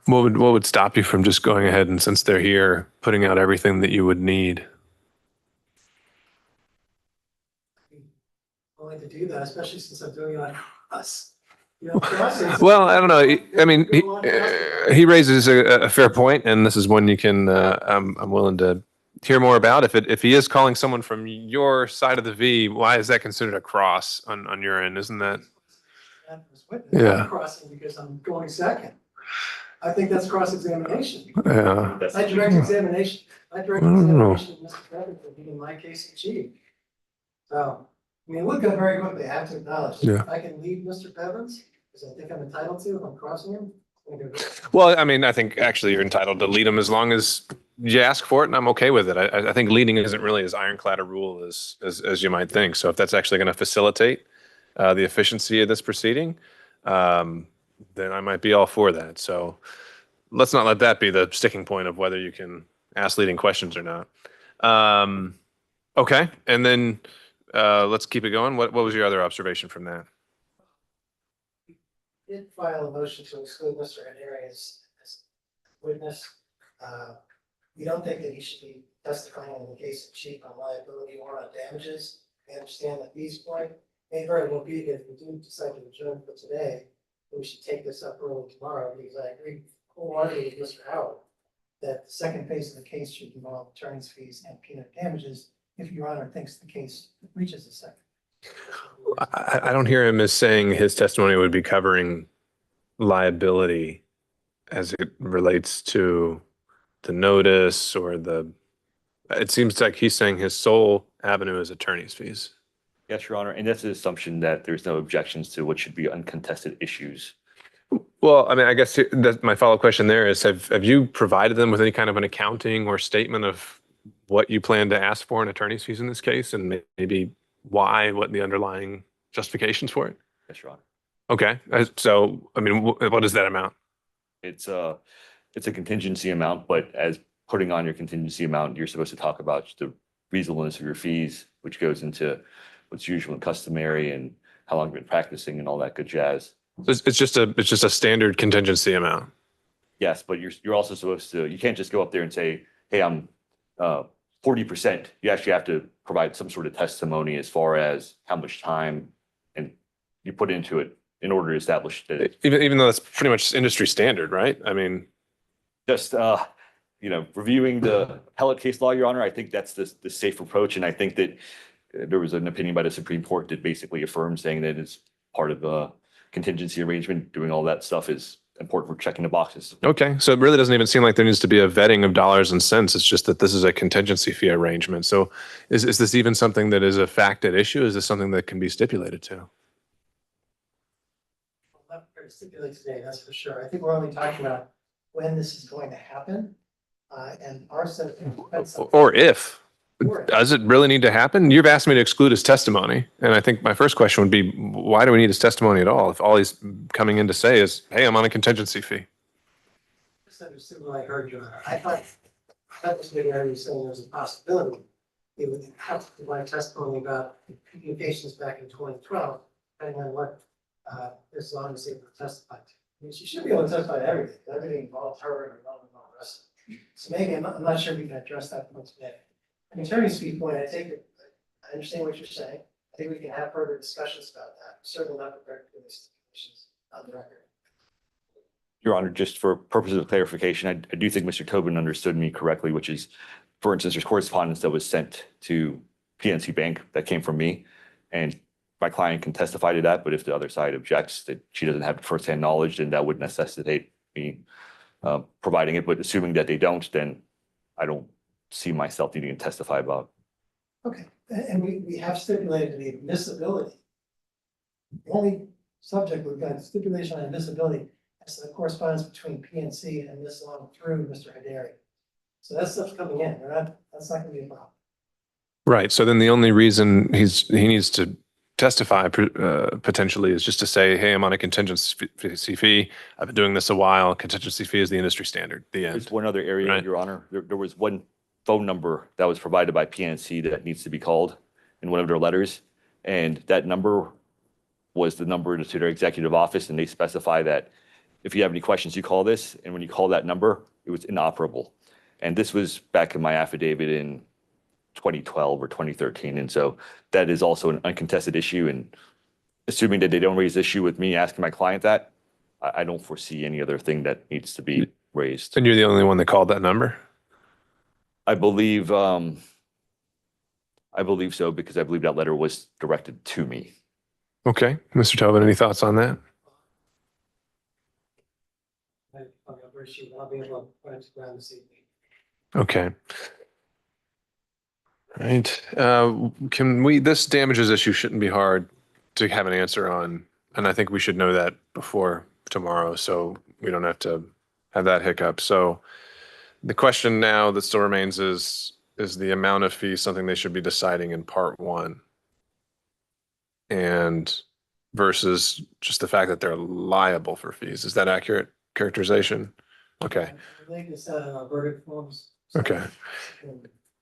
What would stop you from just going ahead and, since they're here, putting out everything that you would need? I'm willing to do that, especially since I'm doing it on us. You know, crossing- Well, I don't know. I mean, he raises a fair point, and this is one you can. I'm willing to hear more about. If he is calling someone from your side of the V, why is that considered a cross on your end? Isn't that? Yeah. I'm crossing because I'm going second. I think that's cross-examination. Yeah. My direct examination of Mr. Bevins would be in my case in chief. So, I mean, we'll go very quickly. I have to acknowledge. Yeah. If I can lead Mr. Bevins, because I think I'm entitled to if I'm crossing him. I'm gonna go very quick. Well, I mean, I think actually you're entitled to lead him as long as you ask for it, and I'm okay with it. I think leading isn't really as ironclad a rule as you might think. So if that's actually going to facilitate the efficiency of this proceeding, then I might be all for that. So let's not let that be the sticking point of whether you can ask leading questions or not. Okay, and then let's keep it going. What was your other observation from that? Did file a motion to exclude Mr. Adair as witness. We don't think that he should be testifying in the case of chief on liability or on damages. We understand that these point may very well be if we do decide to adjourn for today, we should take this up early tomorrow, because I agree wholeheartedly with Mr. Howard that the second phase of the case should involve attorney's fees and punitive damages if Your Honor thinks the case reaches a second. I don't hear him as saying his testimony would be covering liability as it relates to the notice or the. It seems like he's saying his sole avenue is attorney's fees. Yes, Your Honor, and that's the assumption that there's no objections to what should be uncontested issues. Well, I mean, I guess that's my follow-up question there is, have you provided them with any kind of an accounting or statement of what you plan to ask for in attorney's fees in this case, and maybe why, what the underlying justifications for it? Yes, Your Honor. Okay, so, I mean, what is that amount? It's a contingency amount, but as putting on your contingency amount, you're supposed to talk about the reasonableness of your fees, which goes into what's usual and customary and how long you've been practicing and all that good jazz. It's just a standard contingency amount. Yes, but you're also supposed to, you can't just go up there and say, hey, I'm 40%. You actually have to provide some sort of testimony as far as how much time and you put into it in order to establish that it's Even though that's pretty much industry standard, right? I mean, just reviewing the appellate case law, Your Honor, I think that's the safe approach. And I think that there was an opinion by the Supreme Court that basically affirmed saying that it's part of a contingency arrangement. Doing all that stuff is important for checking the boxes. okay. So it really doesn't even seem like there needs to be a vetting of dollars and cents. It's just that this is a contingency fee arrangement. So is this even something that is a fact at issue? Is this something that can be stipulated to? Not very stipulated today, that's for sure. I think we're only talking about when this is going to happen. And our set of. Or if. Or if. Does it really need to happen? You've asked me to exclude his testimony. And I think my first question would be, why do we need his testimony at all? If all he's coming in to say is, hey, I'm on a contingency fee. Misunderstood what I heard, John. I thought that was maybe you saying there was a possibility. They would have to provide testimony about communications back in 2012, depending on what Ms. Zhong is able to testify to. I mean, she should be able to testify to everything involved her and all the rest. So maybe I'm not sure we can address that point today. An attorney's fee point, I understand what you're saying. I think we can have further discussions about that. Certainly not prepared for these stipulations on the record. Your Honor, just for purposes of clarification, I do think Mr. Tobin understood me correctly, which is, for instance, there's correspondence that was sent to PNC Bank that came from me. And my client can testify to that, but if the other side objects that she doesn't have firsthand knowledge, then that would necessitate me providing it. But assuming that they don't, then I don't see myself needing to testify about. Okay, and we have stipulated the admissibility. The only subject we've got stipulation on admissibility as to the correspondence between PNC and Ms. Long through Mr. Hadari. So that stuff's coming in. That's not gonna be a problem. Right. So then the only reason he needs to testify potentially is just to say, hey, I'm on a contingency fee. I've been doing this a while. Contingency fee is the industry standard. The end. There's one other area, Right. Your Honor. There was one phone number that was provided by PNC that needs to be called in one of their letters. And that number was the number to their executive office. And they specify that if you have any questions, you call this. And when you call that number, it was inoperable. And this was back in my affidavit in 2012 or 2013. And so that is also an uncontested issue. And assuming that they don't raise issue with me asking my client that, I don't foresee any other thing that needs to be raised. And you're the only one that called that number? I believe so, because I believe that letter was directed to me. Okay. Mr. Tobin, any thoughts on that? I'll be able to put it around this evening. Okay. Right. This damages issue shouldn't be hard to have an answer on. And I think we should know that before tomorrow, so we don't have to have that hiccup. So the question now that still remains is the amount of fees something they should be deciding in part one? And versus just the fact that they're liable for fees. Is that accurate characterization? Okay. They can set in our verdict forms. Okay.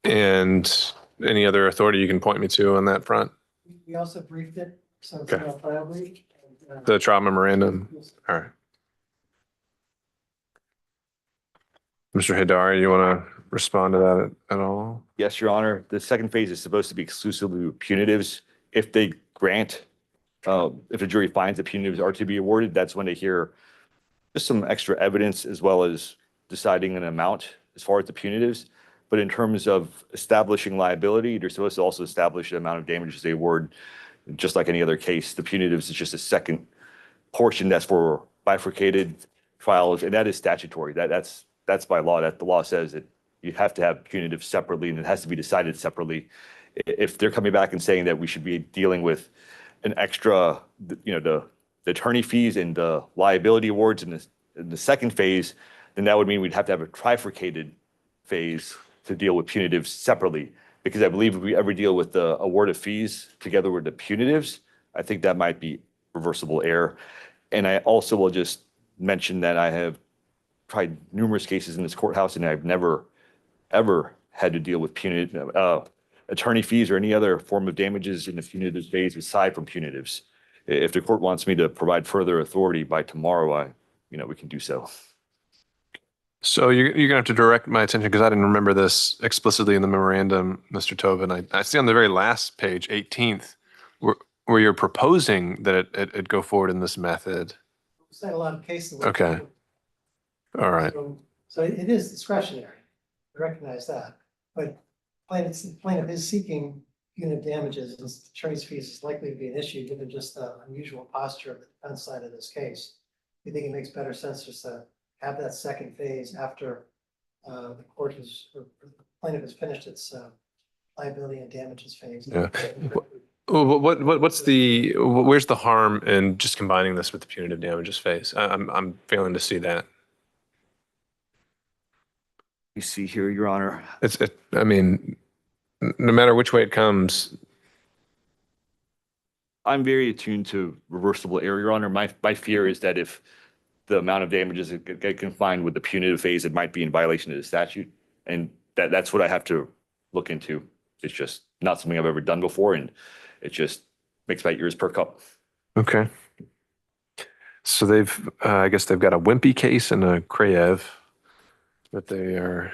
And any other authority you can point me to on that front? We also briefed it, so it's Okay. in our file brief. The trial memorandum? All right. Mr. Hadari, you want to respond to that at all? Yes, Your Honor. The second phase is supposed to be exclusively with punitives. If they grant, if the jury finds that punitives are to be awarded, that's when they hear just some extra evidence as well as deciding an amount as far as the punitives. But in terms of establishing liability, they're supposed to also establish the amount of damages they award. Just like any other case, the punitives is just a second portion that's for bifurcated trials, and that is statutory. That's by law. That the law says that you have to have punitives separately, and it has to be decided separately. If they're coming back and saying that we should be dealing with an extra, the attorney fees and the liability awards in the second phase, then that would mean we'd have to have a trifurcated phase to deal with punitives separately. Because I believe if we ever deal with the award of fees together with the punitives, I think that might be reversible error. And I also will just mention that I have tried numerous cases in this courthouse, and I've never, ever had to deal with punitive attorney fees or any other form of damages in the punitive phase aside from punitives. If the court wants me to provide further authority by tomorrow, we can do so. So you're gonna have to direct my attention because I didn't remember this explicitly in the memorandum, Mr. Tobin. I see on the very last page, 18th, where you're proposing that it go forward in this method. We cite a lot of cases. Okay. All right. So it is discretionary. I recognize that, but plaintiff is seeking punitive damages, and attorney's fees is likely to be an issue given just the unusual posture of the defense side of this case. We think it makes better sense just to have that second phase after the court has, or the plaintiff has finished its liability and damages phase. Yeah. Where's the harm in just combining this with the punitive damages phase? I'm failing to see that. You see here, Your Honor. I mean, no matter which way it comes. I'm very attuned to reversible error, Your Honor. My fear is that if the amount of damages get confined with the punitive phase, it might be in violation of the statute. And that's what I have to look into. It's just not something I've ever done before, and it just makes my ears perk up. Okay. So I guess they've got a Wimpy case and a Krayev, but they are.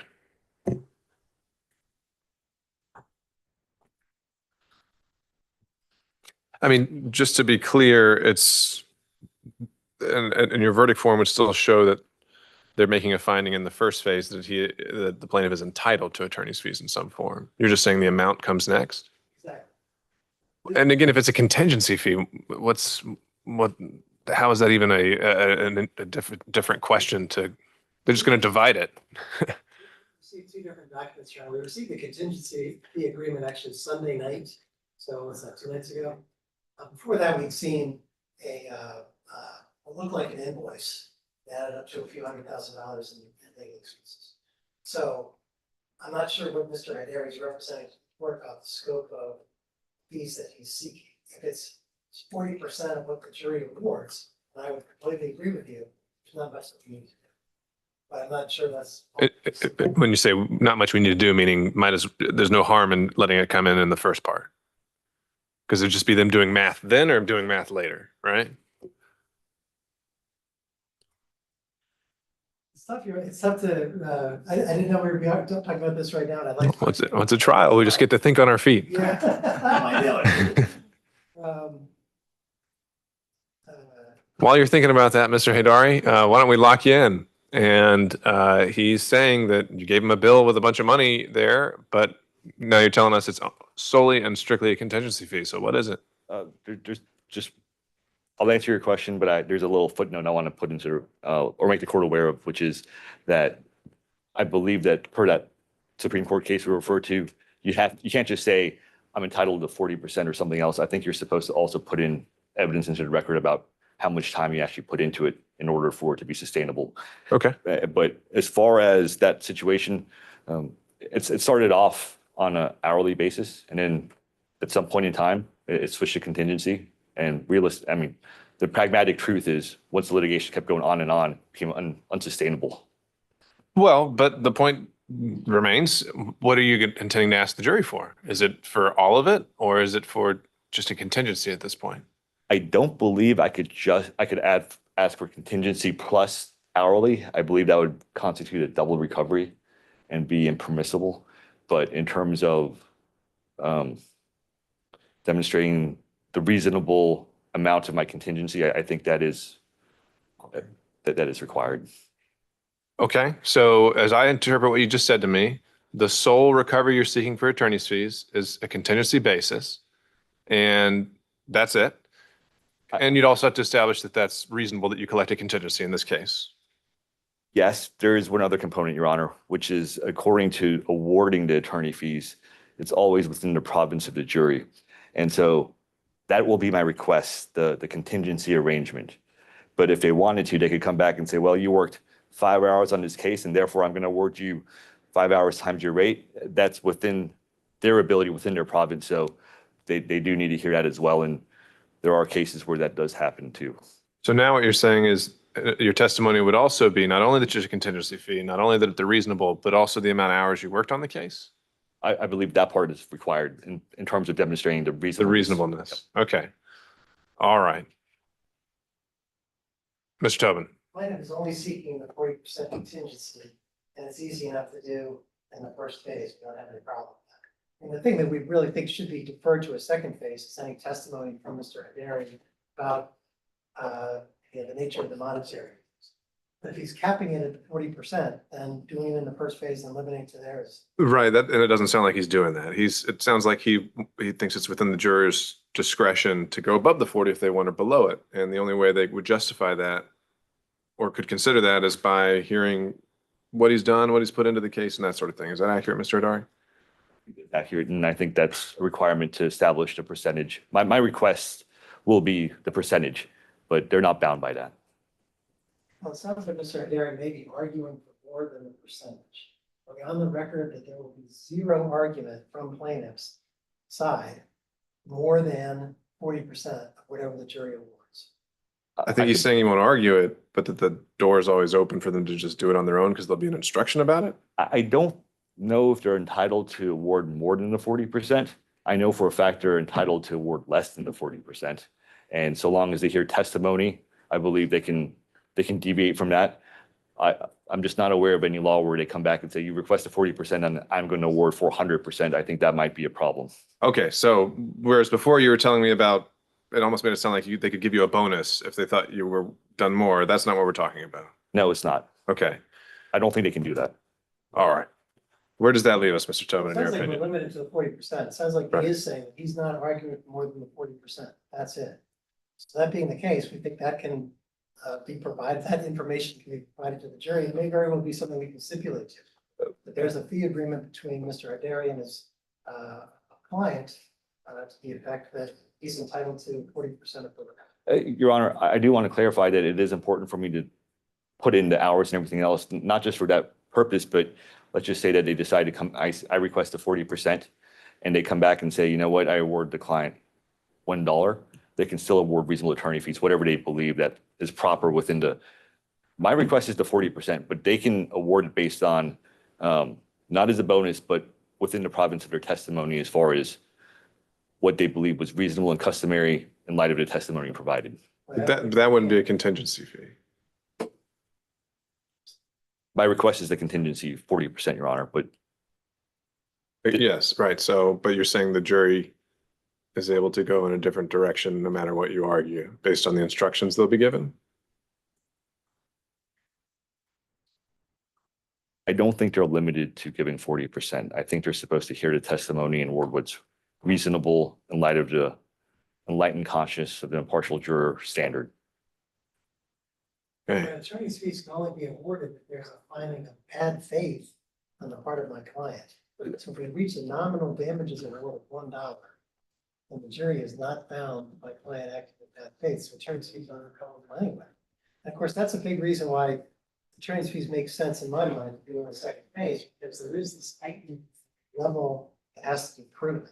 I mean, just to be clear, and your verdict form would still show that they're making a finding in the first phase that the plaintiff is entitled to attorney's fees in some form. You're just saying the amount comes next. Exactly. And again, if it's a contingency fee, how is that even a different question they're just going to divide it? Received two different documents, John. We received the contingency fee agreement actually Sunday night. So what's that, 2 nights ago? Before that, we'd seen what looked like an invoice that added up to a few $100,000 in legal expenses. So I'm not sure what Mr. Hyder is representing work about the scope of fees that he's seeking. If it's 40% of what the jury awards, and I would completely agree with you, there's not much that we need to do. But I'm not sure that's. When you say not much we need to do, meaning there's no harm in letting it come in the first part. Because it'd just be them doing math then or doing math later, right? It's tough to, I didn't know we were talking about this right now, and I'd like to. What's a trial? We just get to think on our feet. Yeah. While you're thinking about that, Mr. Haydari, why don't we lock you in? And he's saying that you gave him a bill with a bunch of money there, but now you're telling us it's solely and strictly a contingency fee. So what is it? There's just, I'll answer your question, but there's a little footnote I want to put into, or make the court aware of, which is that I believe that per that Supreme Court case we referred to, you can't just say I'm entitled to 40% or something else. I think you're supposed to also put in evidence into the record about how much time you actually put into it in order for it to be sustainable. Okay. But as far as that situation, it started off on an hourly basis, and then at some point in time, it switched to contingency. And the pragmatic truth is, once the litigation kept going on and on, it became unsustainable. Well, but the point remains, what are you intending to ask the jury for? Is it for all of it, or is it for just a contingency at this point? I don't believe I could ask for contingency plus hourly. I believe that would constitute a double recovery and be impermissible. But in terms of demonstrating the reasonable amount of my contingency, I think that is required. Okay, so as I interpret what you just said to me, the sole recovery you're seeking for attorney's fees is a contingency basis, and that's it. And you'd also have to establish that that's reasonable that you collect a contingency in this case. Yes, there is one other component, Your Honor, which is according to awarding the attorney fees, it's always within the province of the jury. And so that will be my request, the contingency arrangement. But if they wanted to, they could come back and say, well, you worked 5 hours on this case, and therefore I'm going to award you 5 hours times your rate. That's within their ability, within their province. So they do need to hear that as well. And there are cases where that does happen too. So now what you're saying is your testimony would also be not only that there's a contingency fee, not only that they're reasonable, but also the amount of hours you worked on the case? I believe that part is required in terms of demonstrating the reasonableness. The reasonableness. Okay. All right. Mr. Tobin. Plaintiff is only seeking the 40% contingency, and it's easy enough to do in the first phase. We don't have any problem with that. And the thing that we really think should be deferred to a second phase is any testimony from Mr. Hadary about the nature of the monetary. But if he's capping it at 40%, then doing it in the first phase and limiting to theirs. Right. That, and it doesn't sound like he's doing that. It sounds like he thinks it's within the juror's discretion to go above the 40 if they want or below it. And the only way they would justify that or could consider that is by hearing what he's done, what he's put into the case and that sort of thing. Is that accurate, Mr. Hadary? Accurate, and I think that's a requirement to establish the percentage. My request will be the percentage, but they're not bound by that. Well, it sounds like Mr. Hadary may be arguing for more than the percentage. Are we on the record that there will be zero argument from plaintiff's side more than 40% of whatever the jury awards? I think he's saying he won't argue it, but that the door is always open for them to just do it on their own because there'll be an instruction about it. I don't know if they're entitled to award more than the 40%. I know for a fact they're entitled to award less than the 40%. And so long as they hear testimony, I believe they can deviate from that. I'm just not aware of any law where they come back and say, you requested 40% and I'm going to award 400%. I think that might be a problem. Okay, so whereas before you were telling me about, it almost made it sound like they could give you a bonus if they thought you were done more. That's not what we're talking about. No, it's not. Okay, I don't think they can do that. all right. Where does that leave us, Mr. Tobin, It in your sounds like we're opinion? limited to the 40%. It sounds like Right. he is saying that he's not arguing for more than the 40%. That's it. So that being the case, we think that can be provided, that information can be provided to the jury. It may very well be something we can stipulate to. But there's a fee agreement between Mr. Hadary and his client to the effect that he's entitled to 40% of the. Your Honor, I do want to clarify that it is important for me to put in the hours and everything else, not just for that purpose, but let's just say that they decide to come, I request a 40% and they come back and say, you know what, I award the client $1. They can still award reasonable attorney fees, whatever they believe that is proper within my request is the 40%, but they can award it based on, not as a bonus, but within the province of their testimony as far as what they believe was reasonable and customary in light of the testimony provided. That wouldn't be a contingency fee. My request is the contingency 40%, Your Honor, but Yes, right. So, but you're saying the jury is able to go in a different direction no matter what you argue, based on the instructions they'll be given? I don't think they're limited to giving 40%. I think they're supposed to hear the testimony and award what's reasonable in light of the enlightened conscience of the impartial juror standard. Okay. Attorney's fees can only be awarded if there's a finding of bad faith on the part of my client. So if we reach a nominal damages award of $1, and the jury is not found my client acting with bad faith, so attorney's fees aren't recoverable anyway. And of course, that's a big reason why attorney's fees make sense in my mind to do in the second phase, because there is this heightened level that has to be proven.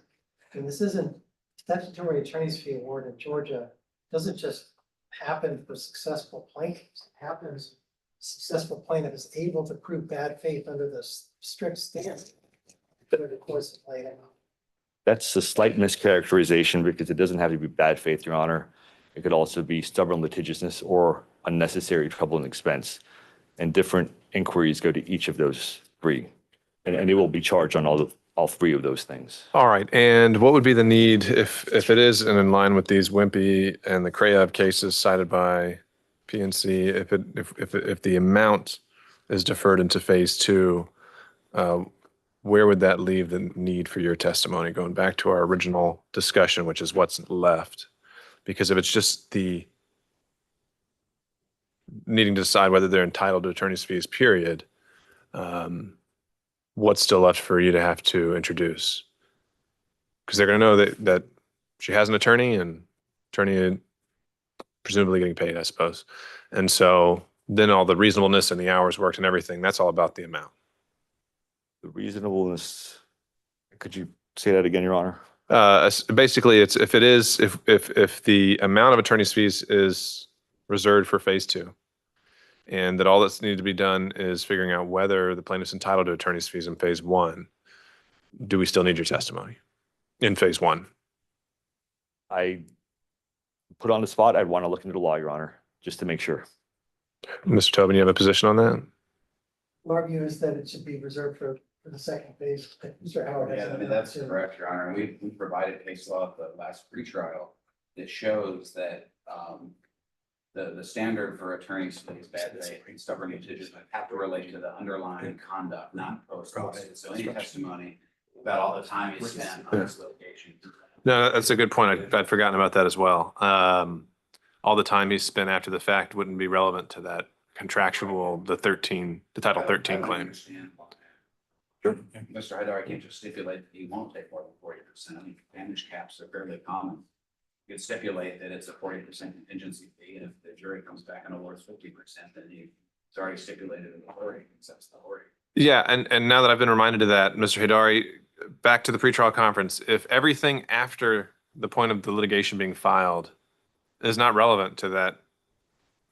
And this isn't statutory attorney's fee award in Georgia, doesn't just happen for successful plaintiffs. It happens, successful plaintiff is able to prove bad faith under the strict standard over the course of plaintiff. That's a slight mischaracterization because it doesn't have to be bad faith, Your Honor. It could also be stubborn litigiousness or unnecessary trouble and expense. And different inquiries go to each of those three. And they will be charged on all three of those things. All right. And what would be the need if it is in line with these Wimpy and the Krayab cases cited by PNC, if the amount is deferred into phase 2, where would that leave the need for your testimony? Going back to our original discussion, which is what's left. Because if it's just the needing to decide whether they're entitled to attorney's fees, period, what's still left for you to have to introduce? Because they're going to know that she has an attorney and attorney presumably getting paid, I suppose. And so then all the reasonableness and the hours worked and everything, that's all about the amount. The reasonableness, could you say that again, Your Honor? Basically, it's if the amount of attorney's fees is reserved for phase 2, and that all that's needed to be done is figuring out whether the plaintiff's entitled to attorney's fees in phase 1, do we still need your testimony in phase 1? I put on the spot, I'd want to look into the law, Your Honor, just to make sure. Mr. Tobin, you have a position on that? Our view is that it should be reserved for the second phase. Mr. Howard has. Yeah, I mean, that's correct, Your Honor. We provided case law at the last pretrial that shows that the standard for attorneys fees, bad faith, and stubborn litigation have to relate to the underlying conduct, not post lawsuit. So any testimony about all the time you spent on this litigation. No, that's a good point. I'd forgotten about that as well. All the time he spent after the fact wouldn't be relevant to that contractual, the Title 13 I claim. understand why. Sure. Mr. Haidar, I can't just stipulate that he won't take more than 40%. I mean, damage caps are fairly common. You could stipulate that it's a 40% contingency fee, and if the jury comes back and awards 50%, then it's already stipulated in the wording, accepts the wording. Yeah, and now that I've been reminded of that, Mr. Hidari, back to the pretrial conference, if everything after the point of the litigation being filed is not relevant to that,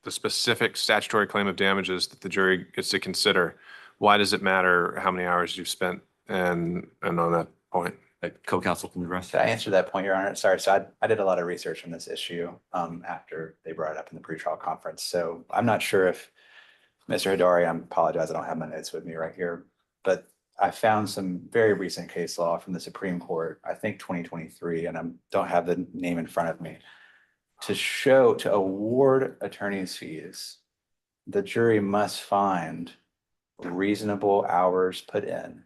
the specific statutory claim of damages that the jury gets to consider, why does it matter how many hours you've spent and on that point? Co-counsel from the rest. Can I answer that point, Your Honor? Sorry, so I did a lot of research on this issue after they brought it up in the pretrial conference. So I'm not sure if Mr. Hidari, I apologize, I don't have my notes with me right here, but I found some very recent case law from the Supreme Court, I think 2023, and I don't have the name in front of me, to award attorney's fees, the jury must find reasonable hours put in.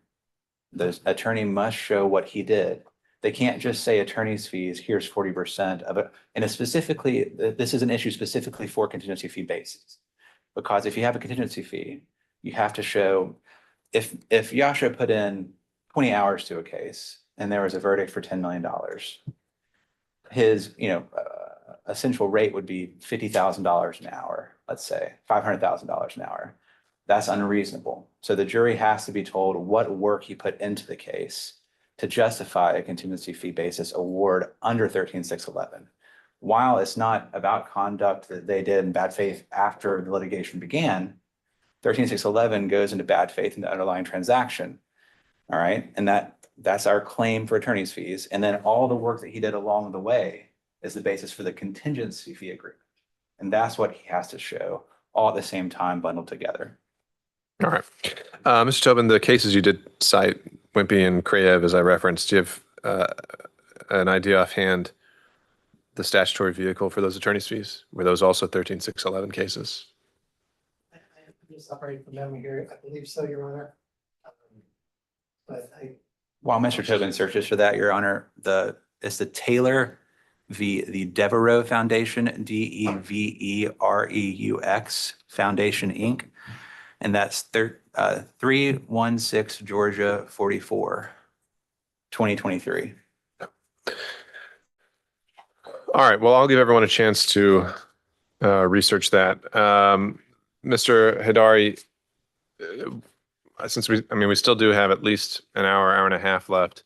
The attorney must show what he did. They can't just say attorney's fees, here's 40% of it. And this is an issue specifically for contingency fee basis. Because if you have a contingency fee, you have to show, if Yasha put in 20 hours to a case and there was a verdict for $10 million, his, essential rate would be $50,000 an hour, let's say, $500,000 an hour. That's unreasonable. So the jury has to be told what work he put into the case to justify a contingency fee basis award under 13.611. While it's not about conduct that they did in bad faith after the litigation began, 13.611 goes into bad faith in the underlying transaction. All right. And that's our claim for attorney's fees. And then all the work that he did along the way is the basis for the contingency fee agreement. And that's what he has to show all at the same time bundled together. All right. Mr. Tobin, the cases you did cite, Wimpy and Krayev, as I referenced, do you have an idea offhand the statutory vehicle for those attorney's fees? Were those also 13.611 cases? I'm just operating from memory here. I believe so, Your Honor. While Mr. Tobin searches for that, Your Honor, it's the Taylor the Devereaux Foundation, Devereaux Foundation, Inc. And that's 316 Georgia 44, 2023. All right. Well, I'll give everyone a chance to research that. Mr. Hidari, since we still do have at least an hour and a half left,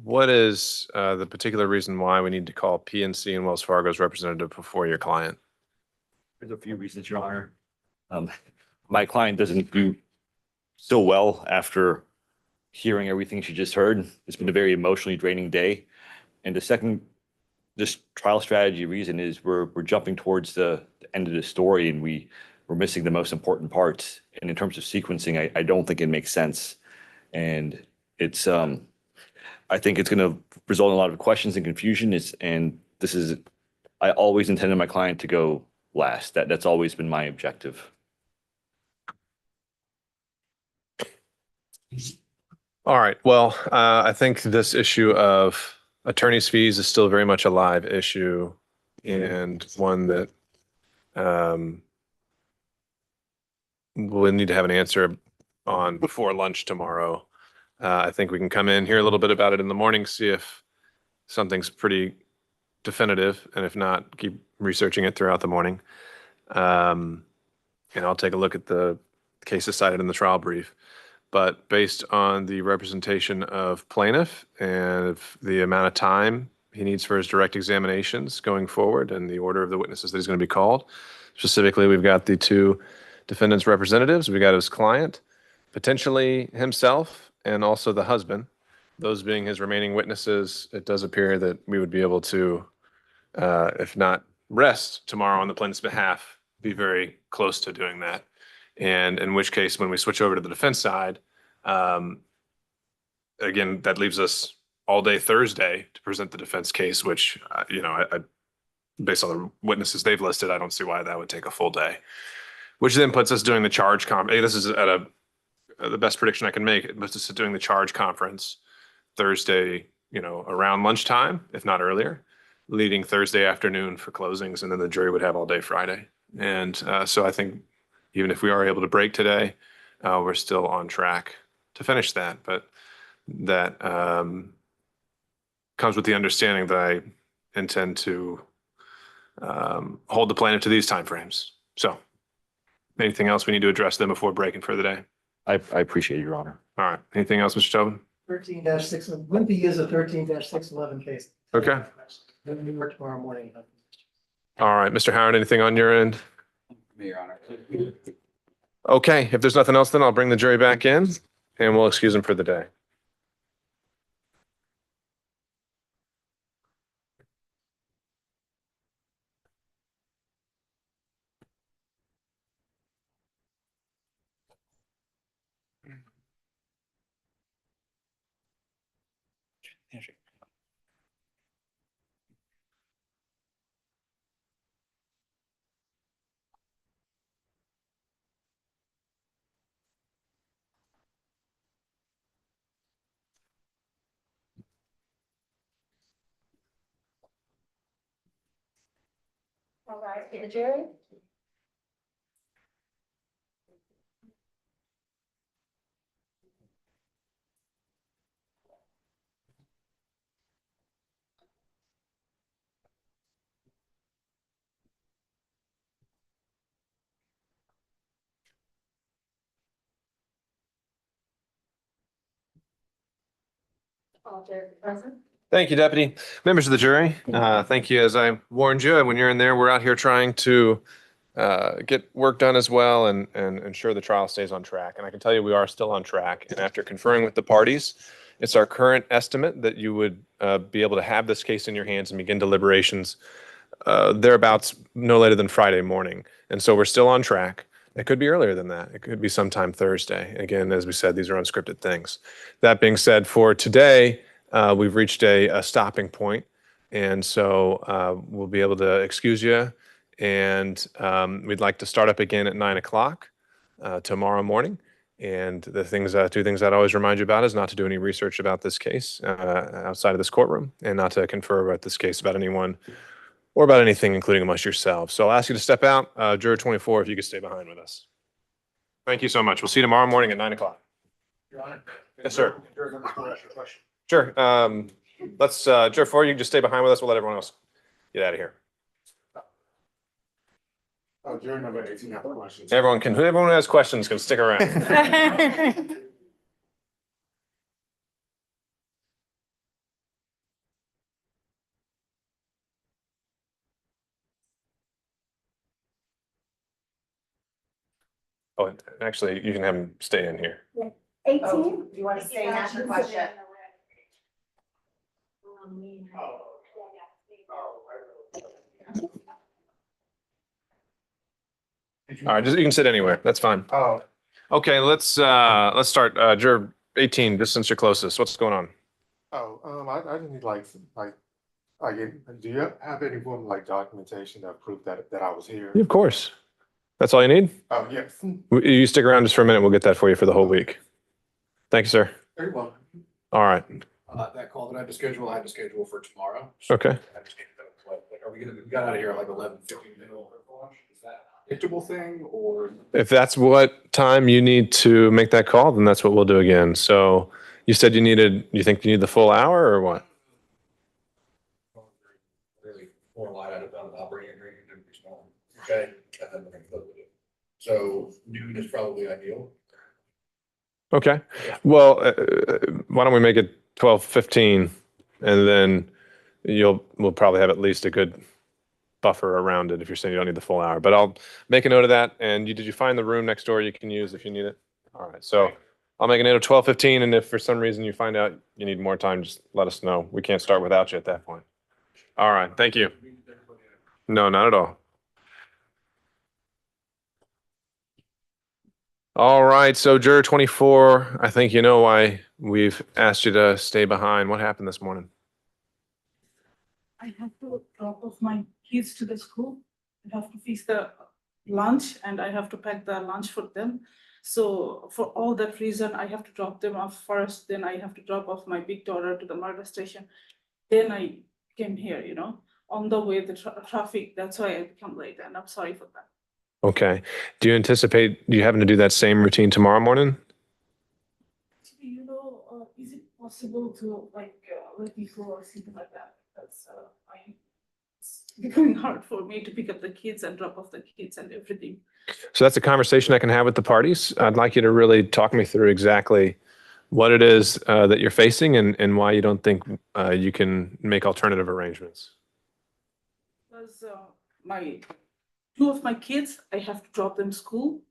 what is the particular reason why we need to call PNC and Wells Fargo's representative before your client? There's a few reasons, Your Honor. My client doesn't do so well after hearing everything she just heard. It's been a very emotionally draining day. And the second, this trial strategy reason is we're jumping towards the end of the story and we're missing the most important parts. And in terms of sequencing, I don't think it makes sense. And it's I think it's going to result in a lot of questions and confusion. I always intended my client to go last. That's always been my objective. All right. Well, I think this issue of attorney's fees is still very much a live issue and one that we'll need to have an answer on before lunch tomorrow. I think we can come in, hear a little bit about it in the morning, see if something's pretty definitive, and if not, keep researching it throughout the morning. And I'll take a look at the cases cited in the trial brief. But based on the representation of plaintiff and the amount of time he needs for his direct examinations going forward and the order of the witnesses that he's going to be called, specifically, we've got the two defendants' representatives, we got his client, potentially himself, and also the husband. Those being his remaining witnesses, it does appear that we would be able to, if not rest tomorrow on the plaintiff's behalf, be very close to doing that. And in which case, when we switch over to the defense side, again, that leaves us all day Thursday to present the defense case, which, based on the witnesses they've listed, I don't see why that would take a full day. Which then puts us doing the charge this is at the best prediction I can make. It puts us doing the charge conference Thursday, around lunchtime, if not earlier, leading Thursday afternoon for closings, and then the jury would have all day Friday. And so I think even if we are able to break today, we're still on track to finish that. But that comes with the understanding that I intend to hold the plaintiff to these timeframes. So anything else we need to address then before breaking for the day? I appreciate it, Your Honor. All right. Anything else, Mr. Tobin? 13-6, Wimpy is a 13-611 case. Okay. Then we work tomorrow morning. All right. Mr. Howard, anything on your end? Me, Your Honor. Okay. If there's nothing else, then I'll bring the jury back in and we'll excuse them for the day. All right, the jury. All jurors present. Thank you, Deputy. Members of the jury, thank you. As I warned you, when you're in there, we're out here trying to get work done as well and ensure the trial stays on track. And I can tell you we are still on track. And after conferring with the parties, it's our current estimate that you would be able to have this case in your hands and begin deliberations thereabouts no later than Friday morning. And so we're still on track. It could be earlier than that. It could be sometime Thursday. Again, as we said, these are unscripted things. That being said, for today, we've reached a stopping point. And so we'll be able to excuse you. And we'd like to start up again at 9 o'clock tomorrow morning. And the two things I'd always remind you about is not to do any research about this case outside of this courtroom and not to confer about this case about anyone or about anything, including amongst yourselves. So I'll ask you to step out. Juror 24, if you could stay behind with us. Thank you so much. We'll see you tomorrow morning at 9 o'clock. Your Honor. Yes, sir. Juror number 4, ask your question. Sure. Juror 4, you can just stay behind with us. We'll let everyone else get out of here. Juror number 18, have questions. Everyone who has questions can stick around. Oh, actually, you can have him stay in here. 18. You want to stay and ask your question? All right, you can sit anywhere. That's fine. Oh, Okay, let's start. Juror 18, just since you're closest, what's going on? I just need do you have any form of documentation that proof that I was here? Of course. That's all you need? Oh, yes. You stick around just for a minute. We'll get that for you for the whole week. Thank you, sir. Very well. All right. That call that I had to schedule for tomorrow. Okay. Are we got out of here at 11:15? Is that an interval thing or? If that's what time you need to make that call, then that's what we'll do again. So you said you think you need the full hour or what? Really, more light out of operating agreement. Okay. And then we're gonna close it. So noon is probably ideal. Okay. Well, why don't we make it 12:15 and then we'll probably have at least a good buffer around it if you're saying you don't need the full hour. But I'll make a note of that. And did you find the room next door you can use if you need it? All right. So I'll make a note of 12:15. And if for some reason you find out you need more time, just let us know. We can't start without you at that point. All right. Thank you. No, not at all. All right, so juror 24, I think you know why we've asked you to stay behind. What happened this morning? I have to drop off my kids to the school. I have to fix the lunch and I have to pack the lunch for them. So for all that reason, I have to drop them off first. Then I have to drop off my big daughter to the murder station. Then I came here, on the way, the traffic, that's why I become late and I'm sorry for that. Okay. Do you anticipate you having to do that same routine tomorrow morning? Actually, is it possible to let me go or something like that? That's it's becoming hard for me to pick up the kids and drop off the kids and everything. So that's a conversation I can have with the parties. I'd like you to really talk me through exactly what it is that you're facing and why you don't think you can make alternative arrangements. Because two of my kids, I have to drop them school.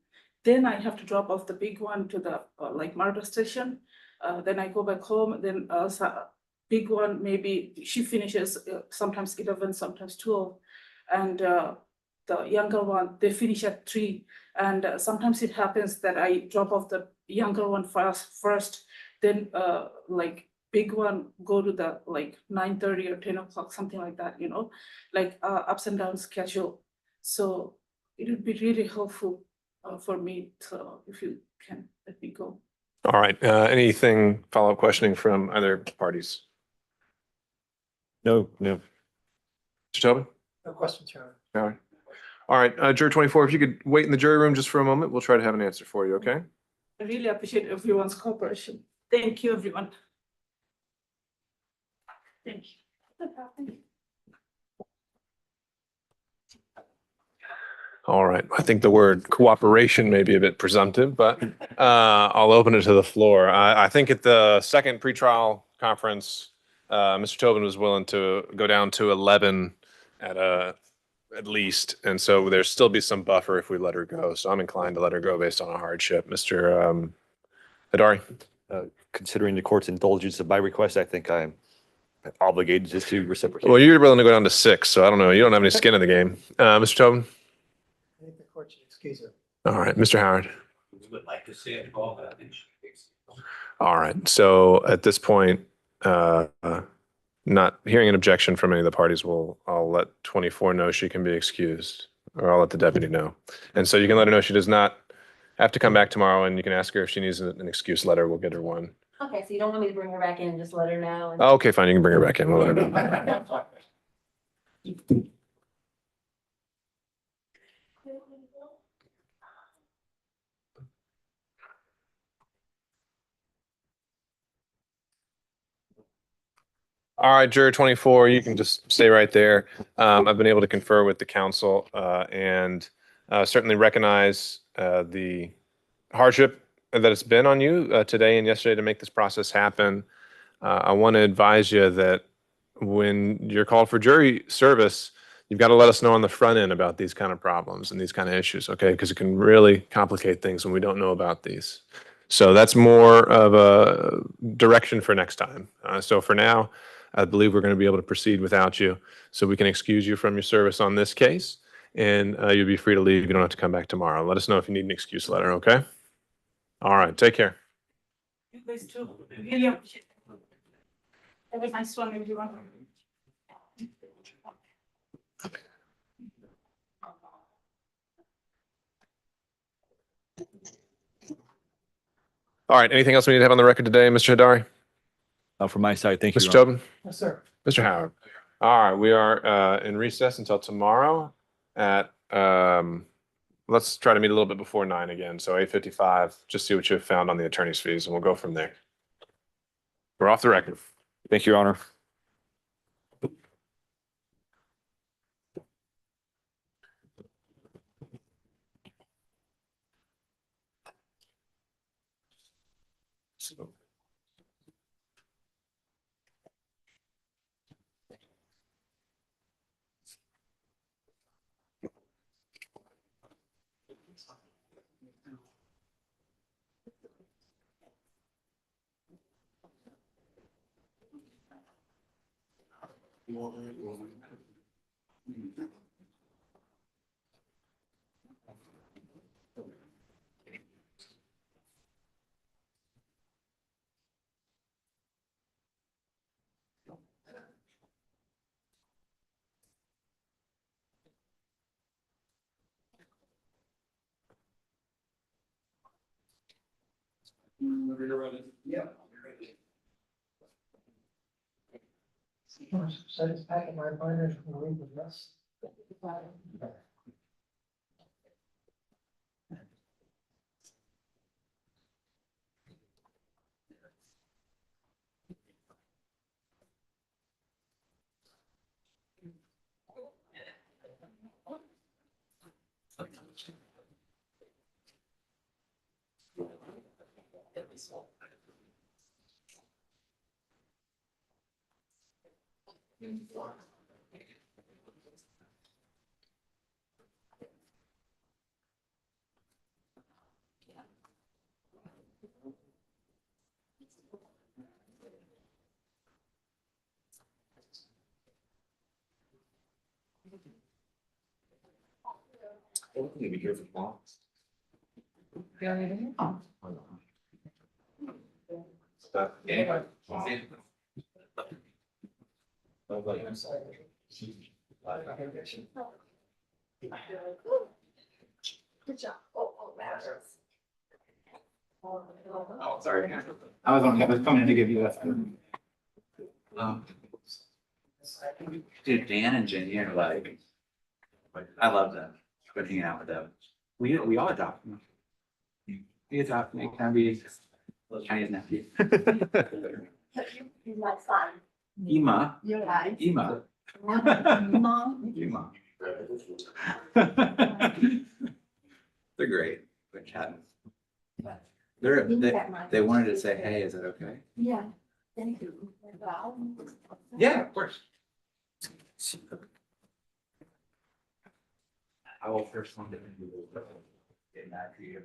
Then I have to drop off the big one to the murder station. Then I go back home. Then big one, maybe she finishes sometimes 11, sometimes 12. And the younger one, they finish at 3. And sometimes it happens that I drop off the younger one first, then big one go to the 9:30 or 10 o'clock, something like that, ups and down schedule. So it would be really helpful for me if you can let me go. All right. Anything follow-up questioning from other parties? No. Mr. Tobin? No questions, Your Honor. All right. All right. Juror 24, if you could wait in the jury room just for a moment, we'll try to have an answer for you, okay? I really appreciate everyone's cooperation. Thank you, everyone. Thank you. All right. I think the word cooperation may be a bit presumptive, but I'll open it to the floor. I think at the second pretrial conference, Mr. Tobin was willing to go down to 11 at least, and so there'll still be some buffer if we let her go. So I'm inclined to let her go based on a hardship. Mr. Hidari? Considering the court's indulgence of my request, I think I'm obligated just to reciprocate. Well, you're willing to go down to 6, so I don't know. You don't have any skin in the game. Mr. Tobin? I think the court should excuse her. All right. Mr. Howard? We would like to see it go, but I think she fixed it. All right. So at this point, not hearing an objection from any of the parties, I'll let 24 know she can be excused, or I'll let the deputy know. And so you can let her know she does not have to come back tomorrow, and you can ask her if she needs an excuse letter. We'll get her one. Okay, so you don't want me to bring her back in and just let her know? Oh, okay, fine. You can bring her back in. We'll let her know. All right, juror 24, you can just stay right there. I've been able to confer with the council and certainly recognize the hardship that it's been on you today and yesterday to make this process happen. I want to advise you that when you're called for jury service, you've got to let us know on the front end about these kind of problems and these kind of issues, okay? Because it can really complicate things when we don't know about these. So that's more of a direction for next time. So for now, I believe we're going to be able to proceed without you. So we can excuse you from your service on this case, and you'll be free to leave. You don't have to come back tomorrow. Let us know if you need an excuse letter, okay? All right, take care. You guys too. Really appreciate it. Have a nice one, everyone. All right, anything else we need to have on the record today, Mr. Hidari? From my side, thank you. Mr. Tobin? Yes, sir. Mr. Howard? All right, we are in recess until tomorrow at, let's try to meet a little bit before 9 again, so 8:55, just see what you've found on the attorney's fees, and we'll go from there. We're off the record. Thank you, Your Honor. So. Yeah. So it's back in my binder from the week of this. Maybe here for tomorrow. Stuff. Anybody? Good job. Oh, matters. Oh, sorry. I was coming to give you that. Dude, Dan and Jenny are like, I love them. Been hanging out with them. We all adopt them. We adopt me. Can I be a little Chinese nephew? You're my son. Ima. You're right. Ima. Mom. Ima. They're great. They're chatting. They wanted to say, hey, is it okay? Yeah, thank you. Well. Yeah, of course. I will first one to get that to you.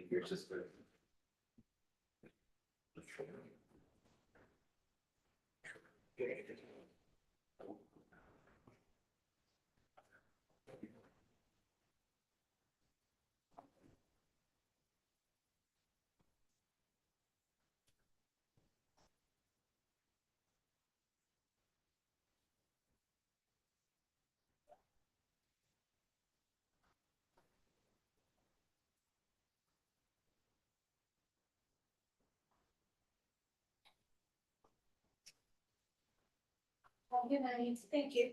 Your sister. Good night. Thank you.